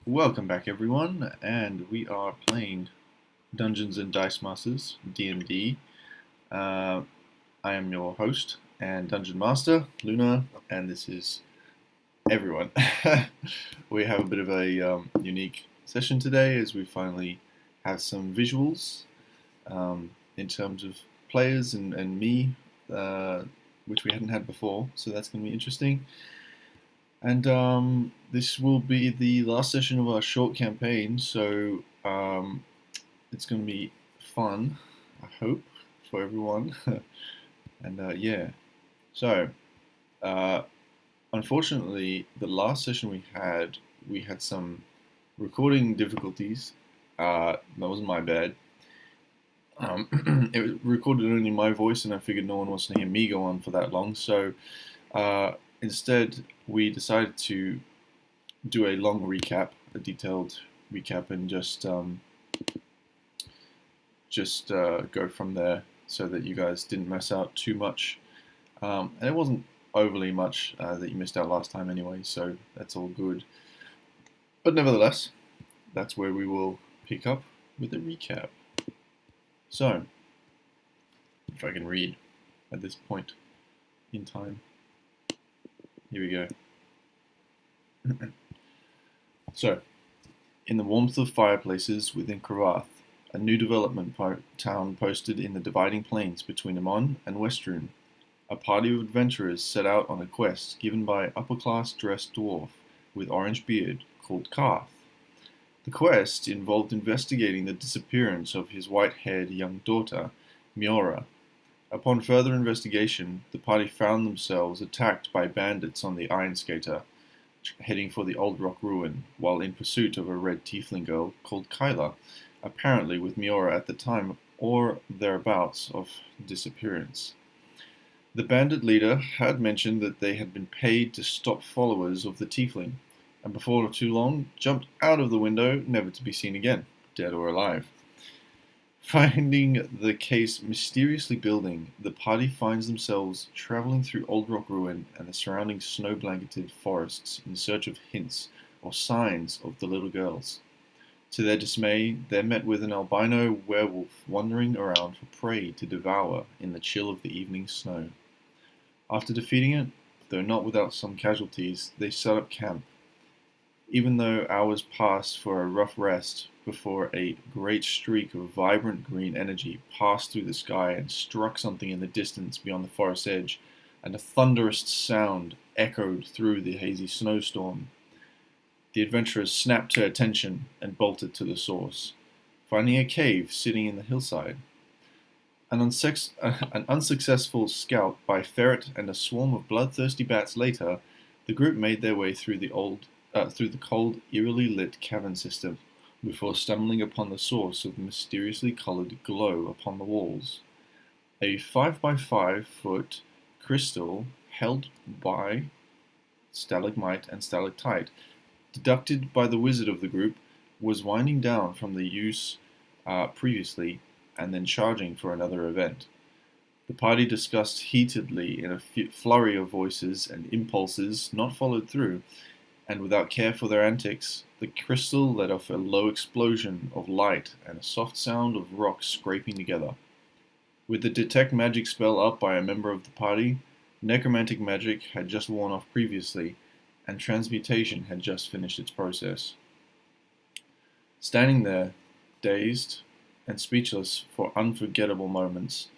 Welcome back, everyone, and we are playing Dungeons and Dice Masters (D&D). I am your host and dungeon master, Luna, and this is everyone. We have a bit of a unique session today, as we finally have some visuals in terms of players and me, which we hadn't had before. So that's going to be interesting. And this will be the last session of our short campaign, so it's going to be fun, I hope, for everyone. And yeah, so uh, unfortunately, the last session we had some recording difficulties. That wasn't my bad. It recorded only my voice, and I figured no one wants to hear me go on for that long, so instead we decided to do a long recap, a detailed recap, and just go from there, so that you guys didn't miss out too much. And it wasn't overly much that you missed out last time anyway, so that's all good. But nevertheless, that's where we will pick up with a recap. So, if I can read at this point in time, here we go. So, in the warmth of fireplaces within Cravath, a new development town posted in the dividing plains between Amon and Westruun, a party of adventurers set out on a quest given by upper-class dressed dwarf with orange beard called Karth. The quest involved investigating the disappearance of his white-haired young daughter, Miora. Upon further investigation, the party found themselves attacked by bandits on the Iron Skater, heading for the Old Rock Ruin, while in pursuit of a red tiefling girl called Kyla, apparently with Miora at the time or thereabouts of disappearance. The bandit leader had mentioned that they had been paid to stop followers of the tiefling, and before too long jumped out of the window, never to be seen again, dead or alive. Finding the case mysteriously building, the party finds themselves traveling through Old Rock Ruin and the surrounding snow-blanketed forests in search of hints or signs of the little girls. To their dismay, they're met with an albino werewolf wandering around for prey to devour in the chill of the evening snow. After defeating it, though not without some casualties, they set up camp. Even though hours passed for a rough rest before a great streak of vibrant green energy passed through the sky and struck something in the distance beyond the forest edge, and a thunderous sound echoed through the hazy snowstorm, the adventurers snapped to attention and bolted to the source, finding a cave sitting in the hillside. An unsuccessful scout by ferret and a swarm of bloodthirsty bats later, the group made their way through the cold, eerily lit cavern system before stumbling upon the source of the mysteriously colored glow upon the walls. A 5 by 5 foot crystal held by stalagmite and stalactite, deducted by the wizard of the group, was winding down from the use previously and then charging for another event. The party discussed heatedly in a flurry of voices and impulses not followed through, and without care for their antics, the crystal let off a low explosion of light and a soft sound of rocks scraping together. With the detect magic spell up by a member of the party, necromantic magic had just worn off previously, and transmutation had just finished its process. Standing there, dazed and speechless for unforgettable moments,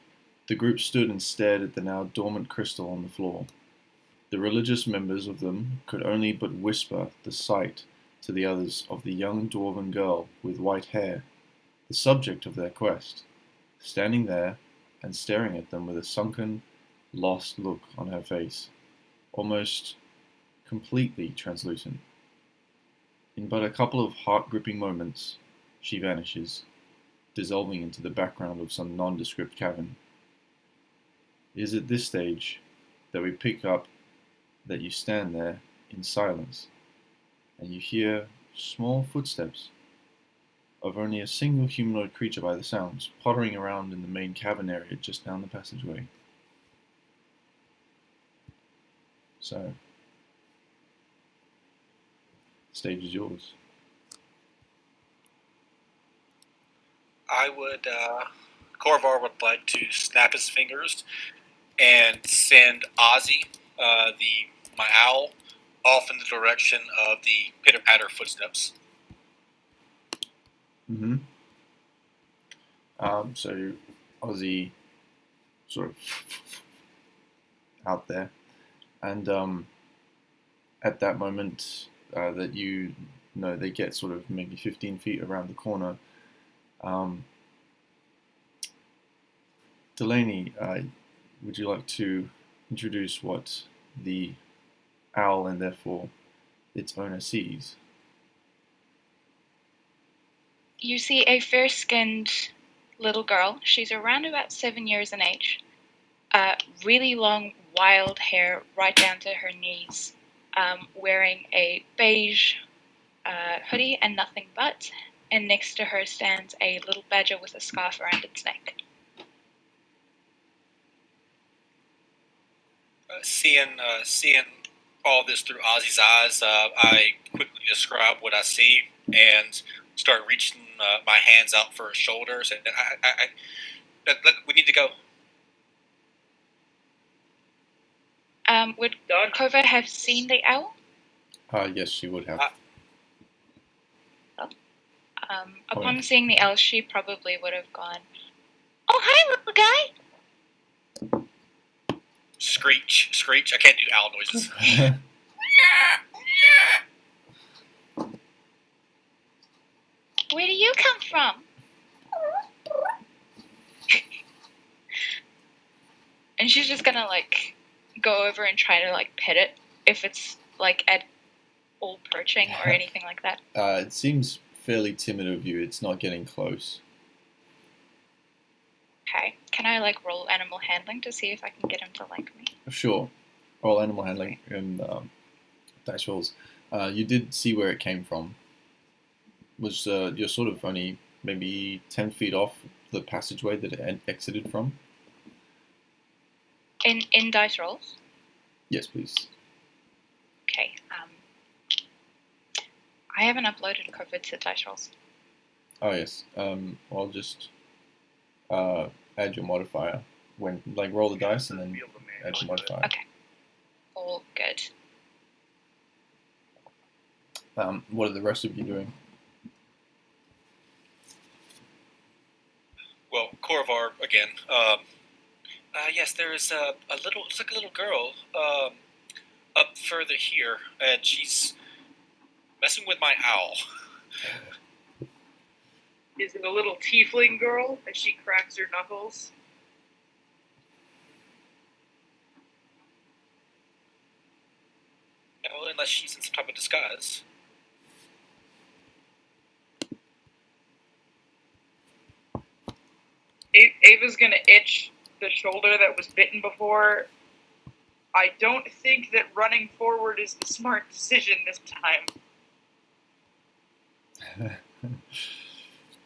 the group stood and stared at the now dormant crystal on the floor. The religious members of them could only but whisper the sight to the others of the young dwarven girl with white hair, the subject of their quest, standing there and staring at them with a sunken, lost look on her face, almost completely translucent. In but a couple of heart-gripping moments, she vanishes, dissolving into the background of some nondescript cavern. It is at this stage that we pick up that you stand there in silence, and you hear small footsteps of only a single humanoid creature by the sounds, pottering around in the main cavern area just down the passageway. So, stage is yours. Corvar would like to snap his fingers and send Ozzy, my owl, off in the direction of the pitter-patter footsteps. Mm-hmm. So Ozzy sort of out there, and at that moment that you know they get sort of maybe 15 feet around the corner. Delaney, would you like to introduce what the owl and therefore its owner sees? You see a fair-skinned little girl. She's around about 7 years in age. Really long, wild hair right down to her knees. Wearing a beige hoodie and nothing but. And next to her stands a little badger with a scarf around its neck. Seeing all this through Ozzy's eyes, I quickly describe what I see and start reaching my hands out for his shoulders. And we need to go. Would Kova have seen the owl? Yes, she would have. Upon seeing the owl, she probably would have gone, "Oh, hi, little guy!" Screech, screech. I can't do owl noises. Where do you come from? And she's just gonna go over and try to pet it if it's at all perching or anything like that. It seems fairly timid of you. It's not getting close. Okay. Can I roll animal handling to see if I can get him to like me? Sure. Roll animal handling and dice rolls. You did see where it came from. Was you're sort of only maybe 10 feet off the passageway that it exited from? In dice rolls? Yes, please. Okay. I haven't uploaded COVID to dice rolls. Oh yes. I'll just add your modifier when roll the dice and then add your modifier. Okay. All good. What are the rest of you doing? Well, Corvar again. Yes, there is looks like a little girl up further here, and she's messing with my owl. Is it a little tiefling girl as she cracks her knuckles? No, unless she's in some type of disguise. Ava's gonna itch the shoulder that was bitten before. I don't think that running forward is the smart decision this time.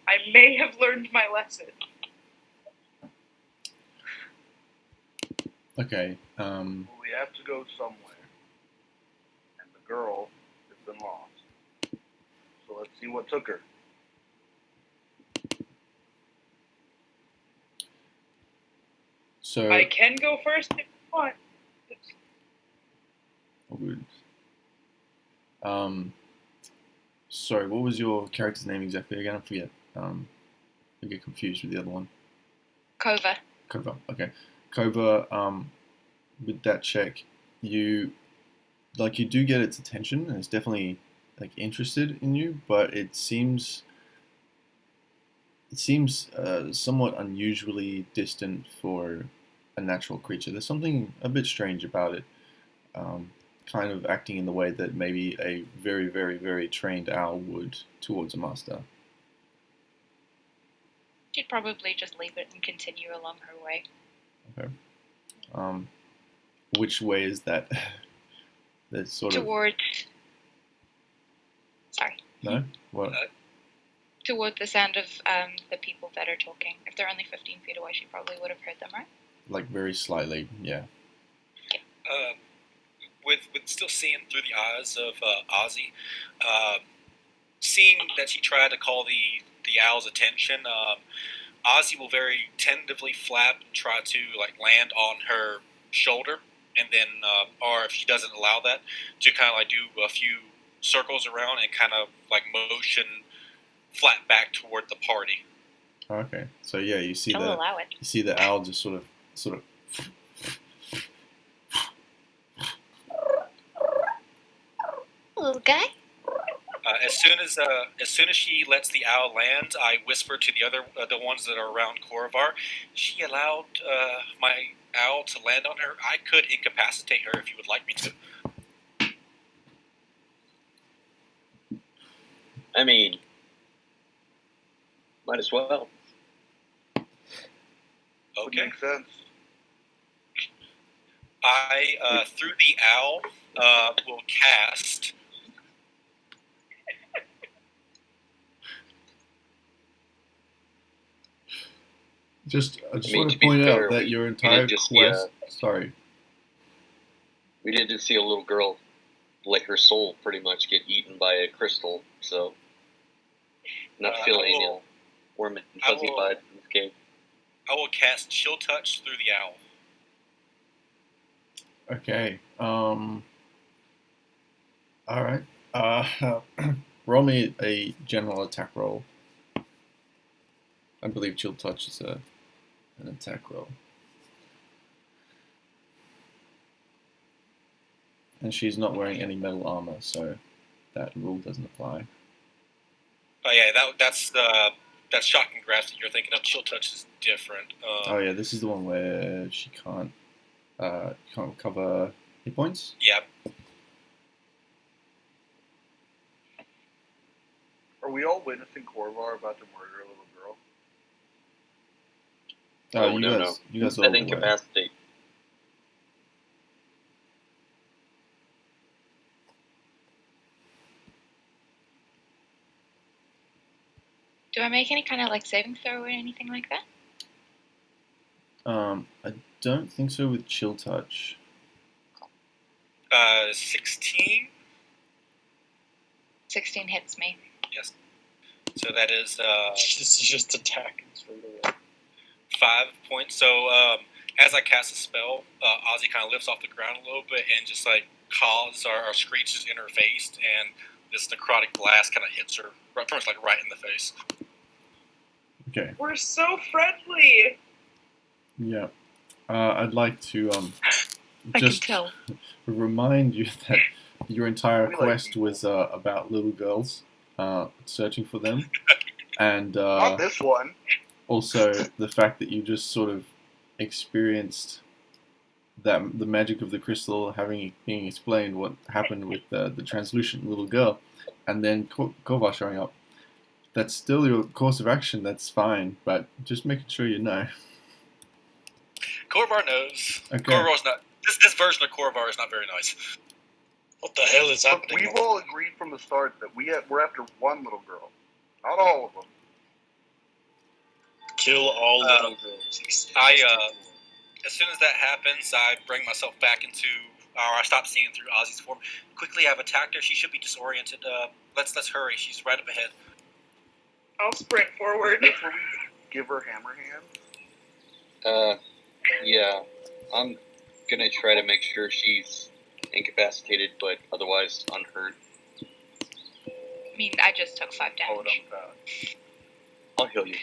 I may have learned my lesson. Okay. We have to go somewhere, and the girl has been lost. So let's see what took her. So I can go first if you want. Good. Sorry, what was your character's name exactly again? I forget. I get confused with the other one. Kova. Kova. Okay. Kova. With that check, you do get its attention, and it's definitely interested in you, but it seems somewhat unusually distant for a natural creature. There's something a bit strange about it. Kind of acting in the way that maybe a very, very, very trained owl would towards a master. She'd probably just leave it and continue along her way. Okay. Which way is that? That's sort Toward... Sorry. No? What? Toward the sound of the people that are talking. If they're only 15 feet away, she probably would have heard them, right? Very slightly, yeah. With still seeing through the eyes of Ozzy, seeing that she tried to call the the owl's attention. Ozzy will very tentatively flap and try to land on her shoulder, and then, or if she doesn't allow that, to kind of do a few circles around and kind of motion flat back toward the party. Okay, so yeah, you see I'll allow it. you see the owl just sort of. Little guy. As soon as she lets the owl land, I whisper to the ones that are around Korvar. She allowed my owl to land on her. I could incapacitate her if you would like me to. I mean, might as well. Would Okay. make sense. I through the owl will cast. I just want to to be point fair, out that your entire didn't just see quest. Sorry. We did just see a little girl, her soul pretty much get eaten by a crystal, so not feeling warm and fuzzy vibes in this game. I will cast Chill Touch through the owl. Okay. All right. Roll me a general attack roll. I believe Chill Touch is an attack roll. And she's not wearing any metal armor, so that rule doesn't apply. Oh yeah, that's shocking grasp that you're thinking of. Chill Touch is different. Oh yeah, this is the one where she can't recover hit points. Yeah. Are we all witnessing Korvar about to murder a little girl? Oh, no. You guys all I think incapacitate. Do I make any kind of saving throw or anything like that? I don't think so with Chill Touch. 16. 16 hits me. Yes. So that is This is just attacking straight away. 5 points. So as I cast a spell, Ozzy kind of lifts off the ground a little bit and just caws or screeches in her face, and this necrotic blast kind of hits her pretty much right in the face. Okay. We're so friendly. Yeah. I'd like to I just can tell. remind you that your entire We like quest people. was about little girls, searching for them, and Not this one. also the fact that you just sort of experienced that the magic of the crystal being explained what happened with the translucent little girl, and then Korvar showing up. That's still your course of action. That's fine, but just making sure you know. Korvar knows. Okay. Korvar's not. This version of Korvar is not very nice. What the hell is Look, happening? we've all agreed from the start that we're after one little girl. Not all of them. Kill all little girls. As soon as that happens, I bring myself back into, or I stop seeing through Ozzy's form. Quickly, I've attacked her. She should be disoriented. Let's hurry. She's right up ahead. I'll sprint forward. That's where we give her hammer hand. Yeah. I'm gonna try to make sure she's incapacitated, but otherwise unhurt. I mean, I just took 5 Hold damage. on fast. I'll heal you.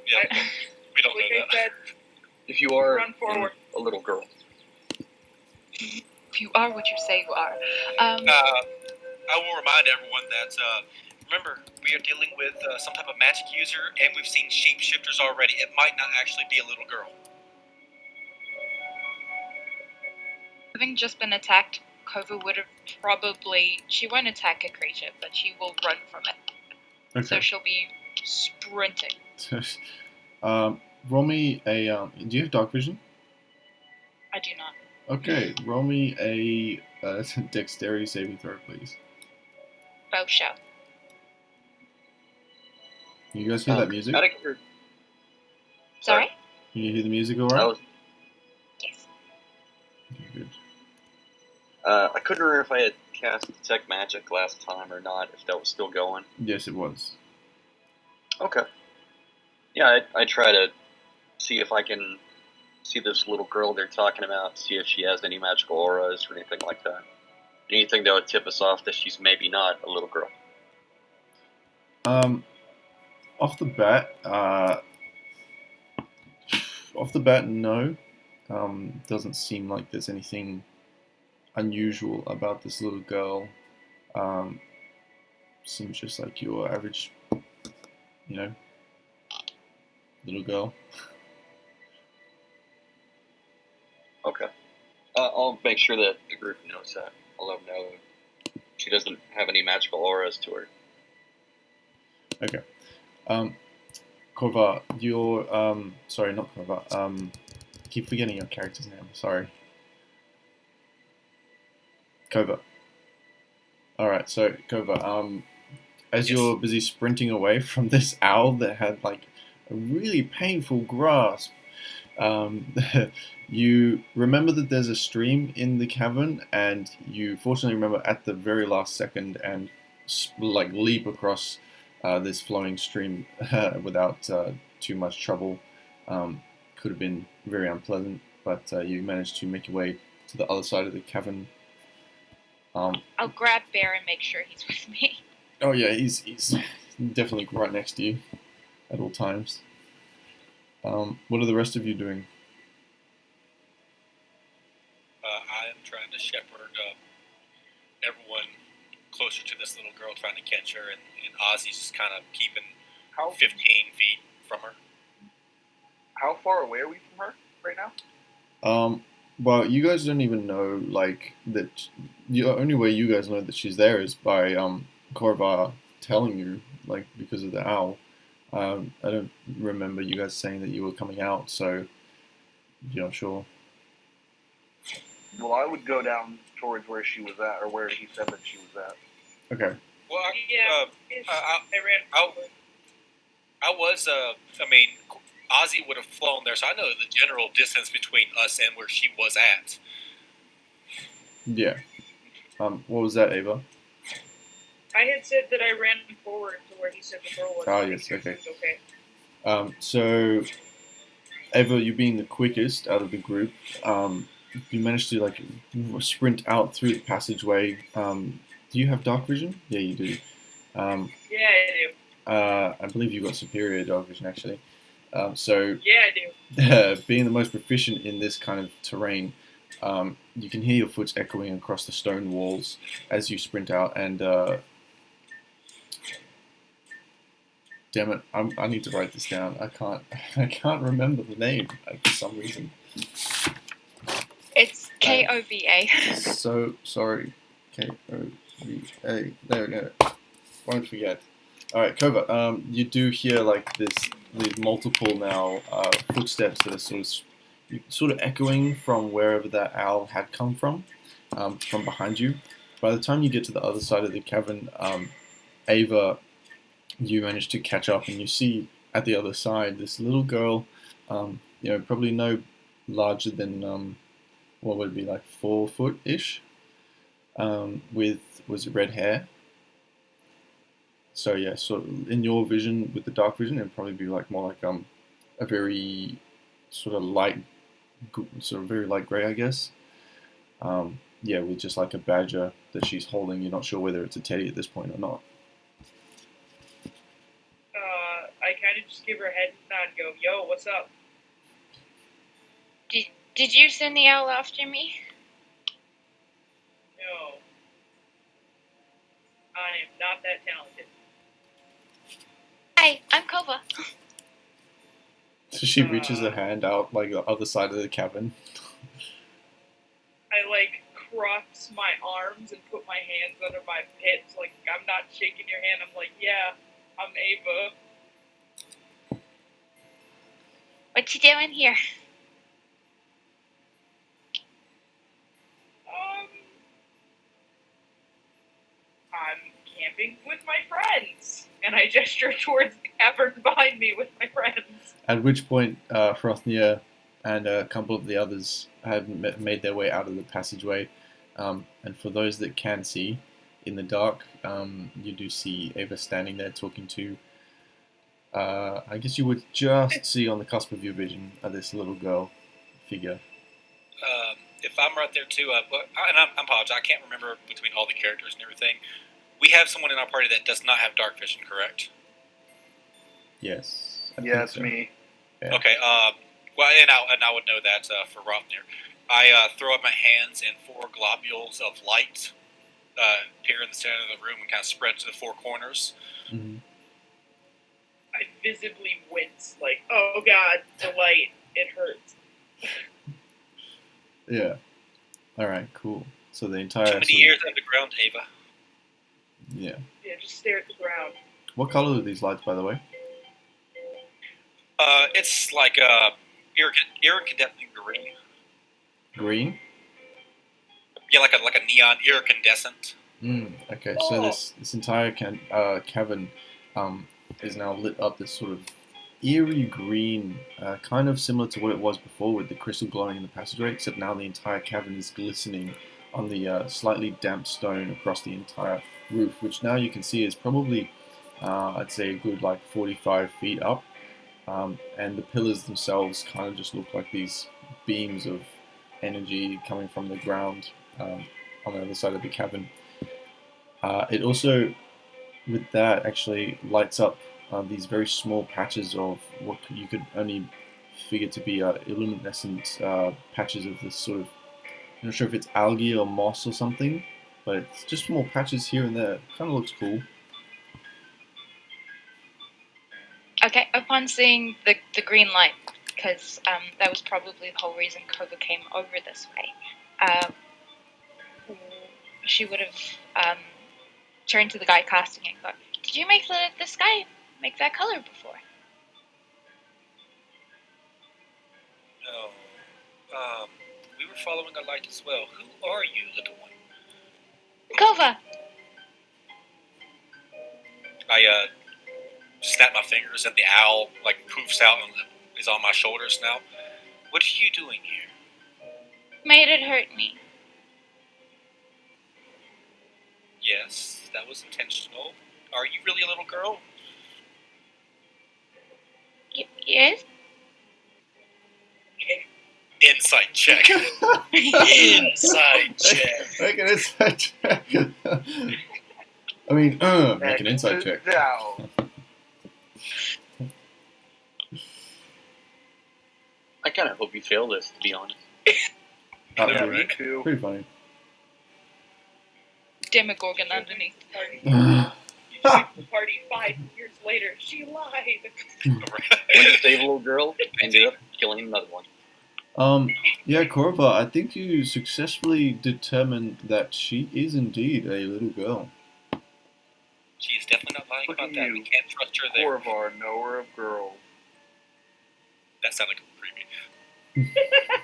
Yeah, we don't Like know I that. said, If you are Run forward. a little girl. If you are what you say you are. I will remind everyone that, remember, we are dealing with some type of magic user, and we've seen shapeshifters already. It might not actually be a little girl. Having just been attacked, Kova would have probably... She won't attack a creature, but she will run from it. Okay. So she'll be sprinting. Roll me a. Do you have dark vision? I do not. Okay. Roll me a dexterity saving throw, please. Bow show. You guys hear that music? Out of cur- Sorry? Can you hear the music all I right? was Yes. Okay, good. I couldn't remember if I had cast Detect Magic last time or not, if that was still going. Yes, it was. Okay. Yeah, I try to see if I can see this little girl they're talking about, see if she has any magical auras or anything like that. Anything that would tip us off that she's maybe not a little girl. Off the bat, no. Doesn't seem like there's anything unusual about this little girl. Seems just like your average, little girl. Okay. I'll make sure that the group knows that. I'll let them know she doesn't have any magical auras to her. Okay. Korva, you're sorry, not Korva. Keep forgetting your character's name. Sorry. Kova. All right, so Kova, as Yes. you're busy sprinting away from this owl that had like a really painful grasp, you remember that there's a stream in the cavern, and you fortunately remember at the very last second and like leap across this flowing stream without too much trouble. Could have been very unpleasant, but you managed to make your way to the other side of the cavern. I'll grab Bear and make sure he's with me. Oh yeah, he's definitely right next to you at all times. What are the rest of you doing? I am trying to shepherd everyone closer to this little girl, trying to catch her, and Ozzy's just kind of keeping How 15 feet from her. how far away are we from her right now? Well, you guys don't even know like that. The only way you guys know that she's there is by Korva telling you, like because of the owl. I don't remember you guys saying that you were coming out, so you're not sure. Well, I would go down towards where she was at, or where he said that she was at. Okay. Well, Yeah. I ran forward. I mean, Ozzy would have flown there, so I know the general distance between us and where she was at. Yeah. What was that, Ava? I had said that I ran forward to where he said the girl was. Ah, to make yes, sure okay. she was okay. So, Ava, you being the quickest out of the group, you managed to like sprint out through the passageway. Do you have dark vision? Yeah, you do. Yeah, I do. I believe you got superior dark vision actually. So, Yeah, I do. being the most proficient in this kind of terrain, you can hear your footsteps echoing across the stone walls as you sprint out. And damn it, I need to write this down. I can't remember the name for some reason. It's Kova. So sorry, Kova. There we go. Won't forget. All right, Kova. You do hear like these multiple now footsteps that are sort of echoing from wherever that owl had come from behind you. By the time you get to the other side of the cavern, Ava, you manage to catch up, and you see at the other side this little girl, probably no larger than what would it be, like 4 foot ish, with red hair. So yeah, sort of in your vision with the dark vision, it'd probably be like more like a very sort of very light grey, I guess. Yeah, with just like a badger that she's holding. You're not sure whether it's a teddy at this point or not. I kind of just give her a head nod and go, "Yo, what's up?" Did you send the owl after me? No, I am not that talented. Hi, I'm Kova. So she reaches her hand out like the other side of the cavern. I like cross my arms and put my hands under my pits, like I'm not shaking your hand. I'm like, "Yeah, I'm Ava." What you doing here? I'm camping with my friends, and I gesture towards the cavern behind me with my friends. At which point, Hrothnir and a couple of the others have made their way out of the passageway. And for those that can see in the dark, you do see Ava standing there talking to I guess you would just see on the cusp of your vision this little girl figure. If I'm right there too, and I'm apologize, I can't remember between all the characters and everything. We have someone in our party that does not have dark vision, correct? Yes. I Yeah, think it's so. me. Yeah. Okay. Well, and I would know that for Rothnir. I throw up my hands, and 4 globules of light appear in the center of the room and kind of spread to the 4 corners. Mhm. I visibly wince, like, oh god, the light, it hurts. Yeah. All right. Cool. So the entire. Too many years underground, Ava. Yeah. Yeah, just stare at the ground. What color are these lights, by the way? It's like iridescent green. Green. Yeah, like a neon iridescent. Okay. So this entire cavern is now lit up this sort of eerie green, kind of similar to what it was before with the crystal glowing in the passageway, except now the entire cavern is glistening on the slightly damp stone across the entire roof, which now you can see is probably, I'd say, a good like 45 feet up. And the pillars themselves kind of just look like these beams of energy coming from the ground on the other side of the cavern. It also, with that, actually lights up these very small patches of what you could only figure to be illuminescent patches of this sort of, I'm not sure if it's algae or moss or something, but it's just small patches here and there. Kind of looks cool. Okay, upon seeing the green light, because that was probably the whole reason Kova came over this way, she would have turned to the guy casting it and go, "Did you make the sky make that color before?" No. We were following a light as well. Who are you, little one? Kova! I snap my fingers, and the owl like poofs out and is on my shoulders now. What are you doing here? Made it hurt me. Yes, that was intentional. Are you really a little girl? Yes? Insight check. Inside check. Make an insight check. I mean, make an insight check. Down. I kind of hope you fail this, to be honest. That Yeah, would me be too. pretty funny. Demogorgon underneath. The party 5 years later, she lied. Went to save a little girl, ended up killing another one. Yeah, Korva, I think you successfully determined that she is indeed a little girl. She's definitely not lying Look about at that. you. We can't trust her there. Corvar, knower of girls. That sounded creepy.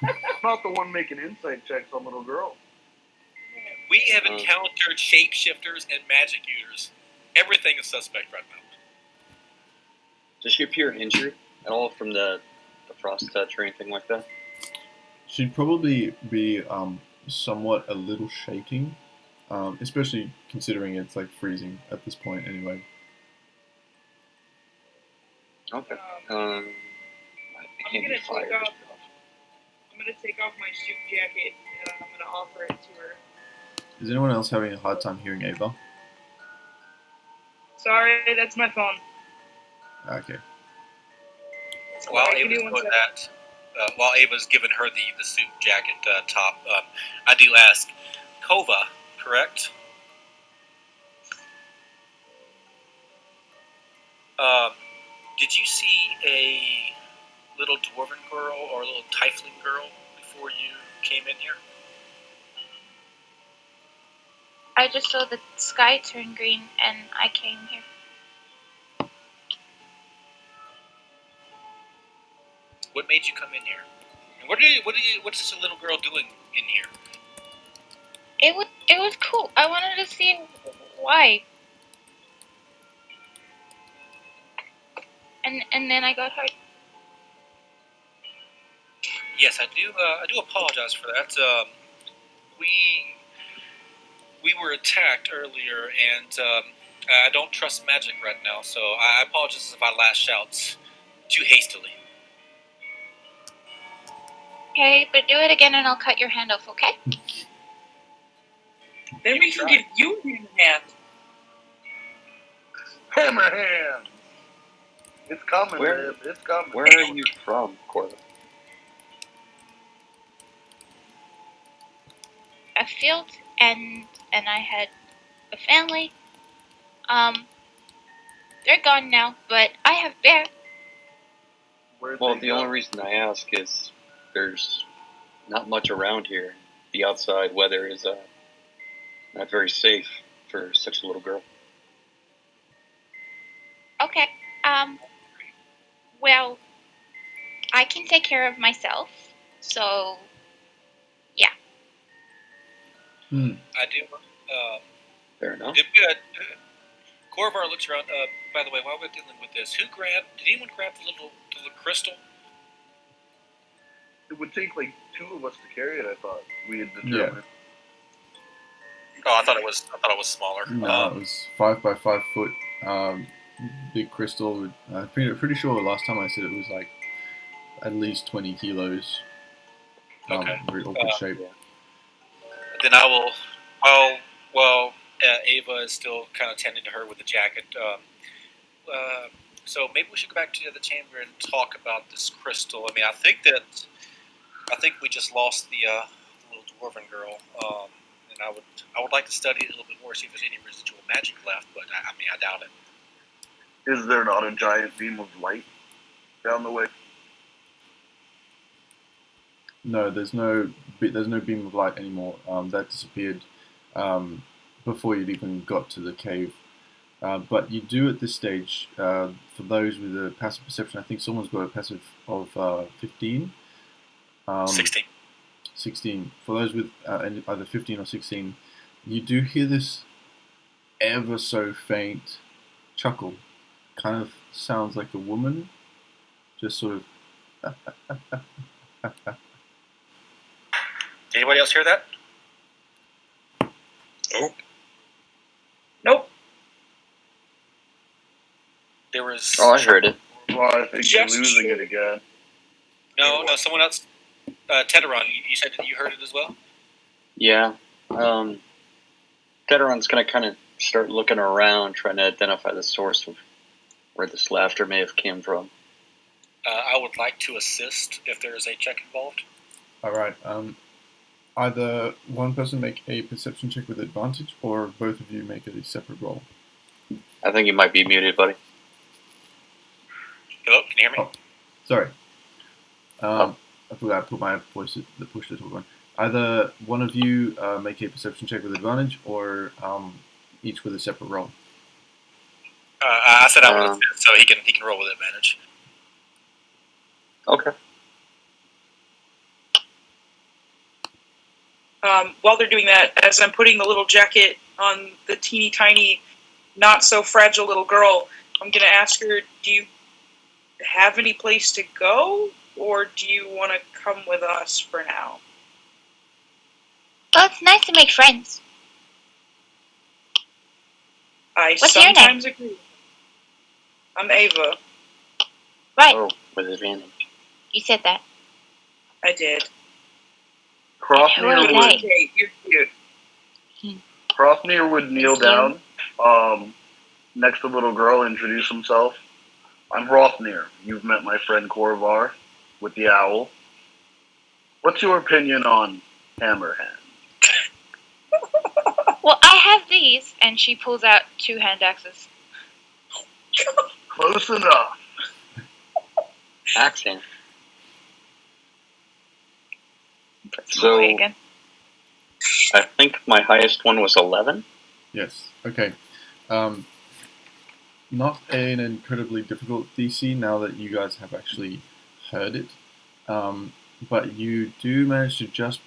I'm not the one making insight checks on little girls. We have encountered shapeshifters and magic users. Everything is suspect right now. Does she appear injured at all from the frost touch or anything like that? She'd probably be somewhat a little shaking, especially considering it's like freezing at this point anyway. Okay. I'm I can't gonna be fired. take off my suit jacket and I'm gonna offer it to her. Is anyone else having a hard time hearing Ava? Sorry, that's my phone. Okay. While Sorry, give me Ava's one doing second. that, while Ava's giving her the suit jacket top, I do ask, Kova, correct? Did you see a little dwarven girl or a little tiefling girl before you came in here? I just saw the sky turn green and I came here. What made you come in here? And what's this little girl doing in here? It was cool. I wanted to see why. And then I got hurt. Yes, I do apologize for that. We were attacked earlier, and I don't trust magic right now, so I apologize if I lash out too hastily. Okay, but do it again and I'll cut your hand off, okay? Then we can give you a hand. Hammer hands. It's coming, Where- babe. It's coming. Where are you from, Corva? A field and I had a family. They're gone now, but I have bear. Where'd Well, they the go? only reason I ask is there's not much around here. The outside weather is not very safe for such a little girl. Okay. Well, I can take care of myself. So, I do. Fair enough. Corvar looks around. By the way, while we're dealing with this, did anyone grab the little crystal? It would take like 2 of us to carry it. I thought we had determined. Oh, I thought it was smaller. No, it was 5 by 5 foot, big crystal. Pretty sure the last time I said it was like at least 20 kilos. Okay. Very awkward shape. Then I will. Well, Ava is still kind of tending to her with the jacket. So maybe we should go back to the chamber and talk about this crystal. I mean, I think we just lost the little dwarven girl, and I would like to study it a little bit more, see if there's any residual magic left. But I doubt it. Is there not a giant beam of light down the way? No, there's no beam of light anymore. That disappeared before you'd even got to the cave. But you do at this stage, for those with a passive perception, I think someone's got a passive of 15. 16. 16. For those with either 15 or 16, you do hear this ever so faint chuckle. Kind of sounds like a woman, just sort of. Did anybody else hear that? Nope. There was. Oh, I heard it. Well, I think you're Just losing true. it again. No, someone else. Teteron, you said that you heard it as well? Yeah. Teteron's going to kind of start looking around, trying to identify the source of where this laughter may have came from. I would like to assist if there is a check involved. All right. Either one person make a perception check with advantage, or both of you make a separate roll. I think you might be muted, buddy. Hello, can you hear me? Oh. Sorry. I forgot I put my voice the push to talk on. Either one of you make a perception check with advantage, or each with a separate roll. I said I would assist, so he can roll with advantage. Okay. While they're doing that, as I'm putting the little jacket on the teeny tiny, not so fragile little girl, I'm going to ask her, do you have any place to go? Or do you want to come with us for now? well, it's nice to make friends. I What's your sometimes agree. I'm Ava. Right, Oh, with advantage. you said that. I did. Who are Crofnir they? would, Okay, you're cute. Crofnir would kneel Thank you. down next to the little girl, introduce himself. I'm Hrofnir. You've met my friend Corvar with the owl. What's your opinion on Hammerhand? Well, I have these, and she pulls out 2 hand axes. Close enough. Accent. Puts them So- away again. I think my highest one was 11. Yes. Okay. Not an incredibly difficult DC now that you guys have actually heard it, but you do manage to just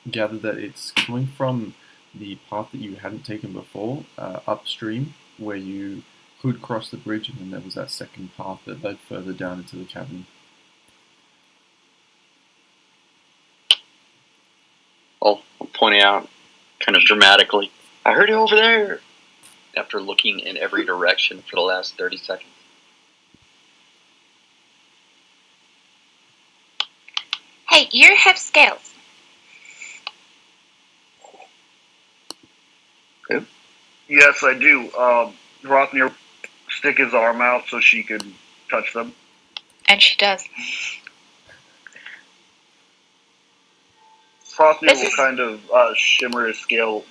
gather that it's coming from the path that you hadn't taken before, upstream, where you could cross the bridge, and then there was that second path that led further down into the cavern. I'm pointing out kind of dramatically. I heard it over there. after looking in every direction for the last 30 seconds. Hey, you have scales. Yes, I do. Rothnir stick his arm out so she could touch them. And she does. Rothnir This will is- kind of shimmer his scale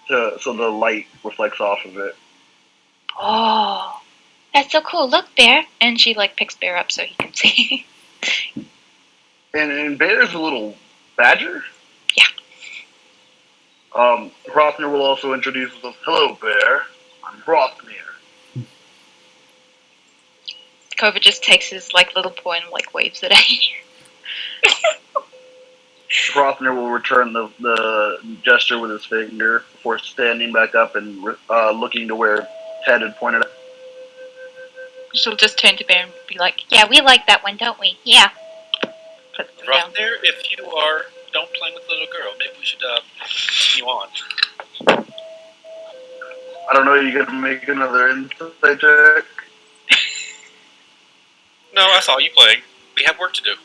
so the light reflects off of it. Oh, that's so cool. Look, Bear. And she picks Bear up so he can see. And Bear's a little badger? Yeah. Rothnir will also introduce himself. Hello, Bear. I'm Rothnir. Kova just takes his little paw and waves it at you. Rothnir will return the gesture with his finger before standing back up and looking to where Ted had pointed out. She'll just turn to Bear and be like, yeah, we like that one, don't we? Yeah. Puts them down. Rothnir, if you are don't play with little girl, maybe we should continue on. I don't know, you gonna make another insight check? No, I saw you playing. We have work to do.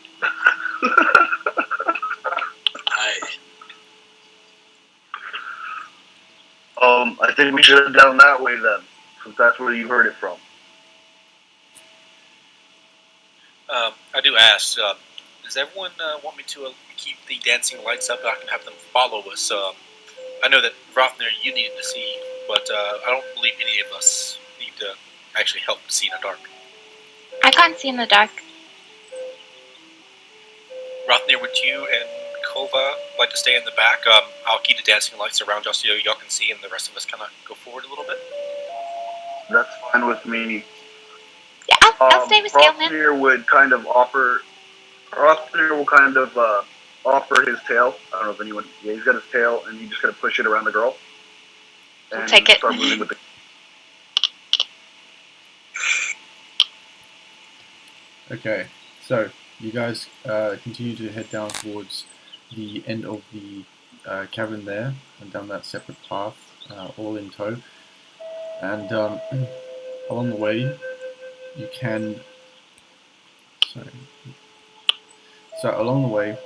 I think we should have done that way then, since that's where you heard it from. I do ask, does everyone want me to keep the dancing lights up? I can have them follow us. I know that Rothnir, you needed to see, but I don't believe any of us need to actually help see in the dark. I can't see in the dark. Rothnir, would you and Kova like to stay in the back? I'll keep the dancing lights around just so y'all can see, and the rest of us kind of go forward a little bit. That's fine with me. Yeah, I'll stay with Scaleman. Rothnir would kind of offer. Rothnir will kind of offer his tail. I don't know if anyone. Yeah, he's got his tail, and you just gotta push it around the girl. And take it. Start moving with the. Okay, so you guys continue to head down towards the end of the cavern there, and down that separate path, all in tow. And along the way, you can. Sorry. So along the way,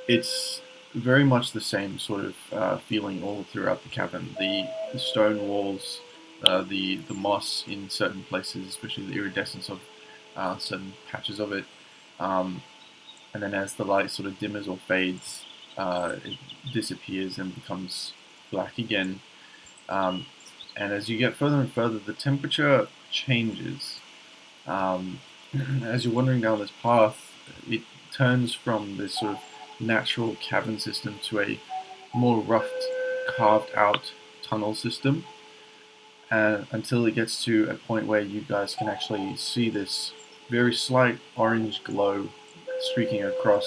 it's very much the same sort of feeling all throughout the cavern. The stone walls, the moss in certain places, especially the iridescence of certain patches of it, and then as the light sort of dimmers or fades, it disappears and becomes black again. And as you get further and further, the temperature changes. As you're wandering down this path, it turns from this sort of natural cavern system to a more rough, carved out tunnel system, until it gets to a point where you guys can actually see this very slight orange glow streaking across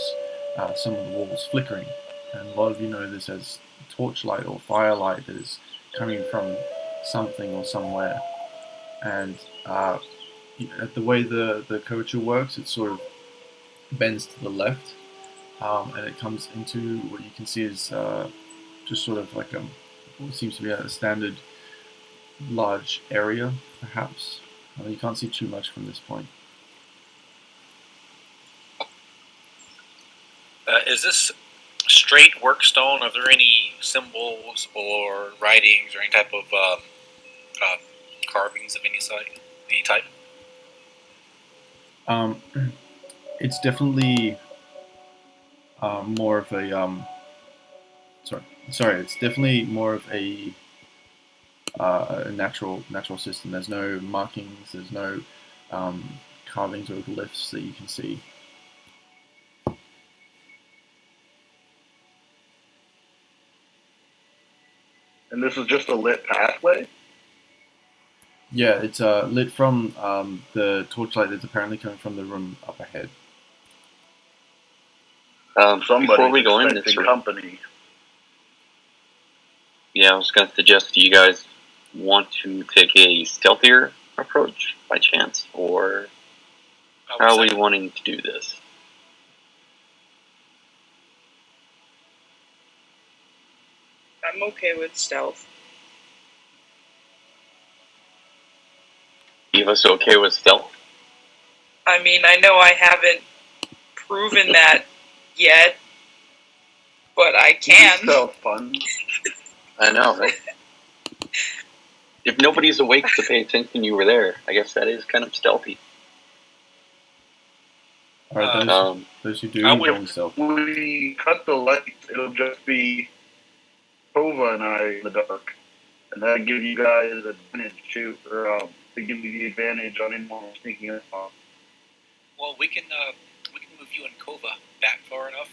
some of the walls, flickering. And a lot of you know this as torchlight or firelight that is coming from something or somewhere. And the way the curvature works, it sort of bends to the left, and it comes into what you can see is just sort of like what seems to be a standard large area, perhaps. You can't see too much from this point. Is this straight workstone? Are there any symbols or writings or any type of carvings of any type? It's definitely more of a It's definitely more of a natural system. There's no markings. There's no carvings or glyphs that you can see. And this is just a lit pathway? Yeah, it's lit from the torchlight that's apparently coming from the room up ahead. Before we go in this room, company. Yeah, I was going to suggest, do you guys want to take a stealthier approach by chance, or how are we wanting to do this? I'm okay with stealth. any of us okay with stealth? I mean, I know I haven't proven that yet, but I can. So fun. I know, right? If nobody's awake to pay attention you were there, I guess that is kind of stealthy. Alright, those who do I would- roll stealth. If we cut the lights, it'll just be Kova and I in the dark. And that'll give you guys advantage too, or to give you the advantage on anyone sneaking up. Well, we can move you and Kova back far enough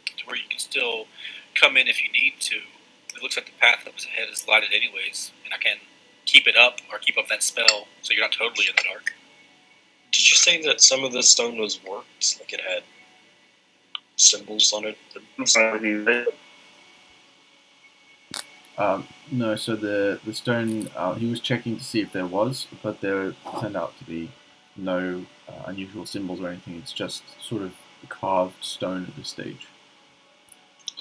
to where you can still come in if you need to. It looks like the path up ahead is lighted anyways, and I can keep it up or keep up that spell so you're not totally in the dark. Did you say that some of the stone was worked? Like it had symbols on it? No, so the stone, he was checking to see if there was, but there turned out to be no unusual symbols or anything. It's just sort of carved stone at this stage.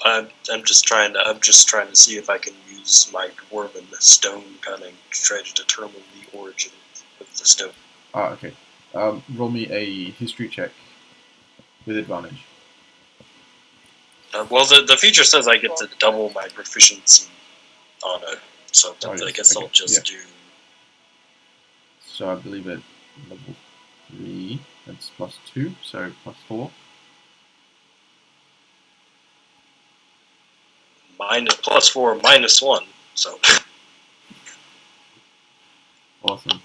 I'm just trying to see if I can use my dwarven stone cunning to try to determine the origin of the stone. Okay. Roll me a history check with advantage. Well, the feature says I get to double my proficiency on it, so Oh, I yes, guess okay, I'll just do. So I believe at level 3, that's +2, so +4. +4, -1, so. Awesome.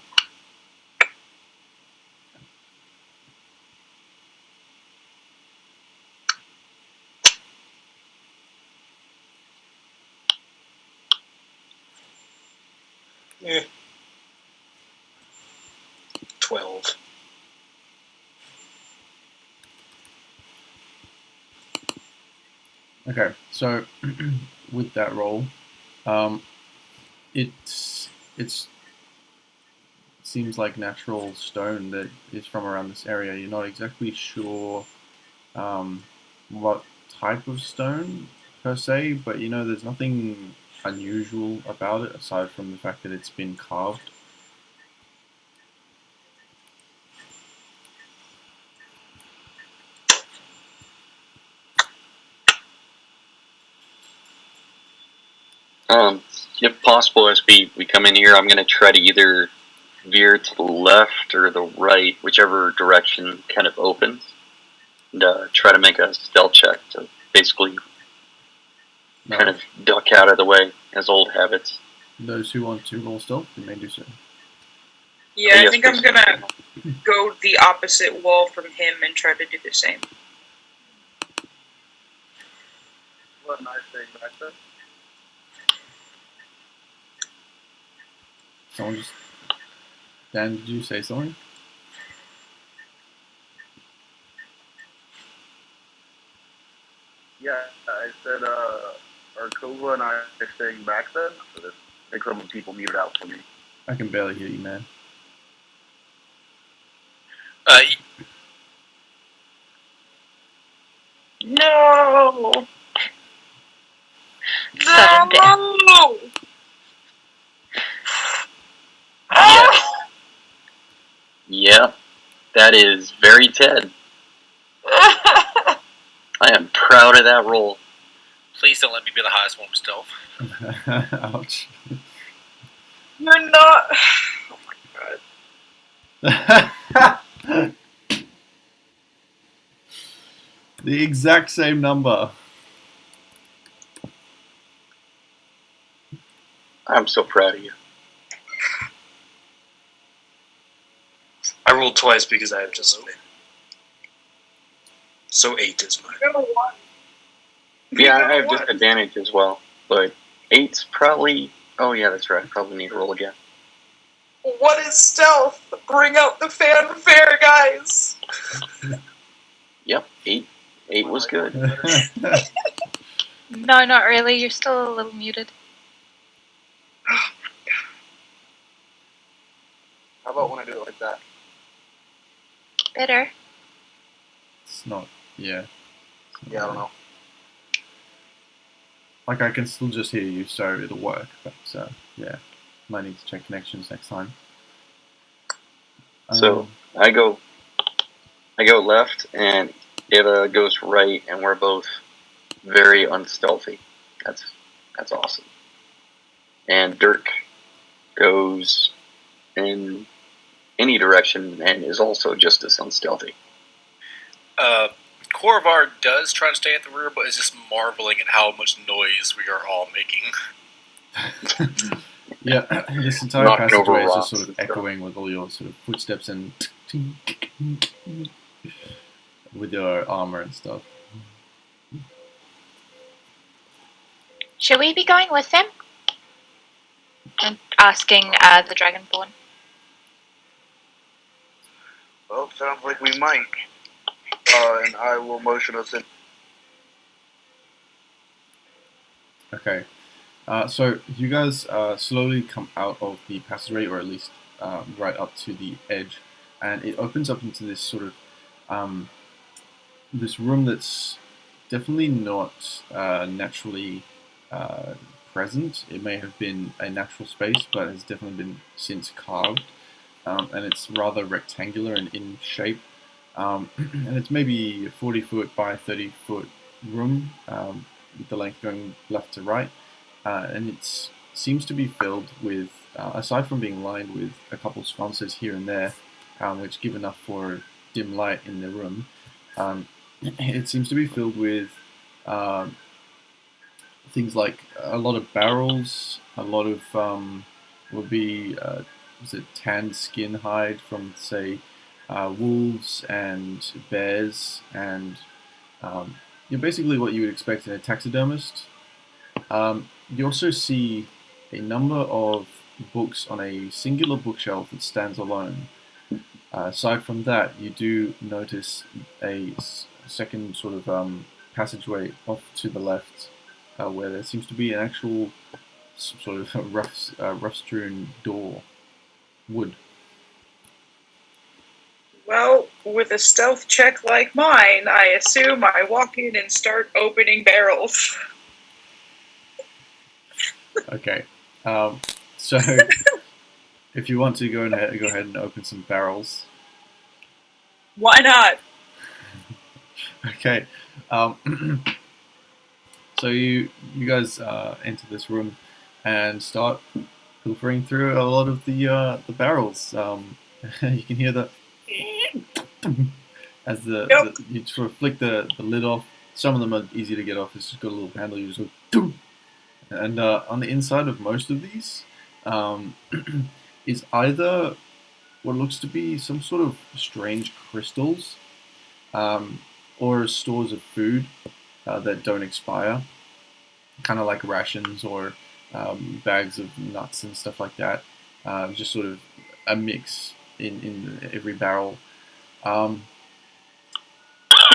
Eh. 12. Okay, so with that roll, it seems like natural stone that is from around this area. You're not exactly sure what type of stone per se, but you know there's nothing unusual about it aside from the fact that it's been carved. If possible, as we come in here, I'm going to try to either veer to the left or the right, whichever direction kind of opens, and try to make a stealth check to basically kind of duck out of the way, as old habits. Those who want to roll stealth, you may do so. Yeah, Yes, I think I'm please. gonna go the opposite wall from him and try to do the same. What nice thing back there. Someone just... Dan, did you say something? Yeah, I said, are Kova and I staying back then? So this makes some people muted out for me. I can barely hear you, man. No! Sudden death. No! Yeah, that is very Ted. I am proud of that roll. Please don't let me be the highest one with stealth. Ouch. You're not. Oh my god. The exact same number. I'm so proud of you. I rolled twice because I have just. So 8 is mine. You got a 1. Yeah, I have disadvantage as well, but 8's probably... Oh yeah, that's right, I probably need to roll again. What is stealth? Bring out the fanfare, guys! Yep, 8 was good. No, not really. You're still a little muted. How about when I do it like that? Better. It's not, yeah. Yeah, I don't know. Like, I can still just hear you, so it'll work, but, yeah. Might need to check connections next time. So I go left, and it goes right, and we're both very unstealthy. That's awesome. And Dirk goes in any direction and is also just as unstealthy. Korvar does try to stay at the rear, but is just marveling at how much noise we are all making. Yeah, this entire Knocking passageway over is just rocks sort of and stuff. echoing with all your sort of footsteps and with your armor and stuff. Should we be going with them? I'm asking the Dragonborn. Well, sounds like we might. And I will motion us in. Okay. So you guys slowly come out of the passageway, or at least right up to the edge, and it opens up into this sort of this room that's definitely not naturally present. It may have been a natural space, but has definitely been since carved, and it's rather rectangular and in shape. And it's maybe a 40-foot by 30-foot room, with the length going left to right. And it seems to be filled with, aside from being lined with a couple sconces here and there, which give enough for dim light in the room, it seems to be filled with things like a lot of barrels, a lot of would be was it tanned skin hide from, say, wolves and bears, and you're basically what you would expect in a taxidermist. You also see a number of books on a singular bookshelf that stands alone. Aside from that, you do notice a second sort of passageway off to the left, where there seems to be an actual sort of rough-strewn door, wood. Well, with a stealth check like mine, I assume I walk in and start opening barrels. Okay, so if you want to go ahead and open some barrels. Why not? Okay, so you guys enter this room and start pilfering through a lot of the barrels. You can hear the as you sort of flick the lid off. Some of them are easy to get off. It's just got a little handle. You just go, and on the inside of most of these is either what looks to be some sort of strange crystals, or stores of food that don't expire, kind of like rations or bags of nuts and stuff like that. Just sort of a mix in every barrel. And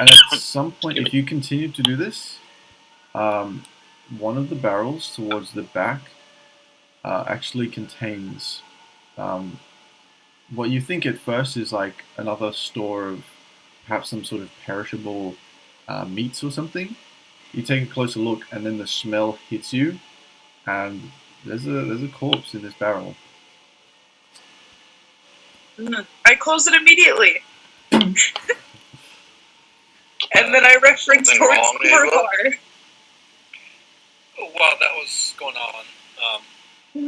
at some point, if you continue to do this, one of the barrels towards the back actually contains what you think at first is like another store of perhaps some sort of perishable meats or something. You take a closer look, and then the smell hits you, and there's a corpse in this barrel. I close it immediately. And then I reference Something towards wrong, the Ava? bar. While that was going on,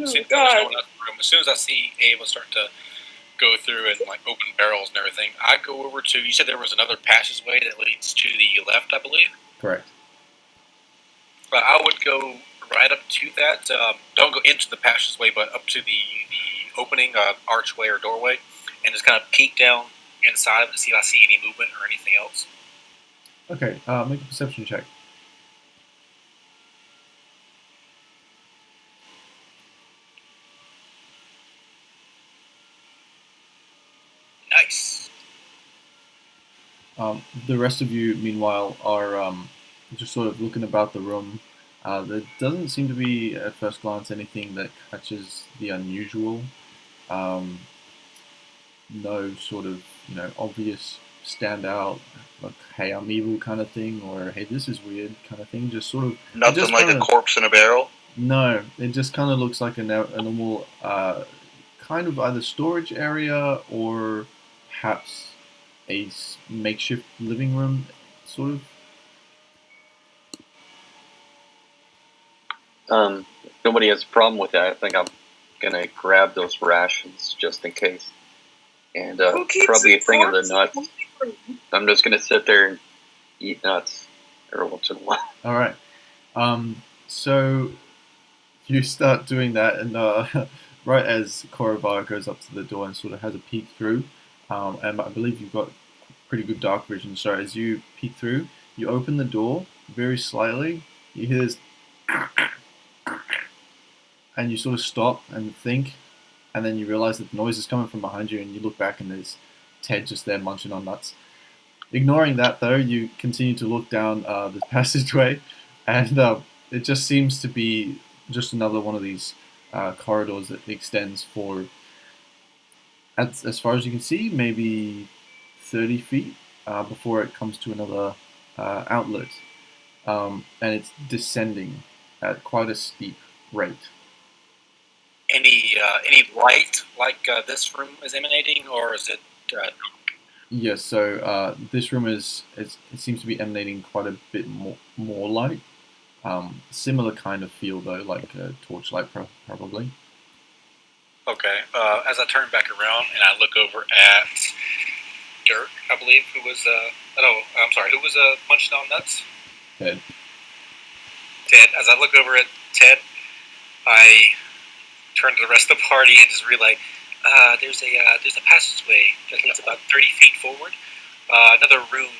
as soon God. as soon as I see Ava start to go through and like open barrels and everything, I go over to. You said there was another passageway that leads to the left, I believe. Correct. But I would go right up to that. Don't go into the passageway, but up to the opening archway or doorway, and just kind of peek down inside of it to see if I see any movement or anything else. Okay, make a perception check. Nice. The rest of you, meanwhile, are just sort of looking about the room. There doesn't seem to be, at first glance, anything that catches the unusual. No sort of, obvious standout, like, hey, I'm evil kind of thing, or hey, this is weird kind of thing. Just sort of... Nothing like a corpse in a barrel? No, it just kind of looks like a normal kind of either storage area or perhaps a makeshift living room, sort of. If nobody has a problem with that, I think I'm gonna grab those rations just in case. And probably a thing of the nuts. I'm just gonna sit there and eat nuts every once in a while. All right. So you start doing that, and right as Korovar goes up to the door and sort of has a peek through, and I believe you've got pretty good dark vision. So as you peek through, you open the door very slightly. You hear this, and you sort of stop and think, and then you realize that the noise is coming from behind you, and you look back, and there's Ted just there munching on nuts. Ignoring that, though, you continue to look down the passageway, and it just seems to be just another one of these corridors that extends for, as far as you can see, maybe 30 feet before it comes to another outlet. And it's descending at quite a steep rate. Any light like this room is emanating, or is it? Yes, so this room it seems to be emanating quite a bit more light. Similar kind of feel though, like a torchlight probably. Okay. As I turn back around and I look over at Dirk, I believe, who was who was munching on nuts? Ted. Ted. As I look over at Ted, I turn to the rest of the party and just relay. There's a passageway that leads about 30 feet forward. Another room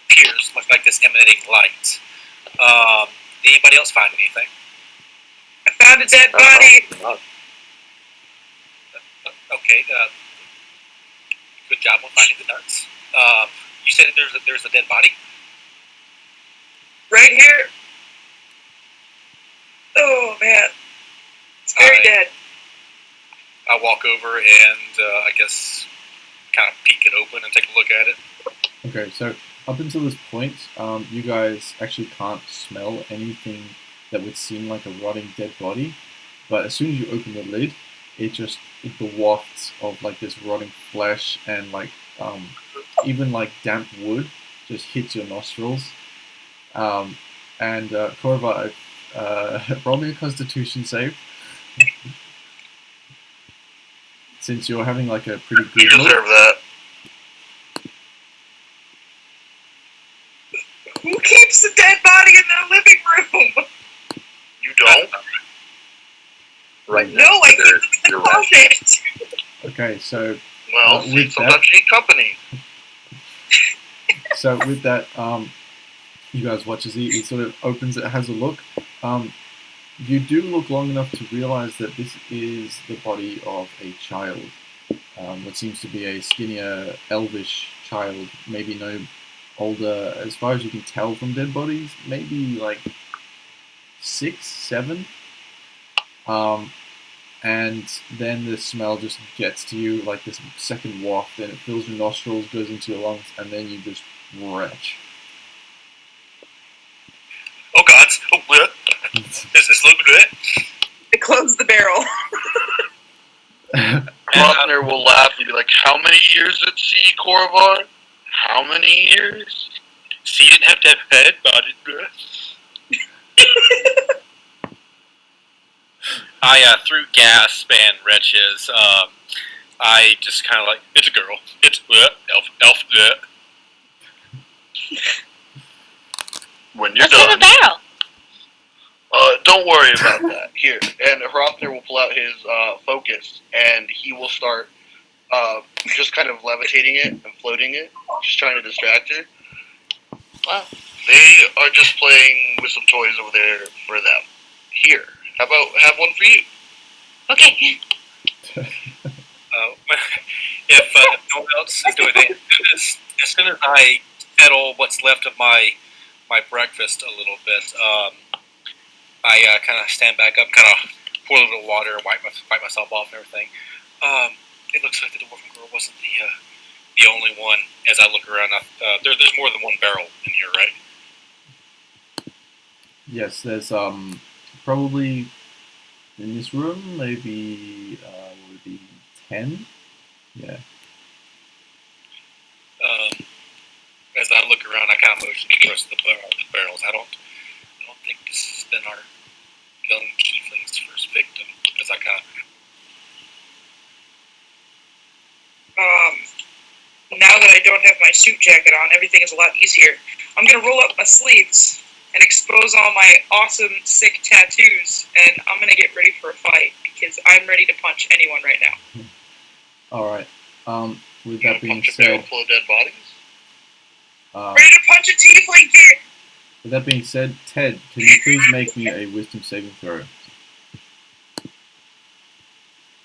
appears much like this, emanating light. Did anybody else find anything? I found a dead body. Okay. Good job on finding the nuts. You said that there's a dead body. Right here. Oh man, it's very dead. I walk over and I guess kind of peek it open and take a look at it. Okay, so up until this point, you guys actually can't smell anything that would seem like a rotting dead body. But as soon as you open the lid, the wafts of like this rotting flesh and like even like damp wood just hits your nostrils. And Korva, roll me a Constitution save. Since you're having like a pretty good You deserve that. Who keeps the dead body in their living room? You don't? Right. No, I keep them in the closet. Okay, so Well, with sometimes you need company. So with that, you guys watch as he sort of opens it, has a look. You do look long enough to realize that this is the body of a child. What seems to be a skinnier, elvish child, maybe no older, as far as you can tell from dead bodies, maybe like 6, 7. And then the smell just gets to you like this second waft, and it fills your nostrils, goes into your lungs, and then you just retch. Oh God! Oh, what? Is this looking good? I close the barrel. Faulkner will laugh and be like, "How many years at sea, Korvar? How many years?" She didn't have to have head, but I through gasp and retches. I just kind of like, it's a girl. It's elf. When you're Let's have done, a barrel. don't worry about that. Here, and Hrothgar will pull out his focus, and he will start just kind of levitating it and floating it, just trying to distract her. Well, They are just playing with some toys over there for them. Here, how about have one for you? okay. If no one else is doing anything, as soon as I settle what's left of my breakfast a little bit, I kind of stand back up, kind of pour a little water and wipe myself off and everything. It looks like the dwarven girl wasn't the only one. As I look around, there's more than one barrel in here, right? Yes, there's probably in this room maybe would it be 10? Yeah. the rest of the barrels. I don't think this has been our young tiefling's first victim, because I got. Now that I don't have my suit jacket on, everything is a lot easier. I'm gonna roll up my sleeves and expose all my awesome, sick tattoos, and I'm gonna get ready for a fight, because I'm ready to punch anyone right now. Alright. With that being Punch a barrel said, full of dead bodies? Ready to punch a tiefling, kid! with that being said, Ted, can you please make me a wisdom saving throw?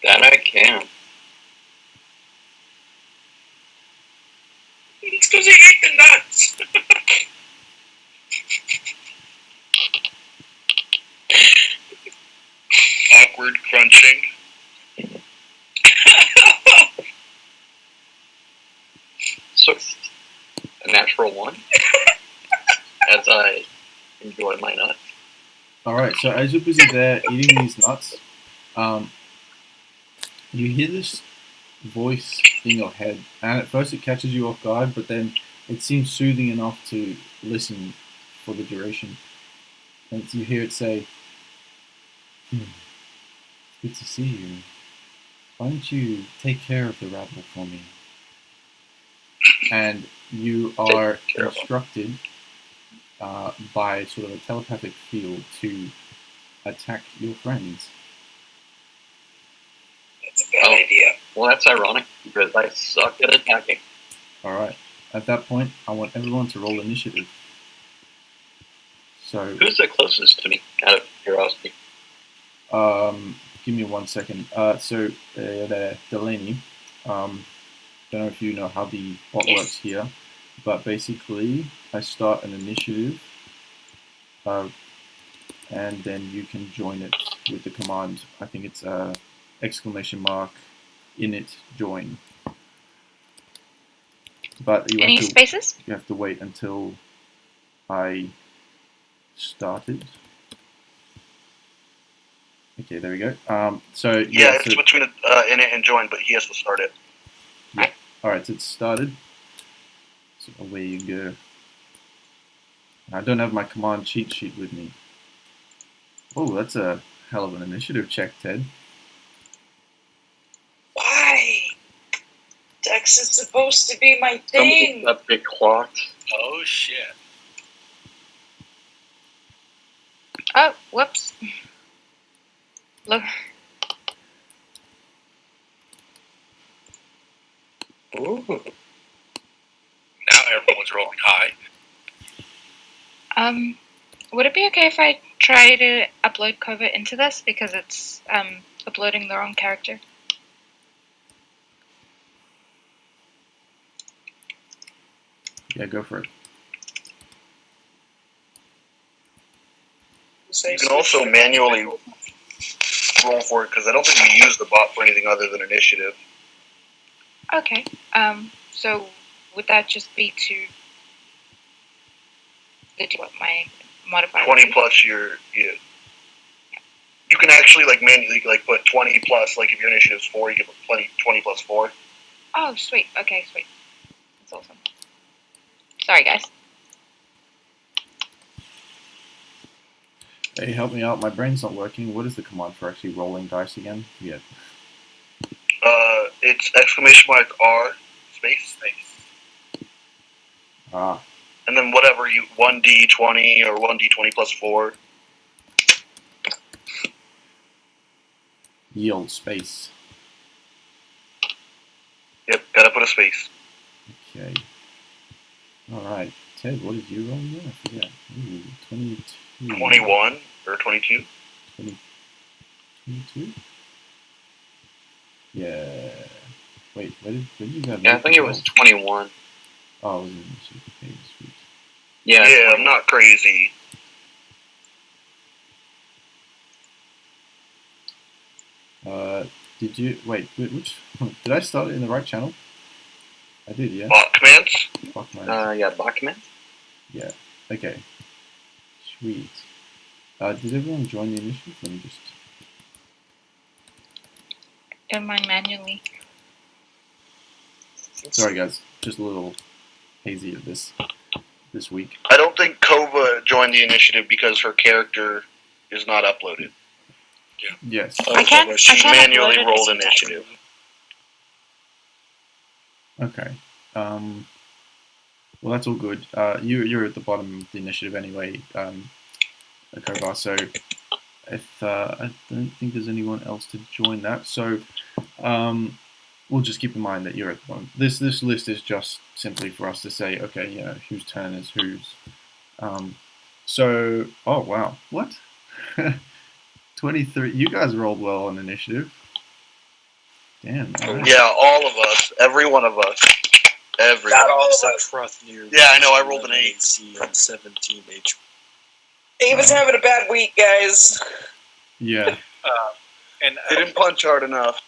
That I can. It's because he ate the nuts! Awkward crunching. So a natural one. As I enjoy my nuts. Alright, so as you're busy there eating these nuts, you hear this voice in your head, and at first it catches you off guard, but then it seems soothing enough to listen for the duration. And you hear it say, good to see you. Why don't you take care of the rabble for me? And you are instructed by sort of a telepathic feel to attack your friends. That's a bad idea. Well, that's ironic, because I suck at attacking. Alright, at that point, I want everyone to roll initiative. So, Who's the closest to me, out of curiosity? give me 1 second. Delaney, don't know if you know how the bot works here, but basically, I start an initiative, and then you can join it with the command. I think it's !init join. But you Any have to, spaces? you have to wait until I started. Okay, there we go. So It's between init and join, but he has to start it. Yeah. Alright, so it's started. So away you go. I don't have my command cheat sheet with me. Oh, that's a hell of an initiative check, Ted. Why? Dex is supposed to be my Somebody thing! got big clocked. Oh shit! Oh, whoops. Look. Ooh. Now everyone's rolling high. Would it be okay if I try to upload covert into this, because it's uploading the wrong character? Yeah, go for it. You can also manually roll for it, because I don't think we use the bot for anything other than initiative. Okay. So would that just be to what my modifier? 20 plus you can actually like manually like put 20 plus, like if your initiative's 4, you can put 20 plus 4. Oh, sweet. Okay, sweet. That's awesome. Sorry, guys. Hey, help me out. My brain's not working. What is the command for actually rolling dice again? Yeah. It's !R space. Ah. And then whatever 1d20 or 1d20 plus 4. Yield space. Yep, gotta put a space. Okay. Alright. Ted, what did you roll again? I forget. Ooh, 22. 21 or 22. 22? Yeah. Wait, where did you have? Yeah, I think it was 21. Oh, it was in the okay, sweet. Yeah, Yeah, I'm not crazy. Did you wait? Which did I start it in the right channel? I did, yeah. Bot commands. Fuck, man. yeah, document. Yeah. Okay. Sweet. Did everyone join the initiative? Let me just. Don't mind manually. Sorry, guys. Just a little hazy of this week. I don't don't think Kova joined the initiative because her character is not uploaded. Yes. Oh, I can't. well, I She can't manually upload it rolled as you type. initiative. Okay. Well, that's all good. You're at the bottom of the initiative anyway, Kovar. So if I don't think there's anyone else to join that, so we'll just keep in mind that you're at the bottom. This list is just simply for us to say, okay, whose turn is whose. So, oh wow, what? 23. You guys rolled well on initiative. Damn. All right. Yeah, all of us. Every one of us. Everyone. Not all of Except us. Hrothnir. Yeah, I know, I rolled an 11 8. AC and 17 HP. Ava's having a bad week, guys. Yeah. And They didn't punch hard enough.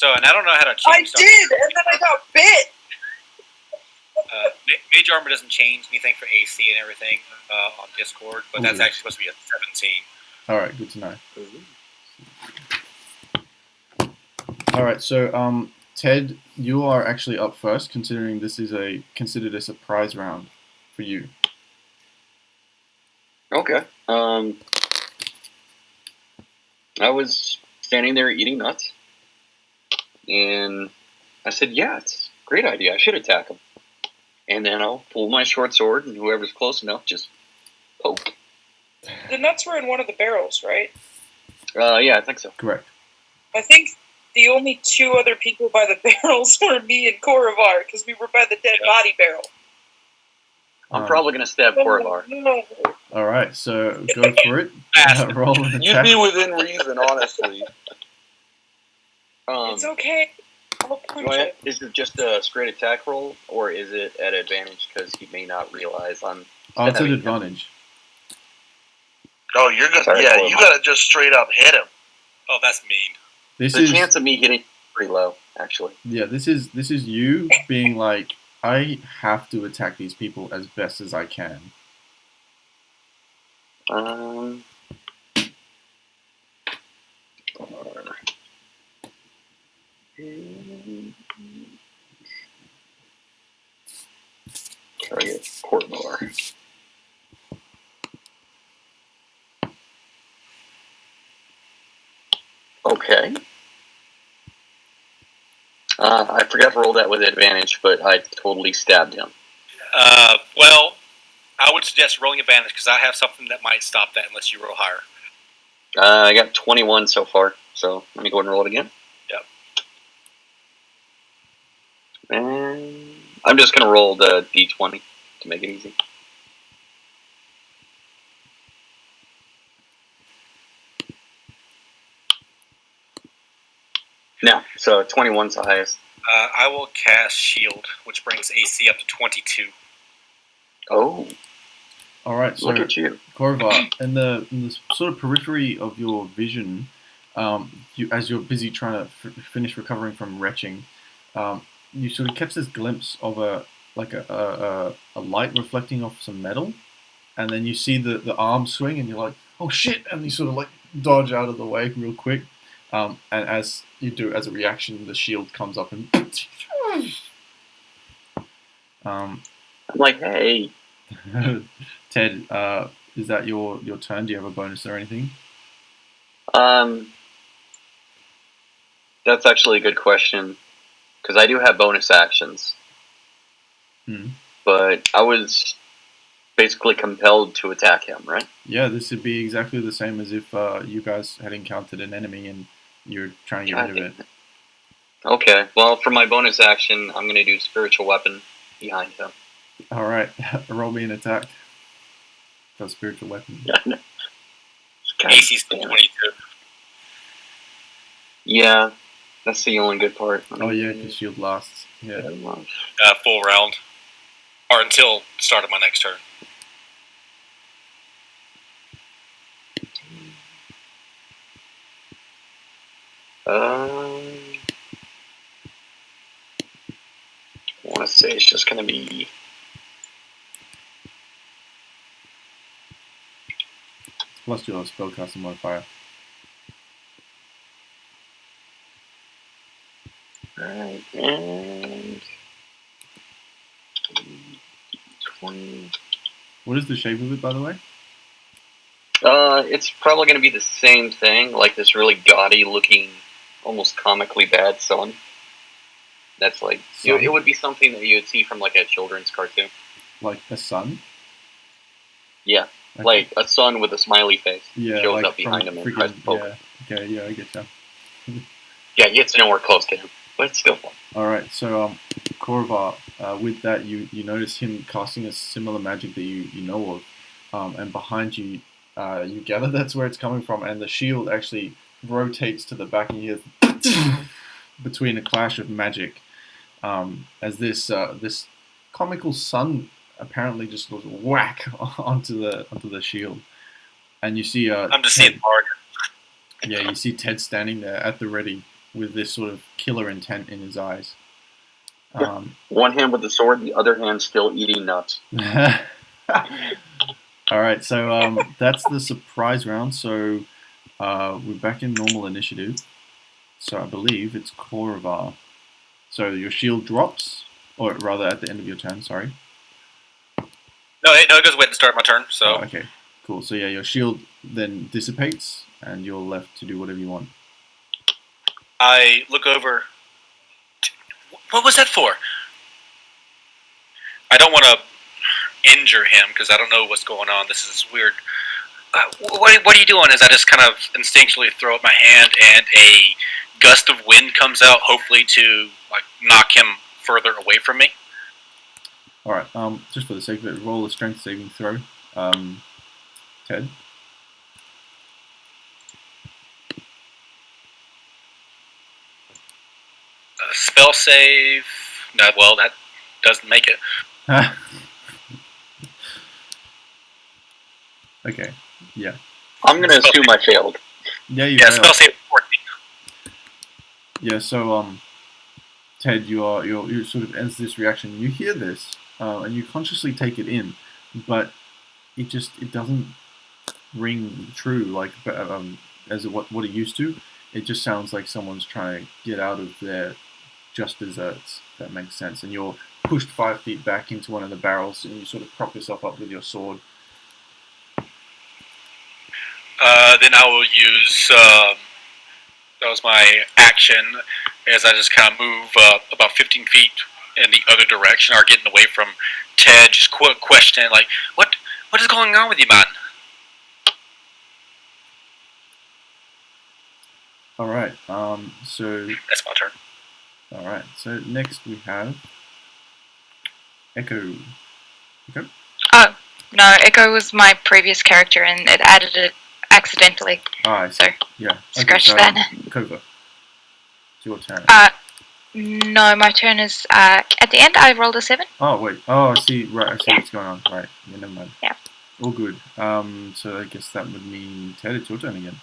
and I don't know how to I change did, and then I got bit. Mage armor doesn't change anything for AC and everything on Discord, but that's Ooh. actually supposed to be a 17. All right. Good to know. All right. So, Ted, you are actually up first, considering this is considered a surprise round for you. Okay. I was standing there eating nuts, and I said, "Yeah, it's a great idea. I should attack him." And then I'll pull my short sword, and whoever's close enough, just poke. The nuts were in one of the barrels, right? Yeah, I think so. Correct. I think the only two other people by the barrels were me and Korovar, because we were by the dead body barrel. I'm probably gonna stab Korovar. No. All right. So go for it. Roll an You'd attack. be within reason, honestly. It's okay. I'll punch it. Is it just a straight attack roll, or is it at advantage because he may not realize I'm? Oh, it's an stabbing him? advantage. Oh, you're gonna. Sorry, Yeah, Korovar. you gotta just straight up hit him. Oh, that's mean. The chance of me hitting is pretty low, actually. Yeah, this is you being like, I have to attack these people as best as I can. Target Korovar. Okay. I forgot to roll that with advantage, but I totally stabbed him. Well, I would suggest rolling advantage because I have something that might stop that unless you roll higher. I got 21 so far, so let me go ahead and roll it again. Yep. And I'm just going to roll the d20 to make it easy. No, so 21's the highest. I will cast Shield, which brings AC up to 22. Oh, All right. So look at you. Korva, in the sort of periphery of your vision, as you're busy trying to finish recovering from retching, you sort of catch this glimpse of a light reflecting off some metal, and then you see the arm swing, and you're like, oh shit, and you sort of like dodge out of the way real quick, and as you do, as a reaction, the shield comes up and I'm like, hey. Ted, is that your turn? Do you have a bonus or anything? That's actually a good question, because I do have bonus actions. But I was basically compelled to attack him, right? Yeah, this would be exactly the same as if you guys had encountered an enemy and you're trying to get rid of it. Okay, well, for my bonus action, I'm going to do Spiritual Weapon behind him. All right, roll me an attack. For spiritual weapon. AC's 22. Yeah, that's the only good part. Oh yeah, because shield lasts. Yeah. Full round. Or until the start of my next turn. I want to say it's just going to be... Plus your spellcasting modifier. Alright, and... 20... What is the shape of it, by the way? It's probably going to be the same thing, like this really gaudy looking, almost comically bad sun. That's like, Sun? it would be something that you would see from like a children's cartoon. Like a sun? Yeah, Okay. like a sun with a smiley face Yeah, shows like up behind him and freaking, tries to poke him. yeah. Okay, yeah, I get you. Yeah, it's nowhere close to him, but it's still fun. Alright, so Korvar, with that you notice him casting a similar magic that you know of, and behind you you gather that's where it's coming from, and the shield actually rotates to the back and you hear between a clash of magic, as this comical sun apparently just goes whack onto the shield, and you see I'm just Ted, seeing Mark. yeah, you see Ted standing there at the ready with this sort of killer intent in his eyes. One hand with the sword, the other hand still eating nuts. All right, so that's the surprise round. So we're back in normal initiative. So I believe it's Korvar. So your shield drops, or rather at the end of your turn, sorry. No, it goes wait and start my turn. So Oh, okay, cool. So yeah, your shield then dissipates, and you're left to do whatever you want. I look over. What was that for? I don't want to injure him because I don't know what's going on. This is weird. What are you doing? Is I just kind of instinctually throw up my hand and a gust of wind comes out, hopefully to like knock him further away from me. All right. Just for the sake of it, roll a strength saving throw. Ted. Spell save. No, well, that doesn't make it. Okay. Yeah. I'm going to assume I failed. Yeah, you Yeah, failed. spell save 14. Yeah. So Ted, you're sort of as this reaction. You hear this, and you consciously take it in, but it doesn't ring true like as what it used to. It just sounds like someone's trying to get out of their just desserts. If that makes sense. And you're pushed 5 feet back into one of the barrels, and you sort of prop yourself up with your sword. Then I will use. That was my action, as I just kind of move about 15 feet in the other direction, or getting away from Ted. Just questioning, like, what is going on with you, man? All right. So That's my turn. all right. So next we have Echo. Echo. Oh, no, Echo was my previous character and it added it accidentally. Ah, I see. So, Yeah. scratch so, that. Kova. It's your turn. No, my turn is at the end. I rolled a 7. Oh wait. Oh, I see. Right. I see what's going on. Right. Yeah. Never mind. Yeah. All good. So I guess that would mean Ted. It's your turn again.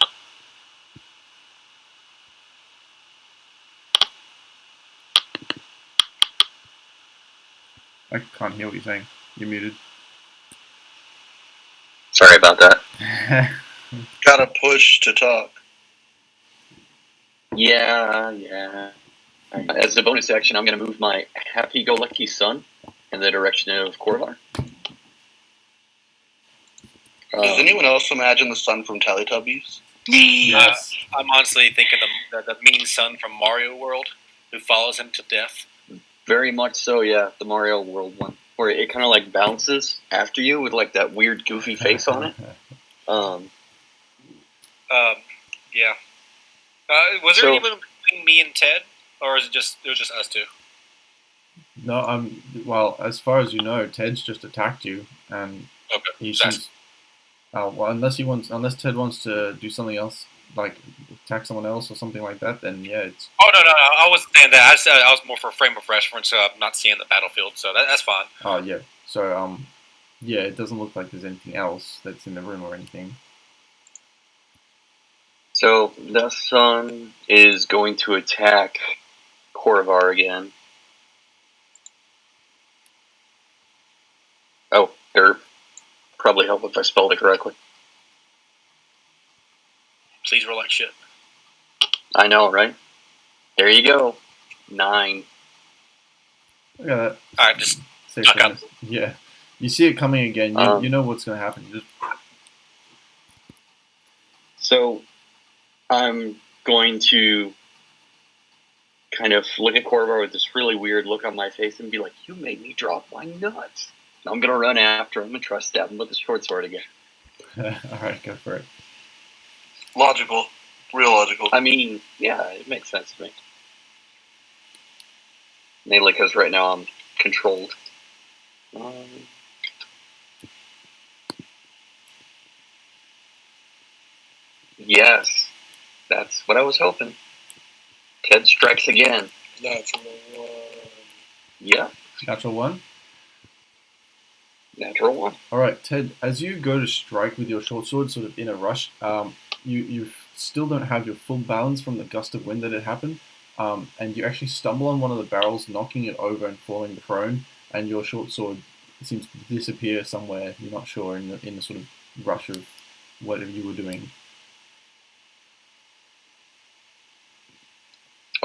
I can't hear what you're saying. You're muted. Sorry about that. Gotta push to talk. Yeah. As a bonus action, I'm going to move my happy-go-lucky son in the direction of Korvar. Does anyone else imagine the sun from Teletubbies? Yes. I'm honestly thinking the mean son from Mario World who follows him to death. Very much so, yeah. The Mario World one. Where it kind of like bounces after you with like that weird goofy face on it. Yeah. Was there anyone between me and Ted, or is it was just us two? No, well, as far as you know, Ted's just attacked you, and Okay. he seems. Well, unless Ted wants to do something else, like attack someone else or something like that, then yeah, it's. Oh no! I wasn't saying that. I said I was more for a frame of reference. So I'm not seeing the battlefield, so that's fine. Oh yeah. So yeah, it doesn't look like there's anything else that's in the room or anything. So the son is going to attack Korvar again. Oh, derp. Probably help if I spelled it correctly. Please roll like shit. I know, right? There you go. 9. Look at that. All right, just Safe knock one. out. Yeah. You see it coming again. You know what's going to happen. So I'm going to kind of look at Corvar with this really weird look on my face and be like, "You made me drop my nuts." And I'm going to run after him and try to stab him with the short sword again. All right, go for it. Logical. Real logical. I mean, yeah, it makes sense to me. Mainly because right now I'm controlled. Yes, that's what I was hoping. Ted strikes again. Natural one. Yeah, Natural one. natural one. All right, Ted. As you go to strike with your short sword, sort of in a rush, you still don't have your full balance from the gust of wind that had happened, and you actually stumble on one of the barrels, knocking it over and falling prone. And your short sword seems to disappear somewhere. You're not sure in the sort of rush of whatever you were doing.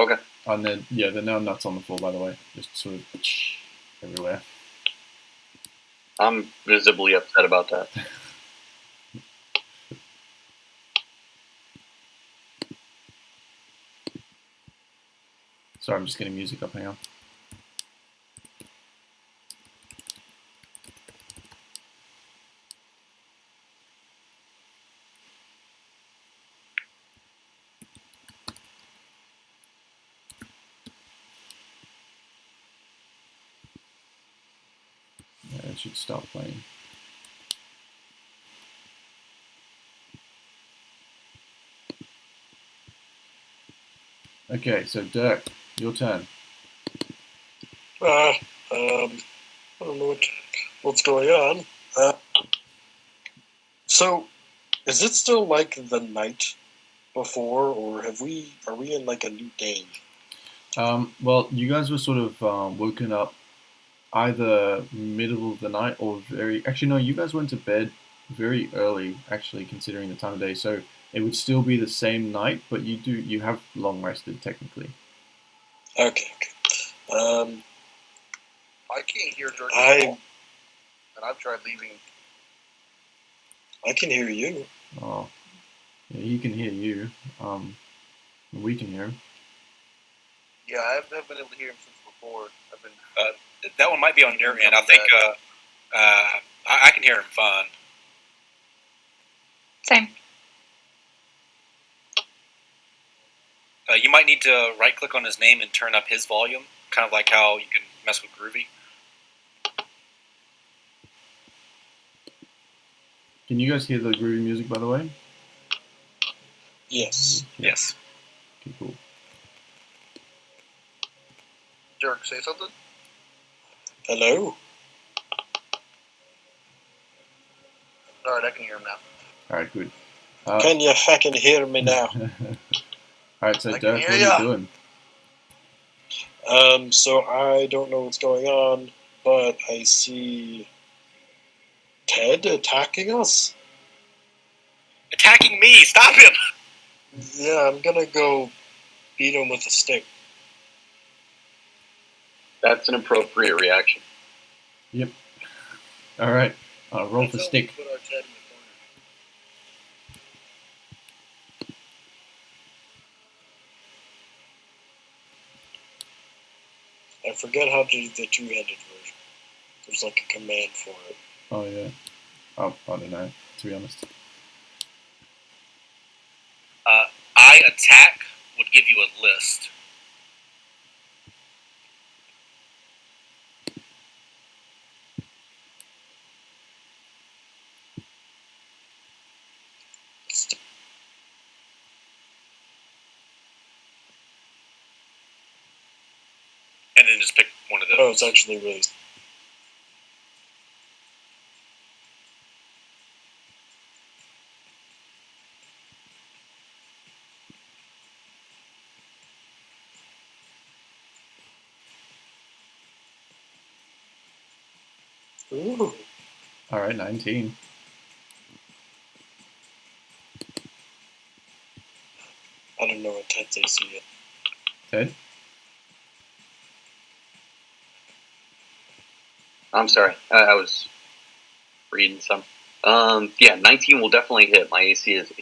Okay. And then there are now nuts on the floor, by the way, just sort of everywhere. I'm visibly upset about that. Sorry, I'm just getting music up. Hang on. Yeah, it should stop playing. Okay, so Dirk, your turn. I don't know what's going on. So, is it still like the night before, or are we in like a new day? Well, you guys were sort of woken up either middle of the night or actually no, you guys went to bed very early, actually, considering the time of day. So it would still be the same night, but you have long rested technically. Okay. I can't hear Dirk I- at all, and I've tried leaving. I can hear you. Oh, yeah, he can hear you. We can hear him. Yeah, I haven't been able to hear him since before. I've been. That one might be on your end. I think I can hear him fine. Same. You might need to right-click on his name and turn up his volume, kind of like how you can mess with Groovy. Can you guys hear the groovy music, by the way? Yes. Yes. Okay, cool. Dirk, say something. Hello. All right, I can hear him now. All right, good. Can you fucking hear me now? All right, so I can Dirk, hear what ya. are you doing? So I don't know what's going on, but I see Ted attacking us. Attacking me! Stop him! Yeah, I'm gonna go beat him with a stick. That's an appropriate reaction. Yep. All right, roll for stick. Put our Ted in the I forget how to do the two-handed version. There's like a command for it. Oh yeah. Oh, I don't know, to be honest. I attack would give you a list. And then just pick one of those. Oh, it's actually really. Ooh. All right, 19. I don't know what Ted's AC is. Ted? I'm sorry. I was reading some. Yeah, 19 will definitely hit. My AC is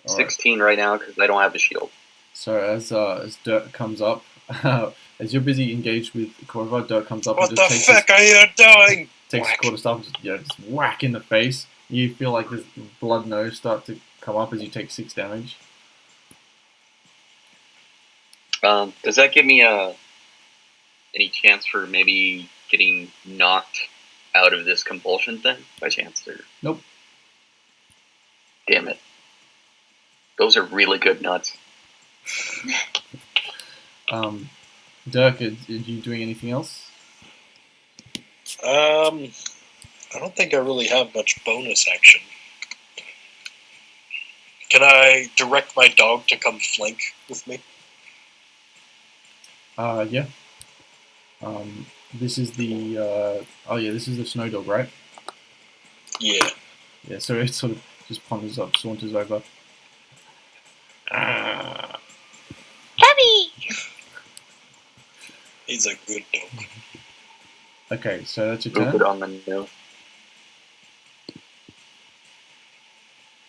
16 right now because I don't have a shield. So as Dirk comes up, as you're busy engaged with Korva, Dirk comes up What and the just fuck are you doing? takes his quarterstaff and just whack in the face. You feel like this blood nose start to come up as you take 6 damage. Does that give me any chance for maybe getting knocked out of this compulsion thing by chance? Or? Nope. Damn it. Those are really good nuts. Dirk, are you doing anything else? I don't think I really have much bonus action. Can I direct my dog to come flank with me? Yeah. This is the this is the snow dog, right? Yeah. Yeah, so it sort of just ponders up, saunters over. Heavy! He's a good dog. Okay, so that's your Move turn. it on the nose.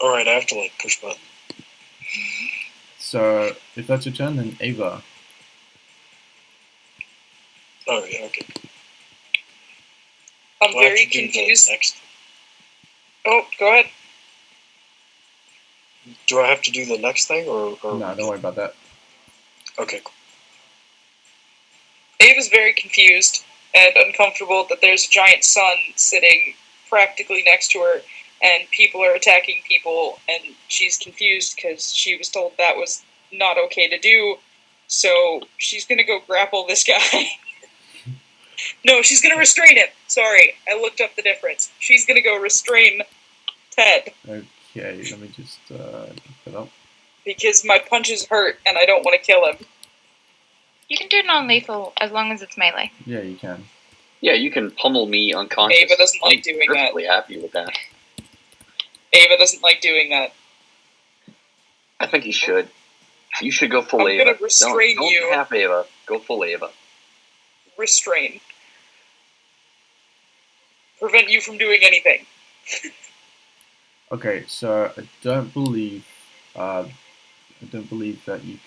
Alright, I have to like push button. So if that's your turn, then Ava. Oh yeah, okay. I'm Do I have very to do the confused. next? Oh, go ahead. Do I have to do the next thing or No, don't worry about that. Okay, cool. Ava's very confused and uncomfortable that there's a giant sun sitting practically next to her, and people are attacking people, and she's confused because she was told that was not okay to do, so she's gonna go grapple this guy. No, she's gonna restrain him. Sorry, I looked up the difference. She's gonna go restrain Ted, Okay, let me just pick that up. because my punches hurt and I don't want to kill him. You can do non-lethal as long as it's melee. Yeah, you can. Yeah, you can pummel me unconscious. Ava doesn't like doing I'm that. perfectly happy with that. Ava doesn't like doing that. I think you should. You should go full I'm Ava. gonna restrain don't you. half Ava. Go full Ava. Restrain. Prevent you from doing anything. Okay, so I don't believe that you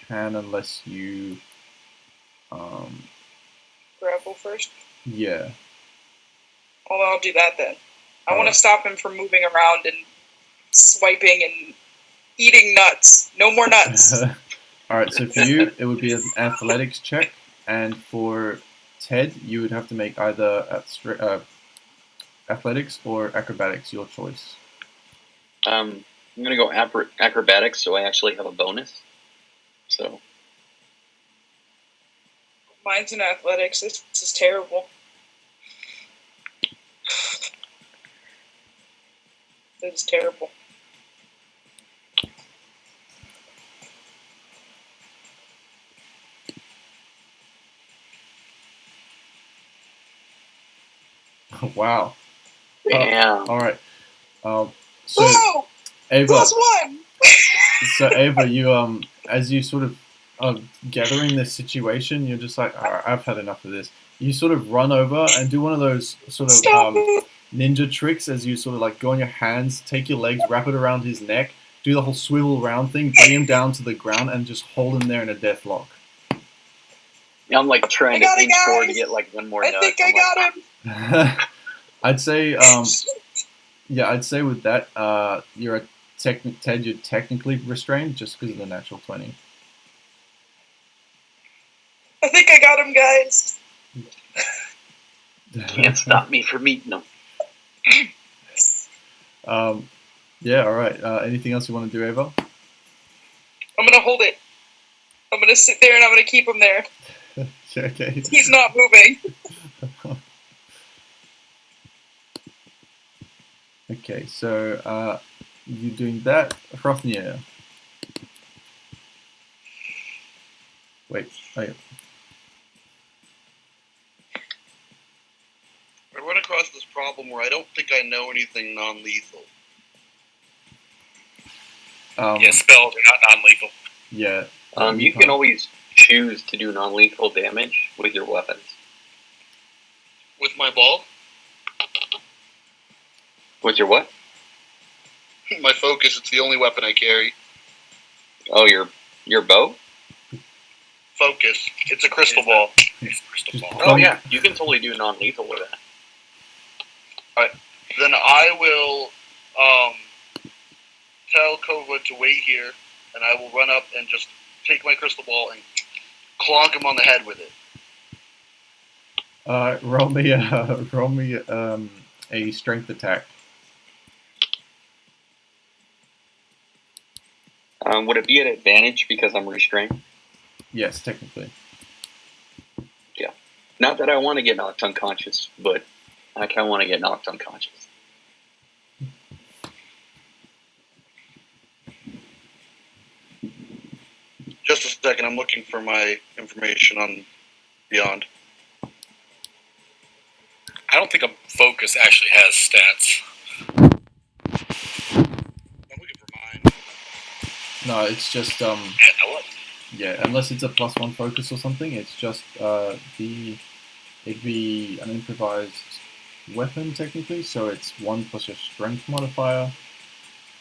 can unless you Grapple first. yeah. Well, I'll do that then. I want Alright. to stop him from moving around and swiping and eating nuts. No more nuts. Alright, so for you it would be an athletics check, and for Ted you would have to make either athletics or acrobatics, your choice. I'm gonna go acrobatics, so I actually have a bonus. So Mine's in athletics. This is terrible. This is terrible. Wow. damn. Alright. So Whoa! Ava, +1! so Ava, you as you sort of are gathering this situation, you're just like, alright, I've had enough of this. You sort of run over and do one of those sort of Stop it! ninja tricks as you sort of like go on your hands, take your legs, wrap it around his neck, do the whole swivel round thing, bring him down to the ground, and just hold him there in a death lock. I'm like trying to I got it, inch forward to guys! get like one more I nut. think I got him! I'd say, yeah, I'd say with that, you're Ted, you're technically restrained just because of the natural 20. I think I got him, guys. Can't stop me from eating them. Yeah, alright. Anything else you want to do, Ava? I'm gonna hold it. I'm gonna sit there and I'm gonna keep him there. Yeah, okay. He's not moving. Okay, so you're doing that. Hrofnir. Wait, oh yeah. I run across this problem where I don't think I know anything non-lethal. Yeah, spells are not non-lethal. Yeah. You can always choose to do non-lethal damage with your weapons. With my ball? With your what? My focus. It's the only weapon I carry. Oh, your bow? Focus. It's a crystal ball. Crystal ball. Oh yeah, you can totally do non-lethal with that. Then I will tell Kova to wait here, and I will run up and just take my crystal ball and clonk him on the head with it. Roll me a strength attack. Would it be an advantage because I'm restrained? Yes, technically. Yeah. Not that I want to get knocked unconscious, but I kind of want to get knocked unconscious. Just a second, I'm looking for my information on Beyond. I don't think a focus actually has stats. I'm looking for mine. No, it's just yeah, unless it's a +1 focus or something, it's just it'd be an improvised weapon technically, so it's 1 plus your strength modifier,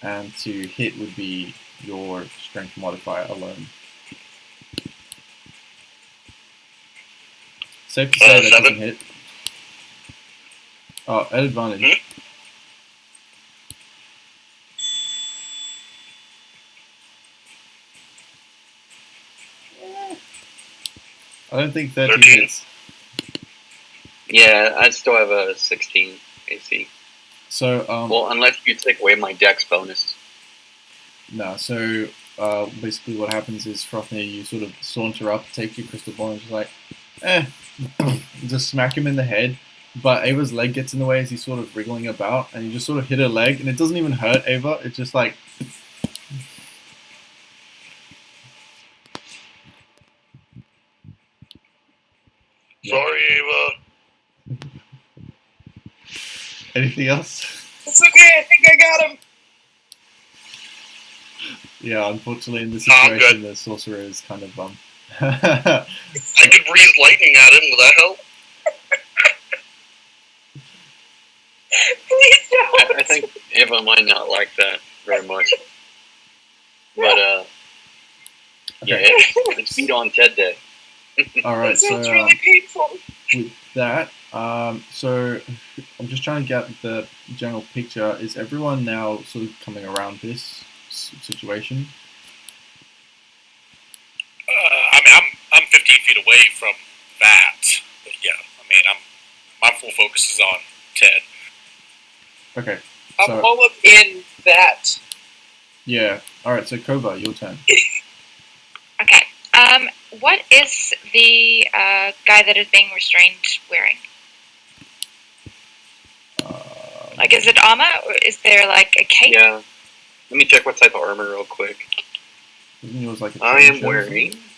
and to hit would be your strength modifier alone. Safe to say that 7. doesn't hit. Oh, at advantage. I don't think 13 hits. Yeah, I still have a 16 AC. So, well, unless you take away my dex bonus. No, so basically what happens is, Frothnir, you sort of saunter up, take your crystal ball, and just like, just smack him in the head. But Ava's leg gets in the way as he's sort of wriggling about, and you just sort of hit her leg, and it doesn't even hurt Ava. It's just like... Sorry, Ava. Anything else? It's okay, I think I got him. Yeah, unfortunately in this No, I'm situation, good. the sorcerer is kind of I could breathe lightning at him. Will that help? Please don't. I think Ava might not like that very much. But, yeah, Okay. it's beat on Ted Day. Alright, It so sounds really painful. with that, so I'm just trying to get the general picture. Is everyone now sort of coming around this situation? I mean, I'm 15 feet away from that. But yeah, I mean, my full focus is on Ted. Okay. I'm So, all up in that. yeah. Alright, so Kova, your turn. Okay. What is the guy that is being restrained wearing? Like, is it armor, or is there, like, a cape? Yeah. Let me check what type of armor real quick. Isn't yours like a I chain am shirt or wearing something?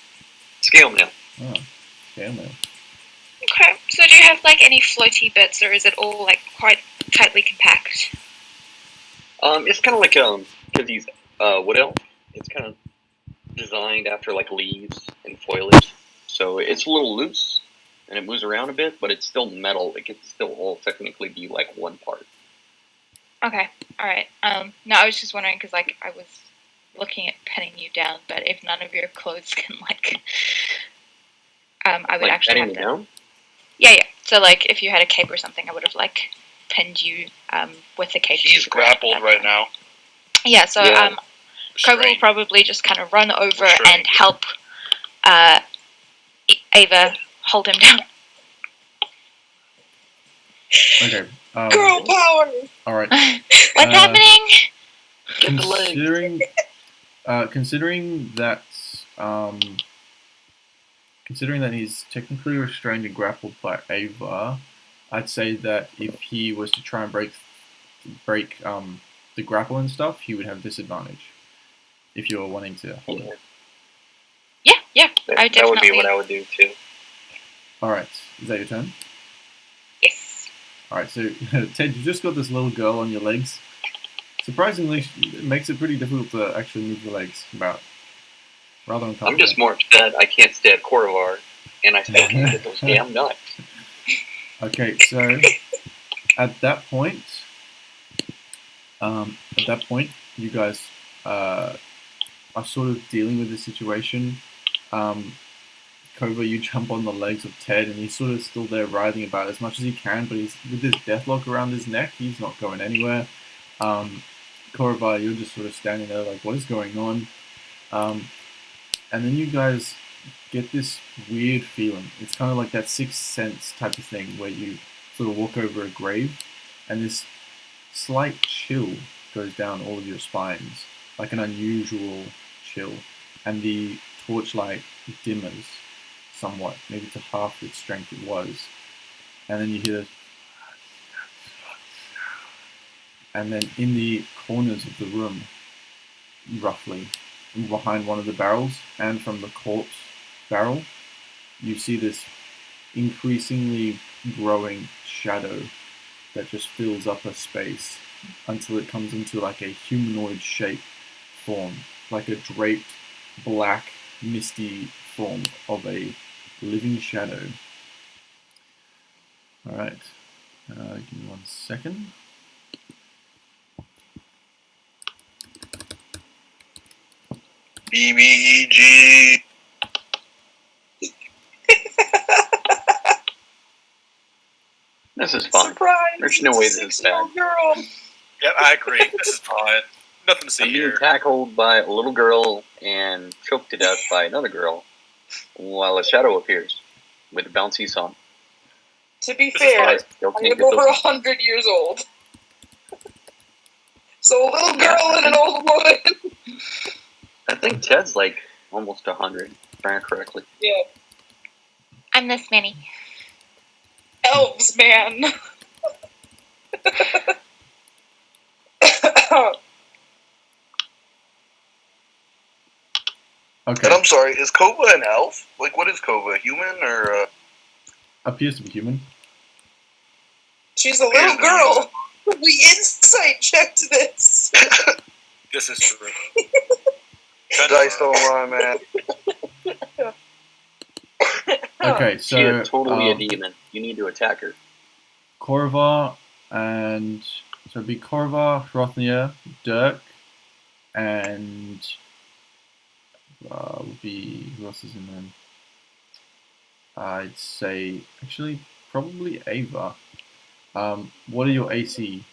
scale mail. Oh, damn it. Okay. So do you have, like, any floaty bits, or is it all, like, quite tightly compact? It's kind of like because he's wood elf. It's kind of designed after like leaves and foliage, so it's a little loose and it moves around a bit, but it's still metal. It can still all technically be like one part. Okay. All right. No, I was just wondering because, like, I was looking at pinning you down, but if none of your clothes can, like, I would Like actually have petting to. me down. Yeah. So, like, if you had a cape or something, I would have, like, pinned you with the cape. He's to the ground. grappled right now. Yeah. So, Yeah. Kobe will Restrained. probably just kind of run over Restrained. and help Ava hold him down. Okay. Girl power! Alright. What's happening? Get the leg. Considering that he's technically restrained and grappled by Ava, I'd say that if he was to try and break the grapple and stuff, he would have disadvantage. If you're wanting to hold it. Yeah. I That would be definitely. what I would do too. Alright, is that your turn? Yes. Alright, so Ted, you just got this little girl on your legs. Surprisingly, it makes it pretty difficult to actually move your legs about. Rather uncomfortable. I'm just more upset I can't stab Corvar, and I still can't get those damn nuts. Okay, so at that point, At that point, you guys are sort of dealing with the situation. Kova, you jump on the legs of Ted, and he's sort of still there writhing about as much as he can, but he's with this deathlock around his neck. He's not going anywhere. Korva, you're just sort of standing there like, what is going on? And then you guys get this weird feeling. It's kind of like that Sixth Sense type of thing where you sort of walk over a grave, and this slight chill goes down all of your spines, like an unusual chill, and the torchlight dimmers somewhat, maybe to half its strength it was, and then you hear this, and then in the corners of the room, roughly behind one of the barrels and from the corpse barrel, you see this increasingly growing shadow that just fills up a space until it comes into like a humanoid shape form, like a draped black misty form of a living shadow. Alright, give me 1 second. BBEG. This is fun. Surprise! There's no way this is bad. Girl. Yep, I agree. This is fine. Nothing to see I'm being here. tackled by a little girl and choked to death by another girl while a shadow appears with a bouncy song. To be fair, Still I can't am get over those. 100 years old. So a little girl and an old woman. I think Ted's like almost 100, if I remember correctly. Yeah. I'm this many. Elves, man. Okay, And I'm sorry, is Kova an elf? Like, what is Kova? A human or appears to be human. She's a little girl. We insight checked this. This is true. dice don't lie, man? Okay, She is so totally a demon. You need to attack her. Korvar and so it'd be Korvar, Hrothnir, Dirk, and would be who else is in there? I'd say actually probably Ava. What are your AC?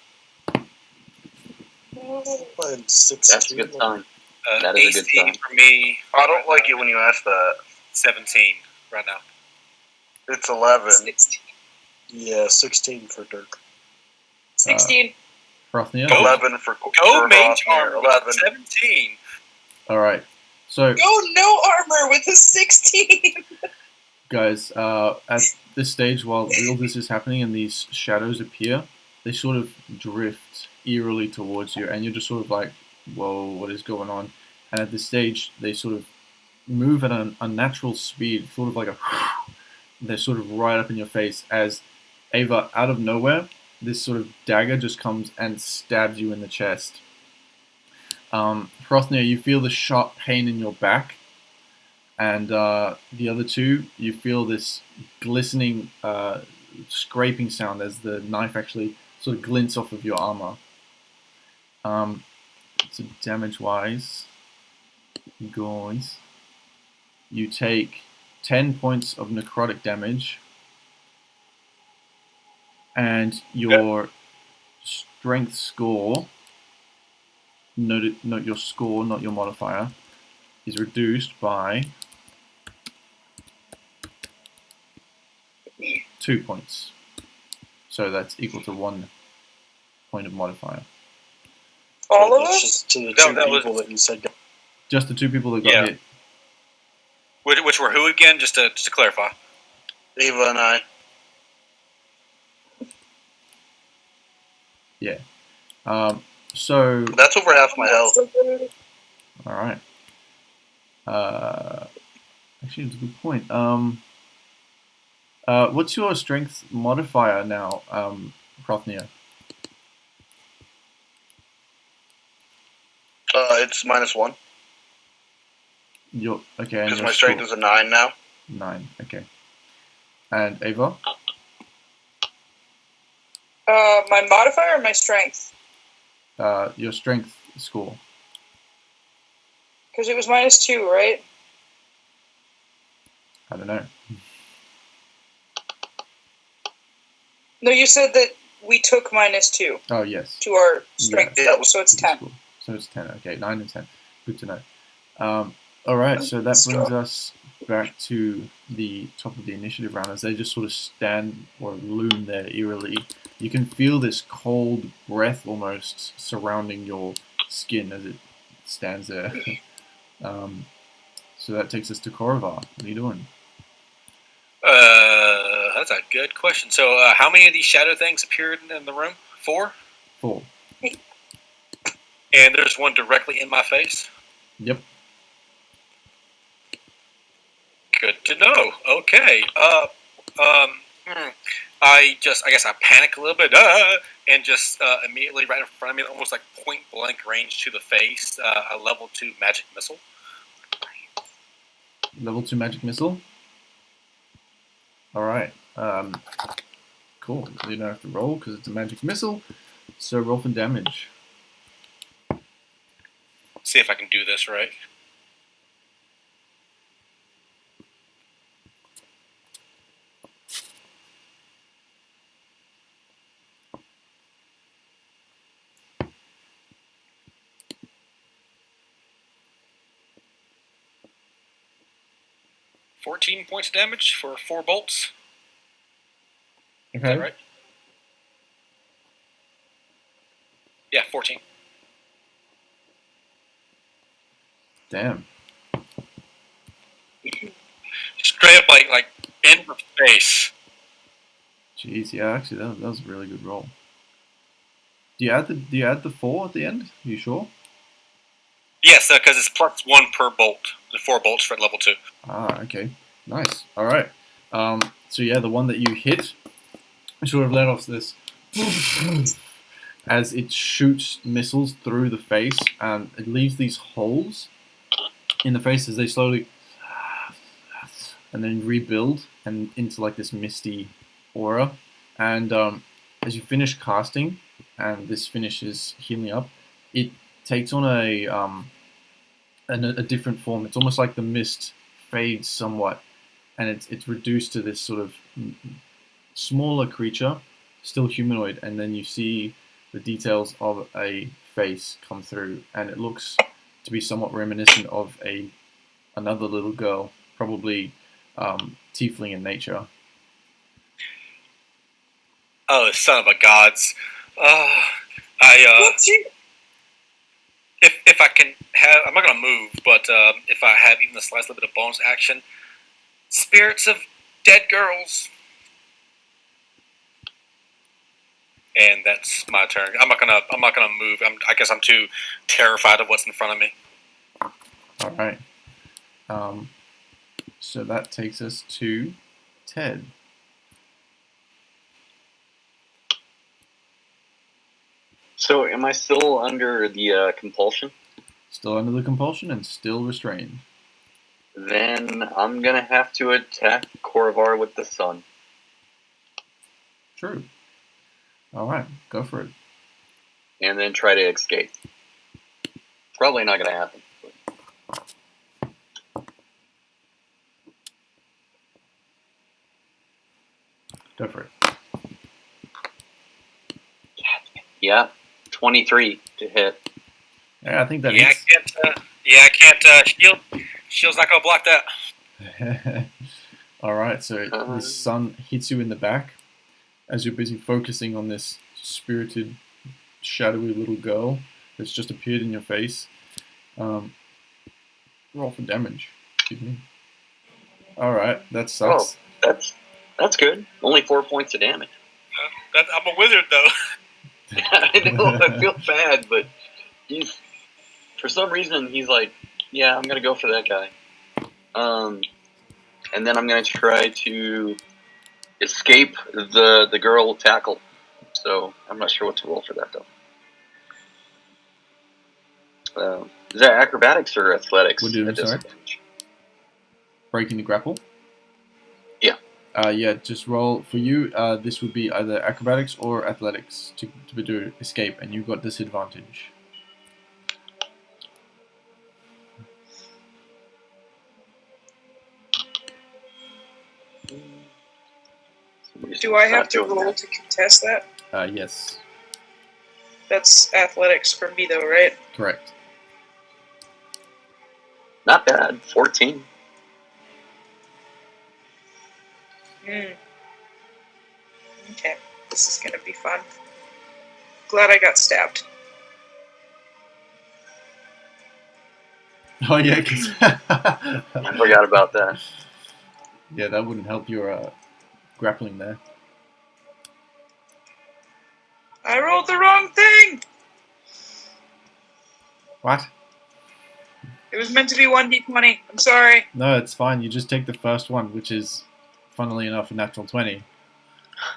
Mine's 16. That's a good sign. That is a good 18 sign. for me. I don't like it when you ask that. 17 right now. It's 11. 16. Yeah, 16 for Dirk. 16. Hrothnir? Go. 11 for Go mage Hrothnir, armor. 11. 17. Alright. So Go no armor with a 16. guys, at this stage while all this is happening and these shadows appear, they sort of drift eerily towards you and you're just sort of like, whoa, what is going on? And at this stage they sort of move at an unnatural speed, sort of like a they're sort of right up in your face as Ava, out of nowhere, this sort of dagger just comes and stabs you in the chest. Hrothnir, you feel the sharp pain in your back, and the other two, you feel this glistening, scraping sound as the knife actually sort of glints off of your armor. So damage-wise, guys, you take 10 points of necrotic damage, and your strength score, note your score, not your modifier, is reduced by 2 points. So that's equal to 1 point of modifier. All of That's us? just to the No, two that was- people that you said. Just the 2 people that got Yeah. hit. Which were who again? Just to clarify. Ava and I. So, That's over half my health. alright. Actually, it's a good point. What's your strength modifier now, Hrothnir? It's -1. Okay, and Because your my strength score- is a 9 now. 9, okay. And Ava? My modifier or my strength? your strength score. Because it was -2, right? I don't know. No, you said that we took -2 Oh, yes. to our strength Yeah. level, so it's 10. Score. So it's 10. Okay, 9 and 10. Good to know. All right, so that brings us back to the top of the initiative round as they just sort of stand or loom there eerily. You can feel this cold breath almost surrounding your skin as it stands there. So that takes us to Korovar. What are you doing? That's a good question. So, how many of these shadow things appeared in the room? 4? 4. And there's one directly in my face? Yep. Good to know. Okay. I guess I panic a little bit, and just immediately right in front of me, almost like point blank range to the face, a level 2 magic missile. Level 2 magic missile. All right. Cool. So you don't have to roll because it's a magic missile. So roll for damage. See if I can do this right. $14 points of damage for 4 bolts. Is that right? Yeah, 14. Damn. Straight up, like in the face. Jeez, yeah, actually, that was a really good roll. Do you add the 4 at the end? Are you sure? Yes, because it's +1 per bolt. The 4 bolts for level 2. Ah, okay. Nice. All right. So yeah, the one that you hit sort of let off this as it shoots missiles through the face, and it leaves these holes in the face as they slowly and then rebuild and into like this misty aura. And as you finish casting, and this finishes healing up, it takes on a different form. It's almost like the mist fades somewhat, and it's reduced to this sort of smaller creature, still humanoid, and then you see the details of a face come through, and it looks to be somewhat reminiscent of another little girl, probably tiefling in nature. Oh, son of a gods! If I can have, I'm not gonna move, but if I have even the slightest little bit of bonus action, spirits of dead girls, and that's my turn. I'm not gonna move. I guess I'm too terrified of what's in front of me. All right. So that takes us to Ted. So, am I still under the compulsion? Still under the compulsion and still restrained. Then I'm gonna have to attack Korovar with the sun. True. All right, go for it. And then try to escape. Probably not gonna happen. Go for it. Yeah, 23 to hit. Yeah, I think that Yeah, hits. I can't. Shield's not gonna block that. All right, so the sun hits you in the back as you're busy focusing on this spirited, shadowy little girl that's just appeared in your face. Roll for damage. Excuse me. All right, that sucks. Oh, that's good. Only 4 points of damage. I'm a wizard, though. I know. I feel bad, but for some reason he's like, yeah, I'm gonna go for that guy. And then I'm gonna try to escape the girl tackle. So I'm not sure what to roll for that though. Is that acrobatics or athletics? We're doing, sorry? Breaking the grapple? Yeah. Yeah, just roll for you. This would be either acrobatics or athletics to do escape, and you got disadvantage. Do I have to roll to contest that? Yes, That's athletics for me, though, right? correct. Not bad. 14. Okay, this is gonna be fun. Glad I got stabbed. Oh yeah, 'cause I forgot about that. yeah, that wouldn't help your grappling there. I rolled the wrong thing! What? It was meant to be 1d20. I'm sorry. No, it's fine. You just take the first one, which is, funnily enough, a natural 20.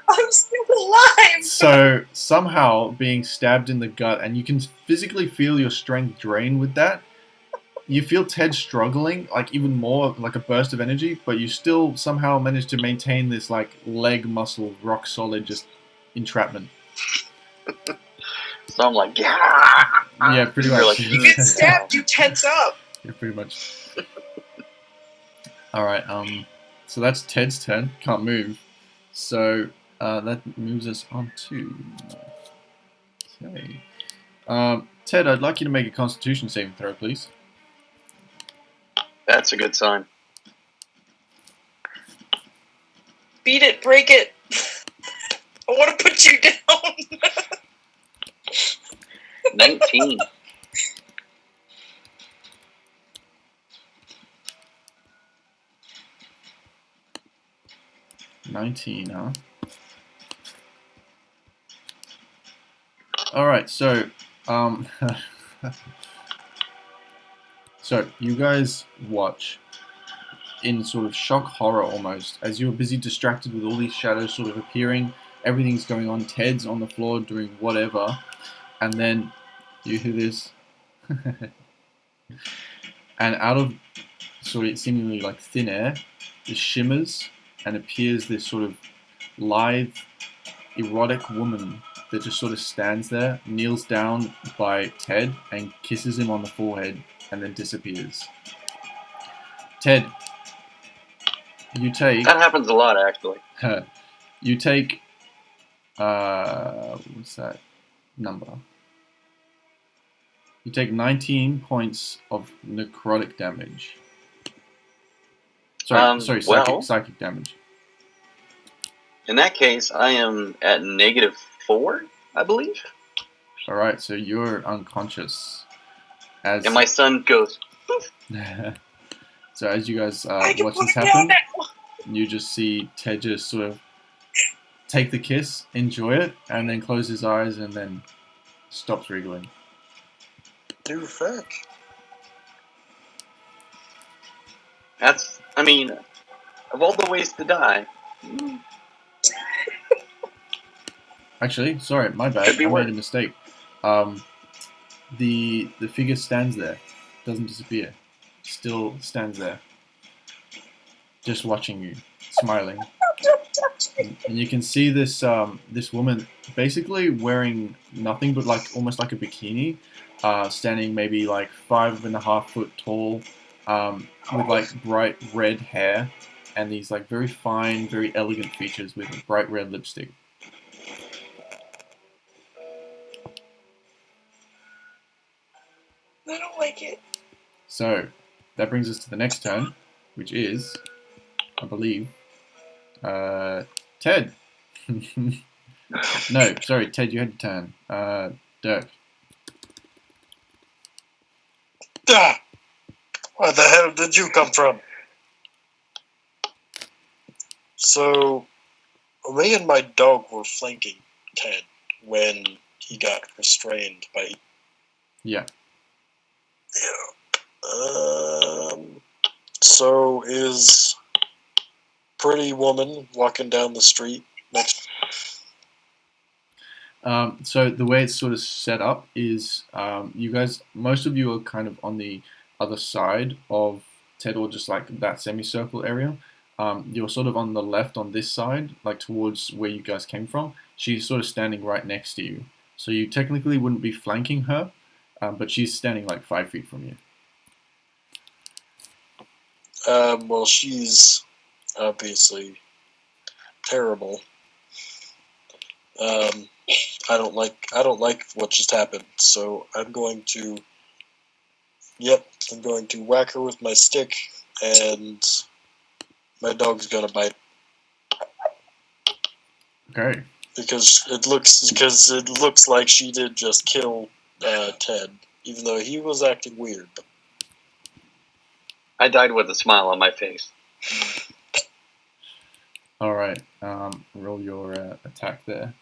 I'm still alive! So somehow being stabbed in the gut, and you can physically feel your strength drain with that. You feel Ted struggling, like even more, like a burst of energy, but you still somehow manage to maintain this like leg muscle, rock solid, just entrapment. So I'm like, yeah. Yeah, pretty You're much. like, You get stabbed, you tense up. Yeah, pretty much. All right. So that's Ted's turn. Can't move. So that moves us on to. Okay. Ted, I'd like you to make a Constitution saving throw, please. That's a good sign. Beat it, break it. I want to put you down. 19. $19, huh? All right. So, so you guys watch in sort of shock horror almost as you're busy distracted with all these shadows sort of appearing. Everything's going on. Ted's on the floor doing whatever, and then you hear this, and out of sort of seemingly like thin air, this shimmers and appears this sort of lithe, erotic woman that just sort of stands there, kneels down by Ted, and kisses him on the forehead, and then disappears. Ted, you take. That happens a lot, actually. You take. What's that number? You take 19 points of necrotic damage. Sorry, psychic damage. In that case, I am at -4, I believe. All right, so you're unconscious. As And my son goes. So as you guys I can watch put this it down happen, now. you just see Ted just sort of take the kiss, enjoy it, and then close his eyes and then stops wriggling. Do fuck. That's, I mean, of all the ways to die. Actually, sorry, my bad. Could be I worse. made a mistake. The figure stands there, doesn't disappear. Still stands there, just watching you, smiling. And you can see this this woman basically wearing nothing but like almost like a bikini, standing maybe like 5.5 foot tall, with like bright red hair and these like very fine, very elegant features with bright red lipstick. I don't like it. So that brings us to the next turn, which is, I believe, Ted. No, sorry, Ted, you had your turn. Dirk. Ah! Where the hell did you come from? So, me and my dog were flanking Ted when he got restrained by... Yeah. So is pretty woman walking down the street next... So the way it's sort of set up is you guys, most of you are kind of on the other side of Ted, or just like that semicircle area. you're sort of on the left on this side, like towards where you guys came from. She's sort of standing right next to you. So you technically wouldn't be flanking her, but she's standing like 5 feet from you. Well, she's obviously terrible. I don't like what just happened. So I'm going to whack her with my stick, and my dog's gonna bite. Okay. Because it looks like she did just kill Ted, even though he was acting weird. I died with a smile on my face. All right. Roll your attack there.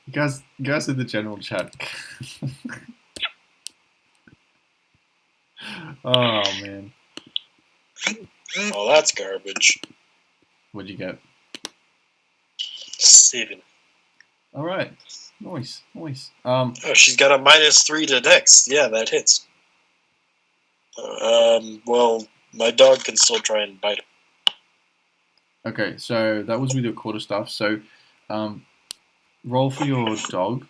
You guys in the general chat. Oh man. Oh, that's garbage. What'd you get? 7. All right. Nice. Oh, she's got a -3 to Dex. Yeah, that hits. Well, my dog can still try and bite her. Okay, so that was with your quarterstaff. So, roll for your dog.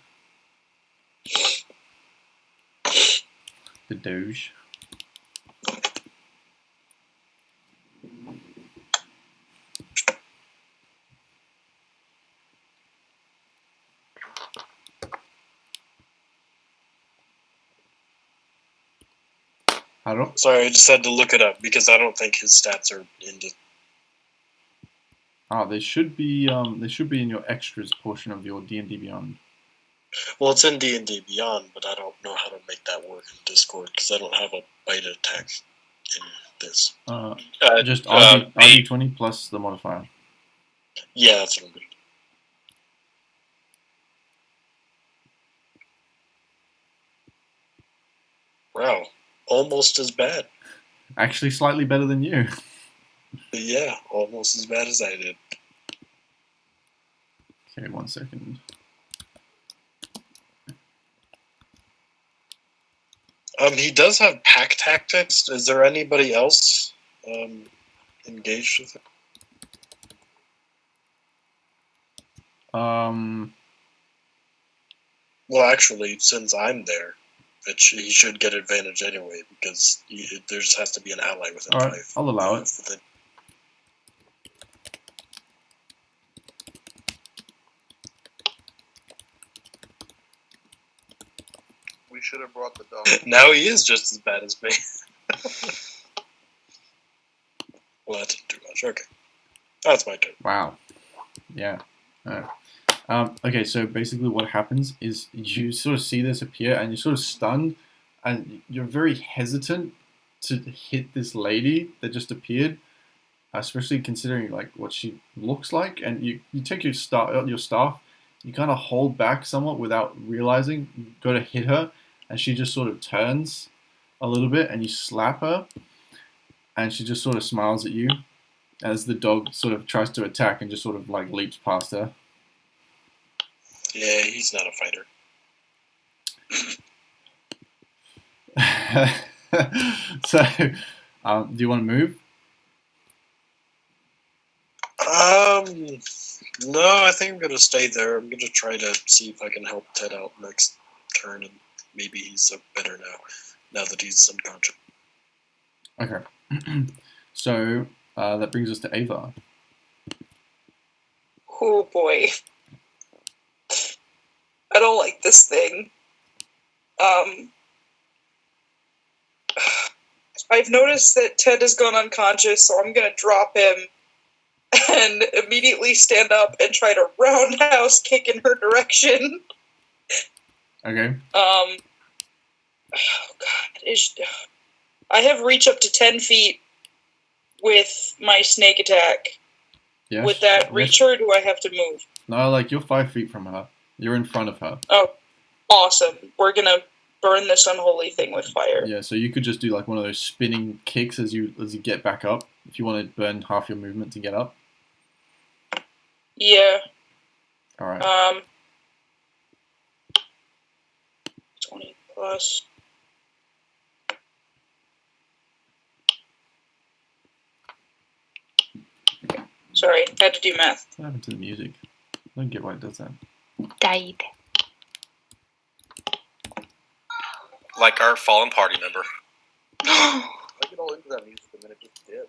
The Doge. Harrow? Sorry, I just had to look it up because I don't think his stats are into. They should be in your extras portion of your D&D Beyond. Well, it's in D&D Beyond, but I don't know how to make that work in Discord because I don't have a bite attack in this. Just RD20 plus the modifier. Yeah, that's what I'm going to do. Wow, almost as bad. Actually, slightly better than you. Yeah, almost as bad as I did. Okay, 1 second. He does have pack tactics. Is there anybody else engaged with it? Um, Well, actually, since I'm there, he should get advantage anyway because there just has to be an ally within all right, 5. I'll allow it. Within. We should have brought the dog. Now he is just as bad as me. Well, that didn't do much. Okay. That's my turn. Wow. Yeah. Okay, so basically what happens is you sort of see this appear and you're sort of stunned and you're very hesitant to hit this lady that just appeared, especially considering like what she looks like, and you take your staff, you kind of hold back somewhat without realizing you go to hit her, and she just sort of turns a little bit and you slap her, and she just sort of smiles at you as the dog sort of tries to attack and just sort of like leaps past her. Yeah, he's not a fighter. So, do you want to move? No, I think I'm gonna stay there. I'm gonna try to see if I can help Ted out next turn, and maybe he's better now that he's unconscious. Okay. So, that brings us to Ava. Oh boy. I don't like this thing. I've noticed that Ted has gone unconscious, so I'm gonna drop him and immediately stand up and try to roundhouse kick in her direction. Okay. Oh god. I have reach up to 10 feet with my snake attack. Yes. Would that reach her, or do I have to move? No, like you're 5 feet from her. You're in front of her. Oh, awesome. We're gonna burn this unholy thing with fire. Yeah, so you could just do like one of those spinning kicks as you get back up, if you want to burn half your movement to get up. Yeah. All right. plus. Sorry, had to do math. What happened to the music? I don't get why it does that. Died. Like our fallen party member. I get all into that music and then it just did.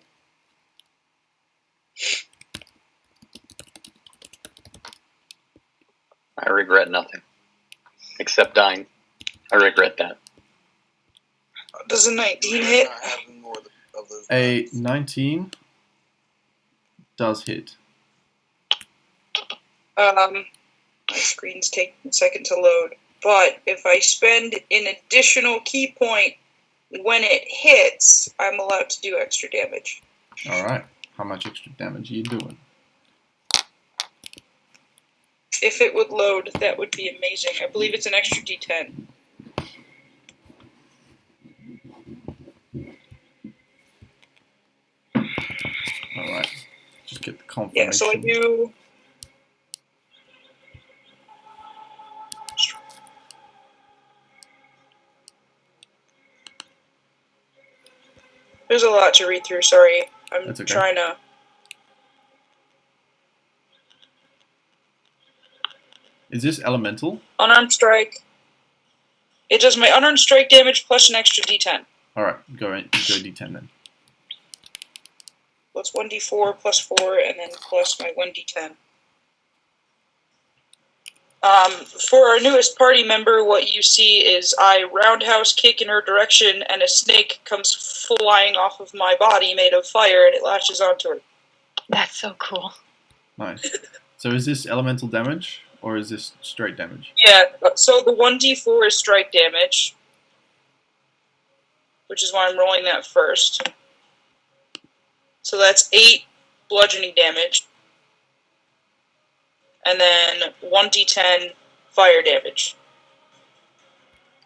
I regret nothing. Except dying. I regret that. Does a 19 hit? Not having more of those A buttons. 19 does hit. My screen's taking a second to load. But if I spend an additional key point when it hits, I'm allowed to do extra damage. Alright. How much extra damage are you doing? If it would load, that would be amazing. I believe it's an extra D10. Alright. Just get the confirmation. Yeah, so I do. There's a lot to read through, sorry. I'm That's okay. trying to. Is this elemental? Unarmed strike. It does my unarmed strike damage plus an extra D10. Alright, go D10 then. Plus 1d4 plus 4, and then plus my 1d10. For our newest party member, what you see is I roundhouse kick in her direction, and a snake comes flying off of my body made of fire, and it latches onto her. That's so cool. Nice. So is this elemental damage, or is this straight damage? Yeah, so the 1d4 is strike damage, which is why I'm rolling that first. So that's 8 bludgeoning damage. And then 1d10 fire damage.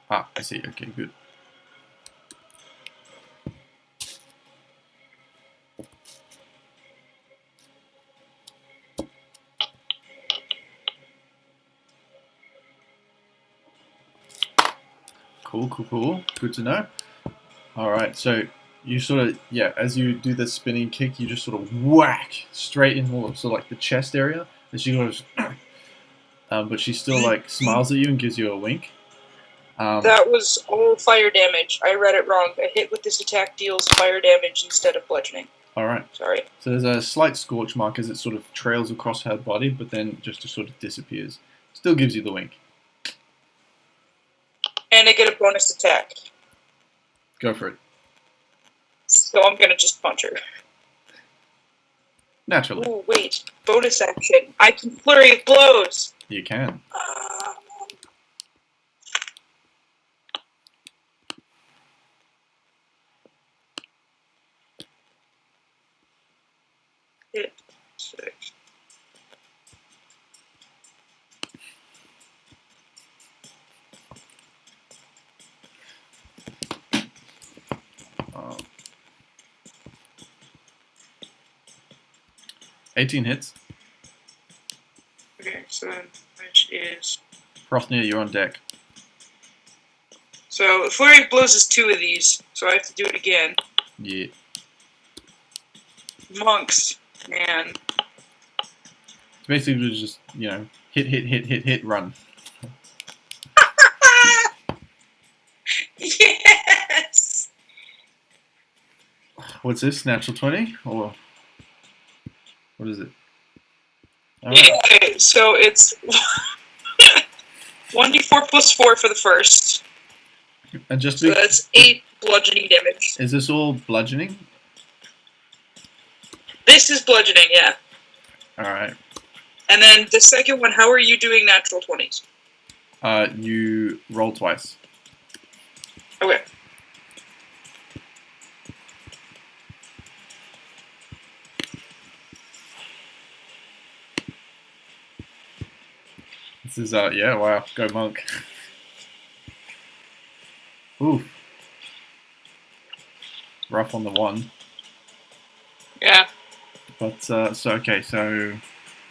Ah, I see. Okay, good. Cool. Good to know. Alright, so you sort of, yeah, as you do the spinning kick, you just sort of whack straight in sort of like the chest area. And she goes, but she still like smiles at you and gives you a wink. That was all fire damage. I read it wrong. A hit with this attack deals fire damage instead of bludgeoning. Alright. Sorry. So there's a slight scorch mark as it sort of trails across her body, but then just sort of disappears. Still gives you the wink. And I get a bonus attack. Go for it. So I'm gonna just punch her. Naturally. Ooh, wait. Bonus action. I can flurry of blows. You can. Hit 6. Um, 18 hits. Okay, so which is Hrothnir, you're on deck. so flurry of blows is 2 of these, so I have to do it again. Yeah. Monks, man. It's basically just, you know, hit, run. Yes. What's this? Natural 20? Or what is it? Alright. Okay, so it's 1d4 plus 4 for the first. And just So that's 8 bludgeoning damage. is this all bludgeoning? This is bludgeoning, yeah. Alright. And then the second one, how are you doing natural 20s? You roll twice. Okay. This is, yeah, wow. Go monk. Oof. Rough on the 1. Yeah. But, so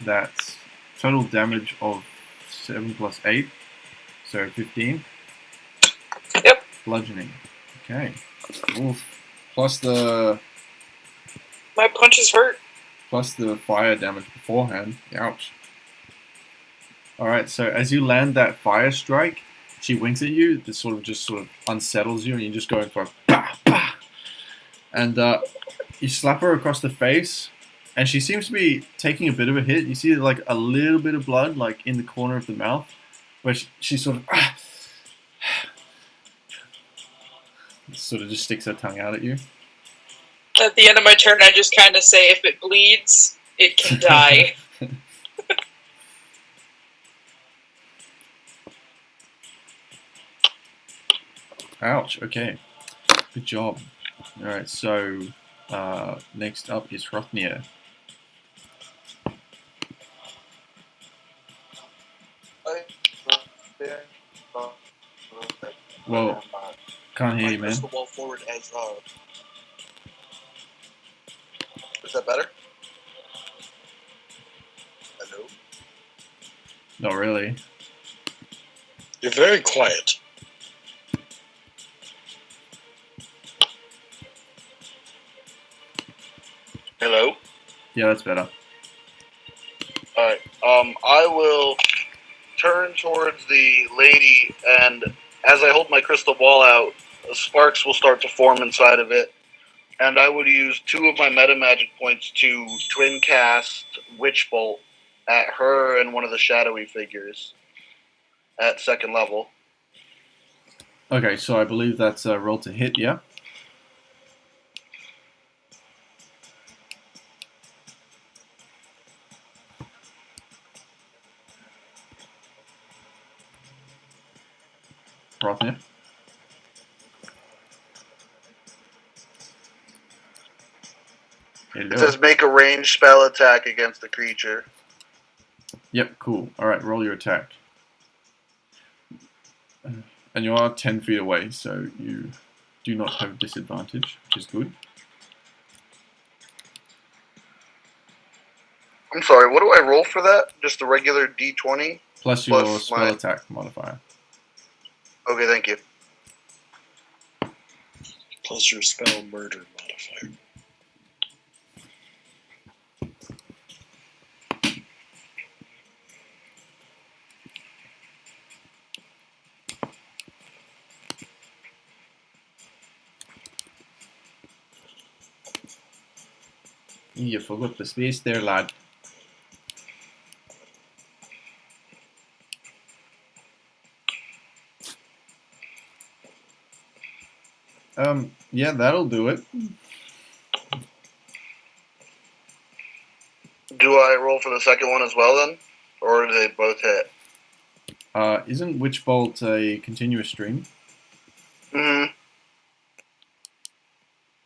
that's total damage of 7 plus 8, so 15. bludgeoning. Okay. Oof. Plus the My punches hurt. fire damage beforehand. Ouch. Alright, so as you land that fire strike, she winks at you. This sort of unsettles you, and you're just going for a bah, bah. And you slap her across the face, and she seems to be taking a bit of a hit. You see like a little bit of blood like in the corner of the mouth, where she sort of just sticks her tongue out at you. At the end of my turn, I just kind of say, if it bleeds, it can die. Ouch, okay. Good job. Alright, so next up is Hrothnir. Whoa, can't hear you, man. Crystal ball forward as is that better? Hello? Not really. You're very quiet. Hello? Yeah, that's better. Alright, I will turn towards the lady, and as I hold my crystal ball out, sparks will start to form inside of it, and I would use 2 of my meta magic points to twin cast Witch Bolt at her and one of the shadowy figures at 2nd level. Okay, so I believe that's a roll to hit, yeah? Hrothnir? It says make a ranged spell attack against the creature. Yep, cool. Alright, roll your attack. And you are 10 feet away, so you do not have disadvantage, which is good. I'm sorry, what do I roll for that? Just the regular D20? Plus your Plus spell my- attack modifier. Okay, thank you. Plus your spell murder modifier. You forgot the space there, lad. Yeah, that'll do it. Do I roll for the second one as well then? Or do they both hit? Isn't Witch Bolt a continuous stream? Mm-hmm.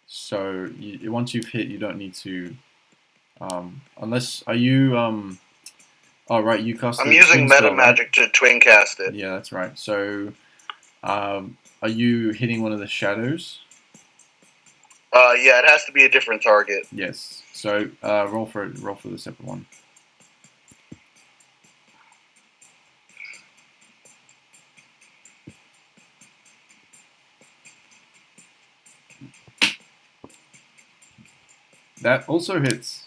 So once you've hit, you don't need to. Unless are you? Oh right, you cast. I'm the using twin meta spell, right? magic to twin cast it. Yeah, that's right. So, are you hitting one of the shadows? Yeah, it has to be a different target. Yes. So roll for the separate one. That also hits.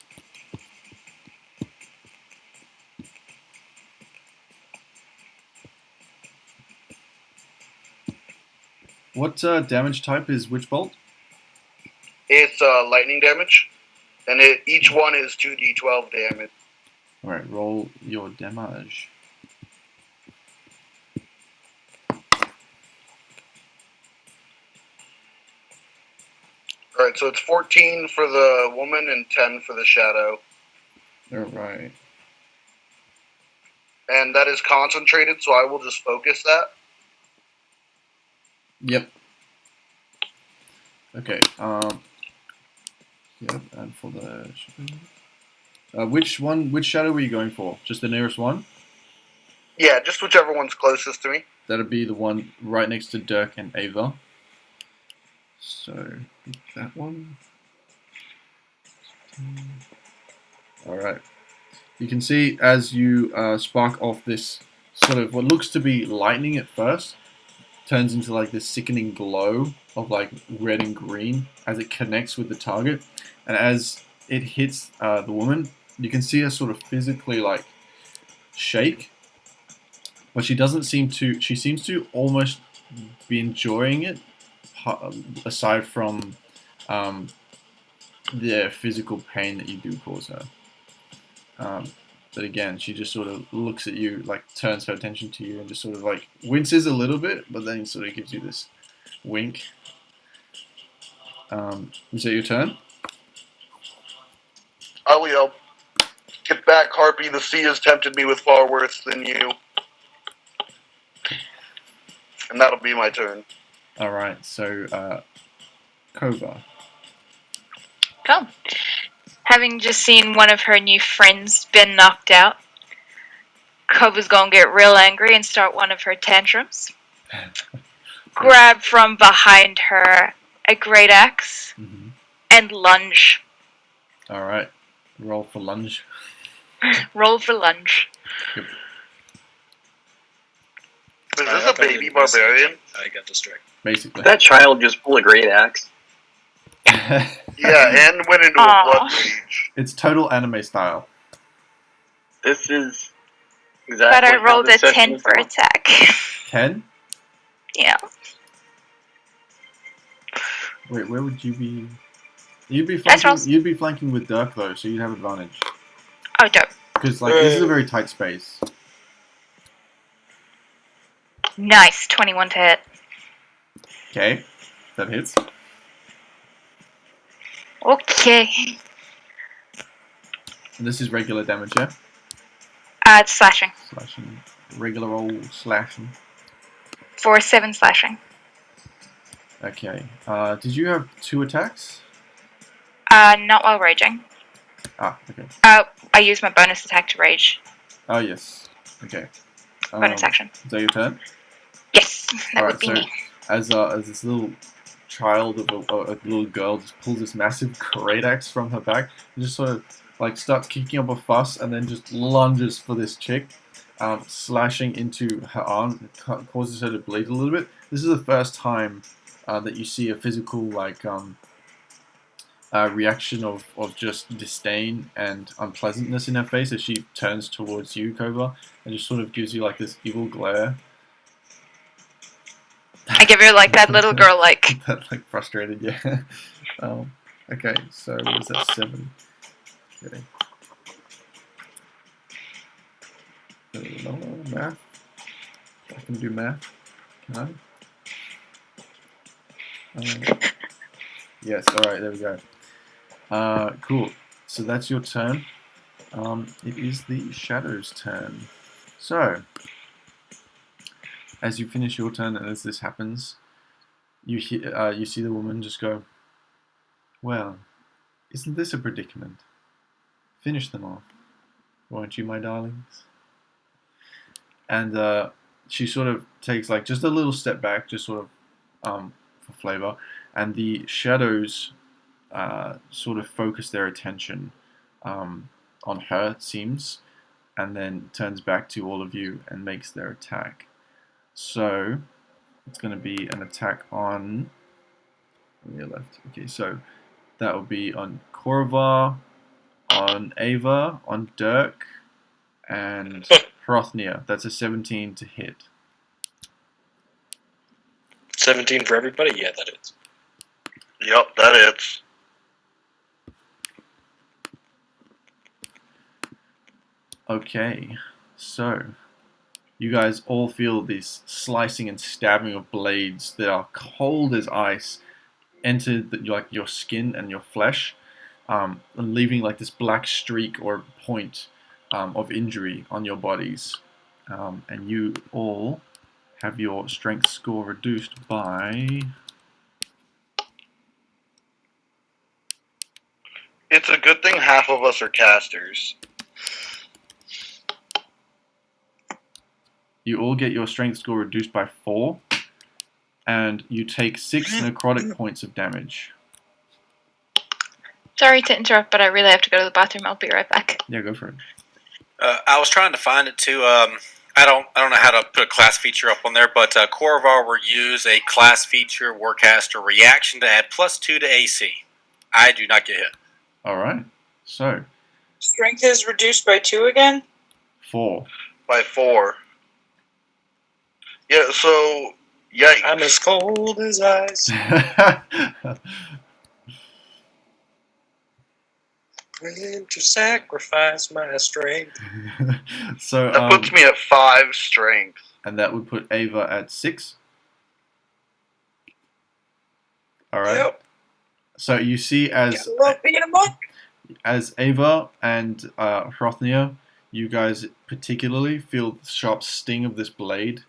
What damage type is Witch Bolt? It's lightning damage, and each one is 2d12 damage. Alright, roll your damage. Alright, so it's 14 for the woman and 10 for the shadow. Alright. And that is concentrated, so I will just focus that. Yep. Okay. Yep. And for the which shadow were you going for? Just the nearest one? Yeah, just whichever one's closest to me. That'd be the one right next to Dirk and Ava. So that one. Alright. You can see as you spark off this sort of what looks to be lightning at first, turns into like this sickening glow of like red and green as it connects with the target, and as it hits the woman, you can see her sort of physically like shake, but she doesn't seem to. She seems to almost be enjoying it, aside from the physical pain that you do cause her. But again, she just sort of looks at you, like turns her attention to you, and just sort of like winces a little bit, but then sort of gives you this wink. Is that your turn? I will yell, "Get back, Harpy! The sea has tempted me with far worse than you." And that'll be my turn. All right. So, Kova. Cool. Having just seen one of her new friends been knocked out, Kova's gonna get real angry and start one of her tantrums. Grab from behind her a great axe and lunge. All right. Roll for lunge. Roll for lunge. Yep. Is this a baby barbarian? I got distracted. Basically. That child just pulled a great axe. Yeah, and went into a blood rage. It's total anime style. This is exactly. But I how rolled a this session 10 is for going. attack. 10? Yeah. Wait, where would you be? You'd be That's flanking. rolls. You'd be flanking with Dirk though, so you'd have advantage. Oh, dope. Because like this is a very tight space. Nice. 21 to hit. Okay, that hits. Okay. And this is regular damage, yeah. It's slashing. Slashing, regular old slashing. For 7 slashing. Okay. Did you have 2 attacks? Not while raging. Ah, okay. I used my bonus attack to rage. Oh yes. Okay. Bonus action. Is that your turn? Yes, that Alright, would be so me. as this little child of a little girl just pulls this massive great axe from her back and just sort of like starts kicking up a fuss and then just lunges for this chick, slashing into her arm. It causes her to bleed a little bit. This is the first time that you see a physical like reaction of just disdain and unpleasantness in her face as she turns towards you, Kova, and just sort of gives you like this evil glare. I give her like that little girl like. That like frustrated, yeah. Okay, so what is that, 7? Okay. No, math. I can do math. Can I? Yes. All right. There we go. Cool. So that's your turn. It is the Shadow's turn. So, as you finish your turn and as this happens, you hear, you see the woman just go, "Well, isn't this a predicament? Finish them off, won't you, my darlings?" And she sort of takes like just a little step back, just sort of for flavor, and the shadows sort of focus their attention on her, it seems, and then turns back to all of you and makes their attack. So it's going to be an attack on your left. Okay, so that will be on Korvar, on Ava, on Dirk, and Hrothnir. That's a 17 to hit. 17 for everybody? Yeah, that is. Yep, that is. Okay, so you guys all feel this slicing and stabbing of blades that are cold as ice enter like your skin and your flesh, and leaving like this black streak or point of injury on your bodies. And you all have your strength score reduced by... It's a good thing half of us are casters. You all get your strength score reduced by 4, and you take 6 necrotic points of damage. Sorry to interrupt, but I really have to go to the bathroom. I'll be right back. Yeah, go for it. I was trying to find it too. I don't know how to put a class feature up on there, but Corvar will use a class feature Warcaster reaction to add +2 to AC. I do not get hit. All right. So Strength is reduced by 2 again? 4. By 4. Yeah, so yikes. I'm as cold as ice. Willing to sacrifice my strength. So That puts me at 5 strength. and that would put Ava at 6. All right. Yep. So you see as Love being a monk. Ava and Hrothnir, you guys particularly feel the sharp sting of this blade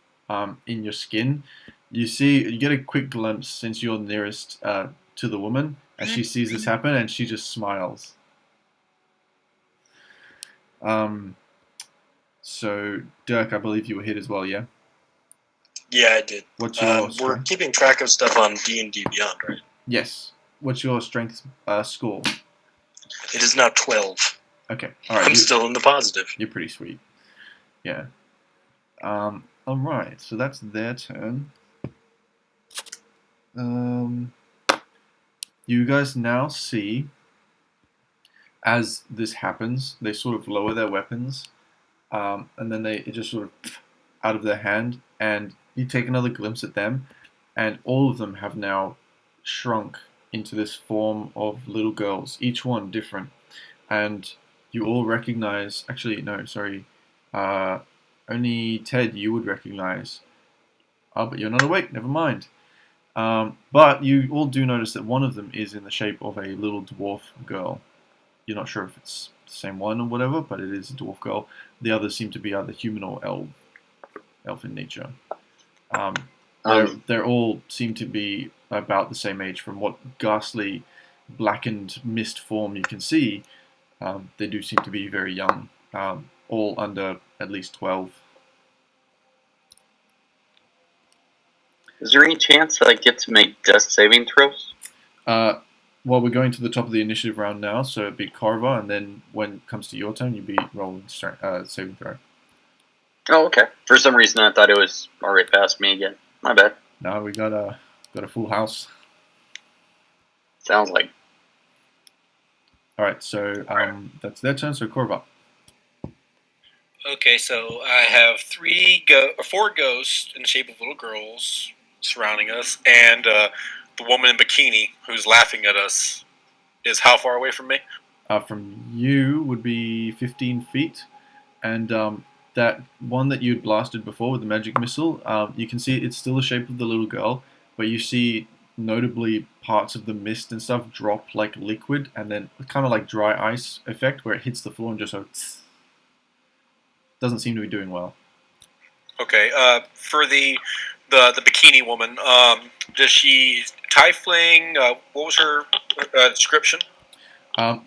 in your skin. You get a quick glimpse since you're nearest to the woman, and she sees this happen, and she just smiles. So Dirk, I believe you were hit as well, yeah? Yeah, I did. What's your We're strength? keeping track of stuff on D&D Beyond, right? Yes. What's your strength score? It is now 12. Okay. All right. I'm still in the positive. You're pretty sweet. Yeah. All right. So that's their turn. You guys now see, as this happens, they sort of lower their weapons, and then it just sort of out of their hand, and you take another glimpse at them, and all of them have now shrunk into this form of little girls, each one different, and you all recognize. Actually, no, sorry. Only Ted you would recognize. Oh, but you're not awake. Never mind. But you all do notice that one of them is in the shape of a little dwarf girl. You're not sure if it's the same one or whatever, but it is a dwarf girl. The others seem to be either human or elf in nature. They all seem to be about the same age. From what ghastly, blackened mist form you can see, they do seem to be very young, all under at least 12. Is there any chance I get to make death saving throws? Well, we're going to the top of the initiative round now, so it'd be Corva, and then when it comes to your turn, you'd be rolling saving throw. Oh, okay. For some reason, I thought it was already past me again. My bad. No, we got a full house. Sounds like. All right, so that's their turn. So Corva. Okay, so I have 4 ghosts in the shape of little girls surrounding us, and the woman in bikini who's laughing at us is how far away from me? From you would be 15 feet, and that one that you'd blasted before with the magic missile, you can see it's still the shape of the little girl, but you see notably parts of the mist and stuff drop like liquid, and then kind of like dry ice effect where it hits the floor and just doesn't seem to be doing well. Okay, for the bikini woman, does she tiefling? What was her description?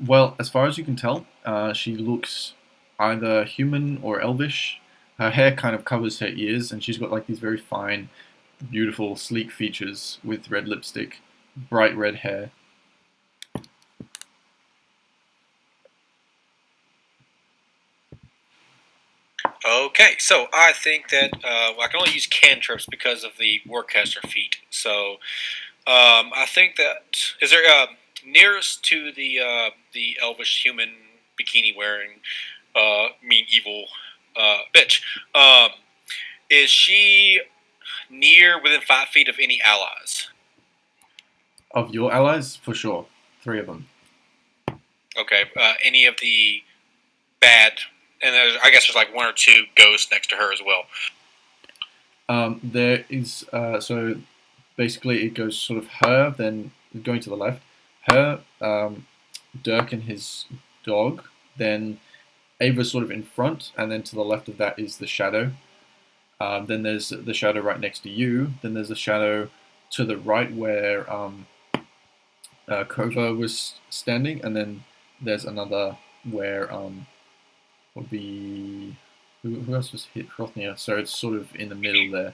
Well, as far as you can tell, she looks either human or elvish. Her hair kind of covers her ears, and she's got like these very fine, beautiful, sleek features with red lipstick, bright red hair. Okay, so I think that I can only use cantrips because of the Warcaster feat. So I think that is there nearest to the elvish human bikini wearing mean evil bitch. Is she within 5 feet of any allies? Of your allies, for sure. 3 of them. Okay, any of the bad, and I guess there's like 1 or 2 ghosts next to her as well. There is, so basically it goes sort of her, then going to the left, her, Dirk and his dog, then Ava's sort of in front, and then to the left of that is the shadow. Then there's the shadow right next to you, then there's a shadow to the right where Kova was standing, and then there's another where would be who else was hit? Hrothnir. So it's sort of in the middle there.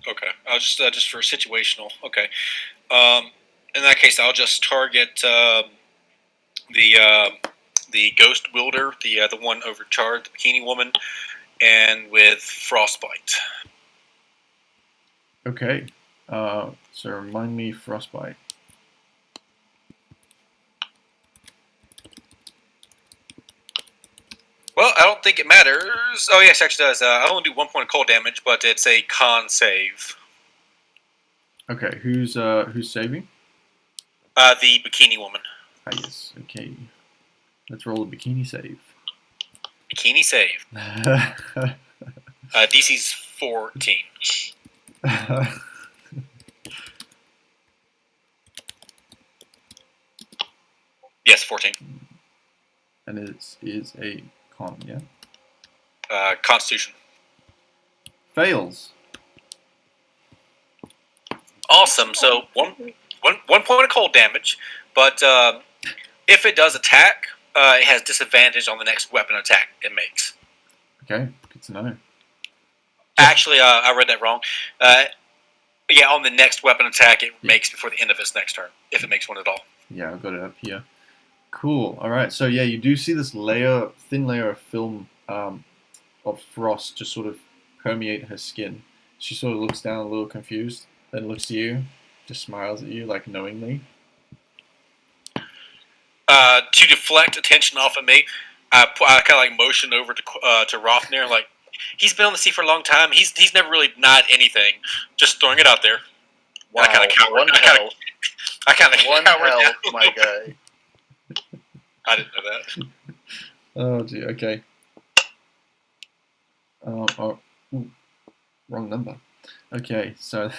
Okay, I'll just for situational. Okay, in that case, I'll just target the ghost wielder, the one overcharged, the bikini woman, and with frostbite. Okay. So remind me frostbite. Well, I don't think it matters. Oh yes, it actually does. I only do 1 point of cold damage, but it's a con save. Okay. Who's saving? The bikini woman. Ah, yes. Okay. Let's roll a bikini save. Bikini save. DC's 14. Yes, 14. And it is a con, yeah? Constitution. Fails. Awesome. So one point of cold damage, but if it does attack, it has disadvantage on the next weapon attack it makes. Okay, good to know. Actually, I read that wrong. Yeah, on the next weapon attack it makes before the end of its next turn, if it makes one at all. Yeah, I've got it up here. Cool. All right. So yeah, you do see this thin layer of film of frost just sort of permeate her skin. She sort of looks down a little confused, then looks at you, just smiles at you like knowingly. To deflect attention off of me, I kind of like motion over to Rothnir, like he's been on the sea for a long time. He's never really denied anything. Just throwing it out there. Wow, I kind of cower. one hell, Down. my guy. I didn't know that. Oh gee. Okay. Wrong number. Okay. So.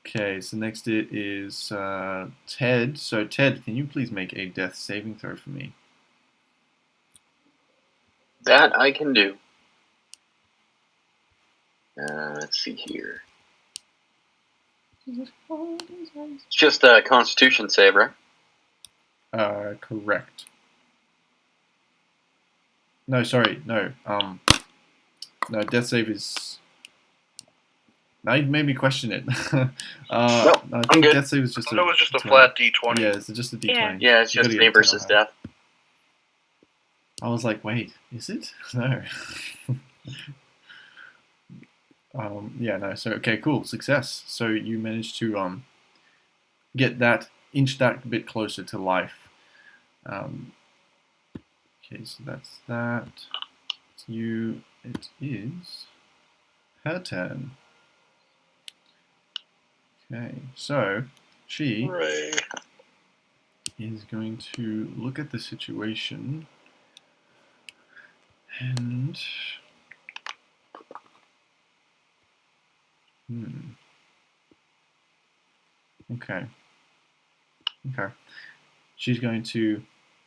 Okay, so next it is Ted. So Ted, can you please make a death saving throw for me? That I can do. Let's see here. It's just a Constitution save, right? Correct. No, sorry, no. No, death save is. Now you made me question it. Nope, I think good. death save is just. I thought it was just a flat D20. Yeah, it's just a D20. Yeah, it's You gotta just get A 10 versus or higher. death. I was like, wait, is it? No. Yeah, no. So okay, cool, success. So you managed to get that inch that bit closer to life. Okay, so that's that. It's you. It is her turn. Okay, so she Hooray. is going to look at the situation and okay. She's going to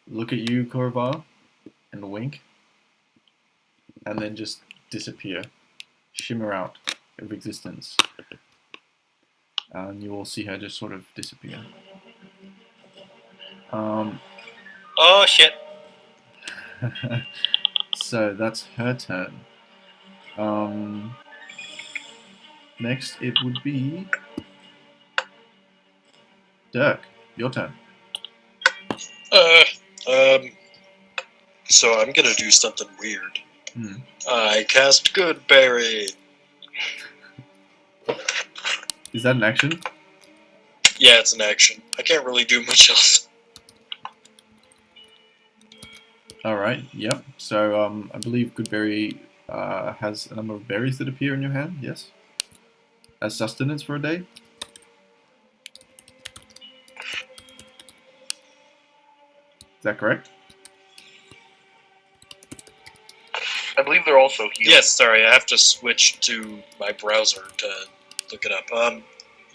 look at you, Korvar, and wink, and then just disappear, shimmer out of existence. And you will see her just sort of disappear. Oh shit! So that's her turn. Next, it would be Dirk. Your turn. So I'm gonna do something weird. Hmm. I cast Goodberry. Is that an action? Yeah, it's an action. I can't really do much else. All right. Yep. So I believe Goodberry has a number of berries that appear in your hand. Yes. As sustenance for a day. Is that correct? I believe they're also healing. Yes, sorry, I have to switch to my browser to look it up.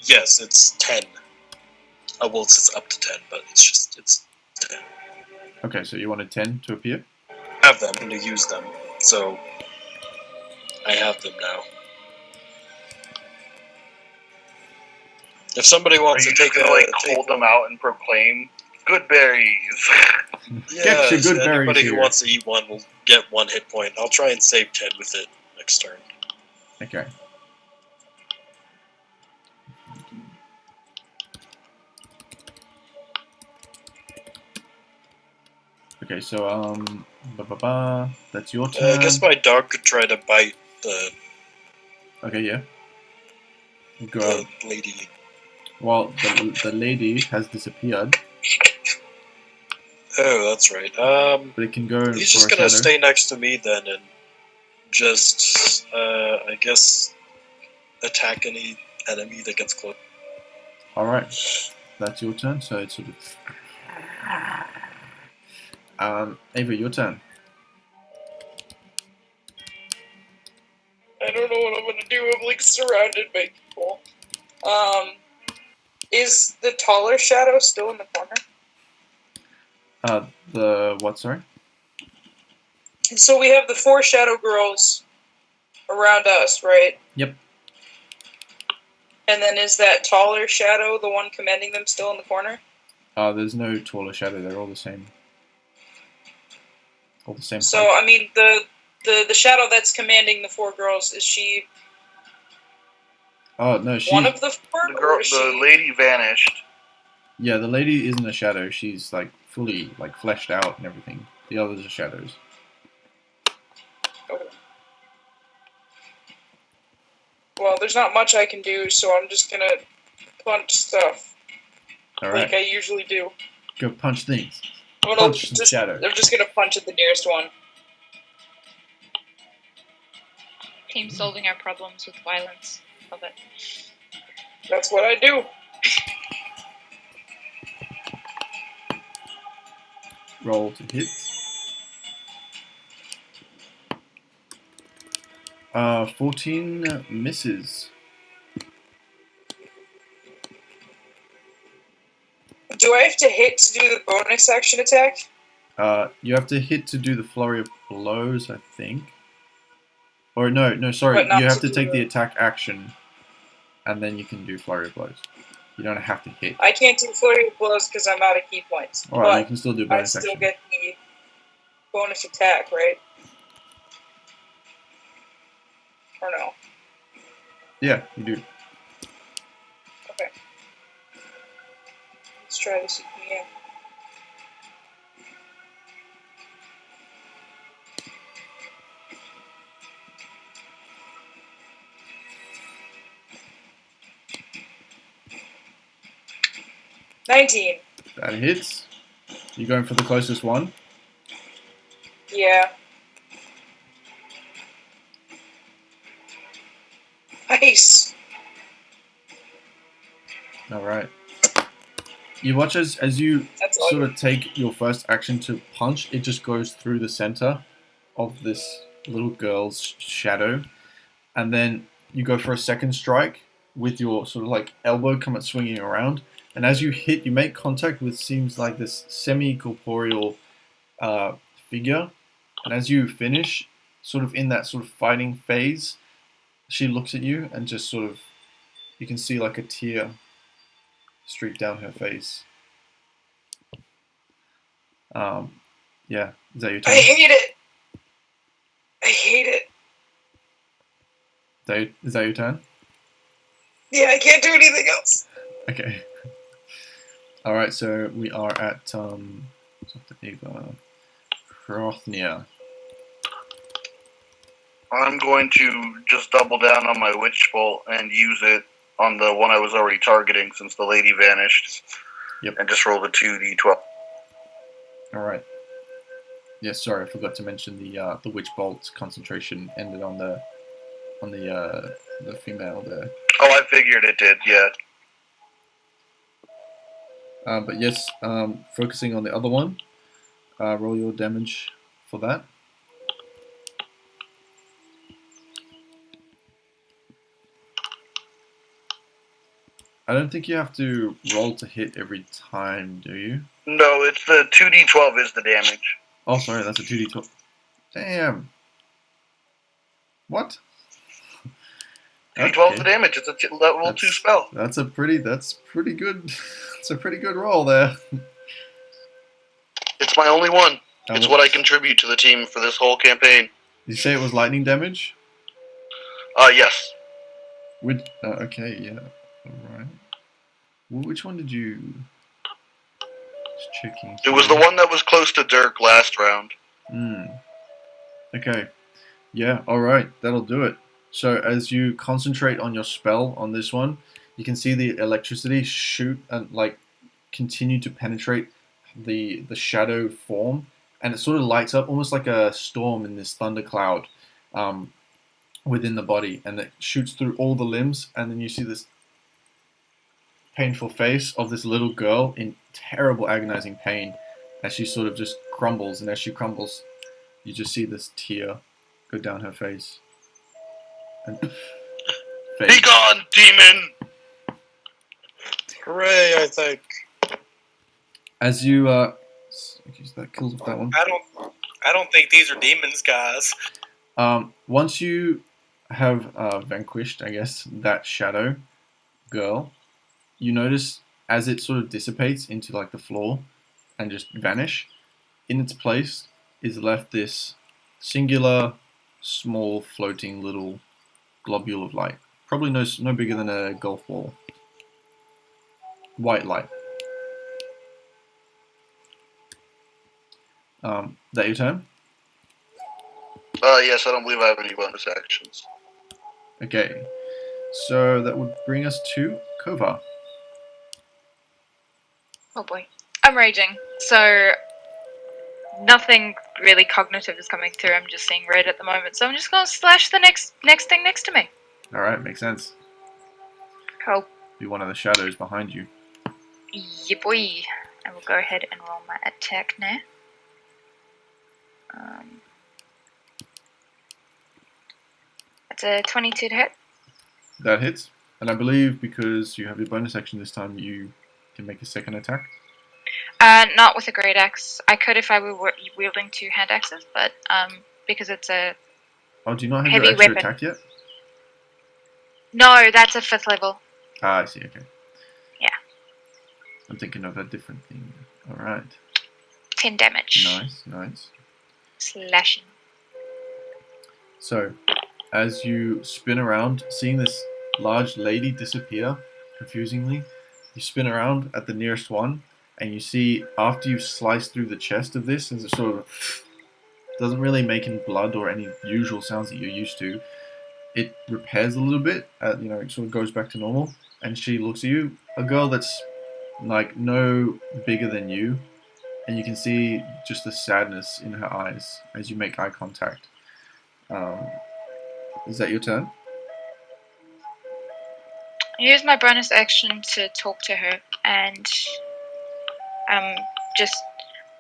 Yes, it's 10. Well, it's up to 10, but it's 10. Okay. So you wanted 10 to appear. I have them and to use them, so I have them now. If somebody Are wants you to just take gonna like take hold them out and proclaim good berries? yeah, Get your good berries anybody here. who wants to eat one will get 1 hit point. I'll try and save Ted with it next turn. Okay. Okay, so that's your turn. I guess my dog could try to bite the Okay, yeah. Go. lady. Well, the lady has disappeared, Oh, that's right. but it can go He's for just a gonna shadow. stay next to me then and just, I guess, attack any enemy that gets close. All right, that's your turn. So it's sort of. Ava, your turn. I don't know what I'm gonna do. I'm like surrounded by people. Is the taller shadow still in the corner? The what? Sorry. So we have the 4 shadow girls around us, right? Yep. And then is that taller shadow the one commanding them still in the corner? There's no taller shadow. They're all the same. All the same. So height. I mean the shadow that's commanding the 4 girls, is she Oh no, she's one of the 4? The girl, or is the she... lady vanished. yeah. The lady isn't a shadow. She's like fully like fleshed out and everything. The others are shadows. Okay. Well, there's not much I can do, so I'm just gonna punch stuff All like right, I usually do. go punch things. I'm Punch some shadow. I'm just gonna punch at the nearest one. Team solving our problems with violence. Love it. That's what I do. Roll to hit. 14 misses. Do I have to hit to do the bonus action attack? You have to hit to do the flurry of blows, I think. Or no, sorry. But not You have to to take do the it. attack action, and then you can do flurry of blows. You don't have to hit. I can't do flurry of blows because I'm out of key points. All right, you But can still do I bonus still action. get the bonus attack, right? Or no? Yeah, you do. Okay. Let's try this again. $19. That hits. You're going for the closest one. Yeah. Nice. All right. You watch as you That's sort all. of take your first action to punch. It just goes through the center of this little girl's shadow, and then you go for a second strike with your sort of like elbow come at swinging around, and as you hit, you make contact with seems like this semi-corporeal figure, and as you finish, sort of in that sort of fighting phase, she looks at you and just sort of, you can see like a tear streak down her face. Yeah, is that your turn? I hate it. I hate it. Is that your turn? Yeah, I can't do anything else. Okay. All right, so we are at Hrothnia. I'm going to just double down on my witch bolt and use it on the one I was already targeting since the lady vanished. Yep. And just roll the 2d12. All right. Yes, sorry, I forgot to mention the witch bolt concentration ended on the female there. Oh, I figured it did, yeah. But yes, focusing on the other one, roll your damage for that. I don't think you have to roll to hit every time, do you? No, it's the 2d12 is the damage. Oh, sorry, that's a 2d12. Damn. What? 2d12 is the damage. It's a level 2 spell. That's pretty good. It's a pretty good roll there. It's my only one. It's what I contribute to the team for this whole campaign. Did you say it was lightning damage? Yes. Okay, yeah. Alright. Well, which one did you Just checking. It was the one that was close to Dirk last round. Okay. Yeah, alright, that'll do it. So as you concentrate on your spell on this one, you can see the electricity shoot and like continue to penetrate the shadow form, and it sort of lights up almost like a storm in this thundercloud within the body, and it shoots through all the limbs, and then you see this painful face of this little girl in terrible agonizing pain as she sort of just crumbles, and as she crumbles, you just see this tear go down her face. And Be gone, demon! Hooray! I think. As you that kills off that one. I don't think these are demons, guys. Once you have vanquished, I guess, that shadow girl, you notice as it sort of dissipates into like the floor and just vanish, in its place is left this singular, small, floating little globule of light. Probably no bigger than a golf ball. White light. That your turn? Yes, I don't believe I have any bonus actions. Okay. So that would bring us to Kova. Oh boy. I'm raging. So nothing really cognitive is coming through. I'm just seeing red at the moment. So I'm just going to slash the next thing next to me. Alright, makes sense. Cool. Be one of the shadows behind you. Yeah, boy. I will go ahead and roll my attack now. That's a 22 to hit. That hits. And I believe because you have your bonus action this time, you can make a second attack. Not with a great axe. I could if I were wielding 2 hand axes, but because it's a Oh, do you not have heavy your extra weapon. attack yet? No, that's a 5th level. Ah, I see, okay. Yeah. I'm thinking of a different thing. Alright. 10 damage. Nice. Slashing. So, as you spin around, seeing this large lady disappear confusingly, you spin around at the nearest one, and you see after you've sliced through the chest of this, as it sort of doesn't really make any blood or any usual sounds that you're used to, it repairs a little bit, it sort of goes back to normal, and she looks at you, a girl that's like no bigger than you, and you can see just the sadness in her eyes as you make eye contact. Is that your turn? I use my bonus action to talk to her and just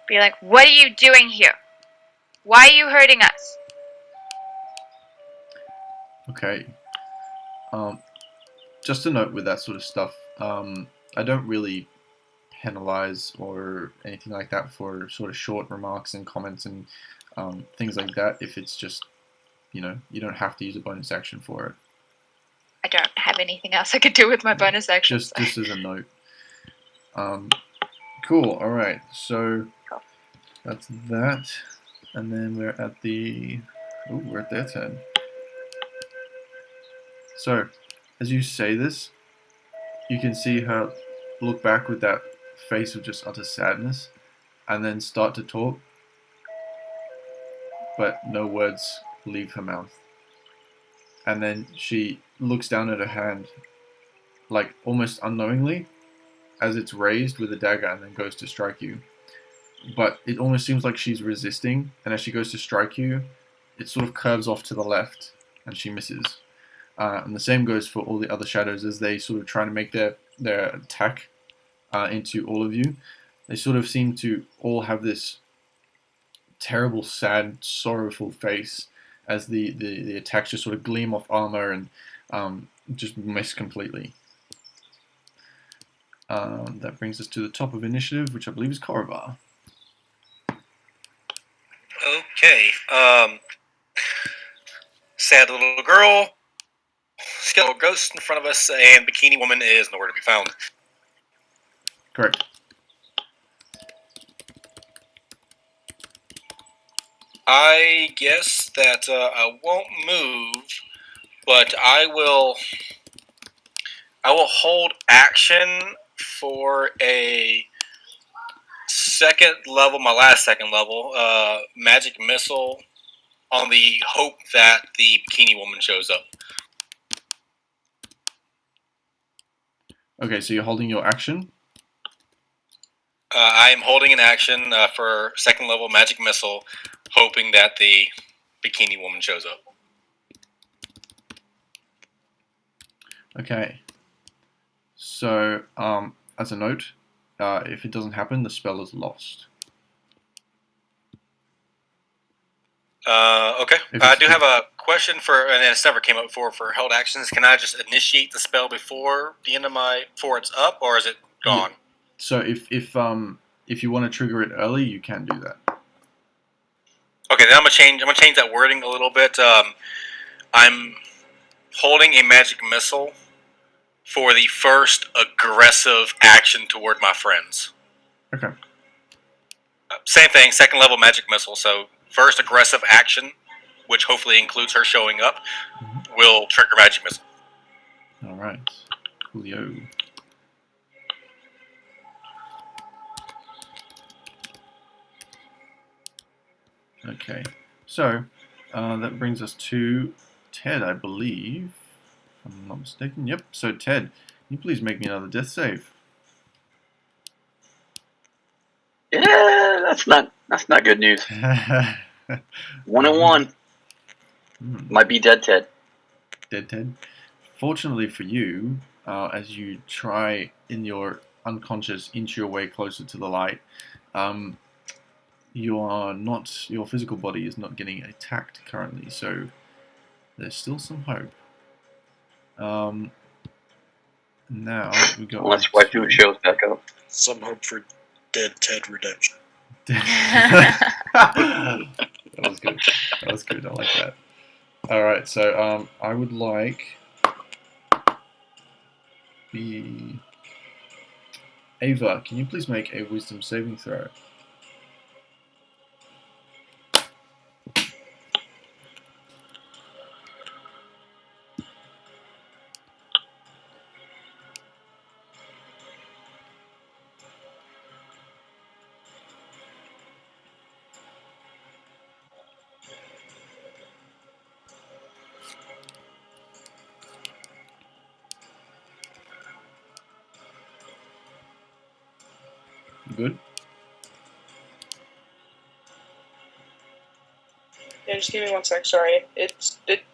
be like, what are you doing here? Why are you hurting us? Okay. Just a note with that sort of stuff. I don't really penalize or anything like that for sort of short remarks and comments and things like that. If it's just, you don't have to use a bonus action for it. I don't have anything else I could do with my bonus action. Just as a note. Cool. All right. So that's that, and then we're at their turn. So, as you say this, you can see her look back with that face of just utter sadness, and then start to talk, but no words leave her mouth. And then she looks down at her hand, like almost unknowingly, as it's raised with a dagger and then goes to strike you. But it almost seems like she's resisting, and as she goes to strike you, it sort of curves off to the left, and she misses. And the same goes for all the other shadows as they sort of try to make their attack into all of you. They sort of seem to all have this terrible, sad, sorrowful face as the attacks just sort of gleam off armor and just miss completely. That brings us to the top of initiative, which I believe is Korovar. Okay. Sad little girl, skeletal ghost in front of us, and bikini woman is nowhere to be found. Correct. I guess that I won't move, but I will hold action for a second level, my last second level, magic missile on the hope that the bikini woman shows up. Okay, so you're holding your action. I am holding an action for second level magic missile, hoping that the bikini woman shows up. Okay. So, as a note, if it doesn't happen, the spell is lost. Okay. I do have a question and this never came up before, for held actions. Can I just initiate the spell before the end of before it's up, or is it gone? Yeah. So if you want to trigger it early, you can do that. Okay, then I'm gonna change that wording a little bit. I'm holding a magic missile for the first aggressive action toward my friends. Okay. Same thing, second level magic missile. So first aggressive action, which hopefully includes her showing up, will trigger magic missile. All right. Coolio. Okay. So that brings us to Ted, I believe. If I'm not mistaken. Yep. So Ted, can you please make me another death save? Yeah, that's not good news. 1 and 1. Might be dead, Ted. Dead Ted. Fortunately for you, as you try in your unconscious inch your way closer to the light, your physical body is not getting attacked currently, so there's still some hope. Now we go. Unless Waifu shows back up. Some hope for dead Ted redemption. That was good. That was good. I like that. All right, so I would like Ava. Can you please make a wisdom saving throw? Good. Yeah, just give me 1 sec. Sorry,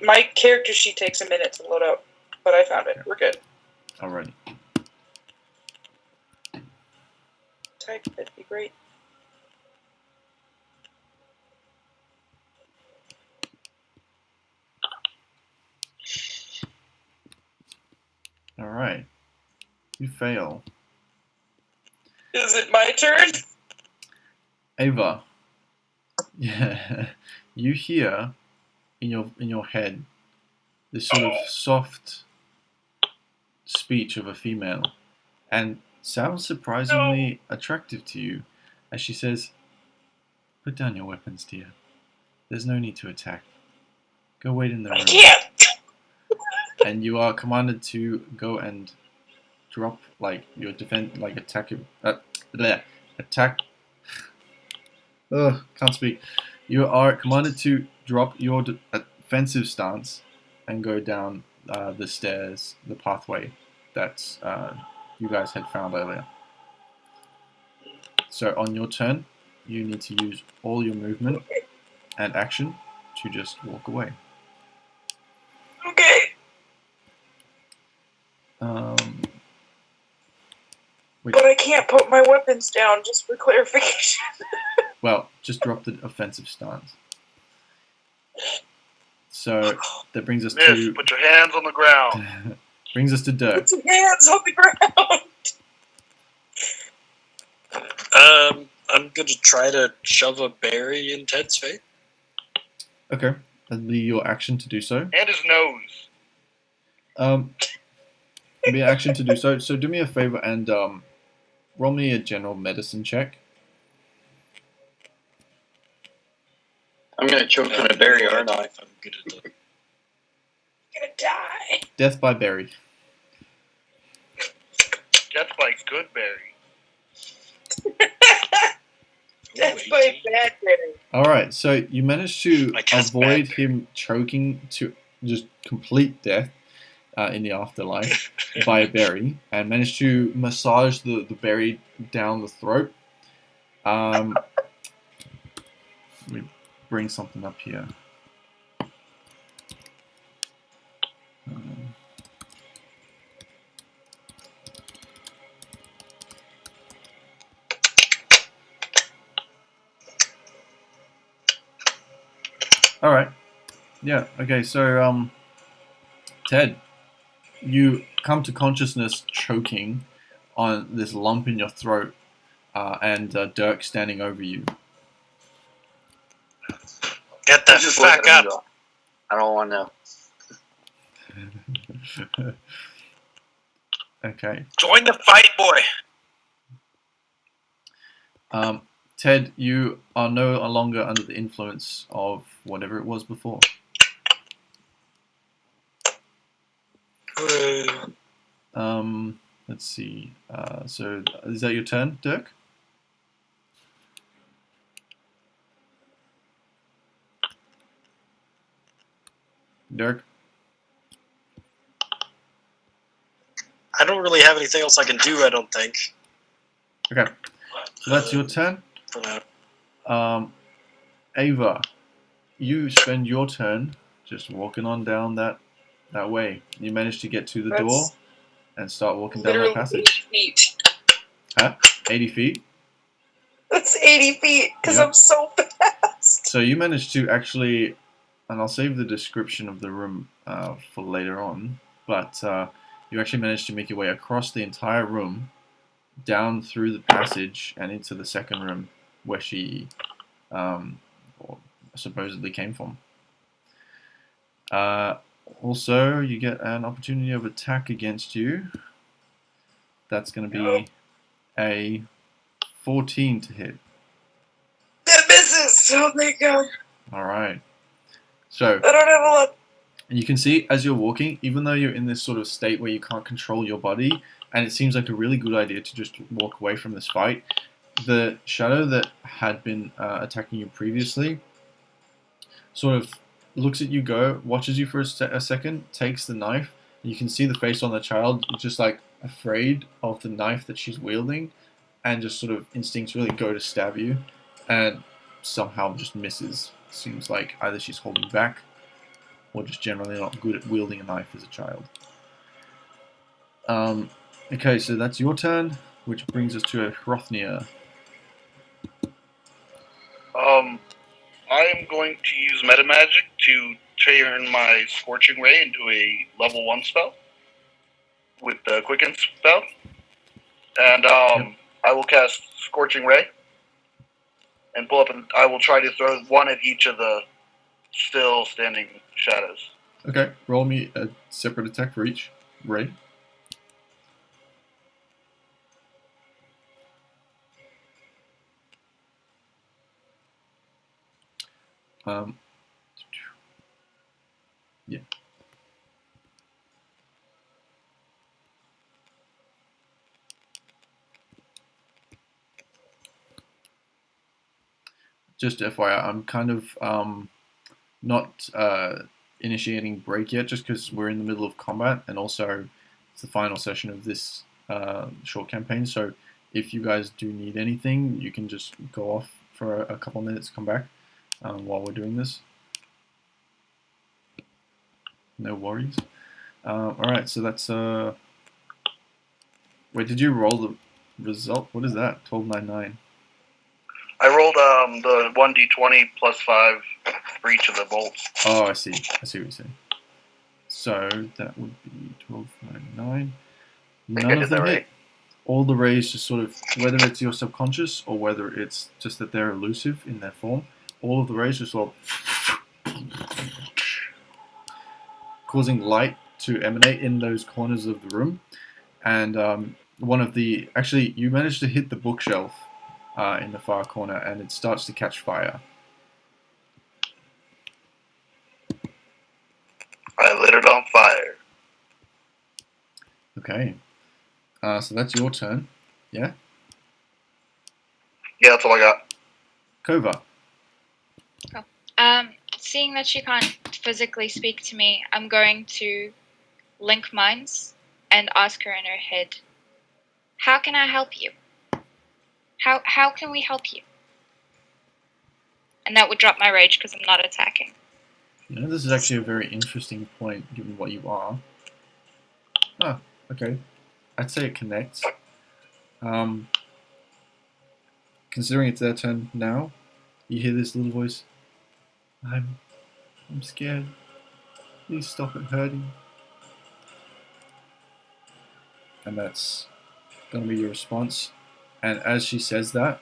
my character sheet takes a minute to load up, but I found it. We're good. Alrighty. Type, that'd be great. All right. You fail. Is it my turn? Ava. Yeah. You hear in your head this sort of soft speech of a female, and sounds surprisingly attractive to you, as she says, "Put down your weapons, dear. There's no need to attack. Go wait in the room." I can't. And you are commanded to go and drop your attack. Attack. Ugh, can't speak. You are commanded to drop your defensive stance and go down the stairs, the pathway that you guys had found earlier. So on your turn, you need to use all your movement and action to just walk away. Okay. But I can't put my weapons down, just for clarification. Well, just drop the offensive stance. So that brings us to... Put your hands on the ground. brings us to Dirk. Put your hands on the ground. I'm going to try to shove a berry in Ted's face. Okay, that'd be your action to do so. And his nose. Be an action to do so. So do me a favor and roll me a general medicine check. I'm going to choke on a berry, aren't I? I'm good at that. I'm gonna die. Death by berry. That's like good berry. That's my bad berry. All right, so you managed to I guess avoid bad him choking to just complete death in the afterlife by a berry, and managed to massage the berry down the throat. Let me bring something up here. All right. Yeah. Okay. So, Ted, you come to consciousness choking on this lump in your throat, and Dirk standing over you. Get the Just look fuck at him and up. go, I don't want to know. Okay. Join the fight, boy. Ted, you are no longer under the influence of whatever it was before. Let's see. So, is that your turn, Dirk? Dirk? I don't really have anything else I can do, I don't think. Okay. So that's your turn. For now. Ava, you spend your turn just walking on down that way. You manage to get to the door and start walking down that Literally passage. 80 feet. Huh? 80 feet? That's 80 feet, because Yep. I'm so fast. So you managed to actually, and I'll save the description of the room for later on, but you actually managed to make your way across the entire room, down through the passage, and into the second room where she supposedly came from. Also, you get an opportunity of attack against you. That's going to be a 14 to hit. That misses! Oh, thank God. Alright. So, I don't have a lot. you can see as you're walking, even though you're in this sort of state where you can't control your body, and it seems like a really good idea to just walk away from this fight, the shadow that had been attacking you previously sort of looks at you go, watches you for a second, takes the knife. You can see the face on the child, just like afraid of the knife that she's wielding, and just sort of instinctually go to stab you, and somehow just misses. Seems like either she's holding back, or just generally not good at wielding a knife as a child. Okay, so that's your turn, which brings us to Hrothnir. I am going to use Metamagic to turn my Scorching Ray into a level 1 spell with the Quicken spell. And I will cast Scorching Ray and pull up, and I will try to throw one at each of the still standing shadows. Okay, roll me a separate attack for each ray. Yeah. Just FYI, I'm kind of not initiating break yet, just because we're in the middle of combat, and also it's the final session of this short campaign. So if you guys do need anything, you can just go off for a couple minutes, come back while we're doing this. No worries. Alright, so that's... Wait, did you roll the result? What is that? 1299. I rolled the 1d20 plus 5 for each of the bolts. Oh, I see. I see what you're saying. So that would be 1299. None of them hit. All the rays just sort of, whether it's your subconscious or whether it's just that they're elusive in their form, all of the rays just sort of causing light to emanate in those corners of the room. And one of the, actually, you managed to hit the bookshelf in the far corner, and it starts to catch fire. I lit it on fire. Okay. So that's your turn. Yeah? Yeah, that's all I got. Kova. Seeing that she can't physically speak to me, I'm going to link minds and ask her in her head, how can I help you? How can we help you? And that would drop my rage because I'm not attacking. You know, this is actually a very interesting point given what you are. Ah, okay. I'd say it connects. Considering it's their turn now, you hear this little voice. I'm scared. Please stop it hurting. And that's going to be your response. And as she says that,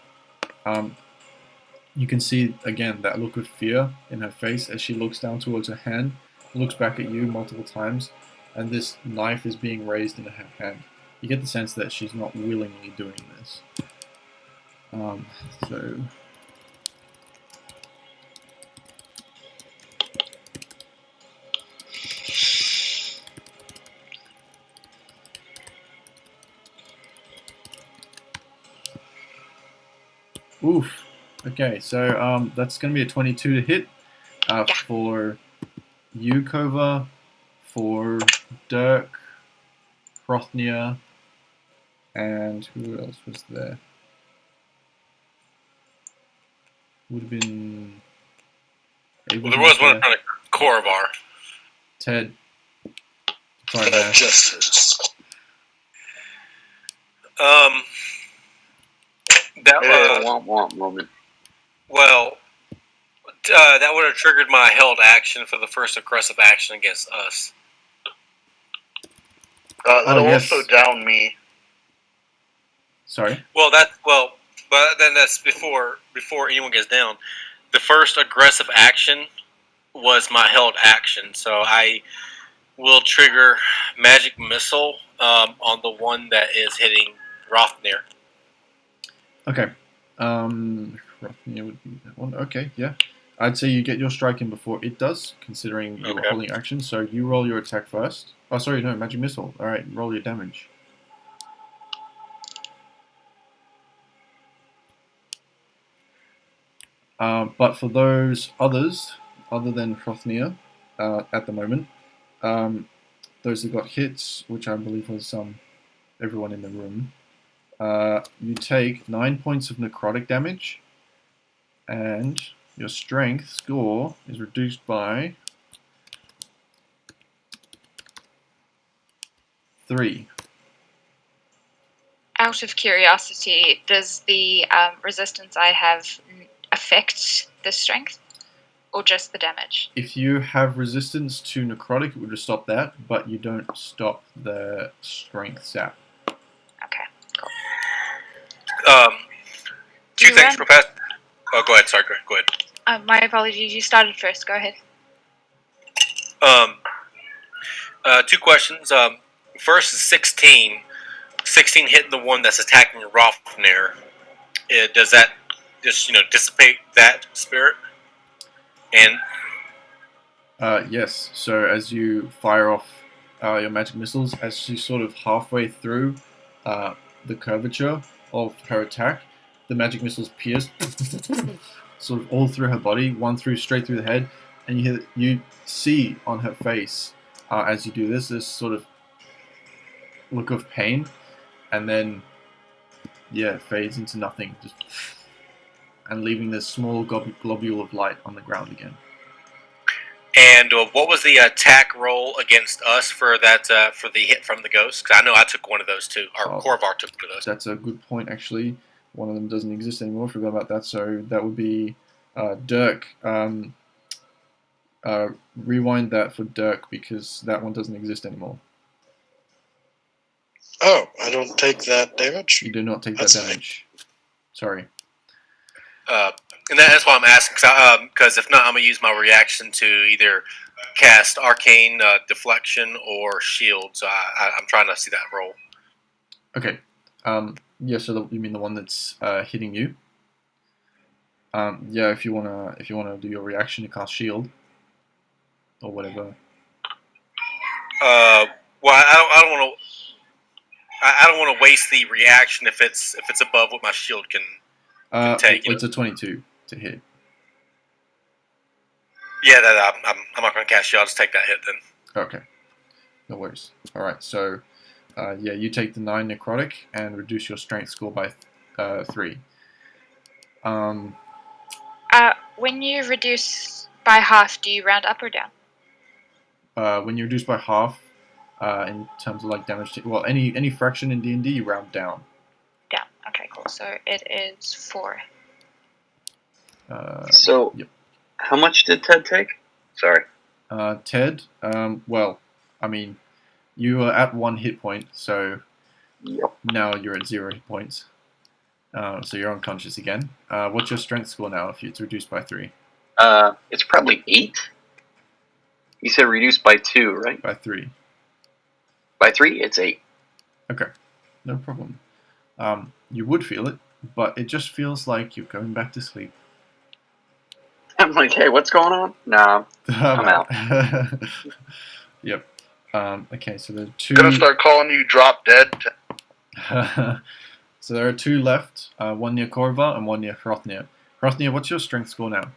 you can see again that look of fear in her face as she looks down towards her hand, looks back at you multiple times, and this knife is being raised in her hand. You get the sense that she's not willingly doing this. So oof. Okay, so that's going to be a 22 to hit for you, Kova, for Dirk, Hrothnia, and who else was there? Would have been. Well, there was one in front of Korvar. Ted. Sorry, man. Justice. That moment. Well, that would have triggered my held action for the first aggressive action against us. That'll yes. also down me. Sorry. But then that's before anyone gets down. The first aggressive action was my held action, so I will trigger magic missile on the one that is hitting Rothnir. Okay. Hrothnia would be that one. Okay, yeah. I'd say you get your strike in before it does, considering you were holding action. So you roll your attack first. Oh, sorry, no, magic missile. All right, roll your damage. But for those others, other than Hrothnia, at the moment, those that got hits, which I believe was everyone in the room, you take 9 points of necrotic damage, and your strength score is reduced by 3. Out of curiosity, does the resistance I have affect the strength, or just the damage? If you have resistance to necrotic, it would just stop that, but you don't stop the strength sap. Okay, cool. Two things for past. Oh, go ahead. Sorry, go ahead. My apologies. You started first. Go ahead. Two questions. First is 16. 16 hitting the one that's attacking Rothnir. Does that just dissipate that spirit? And yes. So as you fire off your magic missiles, as she's sort of halfway through the curvature of her attack, the magic missiles pierce sort of all through her body, one straight through the head, and you see on her face as you do this sort of look of pain, and then it fades into nothing, and leaving this small globule of light on the ground again. And what was the attack roll against us for that for the hit from the ghost? Because I know I took one of those too. Or Korvar took one of those. That's a good point, actually. One of them doesn't exist anymore. Forgot about that. So that would be Dirk. Rewind that for Dirk, because that one doesn't exist anymore. Oh, I don't take that damage? You do not take that damage. Sorry. And that's why I'm asking, because if not, I'm going to use my reaction to either cast Arcane Deflection or Shield, so I'm trying to see that roll. Okay. So you mean the one that's hitting you? If you wanna do your reaction to cast Shield, or whatever. Well, I don't want to waste the reaction if it's above what my shield can take. It's a 22. to hit. Yeah, I'm not going to cast you. I'll just take that hit then. Okay, no worries. All right, so yeah, you take the 9 necrotic and reduce your strength score by 3. When you reduce by half, do you round up or down? When you reduce by half, in terms of like damage, well, any fraction in D&D, you round down. Down. Okay, cool. So it is 4. So, yep. How much did Ted take? Sorry. Ted, well, I mean, you are at 1 hit point, so now you're at 0 hit points. So you're unconscious again. What's your strength score now if it's reduced by 3? It's probably 8. You said reduced by 2, right? By 3. By 3, it's 8. Okay, no problem. You would feel it, but it just feels like you're going back to sleep. I'm like, hey, what's going on? Nah, I'm out. Yep. Okay, so there are 2. Gonna start calling you drop dead. So there are 2 left. One near Korva and one near Hrothnir. Hrothnir, what's your strength score now?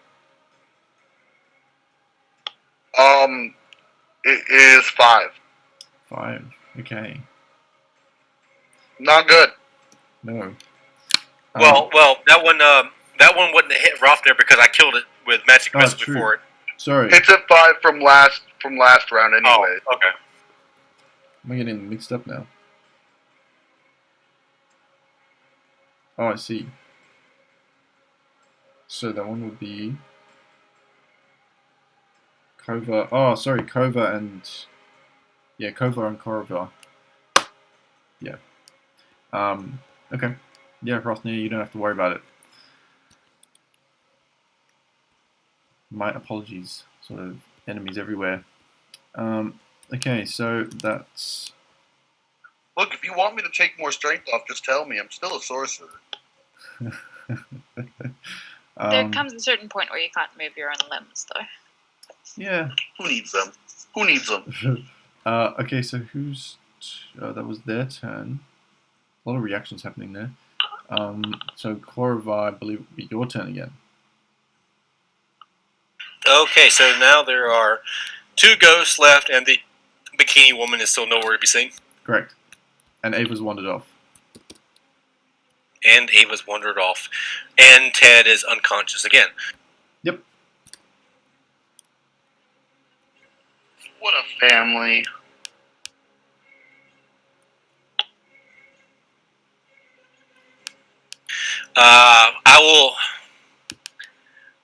It is 5. 5. Okay. Not good. No. Well, that one wouldn't have hit Rofner because I killed it with magic missile true. before it. Sorry. It's at 5 from last round anyway. Oh, okay. I'm getting mixed up now. Oh, I see. So that one would be Kova. Oh, sorry, Kova and Kova and Korva. Yeah. Okay. Yeah, Hrothnir, you don't have to worry about it. My apologies. Sort of enemies everywhere. Okay, so that's. Look, if you want me to take more strength off, just tell me. I'm still a sorcerer. There comes a certain point where you can't move your own limbs, though. Yeah. Who needs them? Who needs them? Okay, so who's... that was their turn. A lot of reactions happening there. So Korva, I believe, would be your turn again. Okay, so now there are 2 ghosts left, and the bikini woman is still nowhere to be seen. Correct. And Ava's wandered off. And Ava's wandered off. And Ted is unconscious again. Yep. What a family.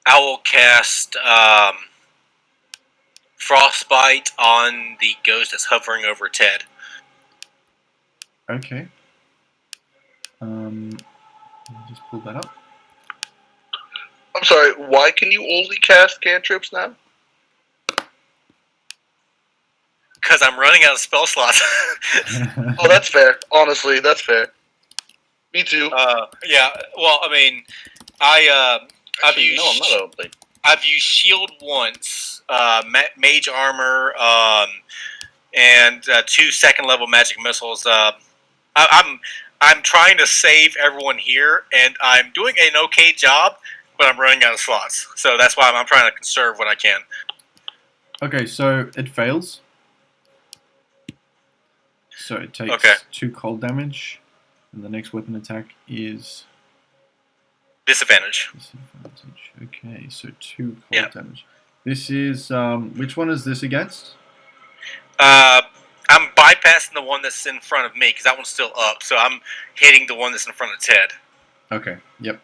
I will cast Frostbite on the ghost that's hovering over Ted. Okay. Let me just pull that up. I'm sorry, why can you only cast cantrips now? Because I'm running out of spell slots. Oh, that's fair. Honestly, that's fair. Me too. Yeah, well, I mean, I've Actually, used no, I'm not opening. I've used shield once, mage armor, and 2 second-level magic missiles. I'm trying to save everyone here, and I'm doing an okay job, but I'm running out of slots. So that's why I'm trying to conserve what I can. Okay, so it fails. So it takes 2 cold damage, and the next weapon attack is... Disadvantage. Okay, so 2 cold damage. This is, which one is this against? I'm bypassing the one that's in front of me, because that one's still up, so I'm hitting the one that's in front of Ted. Okay, yep.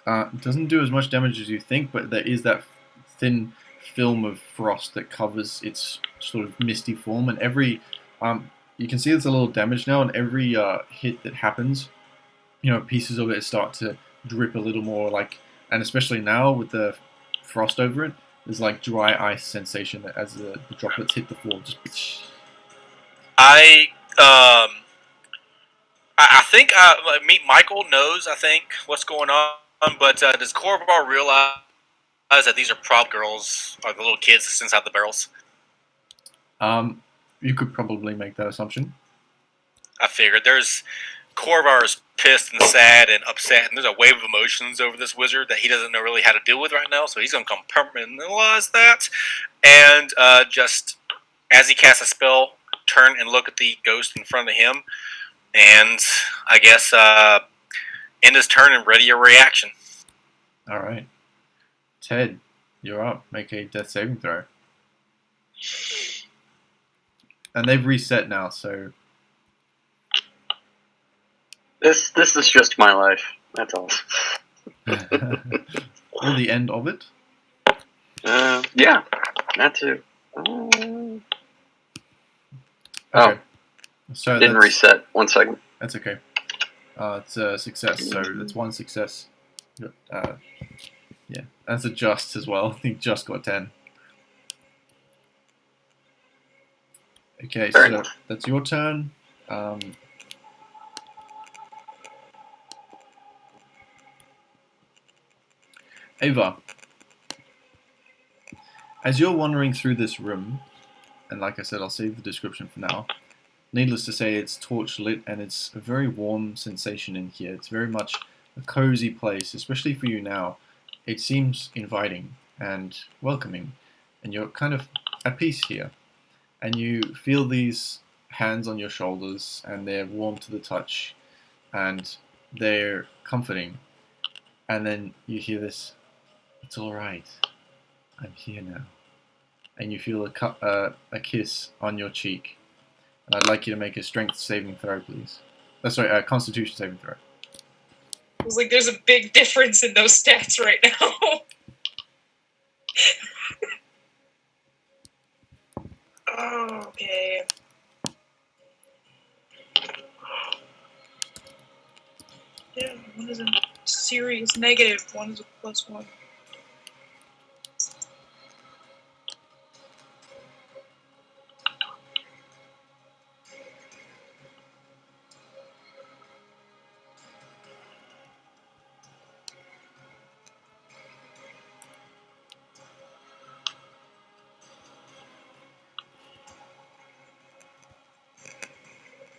It doesn't do as much damage as you think, but there is that thin film of frost that covers its sort of misty form, and every, you can see there's a little damage now, and every hit that happens, you know, pieces of it start to drip a little more, like, and especially now with the frost over it, there's like dry ice sensation as the droplets hit the floor. Just. I think Michael knows, I think, what's going on, but does Korvar realize that these are prop girls, or the little kids that's inside the barrels? You could probably make that assumption. I figured. There's Corvar is pissed and sad and upset, and there's a wave of emotions over this wizard that he doesn't know really how to deal with right now, so he's going to compartmentalize that, and just, as he casts a spell, turn and look at the ghost in front of him, and I guess end his turn and ready a reaction. All right. Ted, you're up. Make a death saving throw. And they've reset now, so... This is just my life. That's all. Or the end of it? Yeah, that too. Okay. Oh, So didn't reset. 1 second. That's okay. It's a success, so that's one success. Yeah, that's a just as well. He just got 10. Okay, Fair so enough. that's your turn. Ava, as you're wandering through this room, and like I said, I'll save the description for now. Needless to say, it's torch lit, and it's a very warm sensation in here. It's very much a cozy place, especially for you now. It seems inviting and welcoming, and you're kind of at peace here. And you feel these hands on your shoulders, and they're warm to the touch, and they're comforting. And then you hear this, "It's all right. I'm here now." And you feel a kiss on your cheek. And I'd like you to make a strength saving throw, please. Sorry, a constitution saving throw. It was like there's a big difference in those stats right now. Okay. Yeah, one is a serious negative, one is a +1.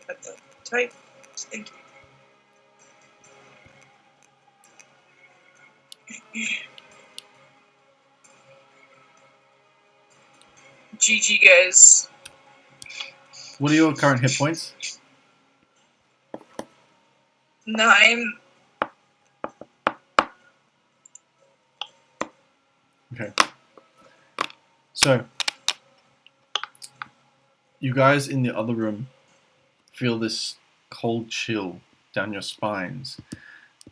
At the type. Thank you. GG, guys. What are your current hit points? 9. Okay. So, you guys in the other room feel this cold chill down your spines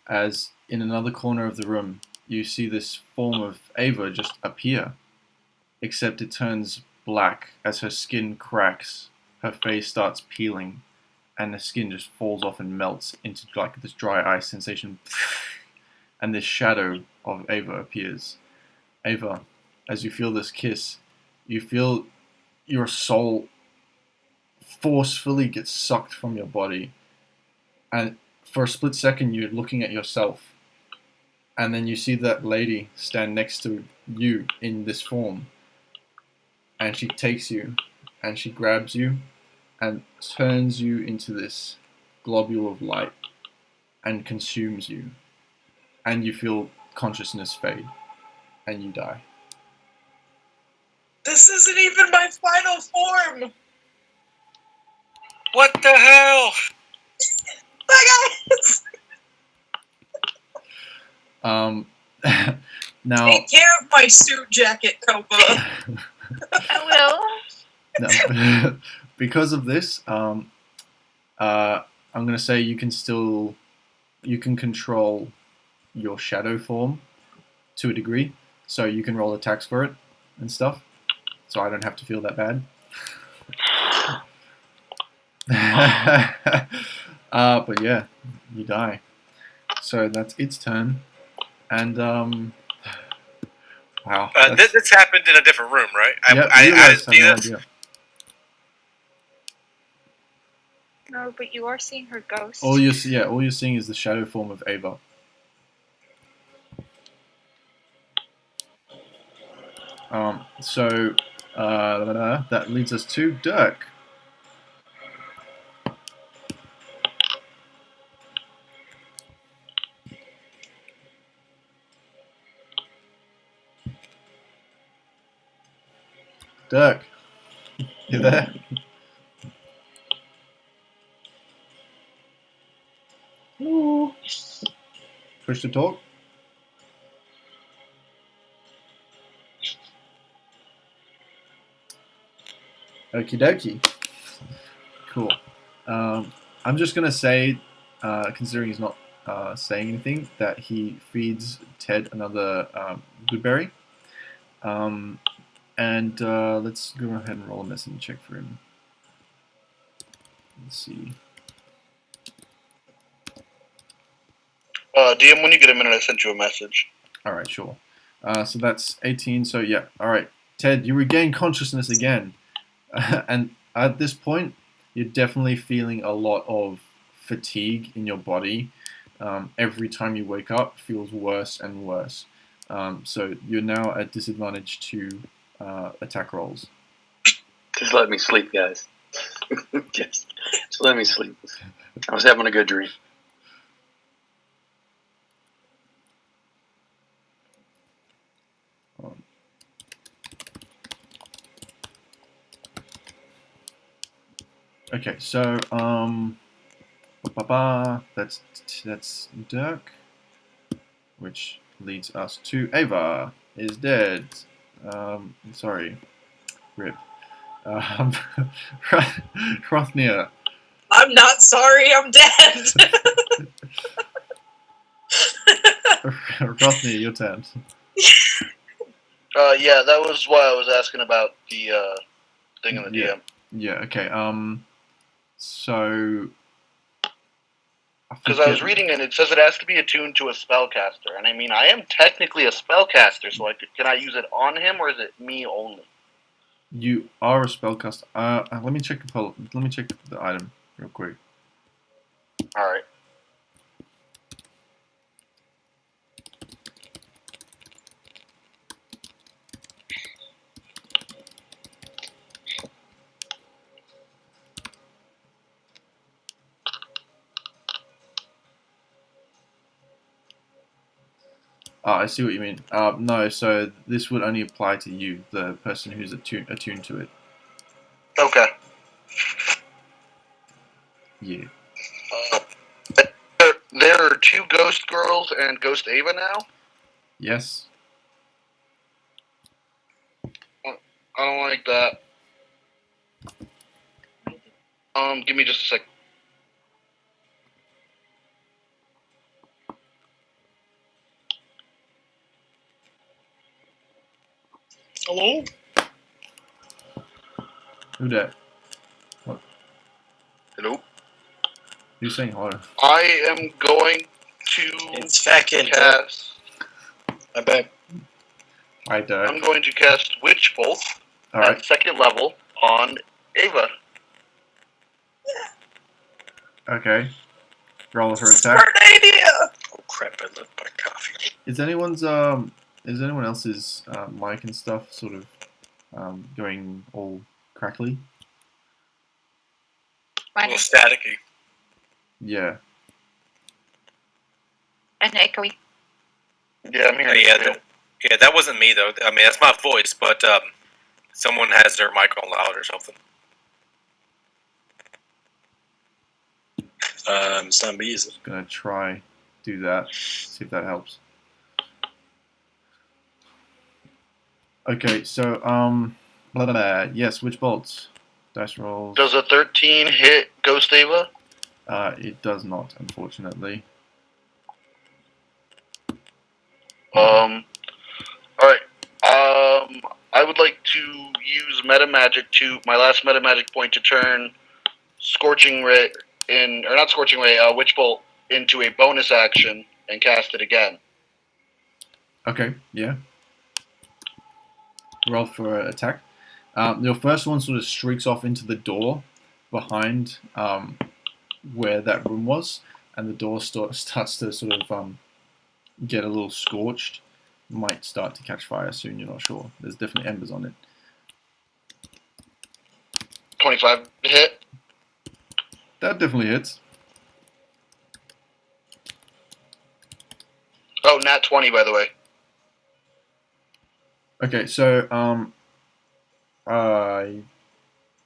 as in another corner of the room you see this form of Ava just appear, except it turns black as her skin cracks, her face starts peeling, and the skin just falls off and melts into like this dry ice sensation, and this shadow of Ava appears. Ava, as you feel this kiss, you feel your soul forcefully get sucked from your body, and for a split second you're looking at yourself, and then you see that lady stand next to you in this form, and she takes you and she grabs you and turns you into this globule of light and consumes you, and you feel consciousness fade and you die. This isn't even my final form! What the hell? My guys! Now, Take care of my suit jacket, Koba. I will. no, because of this, I'm going to say you can control your shadow form to a degree, so you can roll attacks for it and stuff, so I don't have to feel that bad. But yeah, you die. So that's its turn, and wow. This happened in a different room, right? Yep, I you guys didn't see have no this. idea. No, but you are seeing her ghost. All you're seeing is the shadow form of Ava. So that leads us to Dirk. Dirk, you there? Ooh. Push to talk. Okie dokie. Cool. I'm just gonna say, considering he's not saying anything, that he feeds Ted another goodberry. And let's go ahead and roll a medicine check for him. Let's see. DM, when you get a minute, I sent you a message. All right, sure. So that's 18. So yeah, all right. Ted, you regain consciousness again, and at this point, you're definitely feeling a lot of fatigue in your body. Every time you wake up, feels worse and worse. So you're now at disadvantage to attack rolls. Just let me sleep, guys. just let me sleep. I was having a good dream. Okay, so that's Dirk, which leads us to Ava is dead. Sorry, rip. Hrothnir. I'm not sorry, I'm dead. Hrothnir, your turn. Yeah, that was why I was asking about the thing in the DM. Yeah. Okay. So. Because I was reading it, it says it has to be attuned to a spellcaster, and I mean, I am technically a spellcaster, so can I use it on him, or is it me only? You are a spellcaster. Let me check the item real quick. All right. Oh, I see what you mean. No, so this would only apply to you, the person who's attuned to it. Okay. Yeah. There are two Ghost Girls and Ghost Ava now? Yes. I don't like that. Give me just a sec. Hello? Who that? What? Hello? Who's saying hello? I am going to It's fucking cast. I bet. Hi, Dirk. I'm going to cast Witch Bolt at second level on Ava. Okay. Roll her attack. Smart idea! Oh crap! I left my coffee. Is anyone else's mic and stuff sort of going all crackly? A little staticky. Yeah. And echoey. Yeah, I'm hearing yeah, that wasn't me though. I mean, that's my voice, but someone has their mic on loud or something. It's not me, is it? Just gonna try do that. See if that helps. Okay, so blah, blah, blah. Yes, which bolts? Dice rolls. Does a 13 hit Ghost Ava? It does not, unfortunately. Alright. I would like to use meta magic my last meta magic point to turn Scorching Ray Witch Bolt into a bonus action and cast it again. Okay, yeah. Roll for attack. Your first one sort of streaks off into the door behind where that room was, and the door starts to sort of get a little scorched. Might start to catch fire soon, you're not sure. There's definitely embers on it. 25 to hit. That definitely hits. Oh, nat 20, by the way. Okay, so I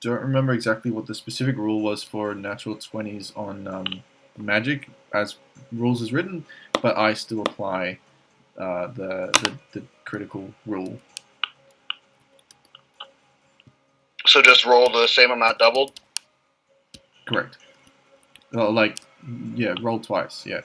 don't remember exactly what the specific rule was for natural 20s on magic as rules is written, but I still apply the critical rule. So just roll the same amount doubled? Correct. Well, yeah, roll twice, yeah.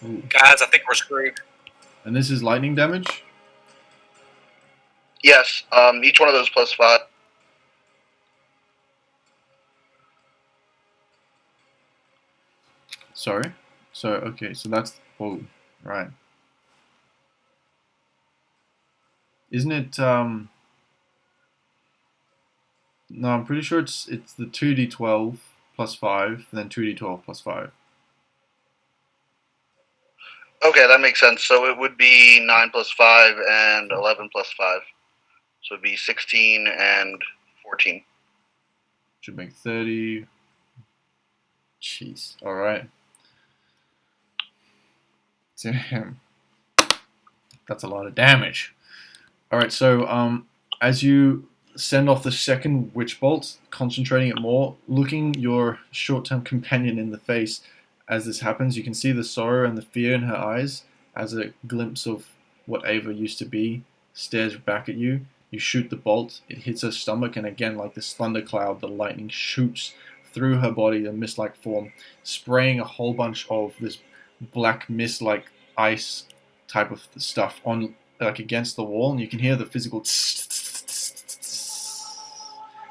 Ooh. Guys, I think we're screwed. And this is lightning damage? Yes, each one of those plus 5. Sorry? So that's... Oh, right. Isn't it... No, I'm pretty sure it's the 2d12 plus 5, and then 2d12 plus 5. Okay, that makes sense. So it would be 9 plus 5 and 11 plus 5. So it'd be 16 and 14. Should make 30. Jeez. Alright. Damn. That's a lot of damage. Alright, so as you send off the second witch bolt, concentrating it more, looking your short-term companion in the face as this happens, you can see the sorrow and the fear in her eyes as a glimpse of what Ava used to be stares back at you. You shoot the bolt, it hits her stomach, and again, like this thundercloud, the lightning shoots through her body, a mist-like form, spraying a whole bunch of this black mist-like ice type of stuff on, like, against the wall, and you can hear the physical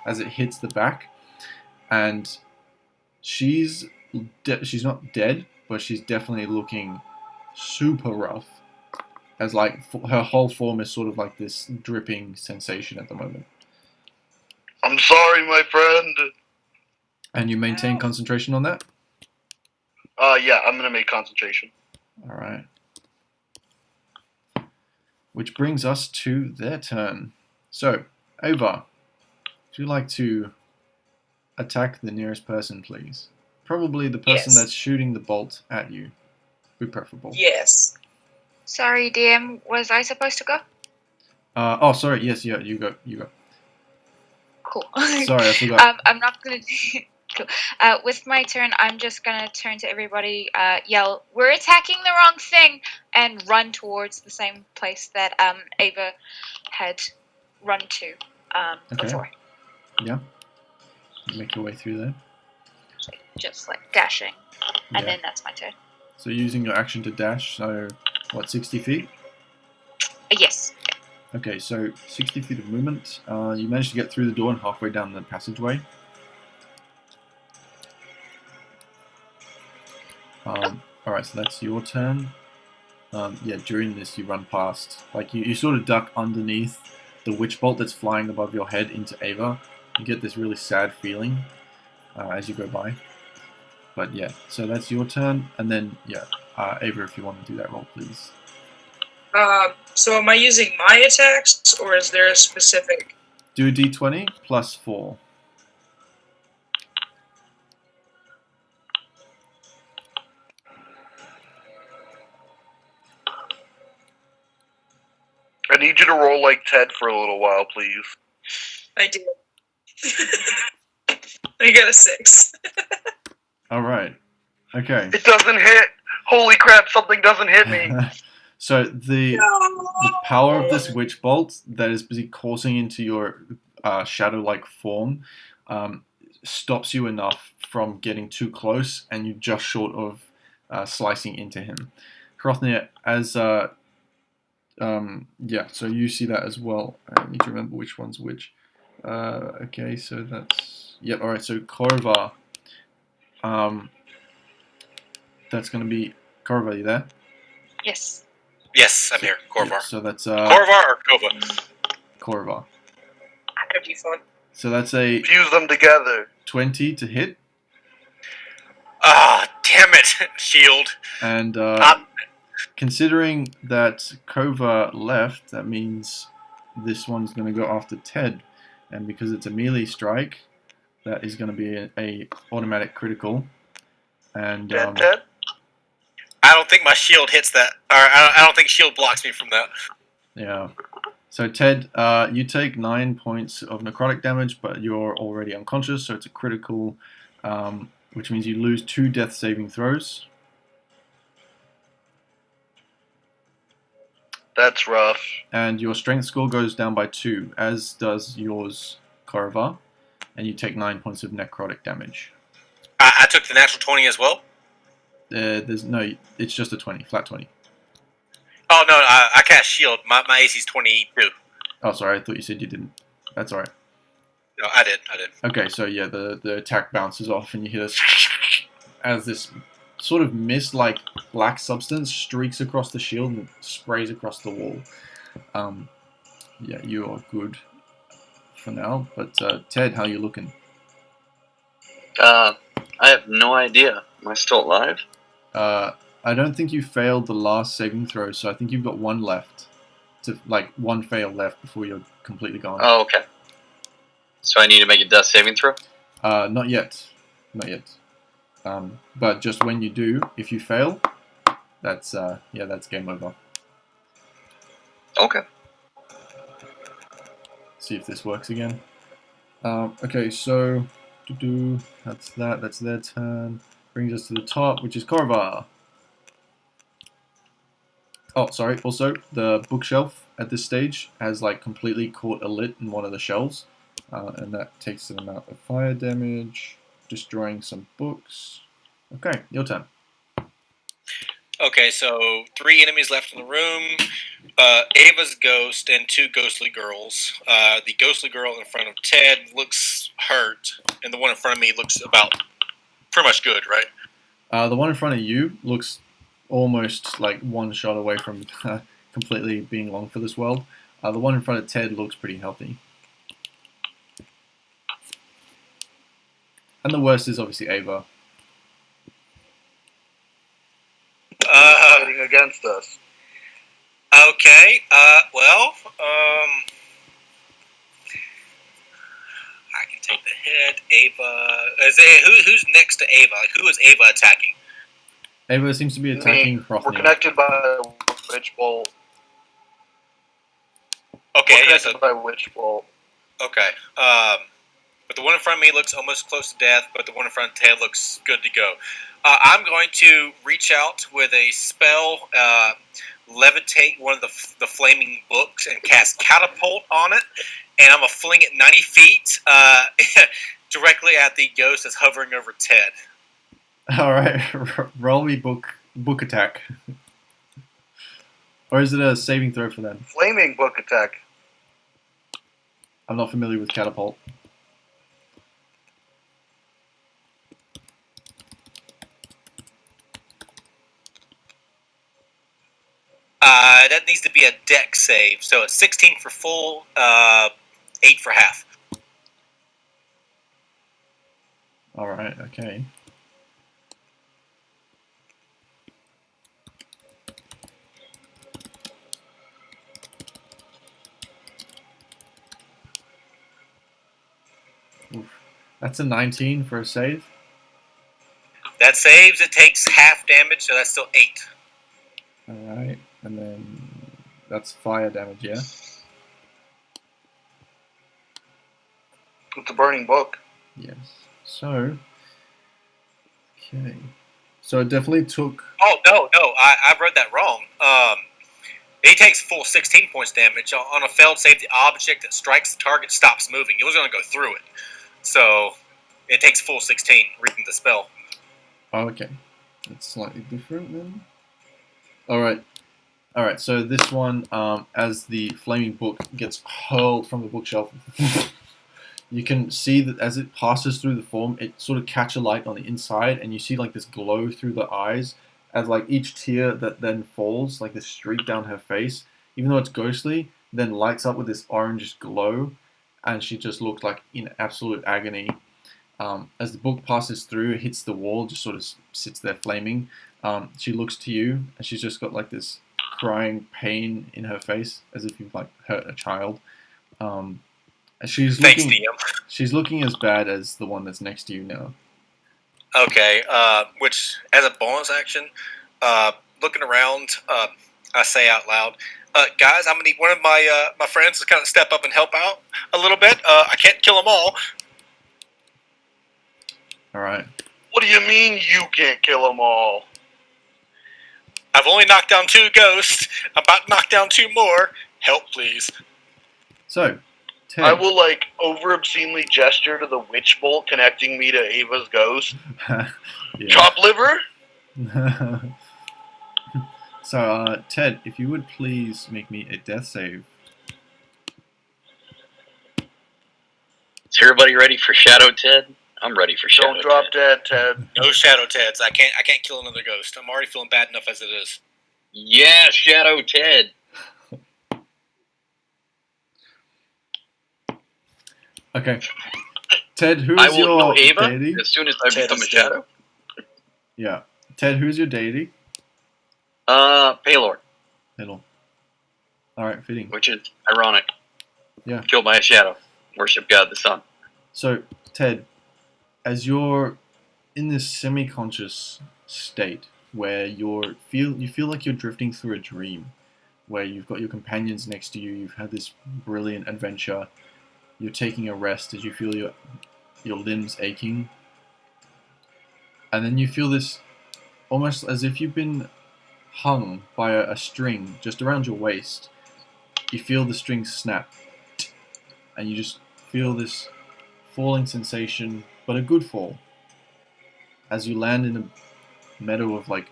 as it hits the back. And she's not dead, but she's definitely looking super rough, as like her whole form is sort of like this dripping sensation at the moment. I'm sorry, my friend. And you maintain concentration on that? Yeah, I'm gonna make concentration. Alright. Which brings us to their turn. So, Ava, would you like to attack the nearest person, please? Probably the person Yes. that's shooting the bolt at you. Be preferable. Yes. Sorry, DM, was I supposed to go? Oh, sorry. Yes, yeah, you go. Cool. Sorry, I forgot. I'm not gonna. Cool. With my turn, I'm just gonna turn to everybody, yell, "We're attacking the wrong thing!" and run towards the same place that Ava had run to before. Yeah. Make your way through there. Just like dashing, and Yeah. then that's my turn. So using your action to dash, so what, 60 feet? Yes. Okay, so 60 feet of movement. You managed to get through the door and halfway down the passageway. Alright, so that's your turn. Yeah, during this you run past, like you sort of duck underneath the witch bolt that's flying above your head into Ava. You get this really sad feeling as you go by. But yeah, so that's your turn, and then yeah, Ava, if you want to do that roll, please. So am I using my attacks, or is there a specific? Do a d20 plus 4. I need you to roll like Ted for a little while, please. I do. I got a 6. Alright. Okay. It doesn't hit! Holy crap, something doesn't hit me! So the power of this witch bolt that is busy coursing into your shadow-like form stops you enough from getting too close, and you're just short of slicing into him. Hrothnir, as yeah, so you see that as well. I need to remember which one's which. Okay, so that's... Yep, alright, so Korva. That's going to be... Korva, you there? Yes. Yes, I'm here. Korvar. Yep, so that's... Korvar or Kova? Korva. That'd be fun. So that's a Fuse them together. 20 to hit. Ah, damn it, Shield. And considering that Kova left, that means this one's going to go after Ted. And because it's a melee strike, that is going to be a automatic critical. And Ted? I don't think my shield hits that. Or I don't think shield blocks me from that. yeah. So Ted, you take 9 points of necrotic damage, but you're already unconscious, so it's a critical, which means you lose 2 death saving throws. That's rough. And your strength score goes down by 2, as does yours, Korva, and you take 9 points of necrotic damage. I took the natural 20 as well? There's no, it's just a 20, flat 20. Oh, no, I cast shield. My AC's 22. Oh, sorry, I thought you said you didn't. That's alright. No, I did. Okay, so yeah, the attack bounces off and you hear this as this sort of mist-like black substance streaks across the shield and sprays across the wall. Yeah, you are good for now, but Ted, how are you looking? I have no idea. Am I still alive? I don't think you failed the last saving throw, so I think you've got one left. One fail left before you're completely gone. Oh, okay. So I need to make a death saving throw? Not yet. Not yet. But just when you do, if you fail, that's game over. Okay. See if this works again. Okay, so that's that. That's their turn. Brings us to the top, which is Korva. Oh, sorry. Also, the bookshelf at this stage has completely caught a lit in one of the shelves, and that takes an amount of fire damage, destroying some books. Okay, your turn. Okay, so 3 enemies left in the room. Ava's ghost and 2 ghostly girls. The ghostly girl in front of Ted looks hurt, and the one in front of me looks about pretty much good, right? The one in front of you looks almost like one shot away from completely being long for this world. The one in front of Ted looks pretty healthy. And the worst is obviously Ava. Fighting against us. Okay, well, I can take the hit. Ava, who's next to Ava? Who is Ava attacking? Ava seems to be attacking Hrofnir. We're connected by a witch bolt. Okay, We're yeah, connected by a witch bolt. okay. But the one in front of me looks almost close to death, but the one in front of Ted looks good to go. I'm going to reach out with a spell, levitate one of the flaming books and cast catapult on it, and I'm going to fling it 90 feet directly at the ghost that's hovering over Ted. Alright, roll me book attack. Or is it a saving throw for them? Flaming book attack. I'm not familiar with catapult. That needs to be a dex save, so it's 16 for full, 8 for half. Alright, okay. Oof. That's a 19 for a save. That saves, it takes half damage, so that's still 8. Alright, and then that's fire damage, yeah? It's a burning book. Yes. So, okay. So it definitely took... Oh, no, I read that wrong. He takes full 16 points damage. On a failed save, the object that strikes the target stops moving. It was going to go through it. So, it takes full 16, reading the spell. Oh, okay. It's slightly different then. Alright, so this one, as the flaming book gets hurled from the bookshelf, you can see that as it passes through the form, it sort of catches light on the inside, and you see this glow through the eyes, as each tear that then falls, this streak down her face, even though it's ghostly, then lights up with this orangish glow, and she just looks in absolute agony. As the book passes through, it hits the wall, just sort of sits there flaming. She looks to you, and she's just got like this crying pain in her face, as if you've like hurt a child. And she's Thanks, looking. DM. She's looking as bad as the one that's next to you now. Okay, which, as a bonus action, looking around, I say out loud, guys, I'm going to need one of my friends to kind of step up and help out a little bit. I can't kill them all. All right. What do you mean you can't kill them all? I've only knocked down 2 ghosts. I'm about to knock down 2 more. Help, please. So, Ted. I will, like, over obscenely gesture to the witch bolt connecting me to Ava's ghost. Chop liver? So, Ted, if you would please make me a death save. Is everybody ready for Shadow Ted? I'm ready for Shadow Don't drop Ted. dead, Ted. No Shadow Teds. I can't kill another ghost. I'm already feeling bad enough as it is. Yeah, Shadow Ted. Okay. Ted, who I is will your know Ava deity? as soon as I Ted become a is Shadow. Yeah. Ted, who's your deity? Paylor, Middle. Alright, fitting. which is ironic. Yeah. Killed by a shadow. Worship God the Sun. So, Ted, as you're in this semi-conscious state where you feel like you're drifting through a dream, where you've got your companions next to you, you've had this brilliant adventure, you're taking a rest as you feel your limbs aching, and then you feel this almost as if you've been hung by a string just around your waist. You feel the string snap, and you just feel this falling sensation, but a good fall, as you land in a meadow of like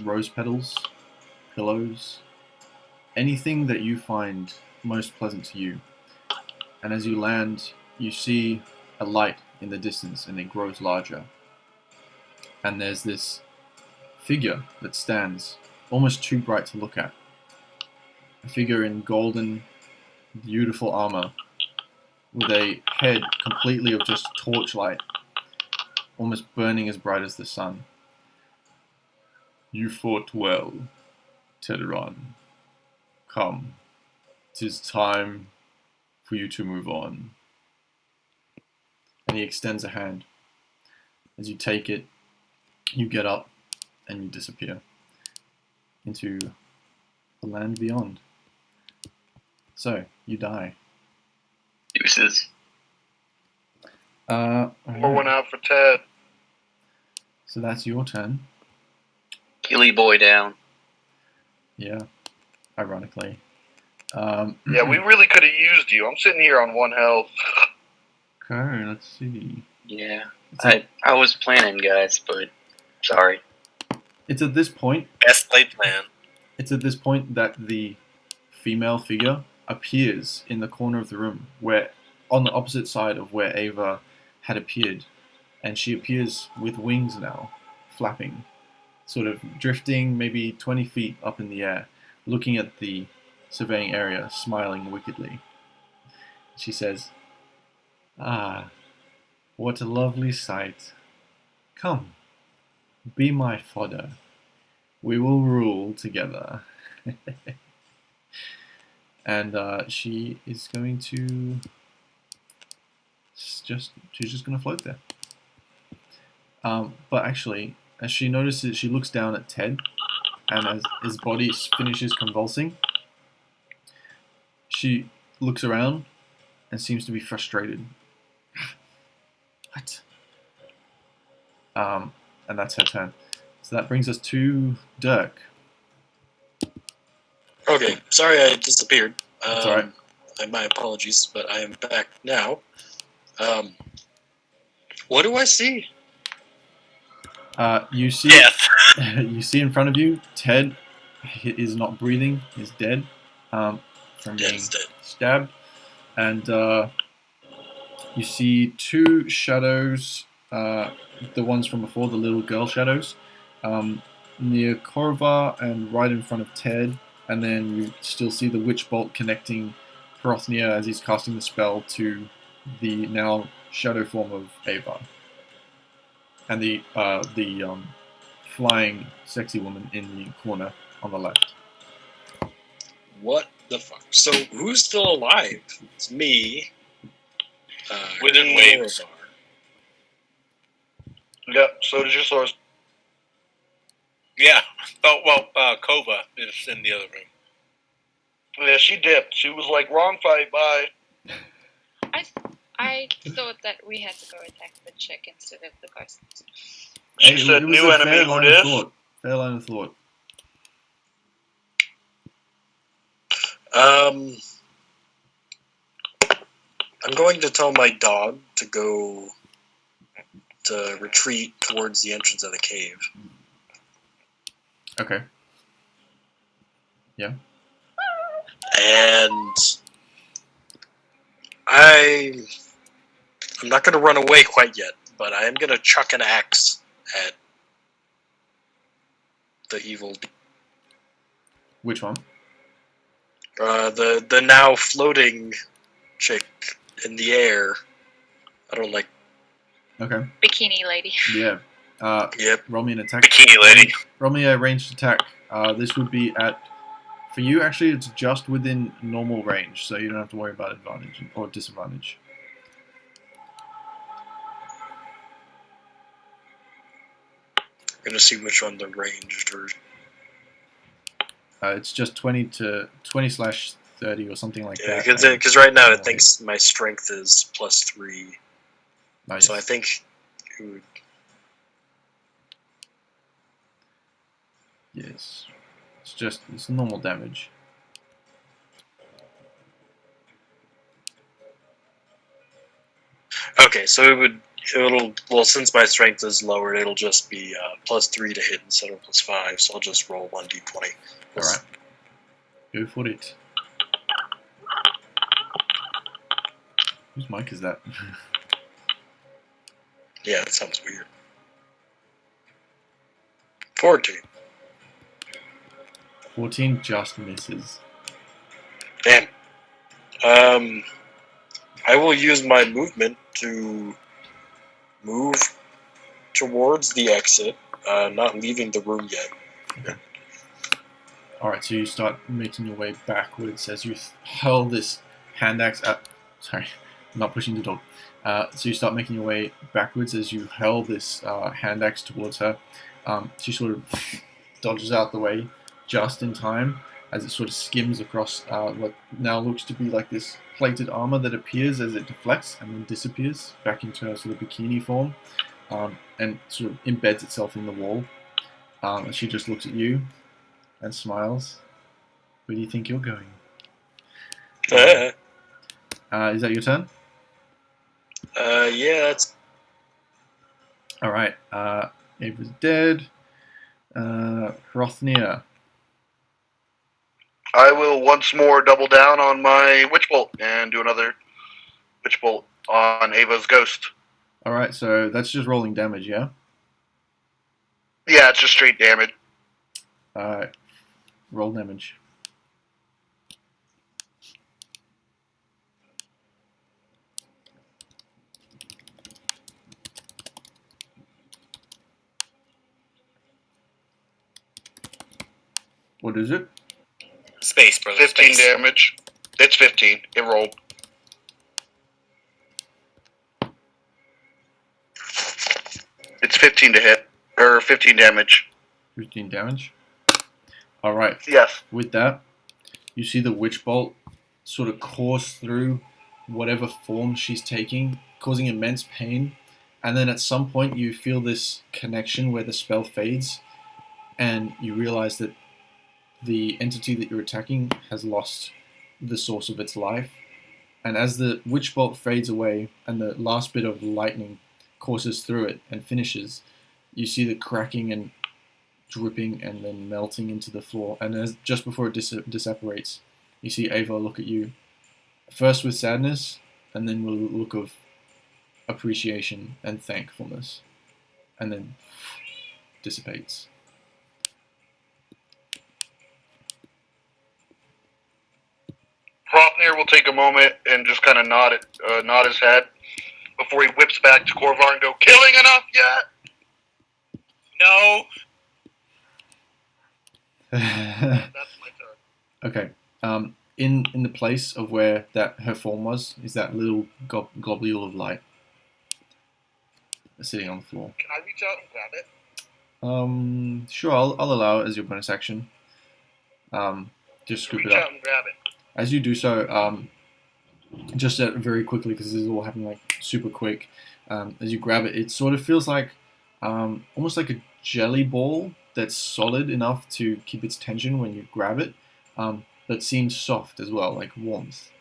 rose petals, pillows, anything that you find most pleasant to you. And as you land, you see a light in the distance, and it grows larger. And there's this figure that stands, almost too bright to look at. A figure in golden, beautiful armor, with a head completely of just torchlight, almost burning as bright as the sun. You fought well, Teteron. Come, 'tis time for you to move on. And he extends a hand. As you take it, you get up and you disappear into the land beyond. So, you die. Deuces. Pour one out for Ted. So that's your turn. Killy boy down. Yeah, ironically. Yeah, we really could have used you. I'm sitting here on 1 health. Okay, let's see. Yeah. I was planning, guys, but sorry. It's at this point. Best laid plan. It's at this point that the female figure appears in the corner of the room, where on the opposite side of where Ava had appeared, and she appears with wings now, flapping, sort of drifting maybe 20 feet up in the air, looking at the surveying area, smiling wickedly. She says, "Ah, what a lovely sight. Come, be my fodder. We will rule together." And she is going to she's just going to float there. But actually, as she notices, she looks down at Ted, and as his body finishes convulsing, she looks around and seems to be frustrated. What? And that's her turn. So that brings us to Dirk. Okay, sorry I disappeared. That's all right. My apologies, but I am back now. What do I see? You see, Death. you see in front of you, Ted is not breathing. He's dead from being Yes, dead. stabbed, and you see 2 shadows. The ones from before, the little girl shadows, near Korvar and right in front of Ted, and then you still see the witch bolt connecting Hrothnir as he's casting the spell to the now shadow form of Ava, and the flying sexy woman in the corner on the left. What the fuck? So who's still alive? It's me. Within waves. Yep, so does your source. Yeah. Oh, well, Kova is in the other room. Yeah, she dipped. She was like, wrong fight, bye. I thought that we had to go attack the chick instead of the ghost. She said, new enemy, who dis? Fair line of thought. I'm going to tell my dog to retreat towards the entrance of the cave. Okay. Yeah. And I'm not going to run away quite yet, but I am going to chuck an axe at the evil. Which one? The now floating chick in the air. I don't like. Okay. Bikini lady. Yeah. Yep. Roll me an attack. Bikini lady. Roll me a ranged attack. This would be at. For you, actually, it's just within normal range, so you don't have to worry about advantage or disadvantage. I'm gonna see which one the ranged or. It's just 20/30 or something like that. Because right now it thinks my strength is +3. Nice. So I think it would. Yes. It's normal damage. Okay, so well, since my strength is lowered, it'll just be +3 to hit instead of +5, so I'll just roll 1d20. Alright. Go for it. Whose mic is that? Yeah, that sounds weird. 14. 14 just misses. Damn. I will use my movement to move towards the exit, not leaving the room yet. Okay. Alright, so you start making your way backwards as you hurl this hand axe at... Sorry, I'm not pushing the door. So you start making your way backwards as you hurl this hand axe towards her. She sort of dodges out the way just in time as it sort of skims across what now looks to be like this plated armor that appears as it deflects and then disappears back into her sort of bikini form and sort of embeds itself in the wall. And she just looks at you and smiles. Where do you think you're going? Is that your turn? Yeah, that's... Alright, Ava's dead. Hrothnir. I will once more double down on my Witch Bolt and do another Witch Bolt on Ava's ghost. Alright, so that's just rolling damage, yeah? Yeah, it's just straight damage. Alright, roll damage. What is it? Space, brother. 15 space. damage. It's 15. It rolled. It's 15 to hit. Or 15 damage. 15 damage? Alright. Yes. With that, you see the Witch Bolt sort of course through whatever form she's taking, causing immense pain. And then at some point you feel this connection where the spell fades and you realize that the entity that you're attacking has lost the source of its life. And as the Witch Bolt fades away and the last bit of lightning courses through it and finishes, you see the cracking and dripping and then melting into the floor. And just before it disapparates, you see Ava look at you, first with sadness, and then with a look of appreciation and thankfulness, and then dissipates. Hrofnir will take a moment and just kind of nod his head before he whips back to Korvar and go, "Killing enough yet?" No. That's my turn. Okay. In the place of where that her form was, is that little globule of light sitting on the floor. Can I reach out and grab it? Sure. I'll allow it as your bonus action. Just scoop Reach it up. out and grab it. As you do so, just very quickly, because this is all happening like super quick. As you grab it, it sort of feels like almost like a jelly ball that's solid enough to keep its tension when you grab it, but seems soft as well, like warmth.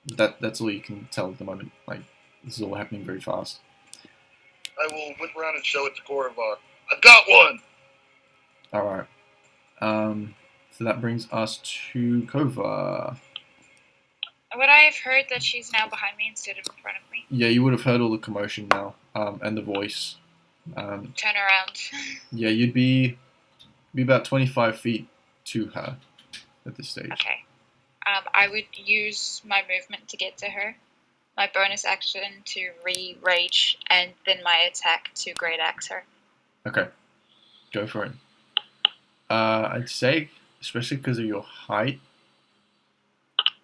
That's all you can tell at the moment. Like, this is all happening very fast. I will whip around and show it to Korvar. I've got one! All right. So that brings us to Kova. Would I have heard that she's now behind me instead of in front of me? Yeah, you would have heard all the commotion now, and the voice. Turn around. Yeah, you'd be about 25 feet to her at this stage. Okay. I would use my movement to get to her, my bonus action to re-rage, and then my attack to great axe her. Okay, go for it. I'd say, especially because of your height,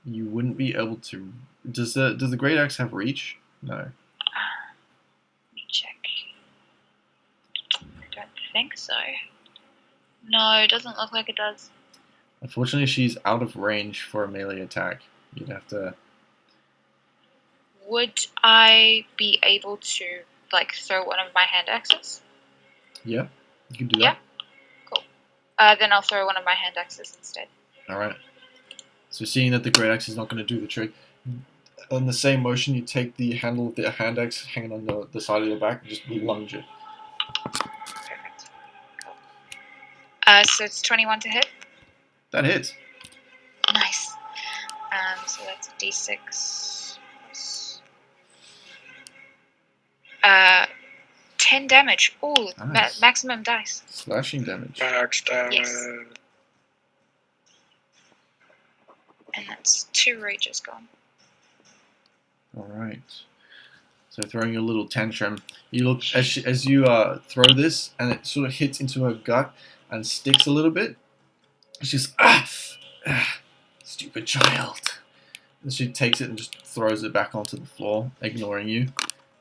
you wouldn't be able to. Does the great axe have reach? No. Let me check. I don't think so. No, it doesn't look like it does. Unfortunately, she's out of range for a melee attack. You'd have to. Would I be able to, like, throw one of my hand axes? Yeah, you can do that. Yeah. Cool. Then I'll throw one of my hand axes instead. All right. So seeing that the great axe is not going to do the trick, on the same motion, you take the handle of the hand axe hanging on the side of your back and just lunge it. Perfect. Cool. So it's 21 to hit. That hits. Nice. So that's a d6 plus 10 damage. Ooh, Nice. maximum dice. Slashing damage. Max damage. Yes. And that's 2 rages gone. All right. So throwing your little tantrum, you look as you throw this, and it sort of hits into her gut and sticks a little bit. She's stupid child. And she takes it and just throws it back onto the floor, ignoring you.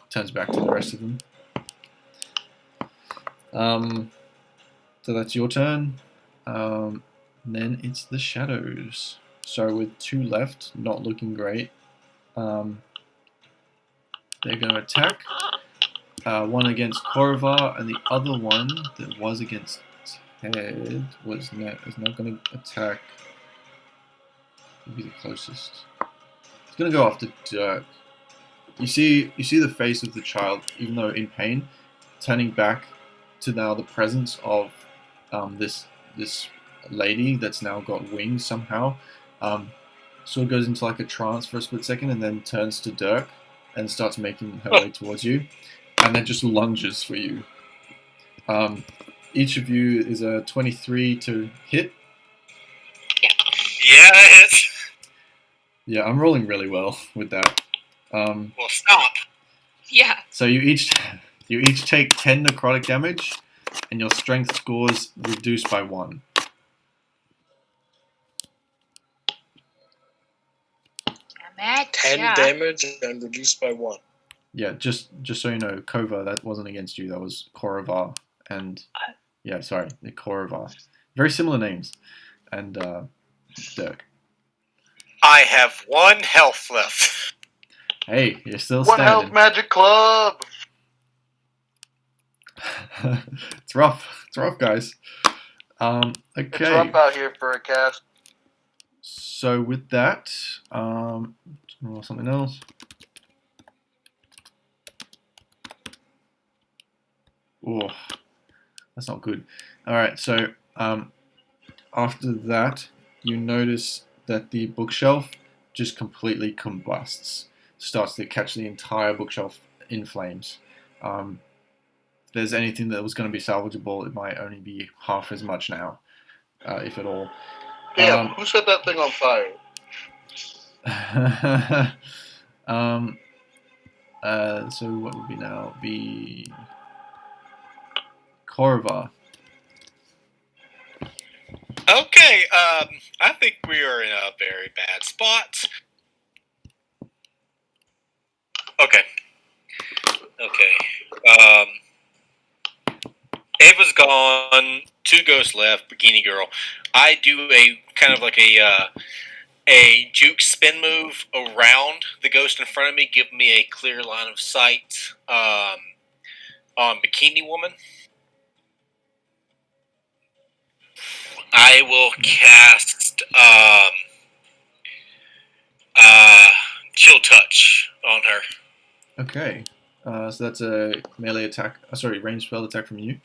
Turns back to the rest of them. So that's your turn. Then it's the shadows. So with 2 left, not looking great. They're going to attack. One against Korovar, and the other one that was against Ted is not going to attack. He'll be the closest. He's going to go after Dirk. You see the face of the child, even though in pain, turning back to now the presence of this lady that's now got wings somehow. Sort of goes into like a trance for a split second, and then turns to Dirk and starts making her way towards you, and then just lunges for you. Each of you is a 23 to hit. Yeah, it is. Yeah, I'm rolling really well with that. Well, stop. Yeah. So you each take 10 necrotic damage, and your strength scores reduced by 1. I'm at 10 ya. damage and reduced by 1. Yeah, just so you know, Kova, that wasn't against you. That was Korovar and the Korovar. Very similar names, and Dirk. I have 1 health left. Hey, you're still One standing. Health Magic Club! It's rough. It's rough, guys. Okay. It's rough out here for a cast. So with that, something else. Oh, that's not good. All right. So after that, you notice that the bookshelf just completely combusts, starts to catch the entire bookshelf in flames. If there's anything that was going to be salvageable, it might only be half as much now, if at all. Damn, who set that thing on fire? So what would be now? Be Korva. Okay, I think we are in a very bad spot. Okay. Ava's gone. 2 ghosts left. Bikini girl. I do a kind of like a juke spin move around the ghost in front of me, giving me a clear line of sight on Bikini Woman. I will cast Chill Touch on her. Okay. So that's a melee attack. Sorry, ranged spell attack from you.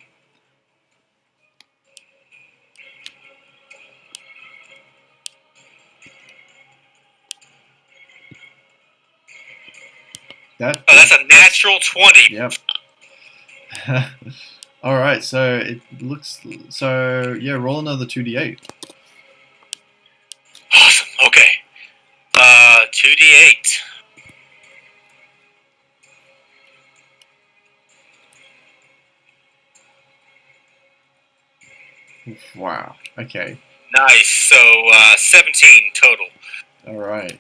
That's a natural 20. Yep. All right. So it looks. So yeah, roll another 2d8. Awesome. Okay. 2d8. Wow. Okay. Nice. So 17 total. All right.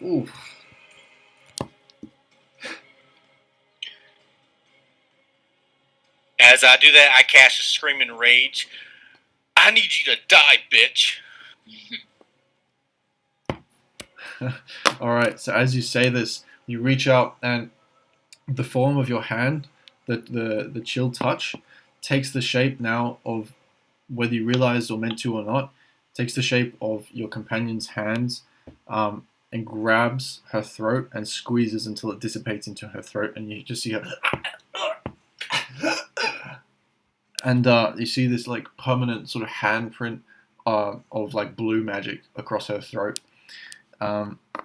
Oof. As I do that, I cast a Screaming Rage. I need you to die, bitch. All right. So as you say this, you reach out, and the form of your hand, the chill touch, takes the shape now of, whether you realized or meant to or not, takes the shape of your companion's hands, and grabs her throat and squeezes until it dissipates into her throat, and you just see her. And you see this like permanent sort of handprint of like blue magic across her throat.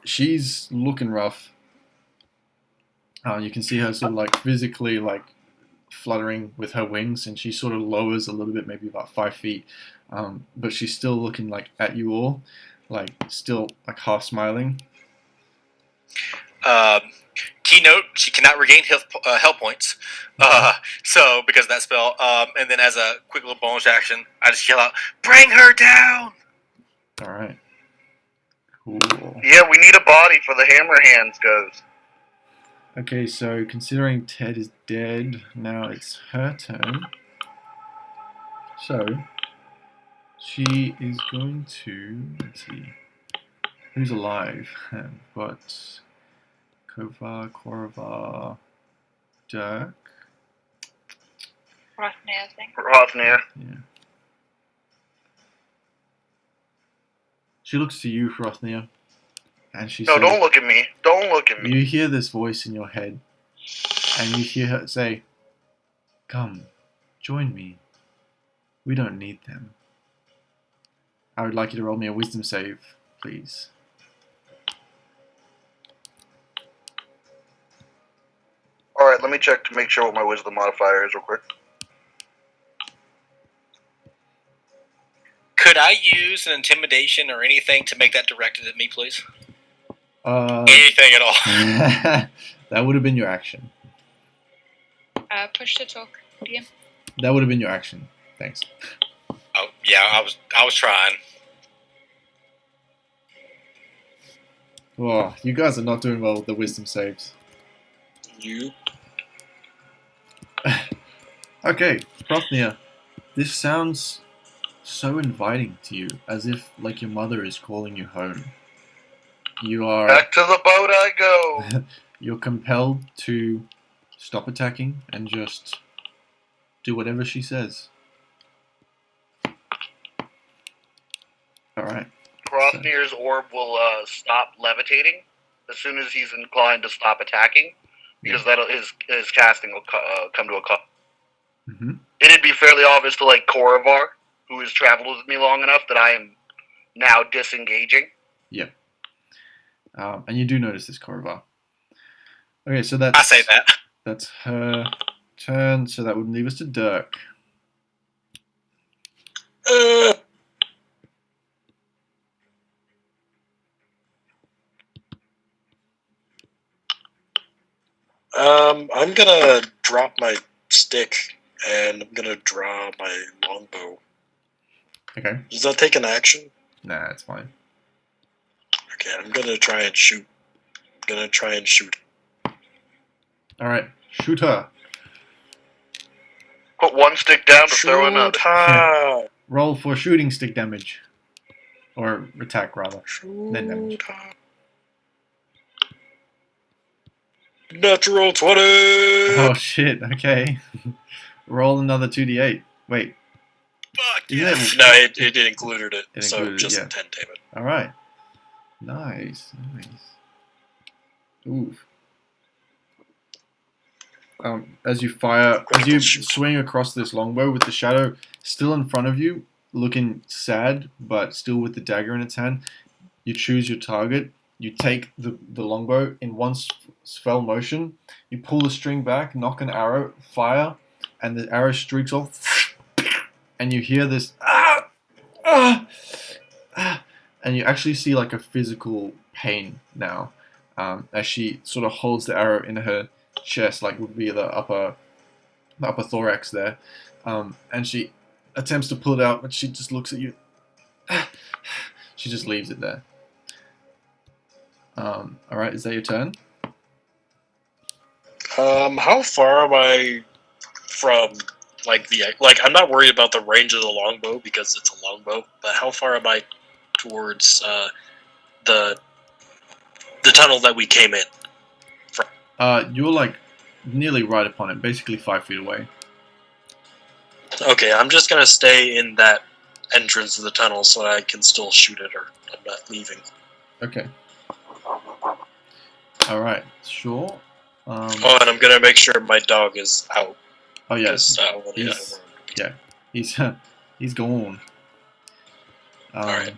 She's looking rough. You can see her sort of like physically like fluttering with her wings, and she sort of lowers a little bit, maybe about 5 feet. But she's still looking like at you all, like still like half smiling. Keynote: she cannot regain health points. So because of that spell, and then as a quick little bonus action, I just yell out, "Bring her down!" All right. Cool. Yeah, we need a body for the hammer hands ghost. Okay, so considering Ted is dead, now it's her turn. So she is going to, let's see, who's alive? We've got Kovar, Korvar, Dirk. Rothnir, I think. Rothnir. Yeah. She looks to you, Rothnir, and she No, says, don't look at me. Don't look at me. you hear this voice in your head, and you hear her say, "Come, join me. We don't need them. I would like you to roll me a wisdom save, please." Alright, let me check to make sure what my wisdom modifier is real quick. Could I use an intimidation or anything to make that directed at me, please? Anything at all. That would have been your action. Push to talk. DM. That would have been your action. Thanks. Oh yeah, I was trying. Oh, you guys are not doing well with the wisdom saves. You? Okay, Rothnir, this sounds so inviting to you, as if like your mother is calling you home. You are Back to the boat I go. you're compelled to stop attacking and just do whatever she says. Alright. Rothnir's orb will stop levitating as soon as he's inclined to stop attacking, because his casting will come to a cut. Mm-hmm. It'd be fairly obvious to like Korvar, who has traveled with me long enough, that I am now disengaging. Yeah. And you do notice this, Korvar. Okay, so that's... I say that. That's her turn, so that would leave us to Dirk. I'm gonna drop my stick and I'm gonna draw my longbow. Okay. Does that take an action? Nah, it's fine. Okay, I'm gonna try and shoot. All right, shoot her. Put one stick down to throw another. her! Roll for shooting stick damage, or attack rather. Then damage. Shoot her! Natural 20! Oh shit. Okay. Roll another 2d8. Wait. Fuck Isn't yes. it- No, it included it, It so included it, just yeah. 10 damage. All right. Nice. Oof. As you fire, as you swing across this longbow with the shadow still in front of you, looking sad, but still with the dagger in its hand, you choose your target. You take the longbow in one fell motion. You pull the string back, knock an arrow, fire, and the arrow streaks off. And you hear this, and you actually see like a physical pain now, as she sort of holds the arrow in her chest, like would be the upper thorax there, and she attempts to pull it out, but she just looks at you. She just leaves it there. All right, is that your turn? How far am I from I'm not worried about the range of the longbow because it's a longbow, but how far am I towards the tunnel that we came in? You're like nearly right upon it, basically 5 feet away. Okay, I'm just gonna stay in that entrance of the tunnel so I can still shoot at her. I'm not leaving. Okay. All right, sure. Oh, and I'm gonna make sure my dog is out. Oh yes, 'cause I want him to be- he's gone. Alright.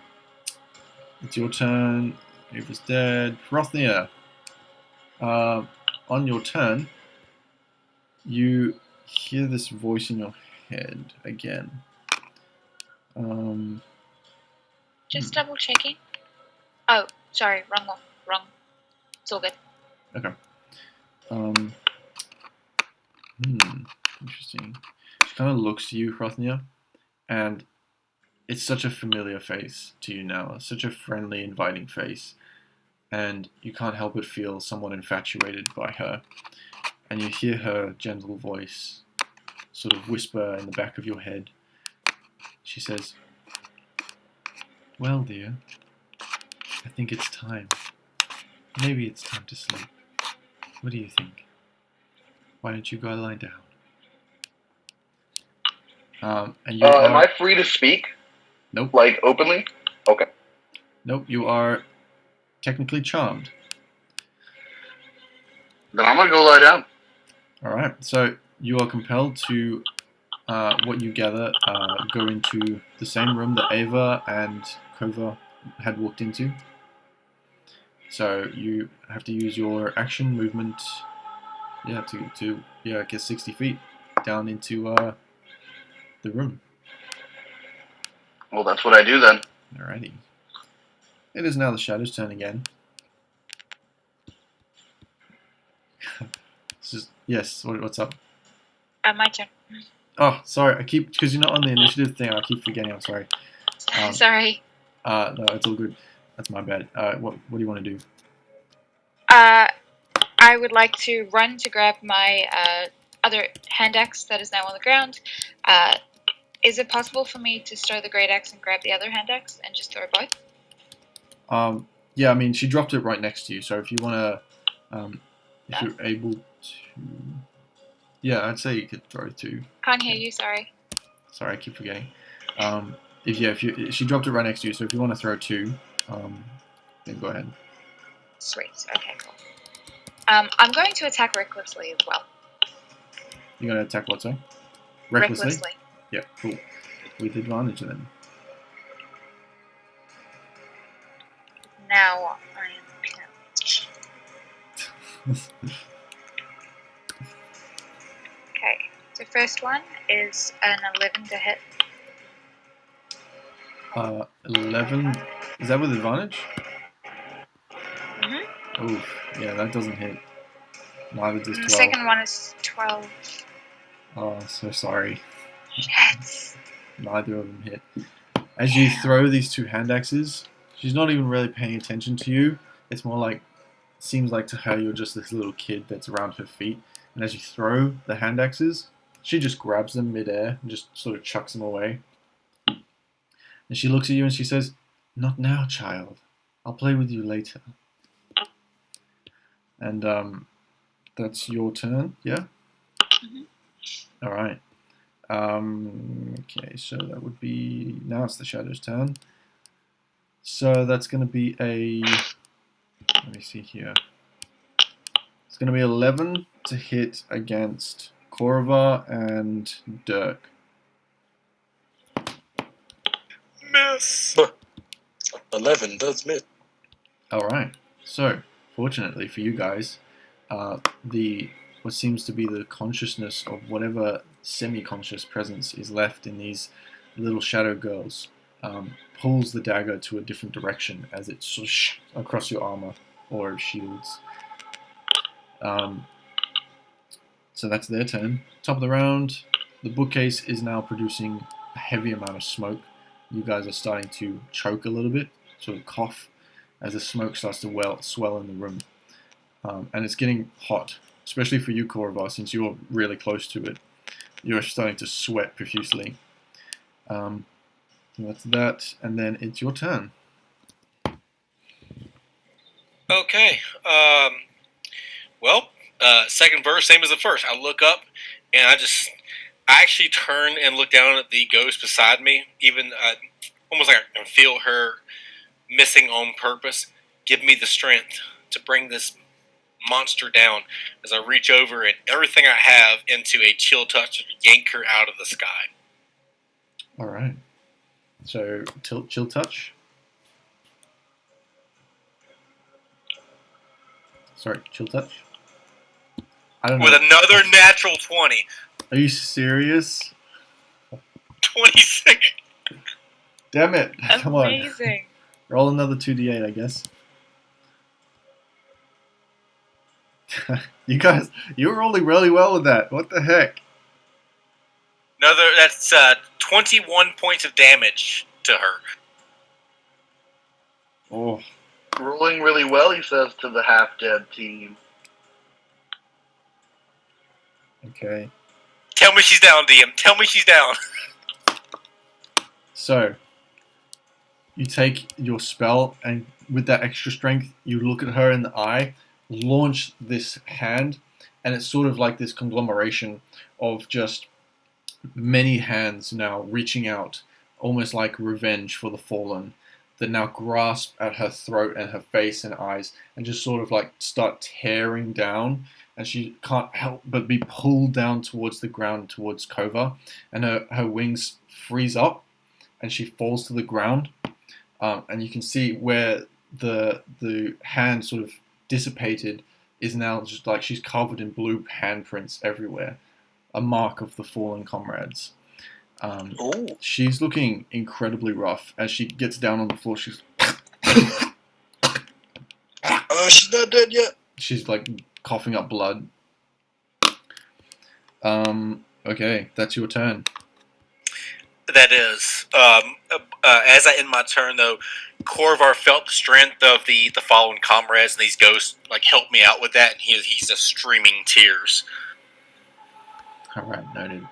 It's your turn. Ava's dead. Rothnir. On your turn, you hear this voice in your head again. Just double checking. Oh, sorry, wrong one. Wrong. It's all good. Okay. Interesting. She kind of looks to you, Rothnir, and it's such a familiar face to you now. Such a friendly, inviting face. And you can't help but feel somewhat infatuated by her. And you hear her gentle voice sort of whisper in the back of your head. She says, "Well, dear, I think it's time. Maybe it's time to sleep. What do you think? Why don't you go lie down?" And you Am are... I free to speak? Nope. Like, openly? Okay. Nope, you are technically charmed. Then I'm gonna go lie down. Alright, so you are compelled to, what you gather, go into the same room that Ava and Kova had walked into. So you have to use your action movement, to get 60 feet down into the room. Well, that's what I do then. Alrighty. It is now the Shadow's turn again. Yes, what's up? My turn. Oh, sorry, because you're not on the initiative thing, I keep forgetting, I'm sorry. Sorry. No, it's all good. That's my bad. What do you want to do? I would like to run to grab my other hand axe that is now on the ground. Is it possible for me to stow the great axe and grab the other hand axe and just throw both? Yeah, I mean, she dropped it right next to you, so if you want to, if you're able to... Yeah, I'd say you could throw two. Can't hear you, sorry. Sorry, I keep forgetting. She dropped it right next to you, so if you want to throw two, then go ahead. Sweet, okay, cool. I'm going to attack recklessly as well. You're going to attack what, sorry? Recklessly. Yeah, cool. With advantage then. Now I am panicked. Okay, the first one is an 11 to hit. 11. Is that with advantage? Mm-hmm. Oof. Yeah, that doesn't hit. Neither does 12. The second one is 12. Oh, so sorry. Yes. Neither of them hit. As you throw these two hand axes, she's not even really paying attention to you. It's more like, seems like to her you're just this little kid that's around her feet. And as you throw the hand axes, she just grabs them midair and just sort of chucks them away. And she looks at you and she says, "Not now, child. I'll play with you later." And that's your turn, yeah? Mhm. All right. Okay, so that would be... Now it's the Shadow's turn. So that's going to be a... Let me see here. It's going to be 11 to hit against Korva and Dirk. Miss. 11 does miss. All right. So, fortunately for you guys, what seems to be the consciousness of whatever semi-conscious presence is left in these little shadow girls pulls the dagger to a different direction as it swoosh across your armor or shields. So that's their turn. Top of the round, the bookcase is now producing a heavy amount of smoke. You guys are starting to choke a little bit, sort of cough, as the smoke starts to swell in the room. And it's getting hot, especially for you, Korva, since you're really close to it. You're starting to sweat profusely. That's that, and then it's your turn. Okay. Well, second verse, same as the first. I look up, and I actually turn and look down at the ghost beside me, even almost like I can feel her missing on purpose. Give me the strength to bring this monster down as I reach over and everything I have into a chill touch to yank her out of the sky. All right. So, chill touch. Sorry, chill touch. I don't know. With another natural 20. Are you serious? 26. Damn it. Come on. Amazing. Roll another 2d8, I guess. You guys, you're rolling really well with that. What the heck? That's 21 points of damage to her. Oh, Rolling really well, he says to the half-dead team. okay. Tell me she's down, DM. Tell me she's down. So, you take your spell, and with that extra strength, you look at her in the eye, launch this hand, and it's sort of like this conglomeration of just many hands now reaching out, almost like revenge for the fallen, that now grasp at her throat and her face and eyes, and just sort of like start tearing down, and she can't help but be pulled down towards the ground, towards Kova, and her wings freeze up, and she falls to the ground, and you can see where the hand sort of dissipated is now just like she's covered in blue handprints everywhere, a mark of the fallen comrades. She's looking incredibly rough as she gets down on the floor. She's She's not dead yet. she's like coughing up blood. Okay, that's your turn. That is. As I end my turn, though, Korvar felt the strength of the fallen comrades, and these ghosts like helped me out with that, and he's just streaming tears. All right, noted.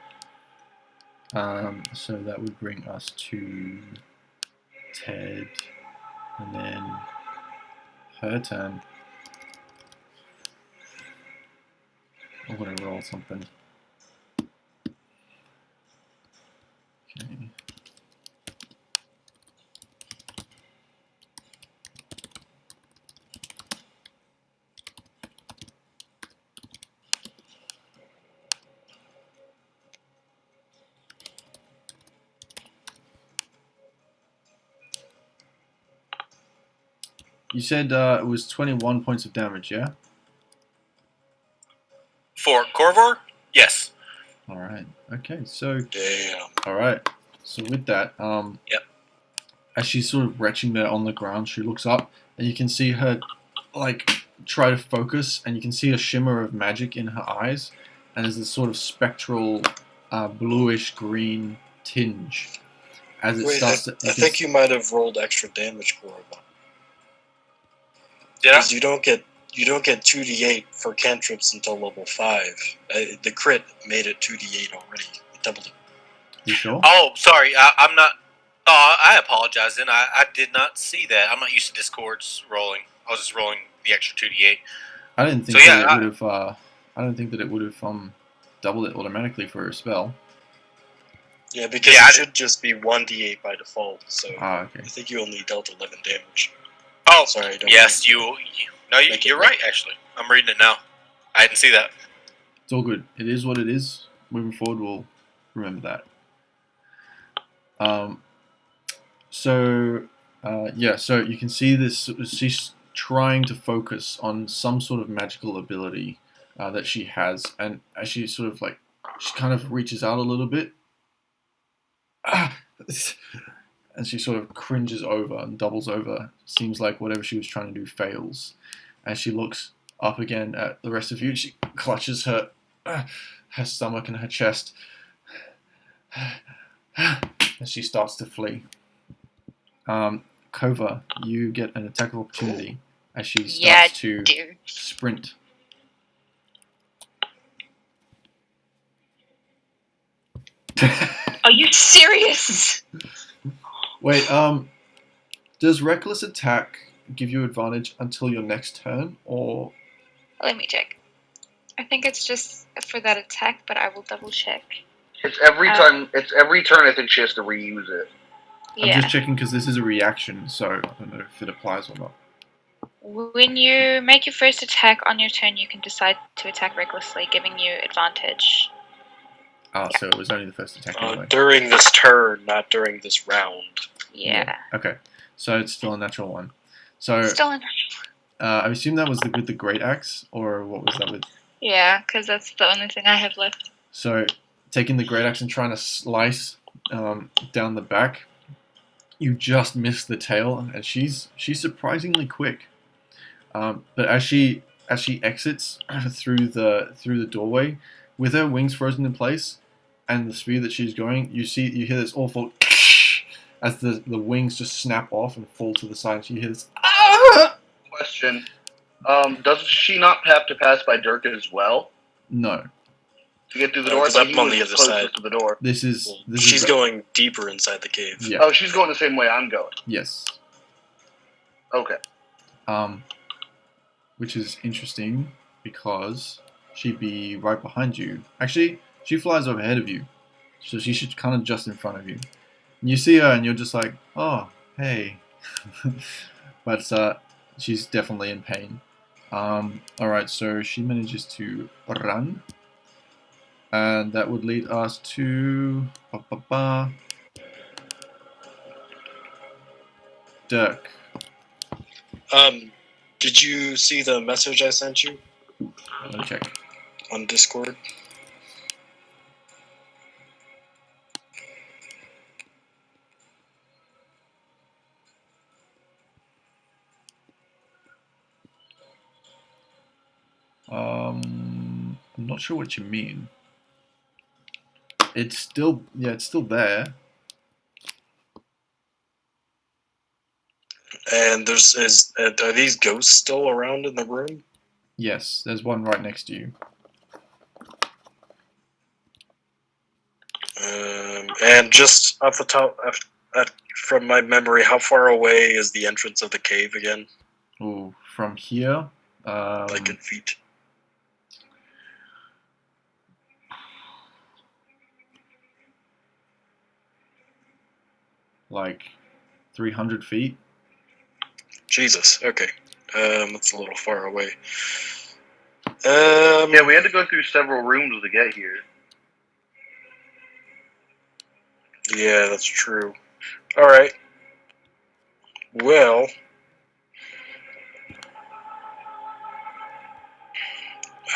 So that would bring us to Ted, and then her turn. I'm gonna roll something. Okay. You said it was 21 points of damage, yeah? For Korvar? Yes. Alright, okay, so... Damn. Alright, so with that, Yep. as she's sort of retching there on the ground, she looks up, and you can see her, like, try to focus, and you can see a shimmer of magic in her eyes, and there's this sort of spectral bluish green tinge as it Wait, starts to. I think you might have rolled extra damage, Corvo. Did I? Because you don't get 2d8 for cantrips until level 5. The crit made it 2d8 already. It doubled it. You sure? Oh, sorry. I'm not. Oh, I apologize. Then I did not see that. I'm not used to Discord's rolling. I was just rolling the extra 2d8. I didn't think So, yeah, that it would have. I don't think that it would have doubled it automatically for a spell. Yeah, because Yeah, it should just be 1d8 by default. So Okay. I think you only dealt 11 damage. Oh, Sorry. yes, you're right. Actually, I'm reading it now. I didn't see that. It's all good. It is what it is. Moving forward, we'll remember that. So you can see this. She's trying to focus on some sort of magical ability that she has, and as she sort of she kind of reaches out a little bit, and she sort of cringes over and doubles over. Seems like whatever she was trying to do fails. As she looks up again at the rest of you, she clutches her stomach and her chest as she starts to flee. Kova, you get an attack of opportunity as she starts to sprint. Are you serious? Wait, does reckless attack give you advantage until your next turn, or? Let me check. I think it's just for that attack, but I will double check. It's every time. It's every turn. I think she has to reuse it. Yeah. I'm just checking because this is a reaction, so I don't know if it applies or not. When you make your first attack on your turn, you can decide to attack recklessly, giving you advantage. So it was only the first attack anyway. During this turn, not during this round. Yeah. Okay, so it's still a natural one. So Still in. I assume that was with the great axe, or what was that with? Yeah, because that's the only thing I have left. So taking the great axe and trying to slice down the back, you just miss the tail, and she's surprisingly quick. But as she exits through the doorway, with her wings frozen in place and the speed that she's going, you hear this awful as the wings just snap off and fall to the side. You hear this. Question: does she not have to pass by Dirk as well No. to get through the door? Because I'm on the other side. To the door. She's going deeper inside the cave. Yeah. Oh, she's going the same way I'm going. Yes. Okay. Which is interesting because she'd be right behind you. Actually, she flies overhead of you, so she should kind of just in front of you. And you see her, and you're just like, "Oh, hey," but she's definitely in pain. All right, so she manages to run, and that would lead us to Dirk. Did you see the message I sent you? Let me check. On Discord? I'm not sure what you mean. It's still there. And are these ghosts still around in the room? Yes, there's one right next to you. And just off the top, from my memory, how far away is the entrance of the cave again? Ooh, from here? Like in feet. Like 300 feet. Jesus, okay. That's a little far away. Yeah, we had to go through several rooms to get here. Yeah, that's true. Alright. Well,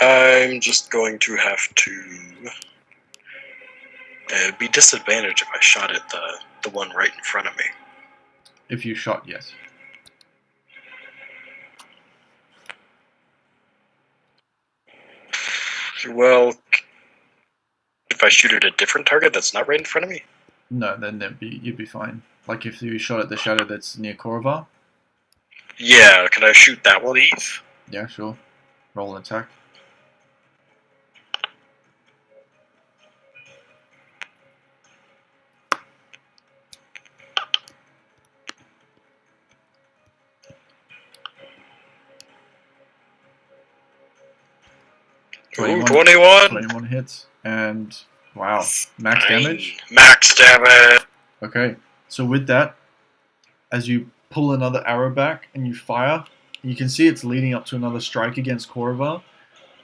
I'm just going to have to... it'd be disadvantage if I shot at the one right in front of me. If you shot, yes. Well, if I shoot at a different target that's not right in front of me? No, then you'd be fine. Like if you shot at the shadow that's near Korrivar. Yeah, can I shoot that one, Eve? Yeah, sure. Roll an attack. Ooh, 21! 21 hits. And, wow, max damage? Max damage! Okay, so with that, as you pull another arrow back and you fire, you can see it's leading up to another strike against Korrivar.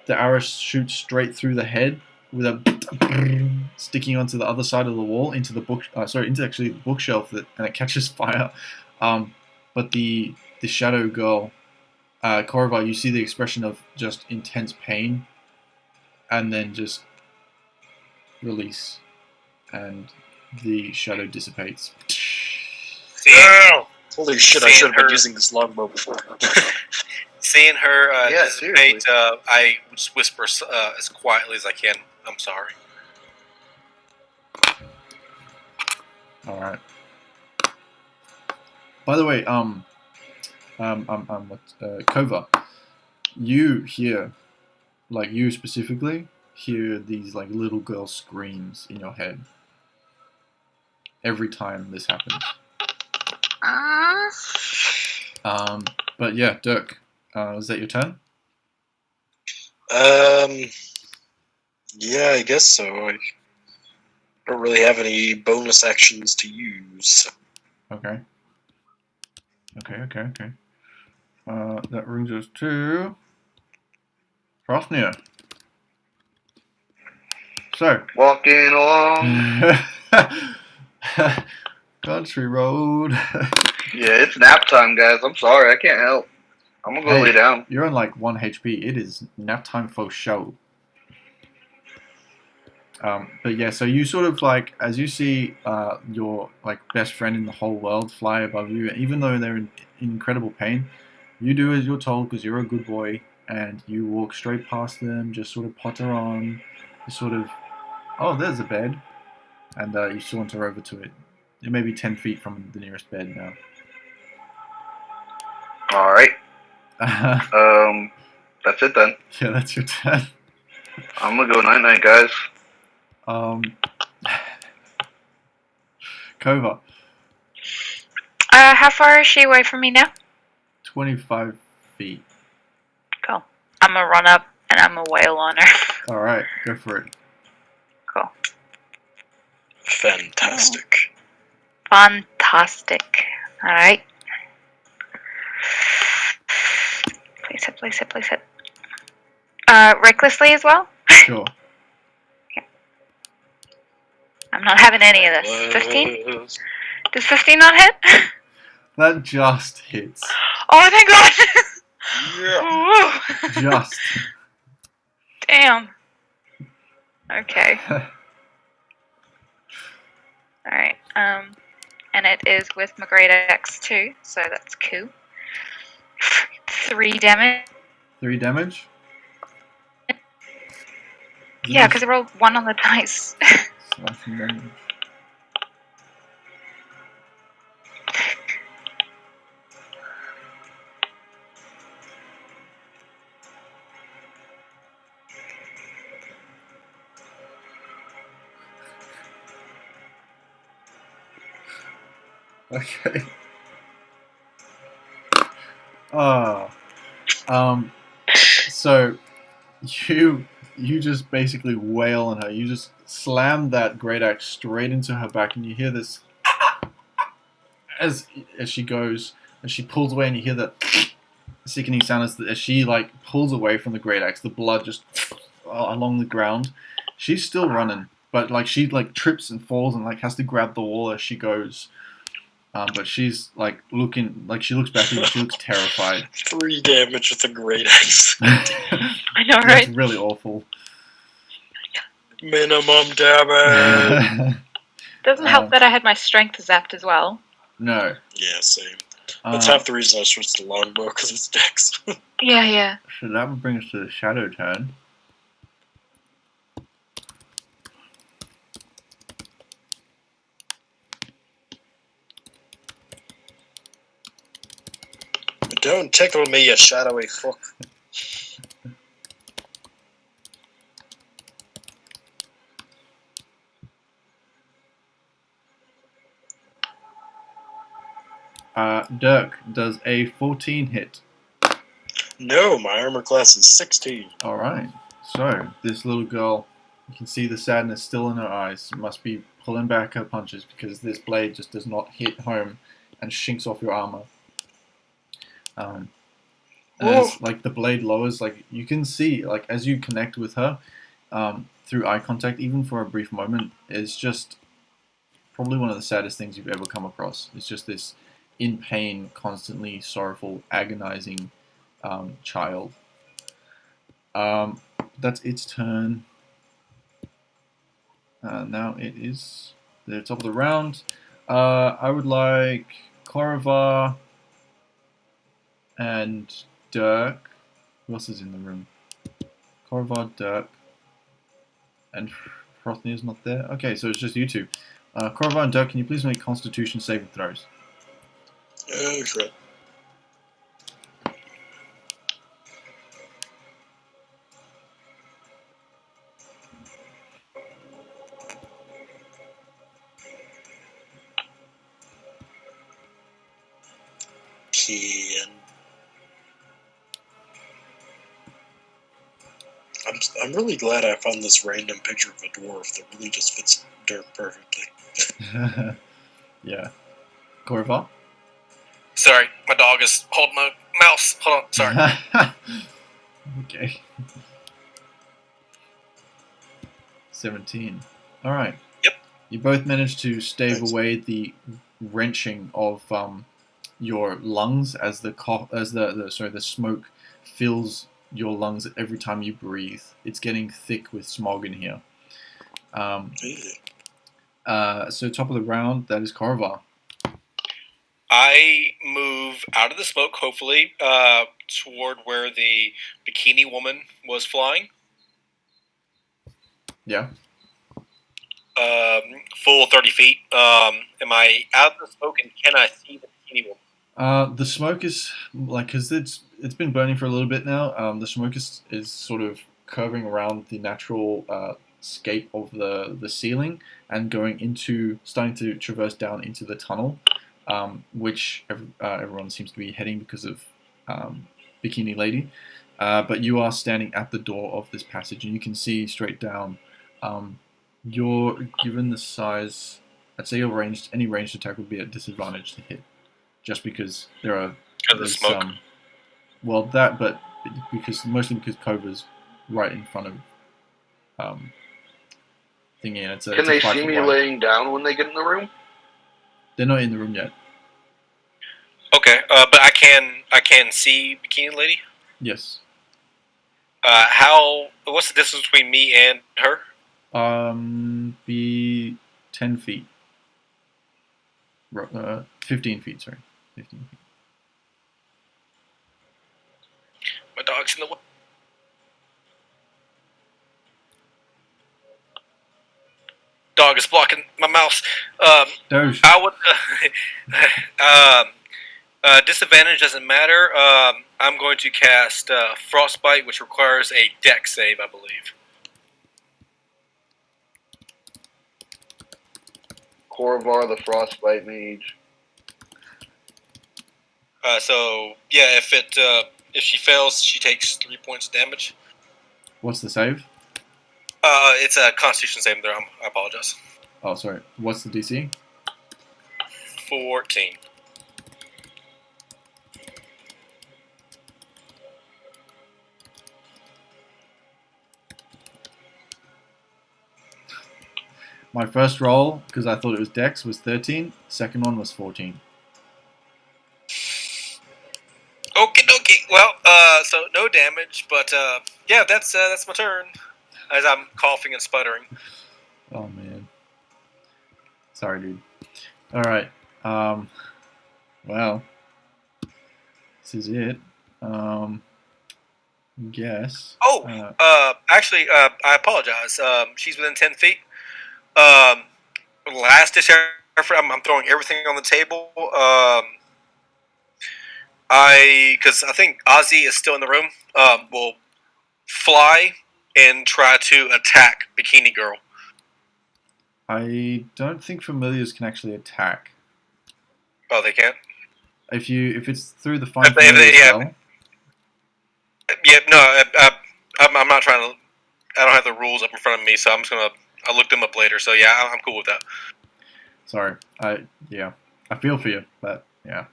The arrow shoots straight through the head with a sticking onto the other side of the wall into the book. Into actually the bookshelf, and it catches fire. But the shadow girl, Korrivar, you see the expression of just intense pain, and then just release, and the shadow dissipates. Oh! Holy shit, I should have been using this longbow before. Seeing her Yeah, dissipate, I just whisper as quietly as I can, I'm sorry. Alright. By the way, Kova, you hear, like you specifically, hear these like little girl screams in your head every time this happens. But yeah, Dirk, is that your turn? Yeah, I guess so. I don't really have any bonus actions to use. Okay. That brings us to Frostnir. So, Walking along. country road. Yeah, it's nap time, guys. I'm sorry, I can't help. I'm gonna go lay down. You're on like 1 HP. It is nap time for show. But yeah, so you sort of like, as you see your like best friend in the whole world fly above you, even though they're in incredible pain, you do as you're told because you're a good boy, and you walk straight past them, just sort of potter on, you sort of, oh, there's a bed, and you saunter over to it. You're maybe 10 feet from the nearest bed now. All right. That's it then. Yeah, that's your turn. I'm gonna go night night, guys. Kova, How far is she away from me now? 25 feet. Cool. I'm gonna run up and I'm gonna wail on her. All right, go for it. Cool. Fantastic. Fantastic. All right. Place it. Recklessly as well? Sure. I'm not having any of this. 15? Does 15 not hit? That just hits. Oh, thank God! Yeah. Just. Damn. Okay. Alright. And it is with my great axe too, so that's cool. 3 damage. 3 damage? Yeah, because I rolled 1 on the dice. Slashing damage. Okay. So you just basically wail on her. You just slam that great axe straight into her back, and you hear this as she goes, as she pulls away, and you hear that sickening sound as she like pulls away from the great axe. The blood just along the ground. She's still running, but like she like trips and falls and like has to grab the wall as she goes. But she's like looking, like she looks back at you, she looks terrified. 3 damage with a great axe. I know, right? That's really awful. Minimum damage. Doesn't help that I had my strength zapped as well. No. Yeah, same. That's half the reason I switched to longbow, because it's dex. Yeah. So that would bring us to the shadow turn. Don't tickle me, you shadowy fuck. Dirk, does a 14 hit? No, my armor class is 16. Alright, so this little girl, you can see the sadness still in her eyes. Must be pulling back her punches because this blade just does not hit home and shinks off your armor. As like the blade lowers, like you can see, like as you connect with her through eye contact, even for a brief moment, is just probably one of the saddest things you've ever come across. It's just this in pain, constantly sorrowful, agonizing child. That's its turn. Now it is the top of the round. I would like Korovar and Dirk. Who else is in the room? Korovar, Dirk, and Frothnir's not there. Okay, so it's just you two. Korovar and Dirk, can you please make Constitution saving throws? Sure. I'm really glad I found this random picture of a dwarf that really just fits Dirk perfectly. Yeah. Korovar? Sorry, my dog is holding my mouse. Hold on, sorry. Okay. 17. Alright. Yep. You both managed to stave Thanks. away the wrenching of your lungs as the smoke fills your lungs every time you breathe. It's getting thick with smog in here. So top of the round, that is Korovar. I move out of the smoke, hopefully, toward where the bikini woman was flying. Yeah. Full 30 feet. Am I out of the smoke and can I see the bikini woman? The smoke is like, because it's been burning for a little bit now. The smoke is sort of curving around the natural scape of the ceiling and starting to traverse down into the tunnel, which everyone seems to be heading because of Bikini Lady. But you are standing at the door of this passage and you can see straight down. You're given the size. I'd say any ranged attack would be at disadvantage to hit. Just because there's smoke. But mostly because Cobra's right in front of thingy, and it's a. Can it's a they 5 see foot me wide. laying down when they get in the room? They're not in the room yet. Okay, but I can see Bikini Lady. Yes. What's the distance between me and her? Be 10 feet. 15 feet. Sorry, 15 feet. My dog's in the way. Dog is blocking my mouse. Doge. I would. Disadvantage doesn't matter. I'm going to cast Frostbite, which requires a Dex save, I believe. Korovar, the Frostbite Mage. So yeah, if she fails, she takes 3 points of damage. What's the save? It's a Constitution saving throw. I apologize. Oh, sorry. What's the DC? 14. My first roll, because I thought it was Dex, was 13. Second one was 14. Okay. Well, so no damage, but yeah, that's my turn. As I'm coughing and sputtering. Oh man. Sorry, dude. All right. Well, this is it. Guess. Actually, I apologize. She's within 10 feet. Last ditch effort. I'm throwing everything on the table. because I think Ozzy is still in the room, will fly and try to attack Bikini Girl. I don't think familiars can actually attack. Oh, they can't? If it's through the find If they- familiar yeah. spell, Yeah, no, I'm not trying to. I don't have the rules up in front of me, so I'm just gonna. I'll look them up later. So yeah, I'm cool with that. sorry, I feel for you, but yeah,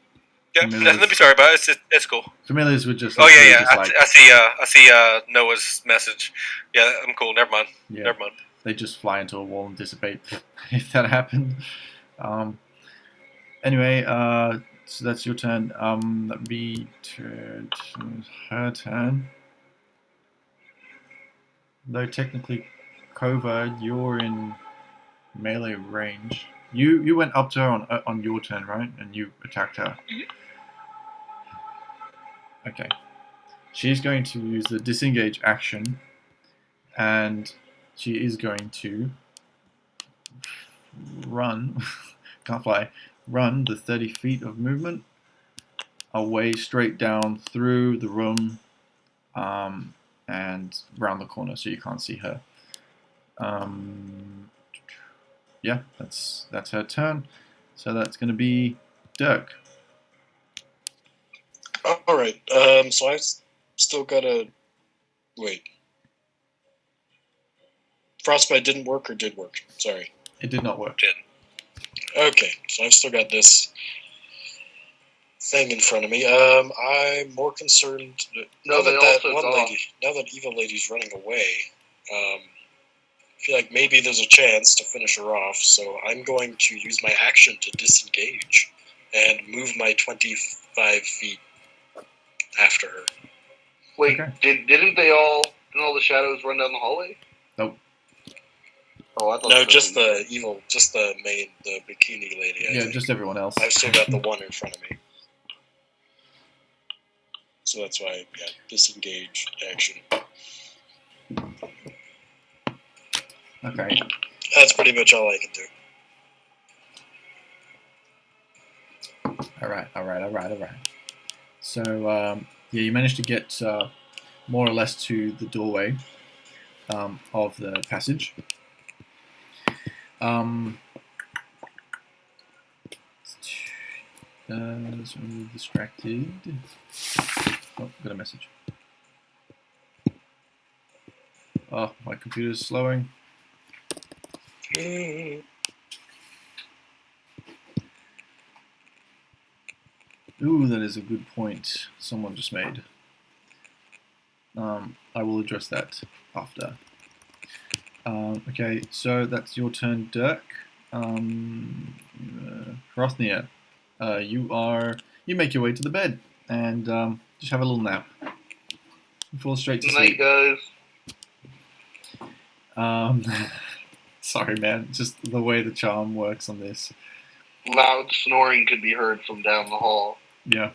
Yeah, Familiars. nothing to be sorry about. It's cool. familiars would just Oh literally yeah. just I see Noah's message. Yeah, I'm cool. Never mind. yeah, Never mind. they just fly into a wall and dissipate if that happened. Anyway, so that's your turn. That'd be her turn. Though technically, Kova, you're in melee range. You went up to her on your turn, right? And you attacked her. Okay. She's going to use the disengage action, and she is going to run. Can't fly. Run the 30 feet of movement away, straight down through the room, and round the corner, so you can't see her. Yeah, that's her turn. So that's going to be Dirk. All right. So I've still got to wait. Frostbite didn't work or did work? Sorry. It did not work. Okay, so I've still got this thing in front of me. I'm more concerned now they that also one got- lady, now that evil lady's running away. I feel like maybe there's a chance to finish her off. So I'm going to use my action to disengage and move my 25 feet after her. Wait, Okay. didn't all the shadows run down the hallway? Nope. Oh, I thought No, that's just what you the bikini lady. I Yeah, think. just everyone else. I've still got the one in front of me. So that's why, yeah, disengage action. Okay. That's pretty much all I can do. All right. So yeah, you managed to get more or less to the doorway of the passage. So I'm distracted. Oh, got a message. Oh, my computer's slowing. Ooh, that is a good point someone just made. I will address that after. Okay, so that's your turn, Dirk. Hrothnir, you make your way to the bed and just have a little nap. You fall straight to Night, sleep. guys. Sorry, man. Just the way the charm works on this. Loud snoring could be heard from down the hall. Yeah.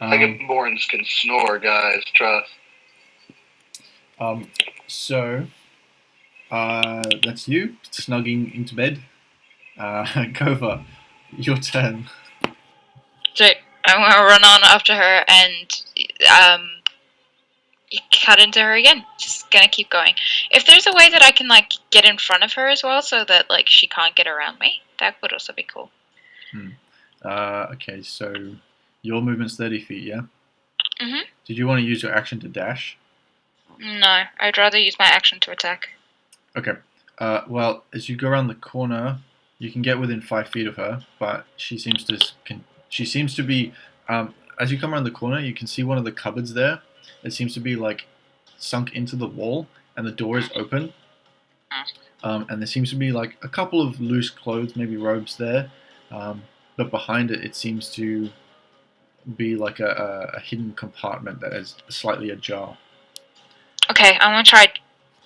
Dragonborns can snore, guys. Trust. So that's you snugging into bed. Kova, your turn. So I'm gonna run on after her and cut into her again. Just gonna keep going. If there's a way that I can like get in front of her as well, so that like she can't get around me, that would also be cool. Okay, so your movement's 30 feet, yeah? Mhm. Did you want to use your action to dash? No, I'd rather use my action to attack. Okay. Well, as you go around the corner, you can get within 5 feet of her, but she seems to be. As you come around the corner, you can see one of the cupboards there. It seems to be like sunk into the wall, and the door is open. And there seems to be like a couple of loose clothes, maybe robes there, but behind it, it seems to be like a hidden compartment that is slightly ajar. Okay, I'm gonna try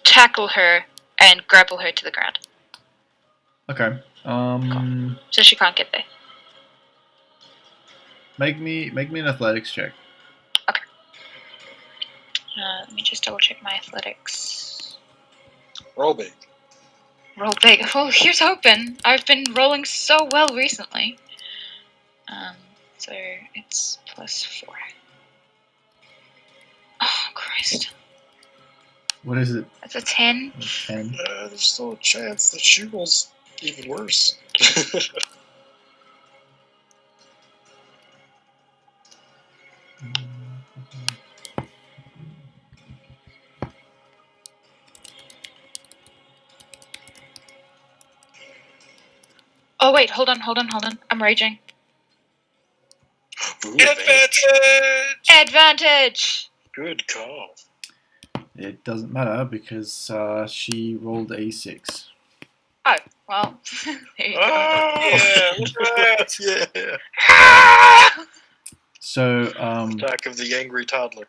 tackle her and grapple her to the ground. Okay. So she can't get there. Make me an athletics check. Okay. Let me just double check my athletics. Roll big. Roll big. Oh, here's hoping. I've been rolling so well recently. So So it's +4. Oh, Christ. What is it? That's a 10. 10. There's still a chance that she rolls even worse. Oh, wait, hold on. I'm raging. Ooh, Advantage! Good call. It doesn't matter because she rolled a 6. Oh, well, there you go. Oh, yeah, look at that. Yeah. Ah! So, Attack of the angry toddler.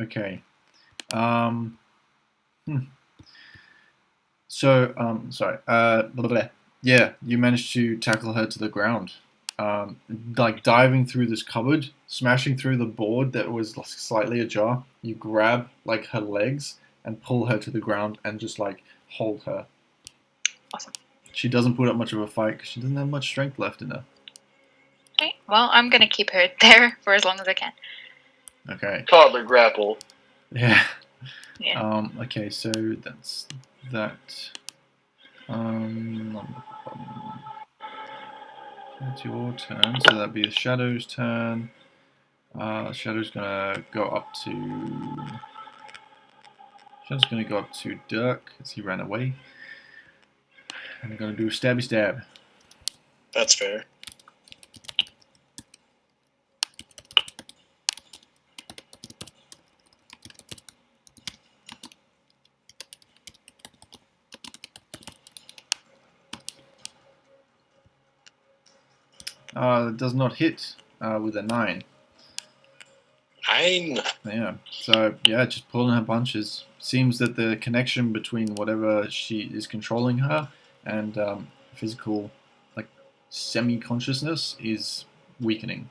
Okay. So, sorry. Blah, blah, blah. Yeah, you managed to tackle her to the ground. Like diving through this cupboard, smashing through the board that was slightly ajar. You grab like her legs and pull her to the ground and just like hold her. Awesome. She doesn't put up much of a fight because she doesn't have much strength left in her. Okay, well, I'm going to keep her there for as long as I can. Okay. Toddler grapple. Yeah. Yeah. Okay, so that's that. It's your turn, so that'd be the Shadow's turn. Shadow's gonna go up to Dirk as he ran away. And I'm gonna do a stabby stab. That's fair. It does not hit with a 9. 9. Yeah. So yeah, just pulling her punches. Seems that the connection between whatever she is controlling her and physical, like semi-consciousness, is weakening.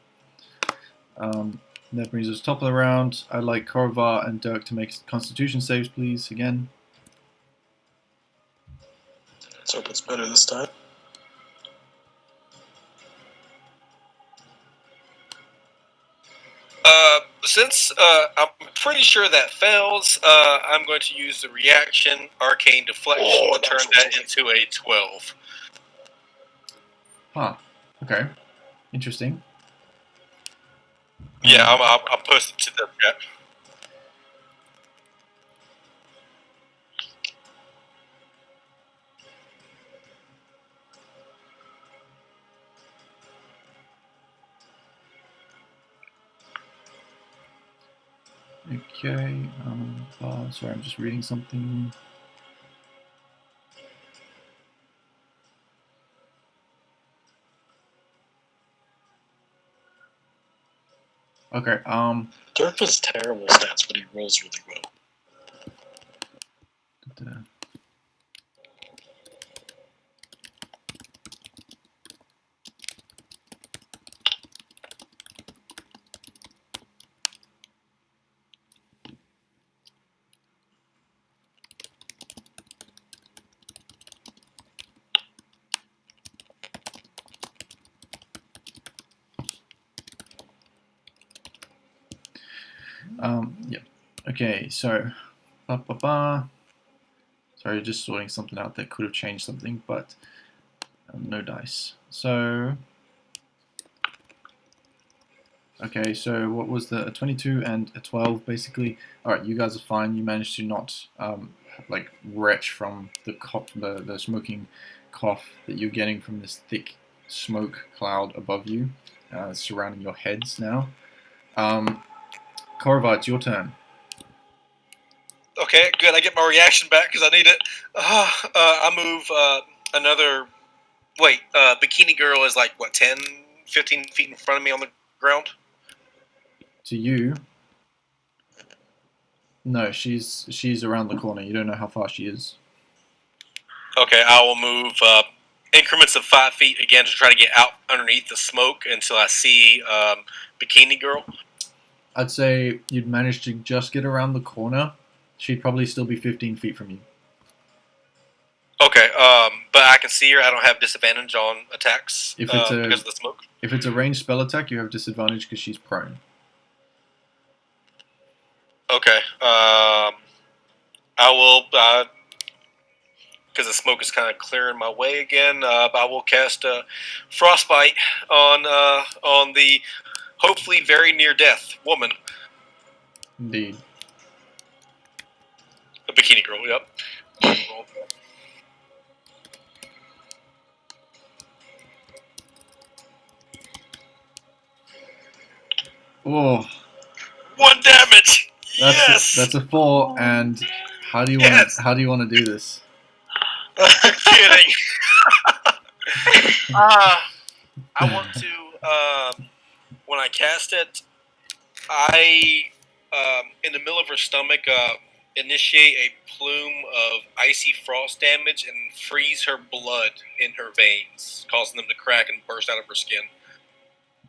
That brings us top of the round. I'd like Korovar and Dirk to make Constitution saves, please. Again. Let's hope it's better this time. Since I'm pretty sure that fails, I'm going to use the reaction Arcane Deflection to turn that into a 12. Huh. Okay. Interesting. Yeah, I'll post it to the chat. Okay. Sorry, I'm just reading something. Okay. Dirk has terrible stats, but he rolls really well. Yeah. Okay, so, sorry, just sorting something out that could have changed something, but no dice. So, okay, so what was a 22 and a 12, basically? All right, you guys are fine. You managed to not, like, retch from the smoking cough that you're getting from this thick smoke cloud above you, surrounding your heads now. Korovar, it's your turn. Okay, good. I get my reaction back because I need it. I move another... Wait, Bikini Girl is like, what, 10, 15 feet in front of me on the ground? To you... No, she's around the corner. You don't know how far she is. Okay, I will move increments of 5 feet again to try to get out underneath the smoke until I see Bikini Girl. I'd say you'd manage to just get around the corner. She'd probably still be 15 feet from you. Okay, but I can see her. I don't have disadvantage on attacks If it's because of the smoke. If it's a ranged spell attack, you have disadvantage because she's prone. Okay, I will, because the smoke is kind of clearing my way again. I will cast frostbite on the hopefully very near death woman, Indeed. a bikini girl. Yep. Oh, 1 damage. that's a 4. And how do you want to do this? Kidding. I want to, when I cast it, I, in the middle of her stomach, initiate a plume of icy frost damage and freeze her blood in her veins, causing them to crack and burst out of her skin.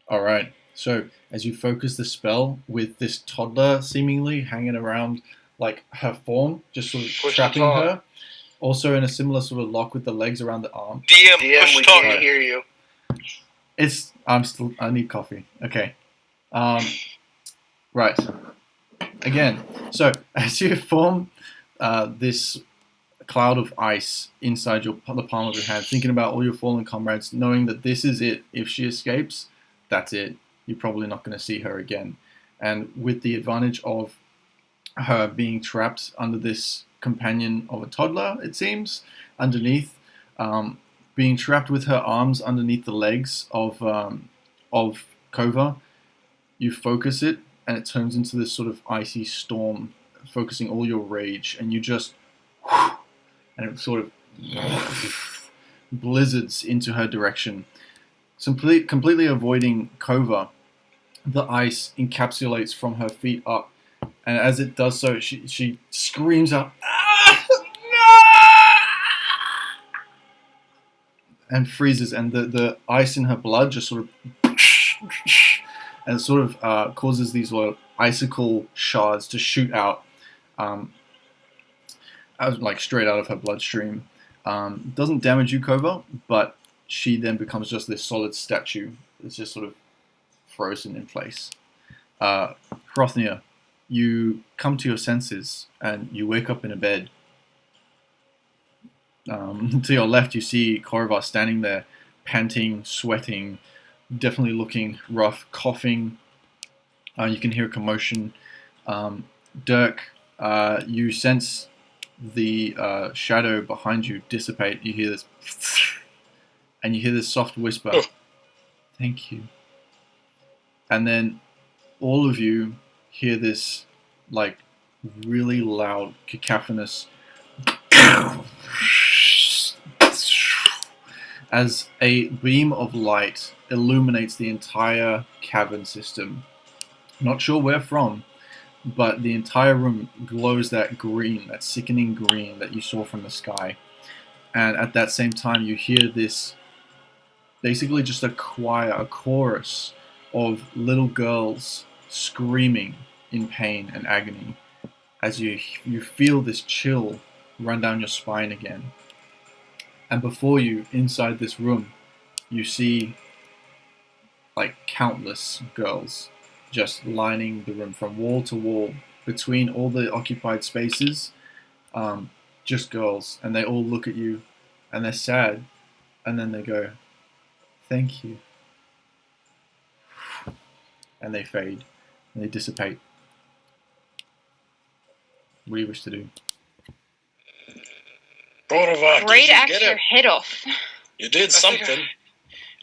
All right. So as you focus the spell with this toddler seemingly hanging around like her form, just sort of trapping her, also in a similar sort of lock with the legs around the arm. DM, DM, we talk. can't hear you. I need coffee. Okay. Right. Again. So as you form this cloud of ice inside the palm of your hand, thinking about all your fallen comrades, knowing that this is it. If she escapes, that's it. You're probably not going to see her again. And with the advantage of her being trapped under this companion of a toddler, it seems, underneath, being trapped with her arms underneath the legs of Kova, you focus it, and it turns into this sort of icy storm, focusing all your rage, and you just, and it sort of blizzards into her direction, completely avoiding Kova. The ice encapsulates from her feet up, and as it does so, she screams out, "Ah, no!" and freezes, and the ice in her blood just sort of and sort of causes these icicle shards to shoot out, like straight out of her bloodstream. Doesn't damage you, Kova, but she then becomes just this solid statue. It's just sort of frozen in place. Hrothnir, you come to your senses and you wake up in a bed. To your left, you see Korovar standing there, panting, sweating, definitely looking rough, coughing. You can hear a commotion. Dirk, you sense the shadow behind you dissipate. You hear this, and you hear this soft whisper, "Thank you." And then all of you hear this, like, really loud, cacophonous as a beam of light illuminates the entire cavern system. Not sure where from, but the entire room glows that green, that sickening green that you saw from the sky. And at that same time, you hear this, basically just a choir, a chorus of little girls screaming in pain and agony as you feel this chill run down your spine again. And before you, inside this room, you see like countless girls just lining the room from wall to wall between all the occupied spaces. Just girls, and they all look at you and they're sad, and then they go, "Thank you," and they fade and they dissipate. What do you wish to do? Great axe your head off. You did something.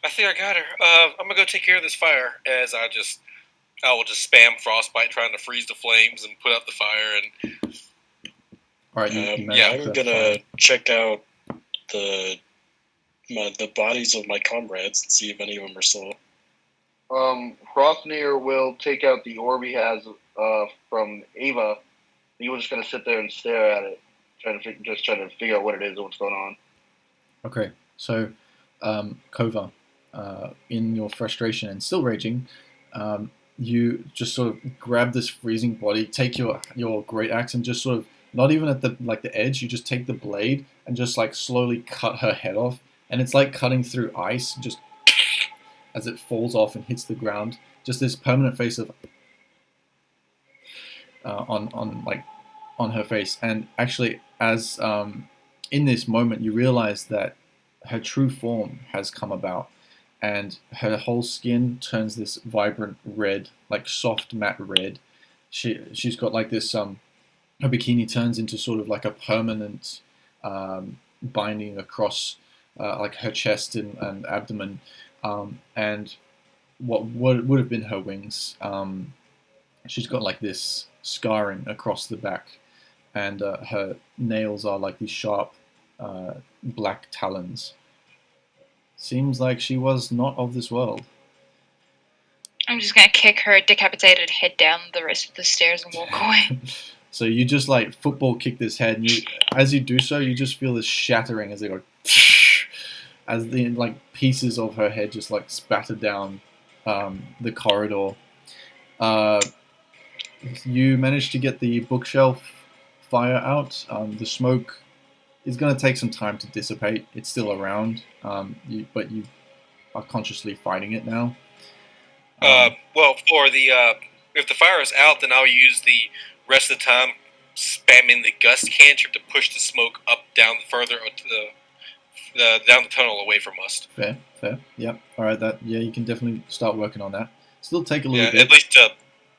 I think I got her. I'm gonna go take care of this fire. As I will just spam frostbite, trying to freeze the flames and put out the fire. And all right, I'm gonna check out the bodies of my comrades and see if any of them are still. Hrothnir will take out the orb he has from Ava. He was just gonna sit there and stare at it, trying to figure out what it is and what's going on. Okay, so Kova, in your frustration and still raging, you just sort of grab this freezing body, take your great axe, and just sort of not even at the edge. You just take the blade and just like slowly cut her head off, and it's like cutting through ice, just as it falls off and hits the ground. Just this permanent face of on her face. And actually, as in this moment, you realize that her true form has come about, and her whole skin turns this vibrant red, like soft matte red. She's got like this her bikini turns into sort of like a permanent binding across like her chest and abdomen, and what would have been her wings. She's got like this scarring across the back, and her nails are like these sharp black talons. Seems like she was not of this world. I'm just gonna kick her decapitated head down the rest of the stairs and walk away. So you just like football kick this head, and as you do so, you just feel this shattering as they go, as the like pieces of her head just like spatter down the corridor. You manage to get the bookshelf fire out. The smoke is going to take some time to dissipate. It's still around, but you are consciously fighting it now. Well, for the if the fire is out, then I'll use the rest of the time spamming the gust cantrip to push the smoke up down further to down the tunnel away from us. Fair. Yep. All right. You can definitely start working on that. Still take a little bit. At least,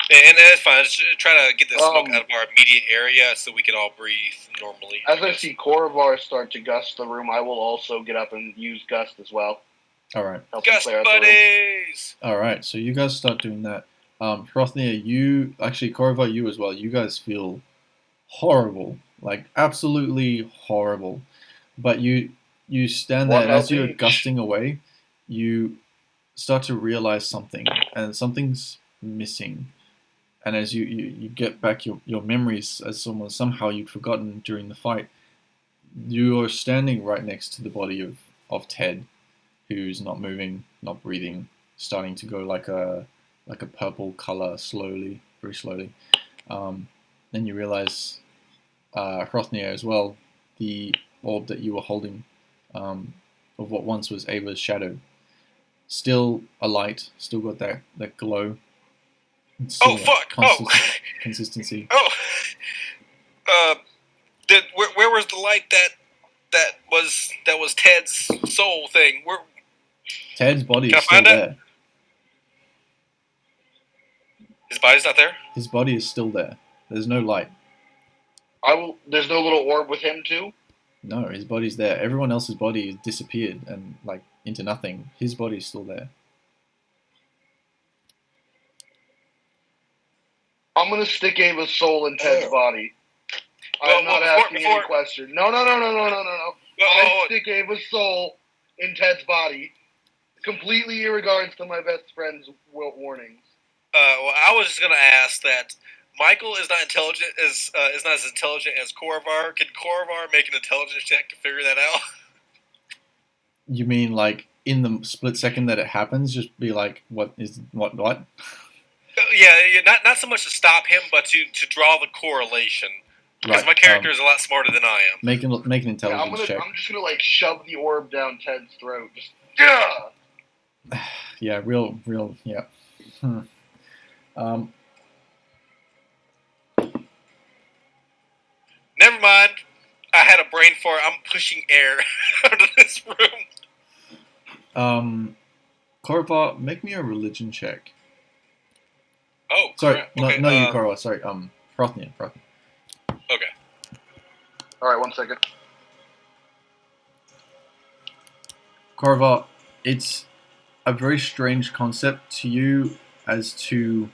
and that's fine. Just try to get the smoke out of our immediate area so we can all breathe normally. As I see Korvar start to gust the room, I will also get up and use gust as well. All right. Gust buddies! All right, so you guys start doing that. Hrothnir, Korvar, you as well. You guys feel horrible, like absolutely horrible. But you stand there, and as you're gusting away, you start to realize something, and something's missing. And as you get back your memories, as somehow you'd forgotten during the fight, you are standing right next to the body of Ted, who's not moving, not breathing, starting to go like a purple color slowly, very slowly. Then you realize, Hrothnir as well, the orb that you were holding of what once was Ava's shadow, still alight, still got that glow. Oh fuck! Consistency. Oh, where was the light that was Ted's soul thing? Ted's body is still there. His body's not there? His body is still there. There's no light. There's no little orb with him too? No, his body's there. Everyone else's body disappeared and like into nothing. His body's still there. I'm gonna stick Ava's soul in Ted's body. I'm not asking any question. No. I stick Ava's soul in Ted's body, completely irregardless to my best friend's warnings. Well, I was just gonna ask that Michael is not intelligent is not as intelligent as Korvar. Can Korvar make an intelligence check to figure that out? You mean like in the split second that it happens, just be like, what? Yeah, not so much to stop him, but to draw the correlation. Because my character is a lot smarter than I am. Make an intelligence check. I'm just gonna like shove the orb down Ted's throat. Just yeah, real, yeah. Never mind. I had a brain fart. I'm pushing air out of this room. Korvar, make me a religion check. Oh, sorry, okay. not you, Korvar. Sorry, Hrothnir. Okay. All right, 1 second. Korvar, it's a very strange concept to you as to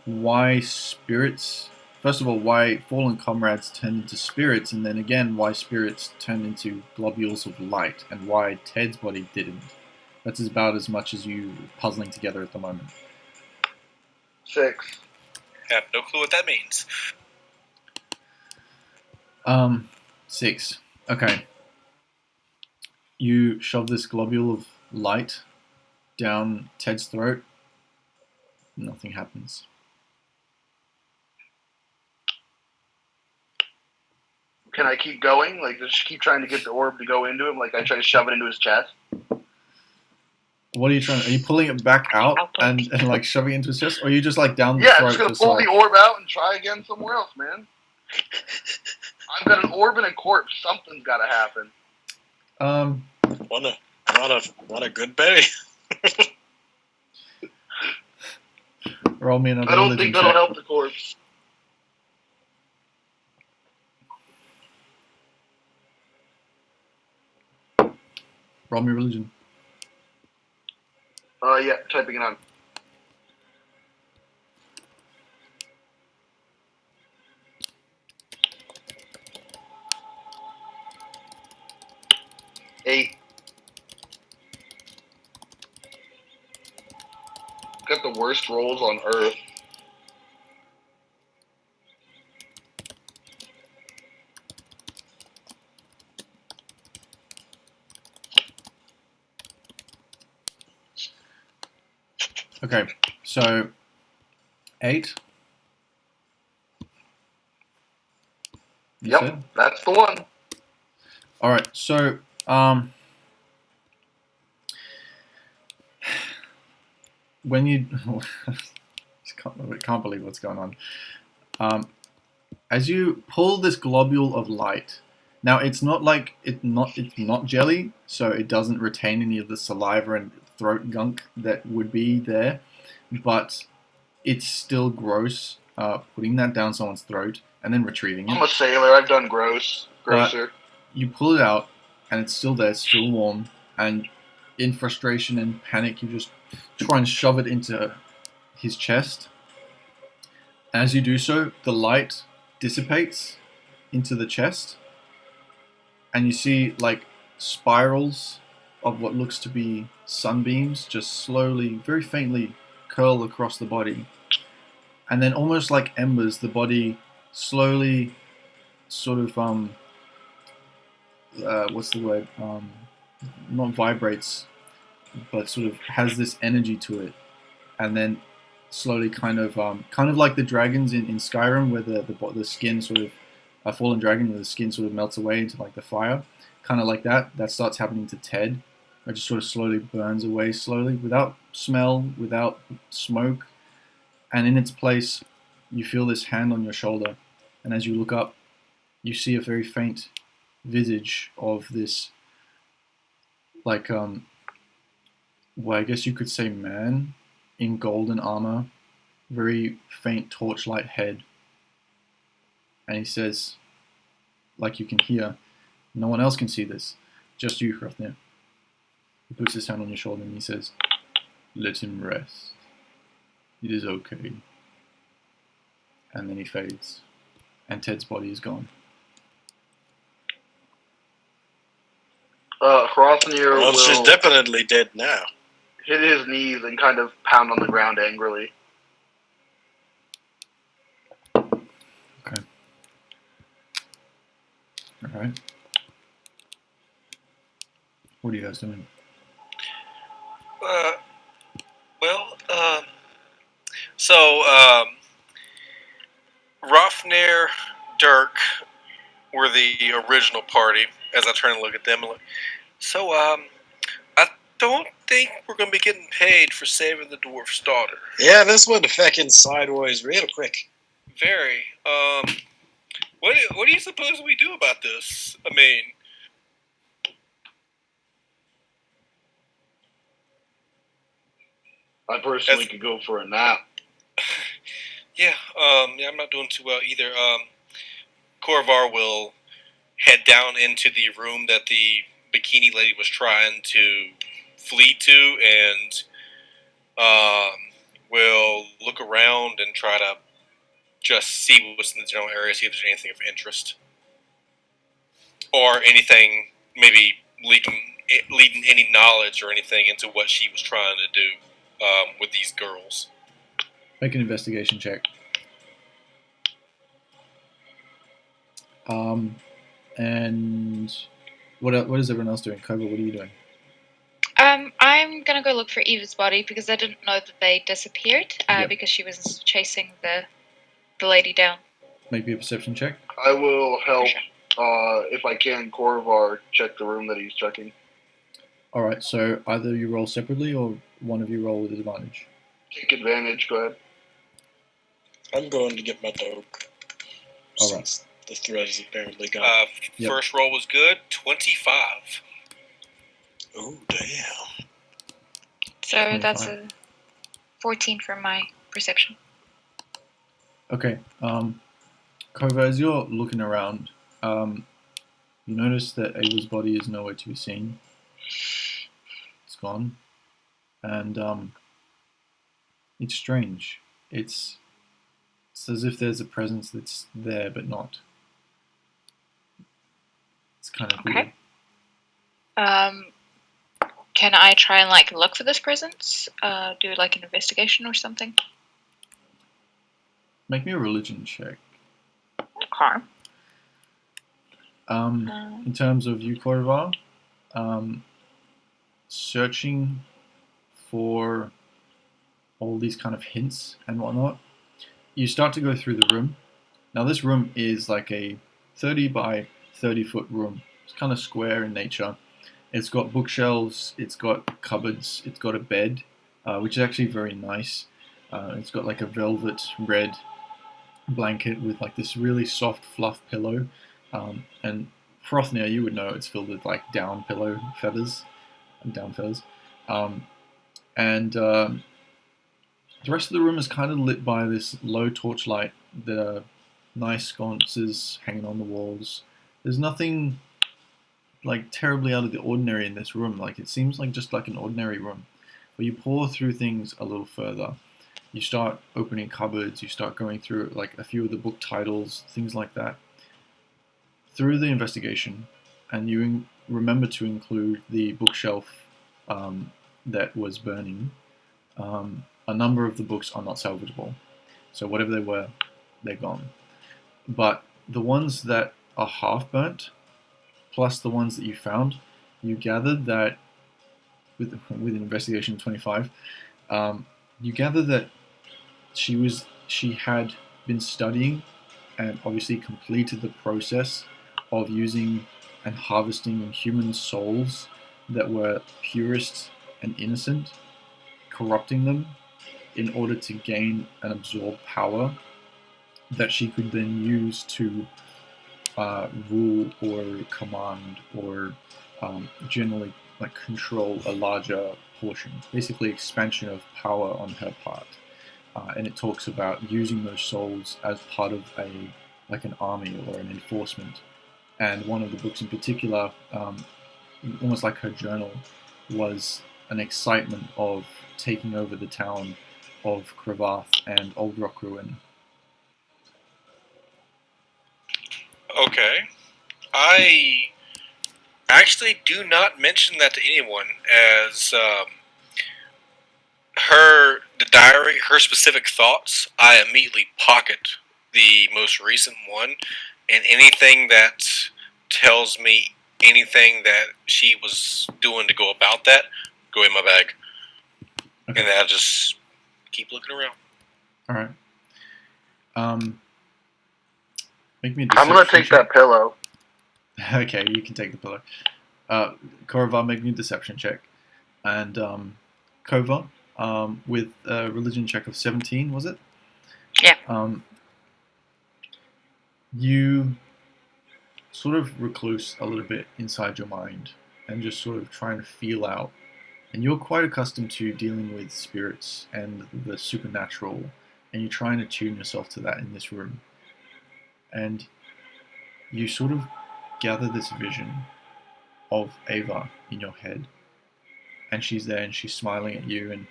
why spirits. First of all, why fallen comrades turn into spirits, and then again, why spirits turn into globules of light, and why Ted's body didn't. That's about as much as you puzzling together at the moment. 6. I have no clue what that means. 6. Okay. You shove this globule of light down Ted's throat. Nothing happens. Can I keep going? Like, just keep trying to get the orb to go into him? Like, I try to shove it into his chest? What are you trying? Are you pulling it back out and like shoving it into his chest, or are you just like down the Yeah, I'm throat? just gonna pull the orb out and try again somewhere else, man. I've got an orb and a corpse. Something's got to happen. What a good berry. Roll me another I don't religion think that'll check. help the corpse. Roll me religion. Yeah, typing it on. Eight. Got the worst rolls on Earth. Okay, so 8. You Yep, said? that's the one. All right, so when you I can't believe what's going on. As you pull this globule of light, now it's not like it's not jelly, so it doesn't retain any of the saliva and throat gunk that would be there, but it's still gross. Putting that down someone's throat and then retrieving I'm it. a sailor. I've done grosser. You pull it out, and it's still there, it's still warm, and in frustration and panic, you just try and shove it into his chest. As you do so, the light dissipates into the chest, and you see like spirals of what looks to be sunbeams just slowly, very faintly curl across the body. And then almost like embers, the body slowly sort of what's the word? Not vibrates, but sort of has this energy to it, and then slowly kind of like the dragons in Skyrim, where the skin sort of a fallen dragon, the skin sort of melts away into like the fire, kind of like that. That starts happening to Ted. It just sort of slowly burns away, slowly, without smell, without smoke, and in its place, you feel this hand on your shoulder, and as you look up, you see a very faint visage of this, like well, I guess you could say man in golden armor, very faint torchlight head, and he says, like you can hear, no one else can see this, just you, Hrafnir. He puts his hand on your shoulder and he says, let him rest. It is okay. And then he fades, and Ted's body is gone. Hrothnir Well, will she's definitely dead now. hit his knees and kind of pound on the ground angrily. Okay. Alright. What are you guys doing? Rofnir, Dirk were the original party. As I turn and look at them, I'm like, so I don't think we're going to be getting paid for saving the dwarf's daughter. Yeah, this went fucking sideways real quick. Very. What do you suppose we do about this? I mean, I personally could go for a nap. yeah, I'm not doing too well either. Korvar will head down into the room that the bikini lady was trying to flee to, and will look around and try to just see what's in the general area, see if there's anything of interest. Or anything maybe leading any knowledge or anything into what she was trying to do with these girls. Make an investigation check. And what is everyone else doing? Cobra, what are you doing? I'm gonna go look for Eva's body because I didn't know that they disappeared Yep. because she was chasing the lady down. Make me a perception check. I will help If I can, Korvar, check the room that he's checking. Alright, so either you roll separately or one of you roll with advantage. Take advantage, go ahead. I'm going to get my dog. All right. Since the thread is apparently gone. Yep. First roll was good. 25. Oh, damn. So that's 25. a 14 for my perception. Okay, Kova, as you're looking around, you notice that Ava's body is nowhere to be seen. It's gone. And it's strange. It's as if there's a presence that's there but not. It's kind of weird. Okay. Can I try and like look for this presence? Do like an investigation or something? Make me a religion check. Okay. In terms of you, Korvar, searching for all these kind of hints and whatnot, you start to go through the room. Now this room is like a 30 by 30 foot room. It's kind of square in nature. It's got bookshelves, it's got cupboards, it's got a bed, which is actually very nice. It's got like a velvet red blanket with like this really soft fluff pillow. And Frothnir, you would know it's filled with like down pillow feathers and down feathers. The rest of the room is kind of lit by this low torchlight. There are nice sconces hanging on the walls. There's nothing like terribly out of the ordinary in this room. Like it seems like just like an ordinary room. But you pour through things a little further. You start opening cupboards. You start going through like a few of the book titles, things like that. Through the investigation, and you remember to include the bookshelf that was burning. A number of the books are not salvageable. So whatever they were, they're gone. But the ones that are half burnt, plus the ones that you found, you gathered that, with investigation 25, you gather that she had been studying and obviously completed the process of using and harvesting human souls that were purest and innocent, corrupting them in order to gain and absorb power that she could then use to rule or command or generally like control a larger portion. Basically, expansion of power on her part. And it talks about using those souls as part of an army or an enforcement. And one of the books in particular, almost like her journal, was an excitement of taking over the town of Cravath and Old Rock Ruin. Okay. I actually do not mention that to anyone, as the diary, her specific thoughts, I immediately pocket the most recent one, and anything that tells me anything that she was doing to go about that, go in my bag. Okay. And then I'll just keep looking around. Alright. Make me a I'm gonna deception take that pillow. Okay, you can take the pillow. Korva, make me a deception check. And Kova, with a religion check of 17, was it? Yeah. You sort of recluse a little bit inside your mind and just sort of trying to feel out. And you're quite accustomed to dealing with spirits and the supernatural, and you're trying to tune yourself to that in this room. And you sort of gather this vision of Ava in your head. And she's there and she's smiling at you and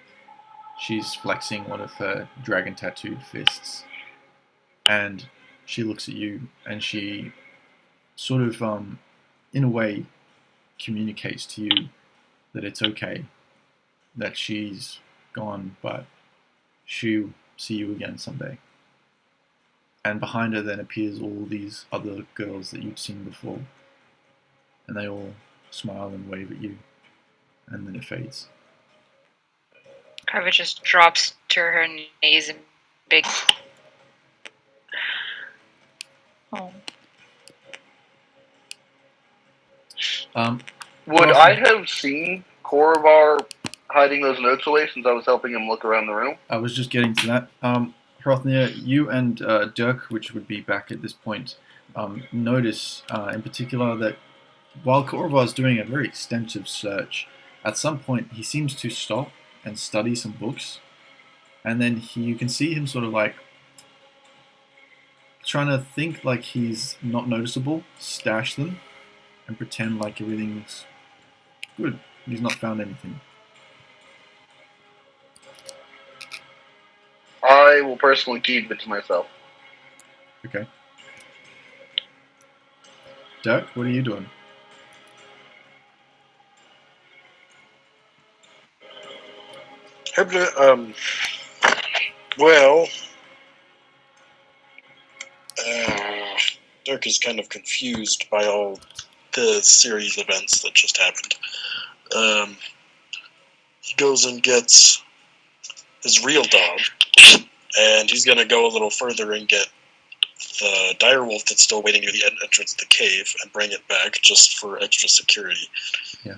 she's flexing one of her dragon tattooed fists. And she looks at you and she sort of, in a way, communicates to you that it's okay, that she's gone, but she'll see you again someday. And behind her then appears all these other girls that you'd seen before. And they all smile and wave at you. And then it fades. Carver just drops to her knees and begs. Oh. Would Well, I have seen Korovar hiding those notes away since I was helping him look around the room? I was just getting to that. Hrothnir, you and Dirk, which would be back at this point, notice in particular that while Korovar is doing a very extensive search, at some point he seems to stop and study some books, and then you can see him sort of like trying to think like he's not noticeable, stash them, and pretend like everything's good. He's not found anything. I will personally keep it to myself. Okay. Dirk, what are you doing? Well, Dirk is kind of confused by all the series of events that just happened. He goes and gets his real dog, and he's going to go a little further and get the direwolf that's still waiting near the entrance of the cave and bring it back just for extra security. Yeah.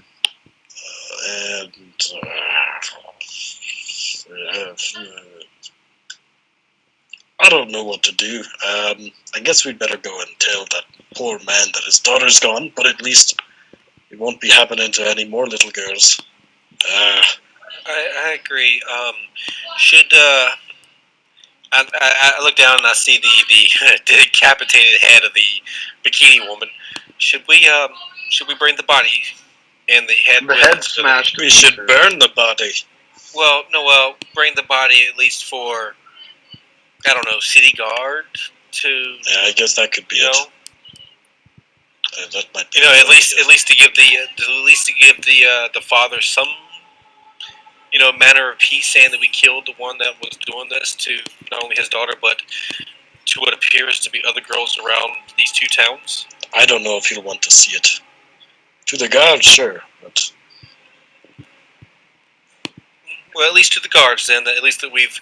I don't know what to do. I guess we'd better go and tell that poor man that his daughter's gone, but at least it won't be happening to any more little girls. I agree. I look down and I see the decapitated head of the bikini woman. Should we bring the body and the head? The head smashed. We should burn the body. Well, bring the body at least for, I don't know, city guard to. Yeah, I guess that could be it. That might be at least to give the father some, manner of peace, saying that we killed the one that was doing this to not only his daughter but to what appears to be other girls around these two towns. I don't know if he'll want to see it. To the guards, sure, but. Well, at least to the guards, then. At least that we've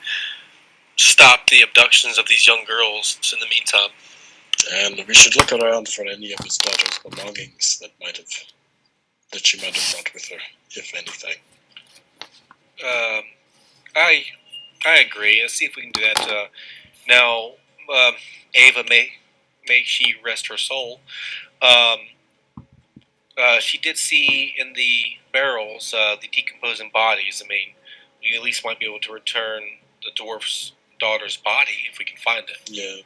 stopped the abductions of these young girls in the meantime. And we should look around for any of his daughter's belongings that she might have brought with her, if anything. I agree. Let's see if we can do that. Now, Ava, may she rest her soul. She did see in the barrels the decomposing bodies. I mean, we at least might be able to return the dwarf's daughter's body if we can find it. Yeah.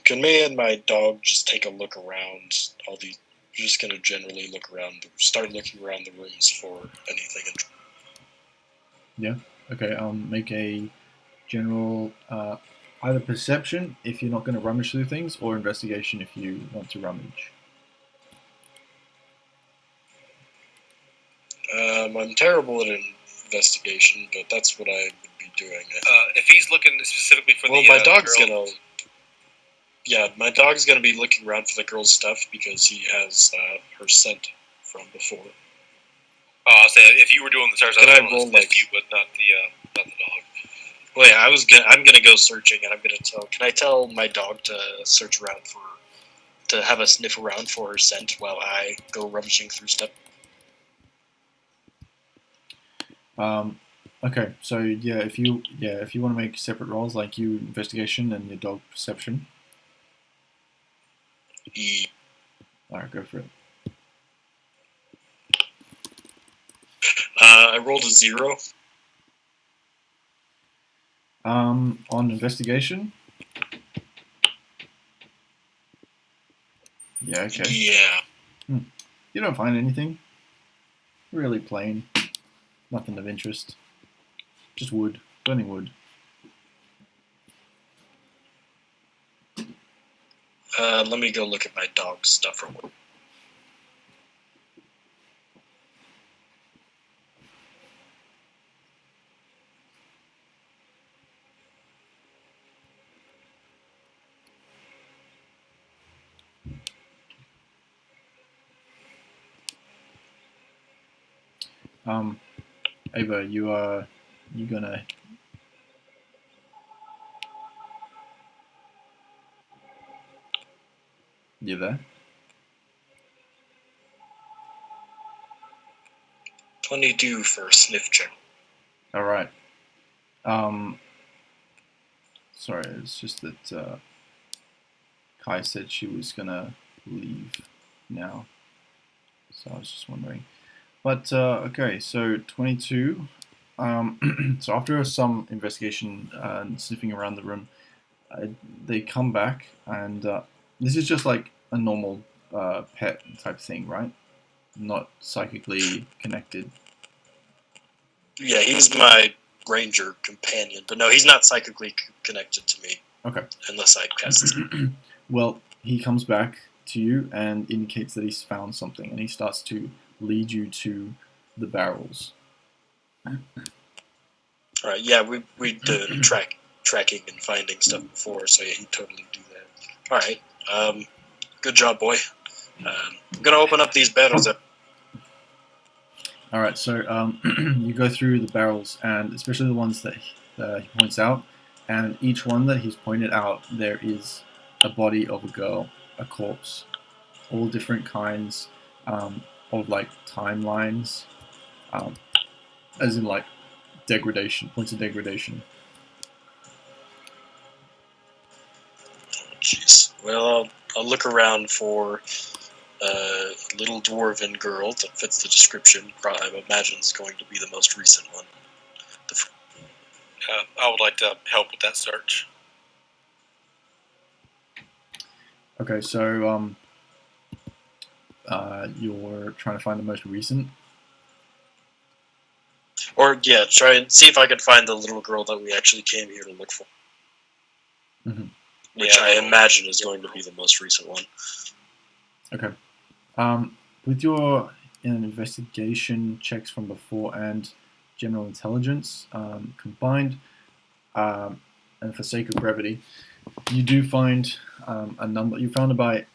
Can me and my dog just take a look around all the? We're just gonna generally look around, start looking around the rooms for anything. Yeah. Okay. Make a general either perception if you're not going to rummage through things, or investigation if you want to rummage. I'm terrible at investigation, but that's what I would be doing. If he's looking specifically for my dog's gonna. Yeah, my dog's gonna be looking around for the girl's stuff because he has her scent from before. Oh, so if you were doing the search, I roll like you, but not the dog. Well, yeah, I'm gonna go searching, and I'm gonna tell. Can I tell my dog to search around to have a sniff around for her scent while I go rummaging through stuff? Okay, so if you want to make separate rolls, like you investigation and your dog perception. Alright, go for it. I rolled a 0. On investigation. Yeah. Okay. Yeah. You don't find anything. Really plain. Nothing of interest. Just wood. Burning wood. Let me go look at my dog's stuff real quick. Ava, you gonna. You there? 22 for a sniff check. All right. Sorry, it's just that Kai said she was gonna leave now, so I was just wondering. But okay, so 22. So after some investigation and sniffing around the room, they come back, and this is just like a normal pet type thing, right? Not psychically connected. Yeah, he's my ranger companion, but no, he's not psychically connected to me. Okay. Unless I cast it. Well, he comes back to you and indicates that he's found something, and he starts to lead you to the barrels. Alright, yeah, we did tracking and finding stuff before, so yeah, he'd totally do that. Alright, good job, boy. I'm gonna open up these barrels. Alright, so you go through the barrels, and especially the ones that he points out, and each one that he's pointed out, there is a body of a girl, a corpse. All different kinds of like timelines, as in like degradation, points of degradation. Jeez. Well, I'll look around for a little dwarven girl that fits the description. I imagine is going to be the most recent one. I would like to help with that search. Okay, so you're trying to find the most recent. Or yeah, try and see if I can find the little girl that we actually came here to look for. Mm-hmm. Which I imagine is going to be the most recent one. Okay. With your investigation checks from before and general intelligence combined, and for sake of brevity, you do find a number. You found about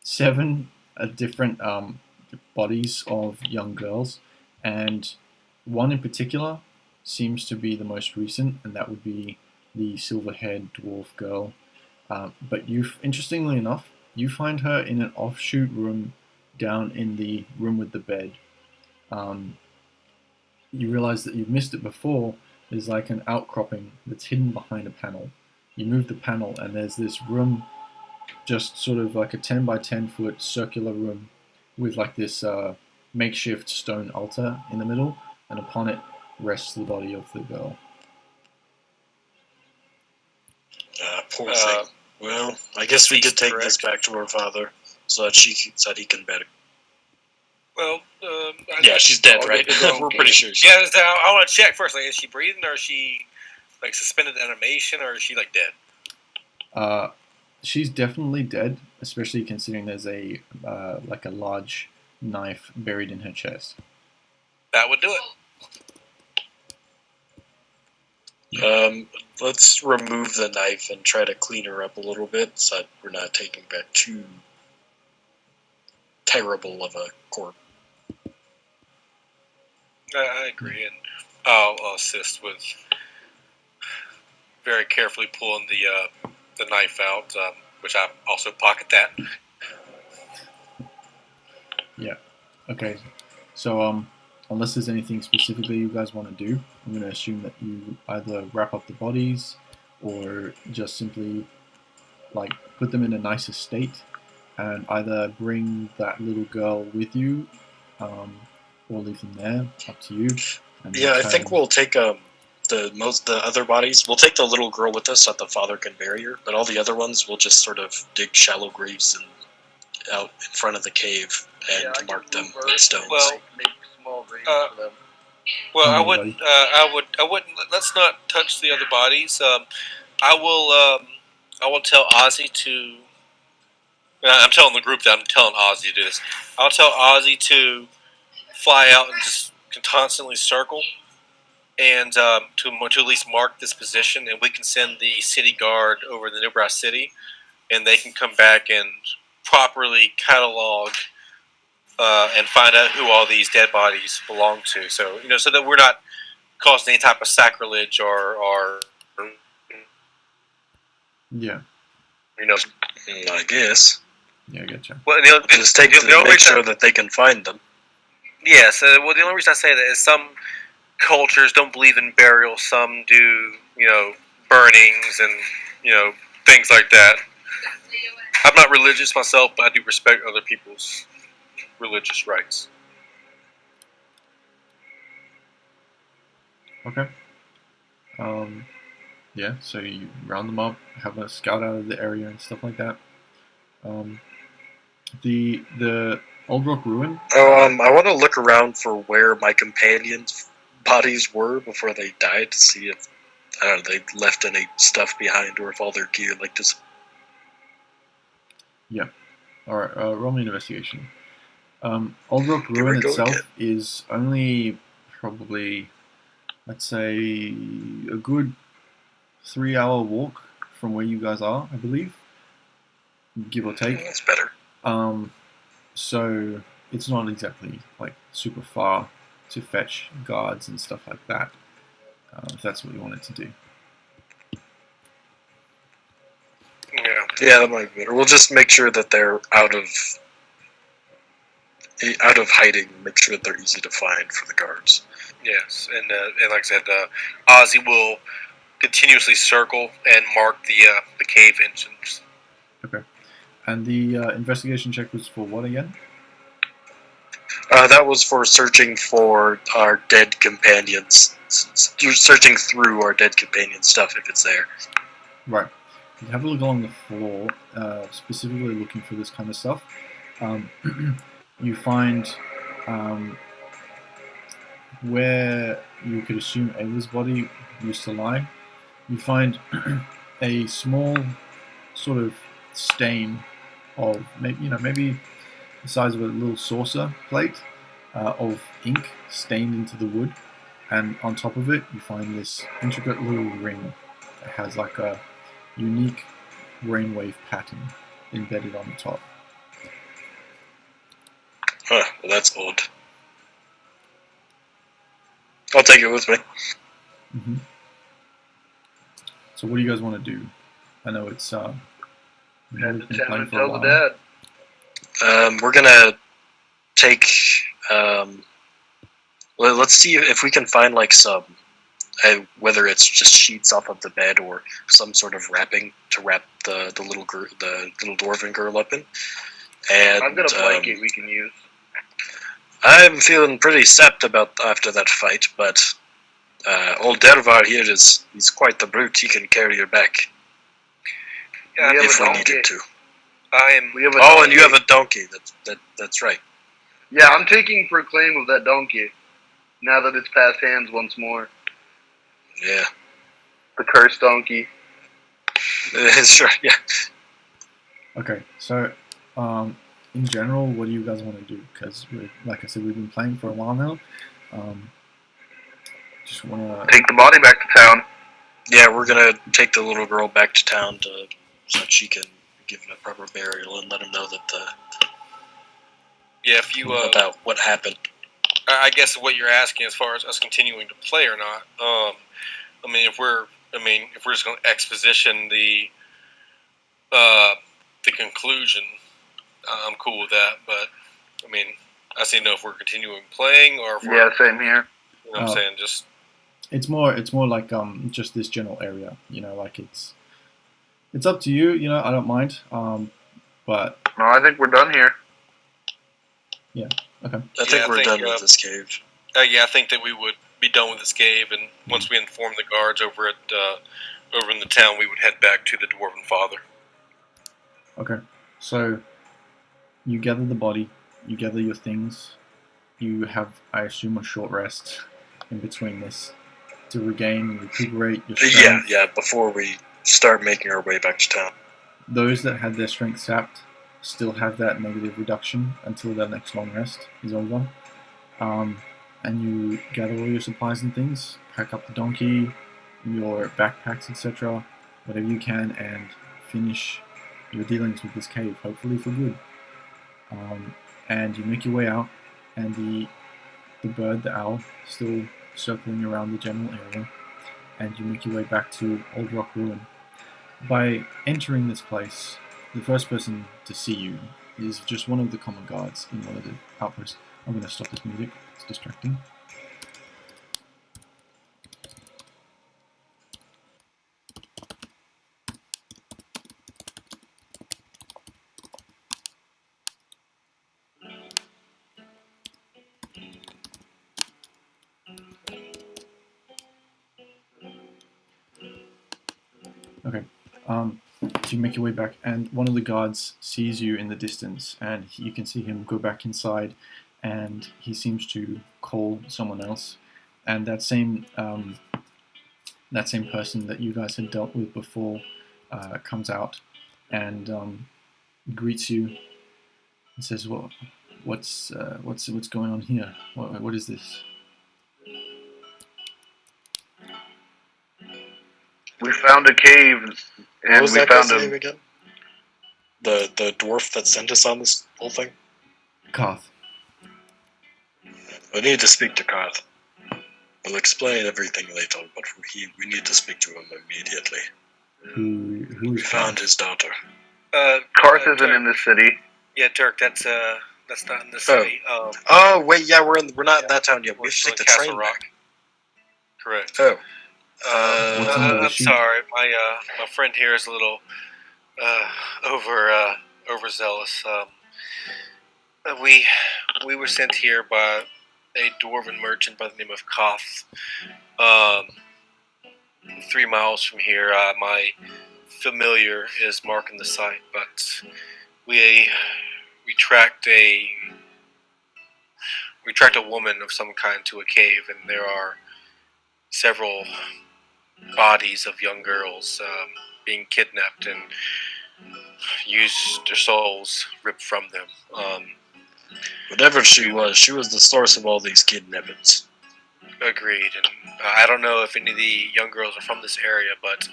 7 different bodies of young girls, and one in particular seems to be the most recent, and that would be the silver-haired dwarf girl. But interestingly enough, you find her in an offshoot room down in the room with the bed. You realize that you've missed it before. There's like an outcropping that's hidden behind a panel. You move the panel, and there's this room, just sort of like a 10 by 10 foot circular room with like this makeshift stone altar in the middle, and upon it rests the body of the girl. Poor thing. Well, I guess we could take this back to her father so that he can better. Well, yeah, she's dead, right? We're pretty sure. Yeah, I want to check first. Like, is she breathing, or is she like suspended animation, or is she like dead? She's definitely dead, especially considering there's a like a large knife buried in her chest. That would do it. Let's remove the knife and try to clean her up a little bit so that we're not taking back too terrible of a corpse. I agree, and I'll assist with very carefully pulling the knife out, which I also pocket that. Yeah. Okay. So unless there's anything specifically you guys want to do, I'm going to assume that you either wrap up the bodies or just simply like put them in a nicer state and either bring that little girl with you or leave them there. Up to you. And yeah, I think we'll take the other bodies. We'll take the little girl with us so that the father can bury her, but all the other ones we'll just sort of dig shallow graves out in front of the cave and mark them with stones. Well, make small graves for them. Well, I wouldn't. Let's not touch the other bodies. I will tell Ozzy to. I'm telling the group that I'm telling Ozzy to do this. I'll tell Ozzy to fly out and just constantly circle, and to at least mark this position, and we can send the city guard over the New Brass City, and they can come back and properly catalog and find out who all these dead bodies belong to. So so that we're not causing any type of sacrilege or yeah. I guess. Yeah, I getcha. Well, Just take to make sure that they can find them. Yes. Well, the only reason I say that is some cultures don't believe in burial. Some do, burnings and things like that. I'm not religious myself, but I do respect other people's religious rights. Okay. Yeah, so you round them up, have a scout out of the area and stuff like that. The Old Rock Ruin. I want to look around for where my companions' bodies were before they died to see if they left any stuff behind or if all their gear just. Yeah. All right. Roll me an investigation. Old Rock Ruin itself is only probably, let's say, a good 3-hour walk from where you guys are, I believe, give or take. That's better. So it's not exactly like super far to fetch guards and stuff like that, if that's what you wanted to do. Yeah, that might be better. We'll just make sure that they're out of hiding. Make sure that they're easy to find for the guards. Yes, and like I said, Ozzy will continuously circle and mark the cave entrance. Okay. And the investigation check was for what again? That was for searching for our dead companions. You're searching through our dead companion stuff if it's there. Right. You have a look along the floor, specifically looking for this kind of stuff. You find where you could assume Ava's body used to lie. You find a small sort of stain of maybe the size of a little saucer plate of ink stained into the wood, and on top of it you find this intricate little ring that has like a unique brainwave pattern embedded on the top. Huh, well that's odd. I'll take it with me. Mm-hmm. So what do you guys want to do? I know it's we've been playing for a while. We're gonna take let's see if we can find like some whether it's just sheets off of the bed or some sort of wrapping to wrap the little dwarven girl up in. And I've got a blanket we can use. I'm feeling pretty sapped after that fight, but old Dervar here he's quite the brute. He can carry her back if we needed to. And you have a donkey. That's right. Yeah, I'm taking proclaim of that donkey now that it's passed hands once more. Yeah. The cursed donkey. Sure, yeah. Okay, so in general, what do you guys want to do? Because, like I said, we've been playing for a while now. Just want to take the body back to town. Yeah, we're gonna take the little girl back to town so that she can give it a proper burial and let him know that if you about what happened. I guess what you're asking as far as us continuing to play or not. If we're just going to exposition the conclusion, I'm cool with that. But I say no if we're continuing playing or if we're, same here. You know what I'm saying? Just it's more like just this general area. Like it's up to you. I don't mind. But no, I think we're done here. Yeah. Okay. I think we're done with this cave. I think that we would be done with this cave, and once we inform the guards over in the town, we would head back to the Dwarven Father. Okay. So you gather the body, you gather your things, you have, I assume, a short rest in between this to regain and recuperate your strength. Yeah, before we start making our way back to town. Those that had their strength sapped still have that negative reduction until their next long rest is over. And you gather all your supplies and things, pack up the donkey, your backpacks, etc., whatever you can, and finish your dealings with this cave, hopefully for good. And you make your way out, and the bird, the owl, still circling around the general area, and you make your way back to Old Rock Ruin. By entering this place, the first person to see you is just one of the common guards in one of the outposts. I'm going to stop this music. It's distracting. Okay, so you make your way back, and one of the guards sees you in the distance, and you can see him go back inside, and he seems to call someone else, and that same person that you guys had dealt with before comes out and greets you and says, "Well, what's going on here? What is this?" We found a cave, What and was we that found guy's name a. again? The dwarf that sent us on this whole thing? Karth. We need to speak to Karth. We'll explain everything later, but we need to speak to him immediately. Who We is found Karth? his daughter. Karth isn't in the city. Yeah, Dirk, that's not in the city. Oh wait, yeah, we're not in that town yet. We We're have to still take in the Castle train Rock. back. Correct. Oh. What's under the I'm sheet? sorry, my friend here is a little overzealous. We were sent here by a dwarven merchant by the name of Koth. 3 miles from here, my familiar is marking the site, but we tracked a woman of some kind to a cave, and there are several bodies of young girls being kidnapped and used their souls ripped from them. Whatever she was the source of all these kidnappings. Agreed, and I don't know if any of the young girls are from this area, but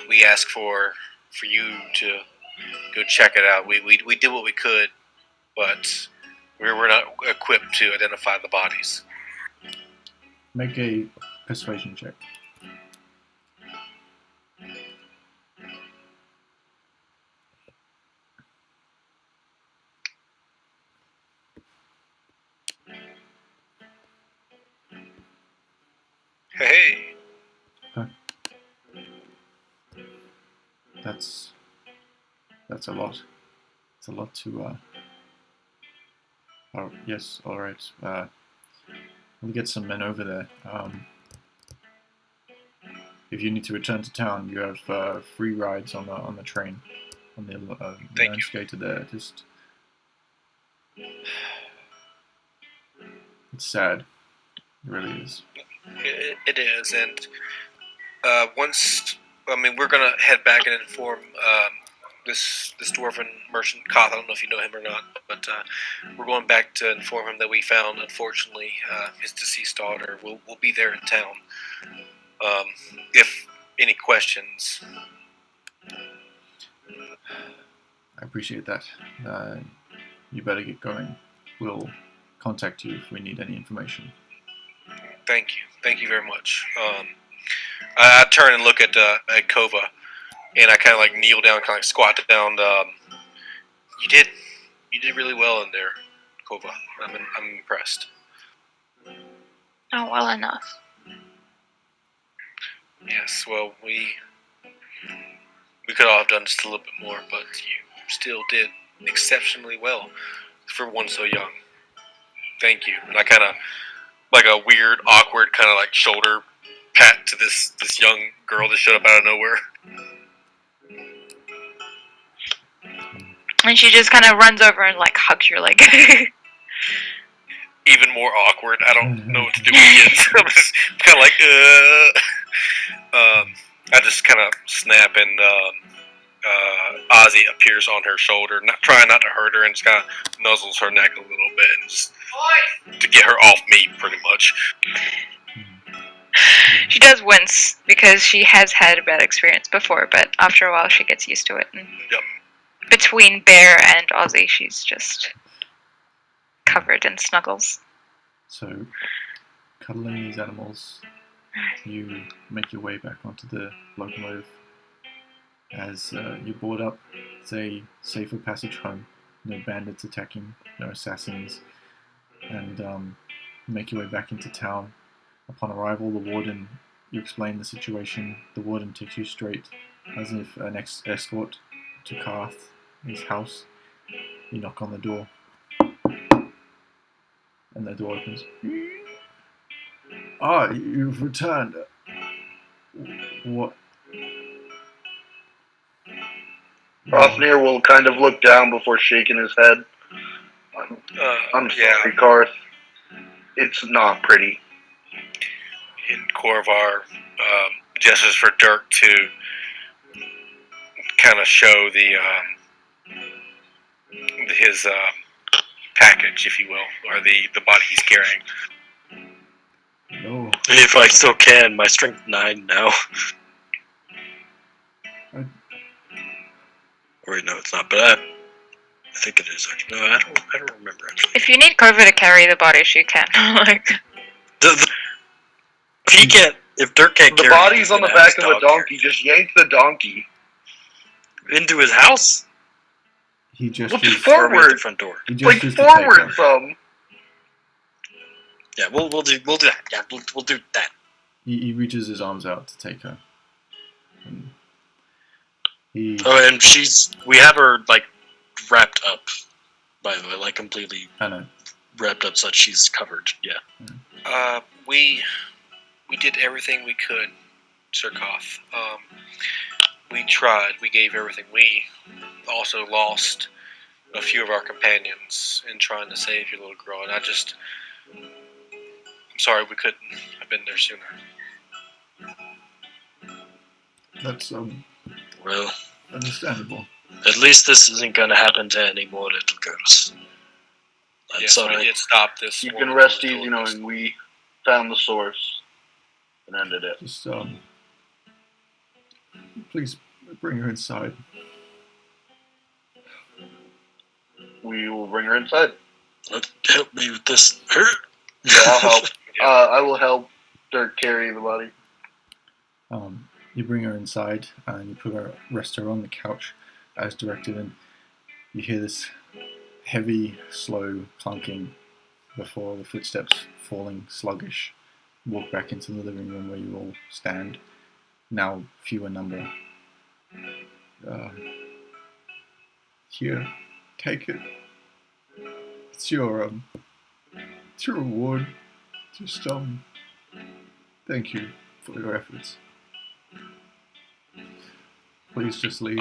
we ask for you to go check it out. We did what we could, but we were not equipped to identify the bodies. Make a persuasion check. Hey, That's a lot. It's a lot to. Oh yes, all right. We'll get some men over there. If you need to return to town, you have free rides on the train, on the Thank Landscator there. Just it's sad. It really is. it is, and we're gonna head back and inform this dwarven merchant Koth. I don't know if you know him or not, but we're going back to inform him that we found, unfortunately, his deceased daughter. We'll be there in town. If any questions. I appreciate that. You better get going. We'll contact you if we need any information. Thank you very much. I turn and look at Kova, and I kind of like kneel down, kind of like squat down. You did really well in there, Kova. I'm impressed. Not well enough. Yes, well, we could all have done just a little bit more, but you still did exceptionally well for one so young. Thank you. And I kind of like a weird, awkward kind of like shoulder pat to this young girl that showed up out of nowhere. And she just kind of runs over and like hugs your leg. Even more awkward. I don't know what to do with it. I'm just kind of like, I just kind of snap, and Ozzy appears on her shoulder, trying not to hurt her, and just kind of nuzzles her neck a little bit, and just to get her off me, pretty much. She does wince because she has had a bad experience before, but after a while she gets used to it. And Yep. between Bear and Ozzy, she's just covered in snuggles. So, cuddling these animals, you make your way back onto the locomotive. as you board up. It's a safer passage home. No bandits attacking, no assassins, and make your way back into town. Upon arrival, you explain the situation. The warden takes you straight, as if an escort, to Karth, his house. You knock on the door, and the door opens. Ah, you've returned. What? Rothnir will kind of look down before shaking his head. I'm sorry, Karth. It's not pretty. And Korvar gestures for Dirk to kind of show his package, if you will, or the body he's carrying. No. If I still can, my strength 9 now. Wait, no, it's not. But I think it is actually. No, I don't remember actually. If you need Cobra to carry the bodies, you can. If Dirk can't The carry body's on the back of a donkey. Just yank the donkey into his house. He gestures forward. The front door. He Like gestures forward some. Yeah, we'll do that. Yeah, we'll do that. He reaches his arms out to take her. And and we have her like wrapped up. By the way, like completely. I know. Wrapped up so that she's covered. Yeah. We did everything we could, Sir Koth. We tried. We gave everything. We also lost a few of our companions in trying to save your little girl, and I'm sorry we couldn't have been there sooner. That's well, understandable. At least this isn't going to happen to any more little girls. Yes, we did stop this. You can rest easy knowing we found the source and ended it. Just please bring her inside. We will bring her inside. Help me with this. Yeah, I'll help. I will help Dirk carry the body. You bring her inside and you rest her on the couch as directed, and you hear this heavy, slow clunking before the footsteps, falling sluggish, walk back into the living room where you all stand, now few in number. Here, take it. It's your reward. Just thank you for your efforts. Please just leave.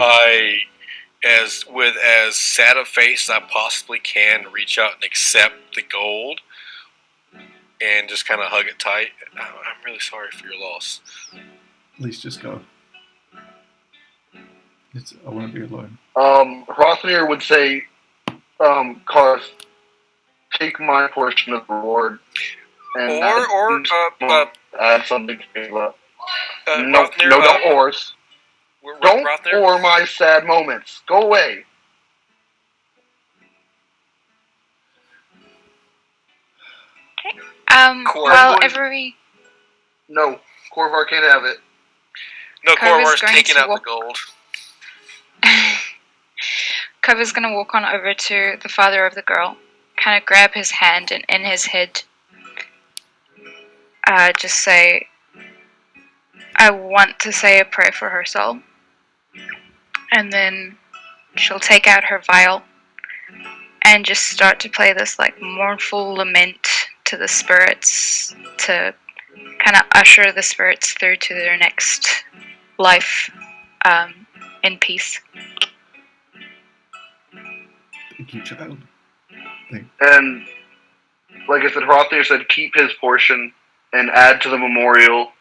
With as sad a face as I possibly can, reach out and accept the gold and just kind of hug it tight. I'm really sorry for your loss. Please just go. I want to be alone. Rothnir would say, Karth, take my portion of the reward. And add something to Ava. No, don't ors. Don't or my sad moments. Go away. No, Korvar can't have it. No, Korvar's taking out the gold. Cover's going to walk on over to the father of the girl, kind of grab his hand and in his head just say, I want to say a prayer for her soul. And then she'll take out her vial and just start to play this like mournful lament to the spirits to kind of usher the spirits through to their next life in peace. Thank you, child. And like I said, Rothnir said keep his portion and add to the memorial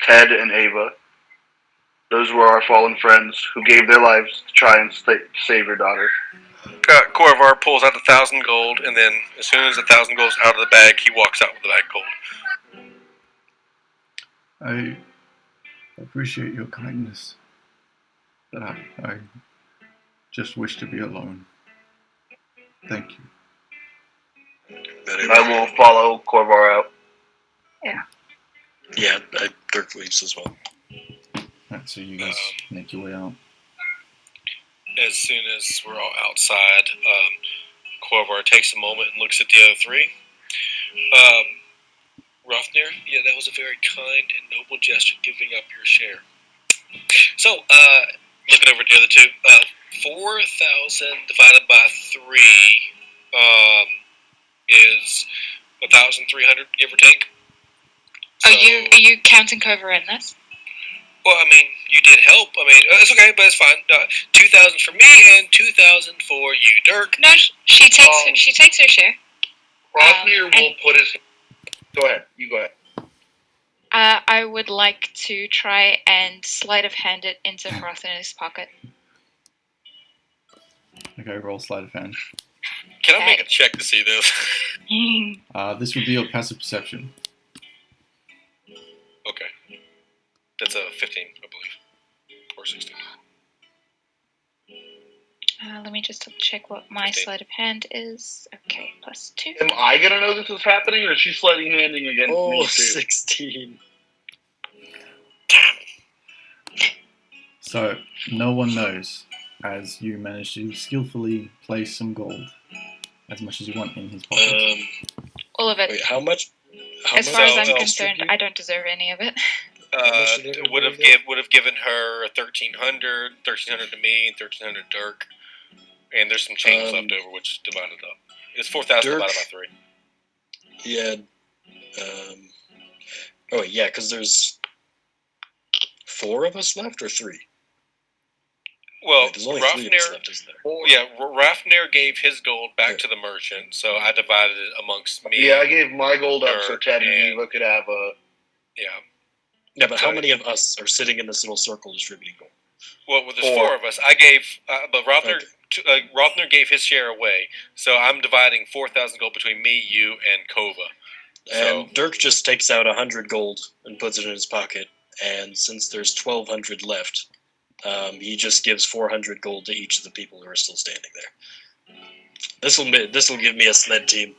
Ted and Ava. Those were our fallen friends who gave their lives to try and save your daughter. Korvar pulls out 1,000 gold, and then as soon as 1,000 gold's out of the bag, he walks out with the bag of gold. I appreciate your kindness, but I just wish to be alone. Thank you. I will follow Korvar out. Yeah. Yeah, Dirk leaves as well. Alright, so you guys make your way out. as soon as we're all outside, Corvar takes a moment and looks at the other three. Rothnir, yeah, that was a very kind and noble gesture, giving up your share. So, looking over at the other two, 4,000 divided by 3 is 1,300, give or take. So, Are you counting Cobra in this? well, I mean, you did help. I mean, it's okay, but it's fine. 2,000 for me and 2,000 for you, Dirk. No, she takes her share. Rothnir will put his... Go ahead. You go ahead. I would like to try and sleight of hand it into Rothnir's pocket. Okay, roll sleight of hand. Can I make a check to see this? This would be your passive perception. Okay. That's a 15, I believe. Or 16. Let me just double check what my 15. sleight of hand is. Okay, +2. Am I going to know this is happening, or is she sleighting handing against me, too? 16. So, no one knows, as you manage to skillfully place some gold, as much as you want, in his pocket. All of it. Wait, how much? As far as I'm else concerned, did you- I don't deserve any of it. Would have given her 1,300 to me, and 1,300 to Dirk, and there's some change left over, which is divided up. It's 4,000 Dirk- divided by 3. Yeah. Oh, yeah, because there's 4 of us left, or 3? Well, Wait, there's only 3 of us Rothnir, left, isn't there? yeah, Rothnir gave his gold back to the merchant, so I divided it amongst me. Yeah, I gave my gold up so Dirk, Ted and and- Eva could have a... Yeah. Yeah, but how Sorry. many of us are sitting in this little circle distributing gold? Well, there's 4. 4 of us. I gave, but Rothnir, Okay. Rothnir gave his share away, so I'm dividing 4,000 gold between me, you, and Kova. And So- Dirk just takes out 100 gold and puts it in his pocket, and since there's 1,200 left, he just gives 400 gold to each of the people who are still standing there. This'll give me a sled team.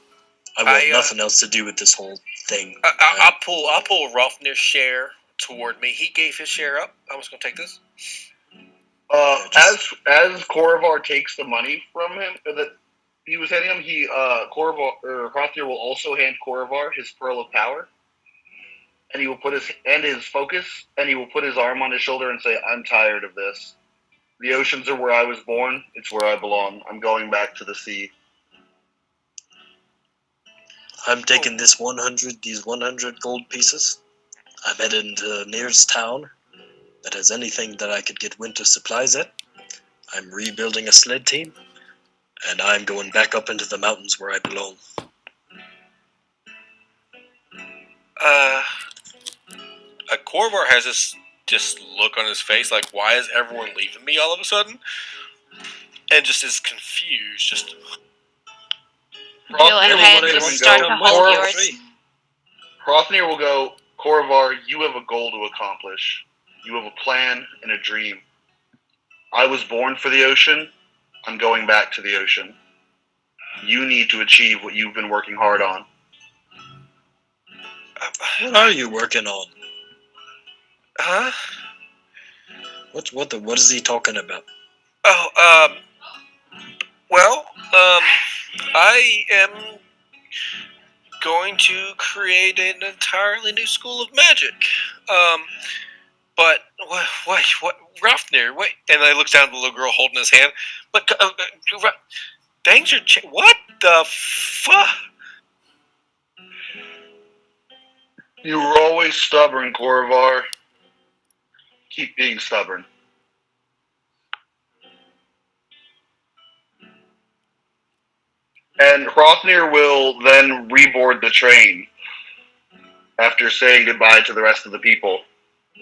I want nothing else to do with this whole thing. I'll pull Rothnir's share toward me. He gave his share up. I'm just gonna take this. As Corvar takes the money from him that he was handing him, Rothnir will also hand Corvar his pearl of power, and he will put his focus, and he will put his arm on his shoulder and say, "I'm tired of this. The oceans are where I was born. It's where I belong. I'm going back to the sea." I'm taking these 100 gold pieces. I'm heading to the nearest town that has anything that I could get winter supplies at. I'm rebuilding a sled team, and I'm going back up into the mountains where I belong. Corvar has this just look on his face, like, why is everyone leaving me all of a sudden? And just is confused, just... Go ahead and just start to hold yours. Rothnir will go, "Corvar, you have a goal to accomplish. You have a plan and a dream. I was born for the ocean. I'm going back to the ocean. You need to achieve what you've been working hard on." What are you working on? Huh? What is he talking about? Oh, I am going to create an entirely new school of magic. But what, Rothnir, wait. And I looks down at the little girl holding his hand. But, danger, what the fuck? You were always stubborn, Corvar. Keep being stubborn. And Rothnir will then reboard the train after saying goodbye to the rest of the people.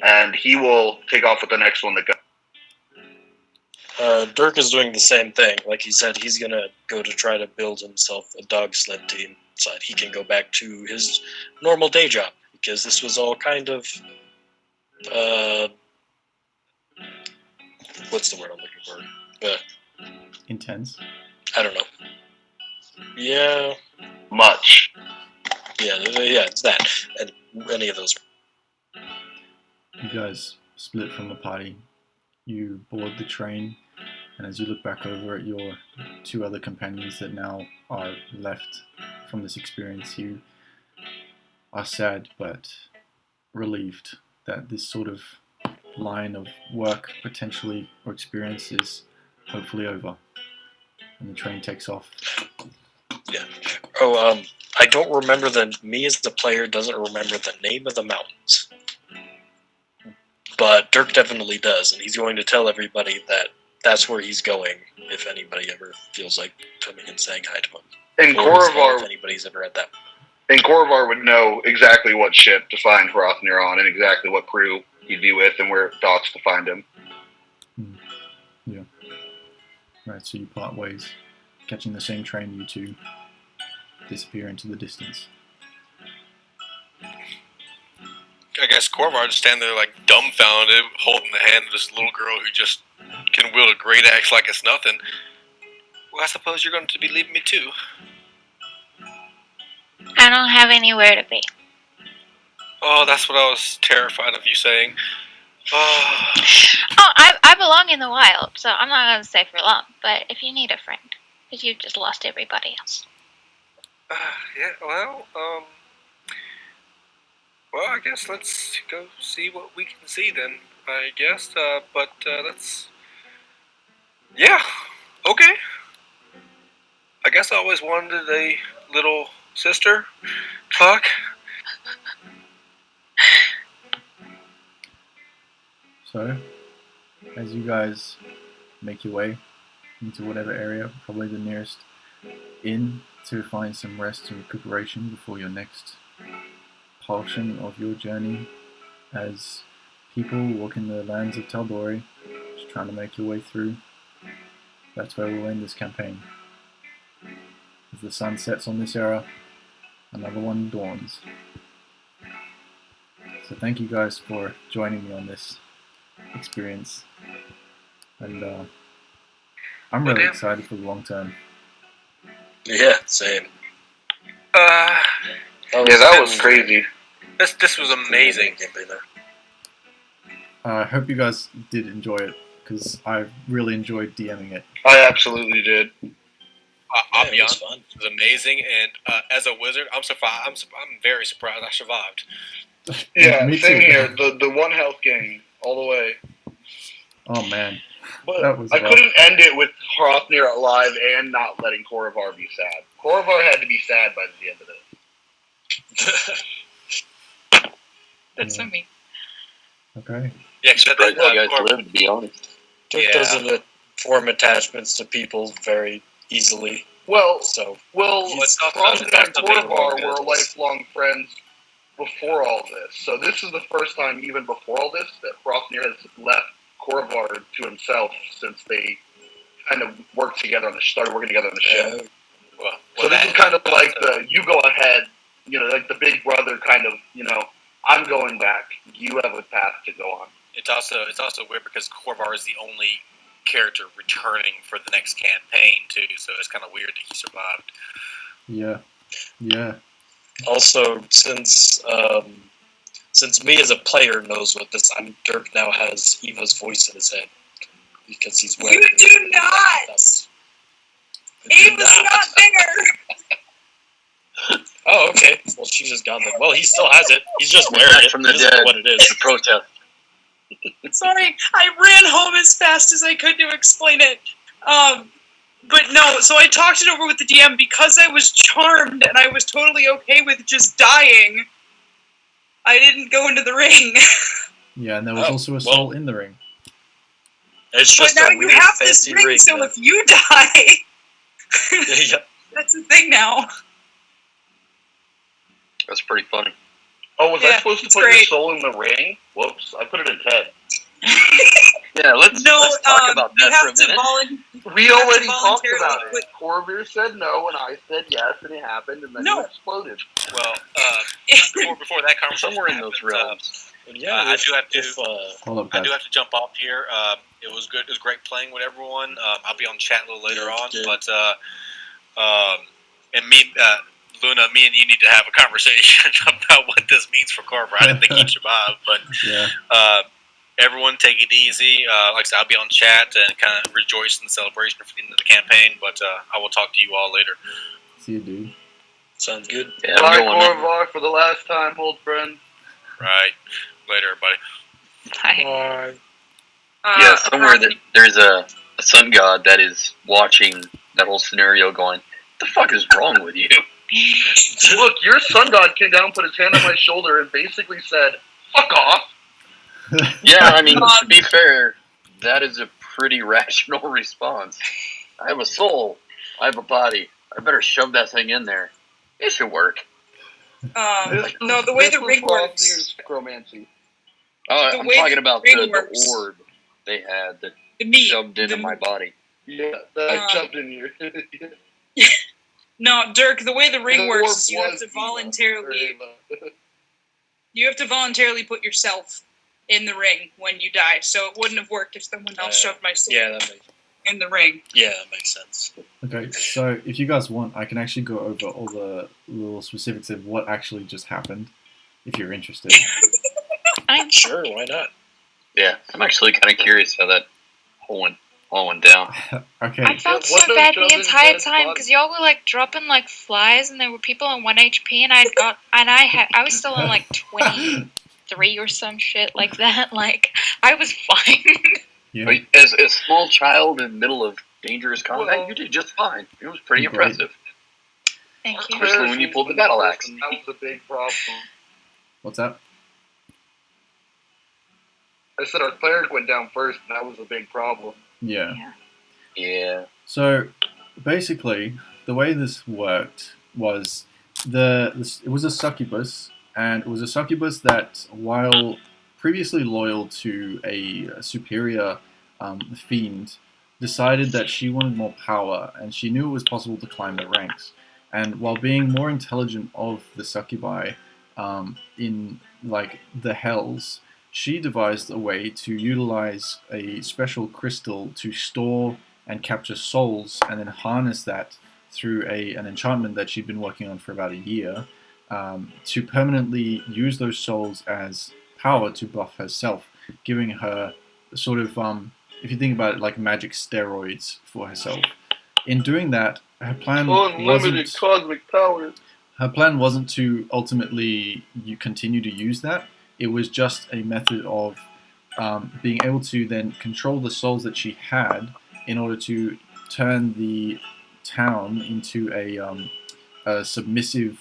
And he will take off with the next one that goes. Dirk is doing the same thing. Like he said, he's gonna go to try to build himself a dog sled team so that he can go back to his normal day job. Because this was all kind of, what's the word I'm looking for? Intense. I don't know. Yeah. Much. Yeah, it's that. And any of those. You guys split from the party. You board the train And as you look back over at your two other companions that now are left from this experience, you are sad but relieved that this sort of line of work potentially or experience is hopefully over. And the train takes off. Yeah. I don't remember me as the player doesn't remember the name of the mountains. But Dirk definitely does, and he's going to tell everybody that that's where he's going if anybody ever feels like coming and saying hi to him. And If anybody's ever at that. And Korvar would know exactly what ship to find Hrothnir on and exactly what crew he'd be with and where docks to find him. Yeah. Right, so you part ways, catching the same train, you two disappear into the distance. I guess Korvar just stand there like dumbfounded, holding the hand of this little girl who just can wield a great axe like it's nothing. Well, I suppose you're going to be leaving me too. I don't have anywhere to be. Oh, that's what I was terrified of you saying. Oh, I belong in the wild, so I'm not going to stay for long. But if you need a friend, because you've just lost everybody else. yeah, well, I guess let's go see what we can see then, I guess. But let's... Yeah, okay. I guess I always wanted a little sister. Fuck. So, as you guys make your way into whatever area, probably the nearest inn, to find some rest and recuperation before your next portion of your journey, as people walk in the lands of Taldori, just trying to make your way through, that's where we'll end this campaign. As the sun sets on this era, another one dawns. So thank you guys for joining me on this experience, and I'm really excited for the long term. Yeah, same. That was crazy. This was amazing. I hope you guys did enjoy it, because I really enjoyed DMing it. I absolutely did. I'll be honest, it was amazing, and as a wizard, I'm very surprised I survived. Yeah, Me same too. here. The one health gain all the way. Oh man, But that was I rough. couldn't end it with Hrothnir alive and not letting Korvar be sad. Korvar had to be sad by the end of it. That's so mean. Okay. Yeah, surprised you guys lived, to be honest. Dirk doesn't form attachments to people very easily. Well, He's Hrothnir and definitely Korvar good. were lifelong friends before all this. So this is the first time, even before all this, that Hrothnir has left Korvar to himself since they kind of started working together on the ship. So this is kind of like you go ahead, like the big brother kind of, I'm going back. You have a path to go on. It's also weird because Korvar is the only character returning for the next campaign too, so it's kind of weird that he survived. Yeah. Also, since me as a player knows what this, Dirk now has Eva's voice in his head because he's wearing. You do not. Eva's not there. Oh, okay. Well, she just got them. Well, he still has it. He's just wearing it. From He the doesn't know dead. what it is. The protest. Sorry, I ran home as fast as I could to explain it. But no, so I talked it over with the DM because I was charmed and I was totally okay with just dying. I didn't go into the ring. Yeah, and there was also a soul in the ring. It's But just now a you weird have this fancy ring, ring. so if you die, Yeah. that's the thing now. That's pretty funny. Oh, was I supposed to it's put your great. soul in the ring? Whoops, I put it in Ted. Yeah, let's talk about that for a minute. We already talked voluntarily about it. Korvar said no, and I said yes, and it happened, and then it exploded. Well, before that conversation, Somewhere in those realms. I do have to jump off here. It was good. It was great playing with everyone. I'll be on chat a little later on, but Luna, me and you need to have a conversation about what this means for Korvar. I didn't think he'd survive, but everyone take it easy. Like I said, I'll be on chat and kind of rejoice in the celebration for the end of the campaign. But I will talk to you all later. See you, dude. Sounds good. Yeah, Bye, I'm going. Corvar, for the last time, old friend. Right. Later, everybody. Hi. Yeah, somewhere that there's a sun god that is watching that whole scenario going, what the fuck is wrong with you? Look, your sun god came down, put his hand on my shoulder, and basically said, fuck off. Yeah, I mean, to be fair, that is a pretty rational response. I have a soul. I have a body. I better shove that thing in there. It should work. No, the way the ring works. Necromancy. Oh, The I'm way talking the about ring the works. orb they had that The meat. shoved into my body. Yeah, that jumped in here. No, Dirk, the way the ring The works orb is you have was to Eva, voluntarily or Ava. you have to voluntarily put yourself in the ring when you die. So it wouldn't have worked if someone else shoved my soul in the ring. Yeah, that makes sense. Okay, so if you guys want, I can actually go over all the little specifics of what actually just happened, if you're interested. I'm Sure, why not? Yeah, I'm actually kind of curious how that all went down. Okay. I felt so What the bad the shoving entire dead time body? because y'all were like dropping like flies, and there were people on 1 HP, and I was still on like 23 or some shit like that. Like I was fine. Yeah. But as a small child in the middle of dangerous combat, Well, you did just fine. It was pretty Great. impressive. Thank you. Especially when you pulled the battle axe. That was a big problem. What's that? I said our cleric went down first, and that was a big problem. Yeah. Yeah. So basically, the way this worked was it was a succubus, and it was a succubus that, while previously loyal to a superior fiend, decided that she wanted more power, and she knew it was possible to climb the ranks. And while being more intelligent of the succubi in like the hells, she devised a way to utilize a special crystal to store and capture souls, and then harness that through an enchantment that she'd been working on for about a year, to permanently use those souls as power to buff herself, giving her sort of, if you think about it, like magic steroids for herself. In doing that, her plan Unlimited cosmic power. her plan wasn't to ultimately continue to use that. It was just a method of being able to then control the souls that she had in order to turn the town into a submissive,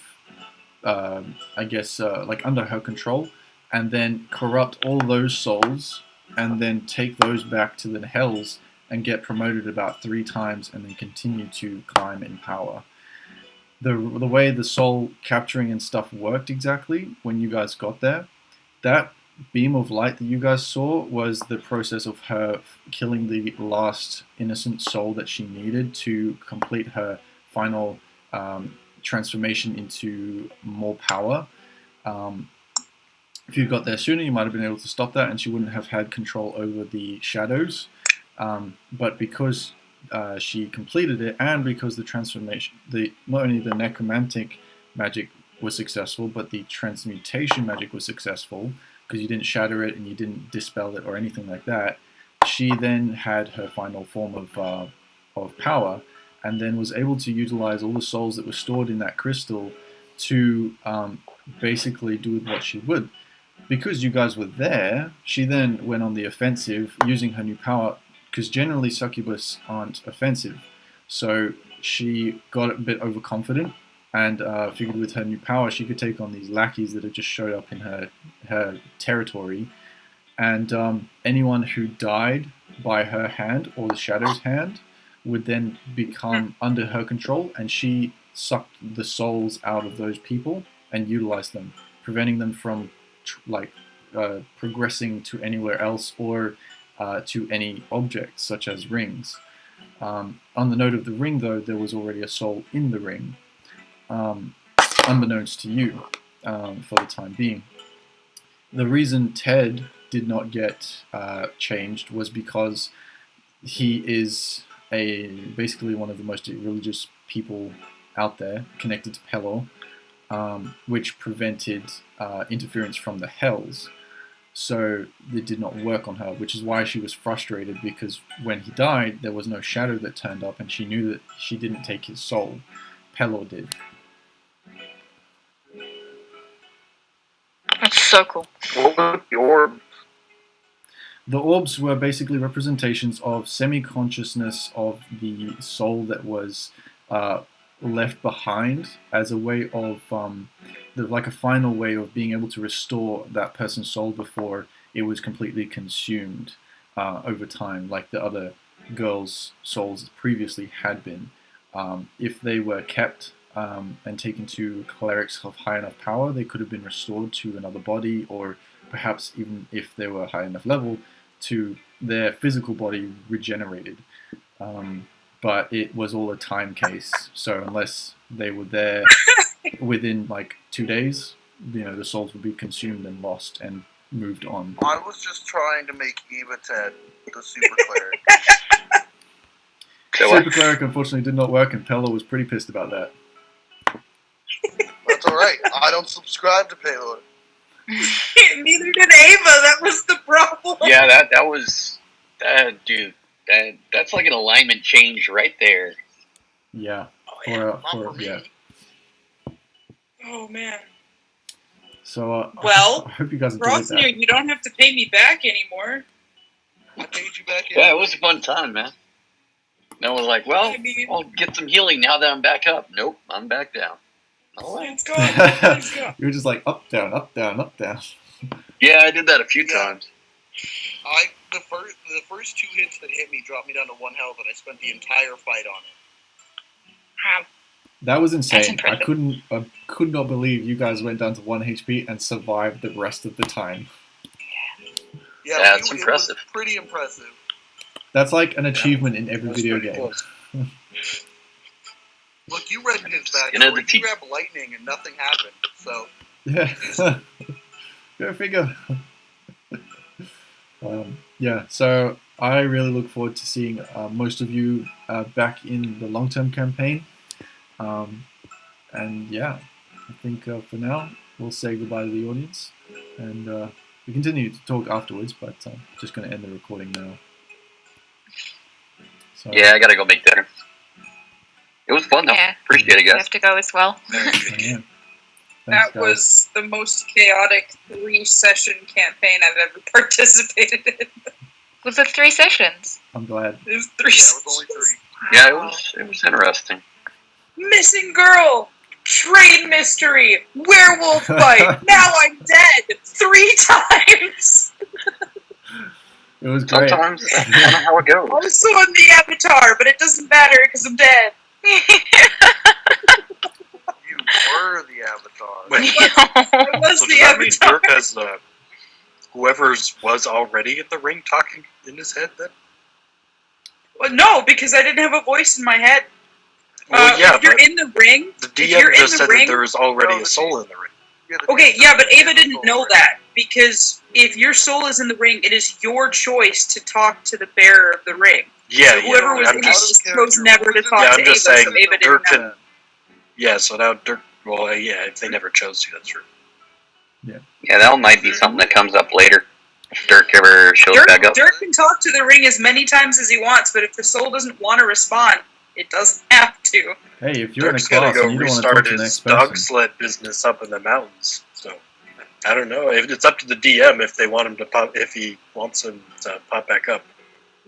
I guess, like under her control, and then corrupt all those souls, and then take those back to the hells and get promoted about 3 times, and then continue to climb in power. The way the soul capturing and stuff worked exactly when you guys got there, that beam of light that you guys saw was the process of her killing the last innocent soul that she needed to complete her final transformation into more power. If you got there sooner, you might have been able to stop that, and she wouldn't have had control over the shadows. But because she completed it, and because the transformation, not only the necromantic magic was successful, but the transmutation magic was successful, because you didn't shatter it and you didn't dispel it or anything like that, she then had her final form of power, and then was able to utilize all the souls that were stored in that crystal to basically do with what she would. Because you guys were there, she then went on the offensive using her new power, because generally succubus aren't offensive. So she got a bit overconfident, and figured with her new power she could take on these lackeys that had just showed up in her territory. And anyone who died by her hand or the Shadow's hand would then become under her control, and she sucked the souls out of those people and utilized them, preventing them from progressing to anywhere else, or to any objects such as rings. On the note of the ring, though, there was already a soul in the ring, unbeknownst to you, for the time being. The reason Ted did not get changed was because he is basically one of the most religious people out there, connected to Pelor, which prevented interference from the Hells. so it did not work on her, which is why she was frustrated, because when he died, there was no shadow that turned up, and she knew that she didn't take his soul. Pelor did. That's so cool. What was the orb? The orbs were basically representations of semi-consciousness of the soul that was left behind as a way of, like a final way of being able to restore that person's soul before it was completely consumed over time, like the other girls' souls previously had been. If they were kept and taken to clerics of high enough power, they could have been restored to another body, or perhaps even if they were high enough level, to their physical body regenerated. But it was all a time case, so unless they were there within like 2 days, the souls would be consumed and lost and moved on. I was just trying to make Eva Ted the super cleric. Super cleric unfortunately did not work, and Pelor was pretty pissed about that. That's alright. I don't subscribe to Pelor. Neither did Ava. That was the problem. Yeah, that was, dude. That's like an alignment change right there. Yeah. Oh man. So well, I hope you guys enjoyed that. Rothnir, you don't have to pay me back anymore. I paid you back in. Yeah, it was a fun time, man. And I was like, well, I'll get some healing now that I'm back up. Nope, I'm back down. All right. Let's go. Let's go. You were just like up, down, up, down, up, down. Yeah, I did that a few times. The first 2 hits that hit me dropped me down to 1 health, and I spent the entire fight on it. That was insane. That's I could not believe you guys went down to 1 HP and survived the rest of the time. Yeah, That's impressive. It was pretty impressive. That's like an achievement in every video game. Close. Look, you read his back. You know, You grabbed lightning and nothing happened. So Yeah. Go figure. Yeah, so I really look forward to seeing most of you back in the long-term campaign. And yeah, I think for now we'll say goodbye to the audience, and we continue to talk afterwards, but I'm just going to end the recording now. So, Yeah, I gotta go make dinner. It was fun though. Yeah. Appreciate it, You guys. have to go as well. yeah. Thanks, That guys. was the most chaotic 3-session campaign I've ever participated in. Was it 3 sessions? I'm glad. It was 3 yeah, it sessions. was only 3. Yeah, Wow. it was interesting. Missing girl, trade mystery, werewolf fight. Now I'm dead 3 times. It was great. Sometimes that's kind of how it goes. Also in the Avatar, but it doesn't matter because I'm dead. You were the Avatar. Wait, I was so the does that mean Avatar. Dirk has whoever's was already in the ring talking in his head then? Well, no, because I didn't have a voice in my head. Well, yeah, if you're but in the ring, the if you're DM in just the said ring, that there was already No, a soul in the ring. Yeah, the okay, dude yeah, but that Ava was didn't over know it. that, because if your soul is in the ring, it is your choice to talk to the bearer of the ring. Yeah, So whoever was I'm in just, it chose never to talk Yeah, to I'm just Ava, saying, so Ava didn't Dirk know. can. Yeah, so now Dirk. Well, yeah, if they never chose to, that's true. Yeah, that might be something that comes up later. If Dirk ever shows back up. Dirk can talk to the ring as many times as he wants, but if the soul doesn't want to respond, it doesn't have to. Hey, if you're Dirk's in a gotta class go and you don't want to restart talk to the his next dog person, sled business up in the mountains. So I don't know. If it's up to the DM if they want him to pop, if he wants him to pop back up.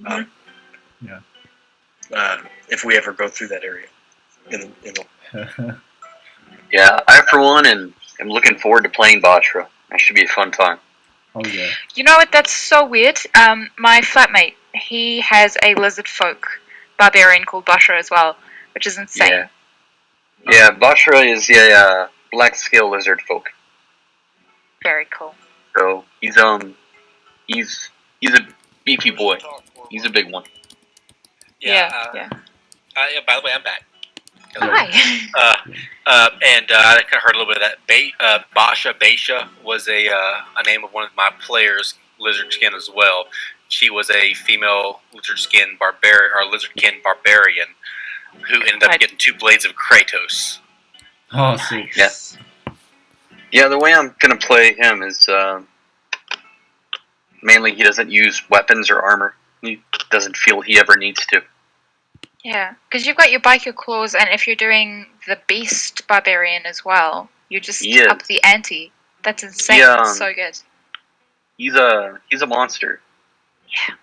Mhm. If we ever go through that area. In the, Yeah, I for one am looking forward to playing Batra. That should be a fun time. oh yeah. You know what? That's so weird. My flatmate, he has a lizard folk barbarian called Bashra as well, which is insane. Yeah. Yeah, Batra is a black scale lizard folk. Very cool. So he's a beefy boy. He's a big one. Yeah. Yeah, by the way, I'm back. Hi. And I kind of heard a little bit of that. Basha was a name of one of my players, Lizard Skin as well. She was a female lizard skin barbarian who ended up getting 2 blades of Kratos. Oh, sweet. Yeah. Yeah, the way I'm gonna play him is Mainly, he doesn't use weapons or armor. He doesn't feel he ever needs to. Yeah, because you've got your biker claws, and if you're doing the beast barbarian as well, you just He up is. the ante. That's insane. Yeah. That's so good. He's a monster. Yeah.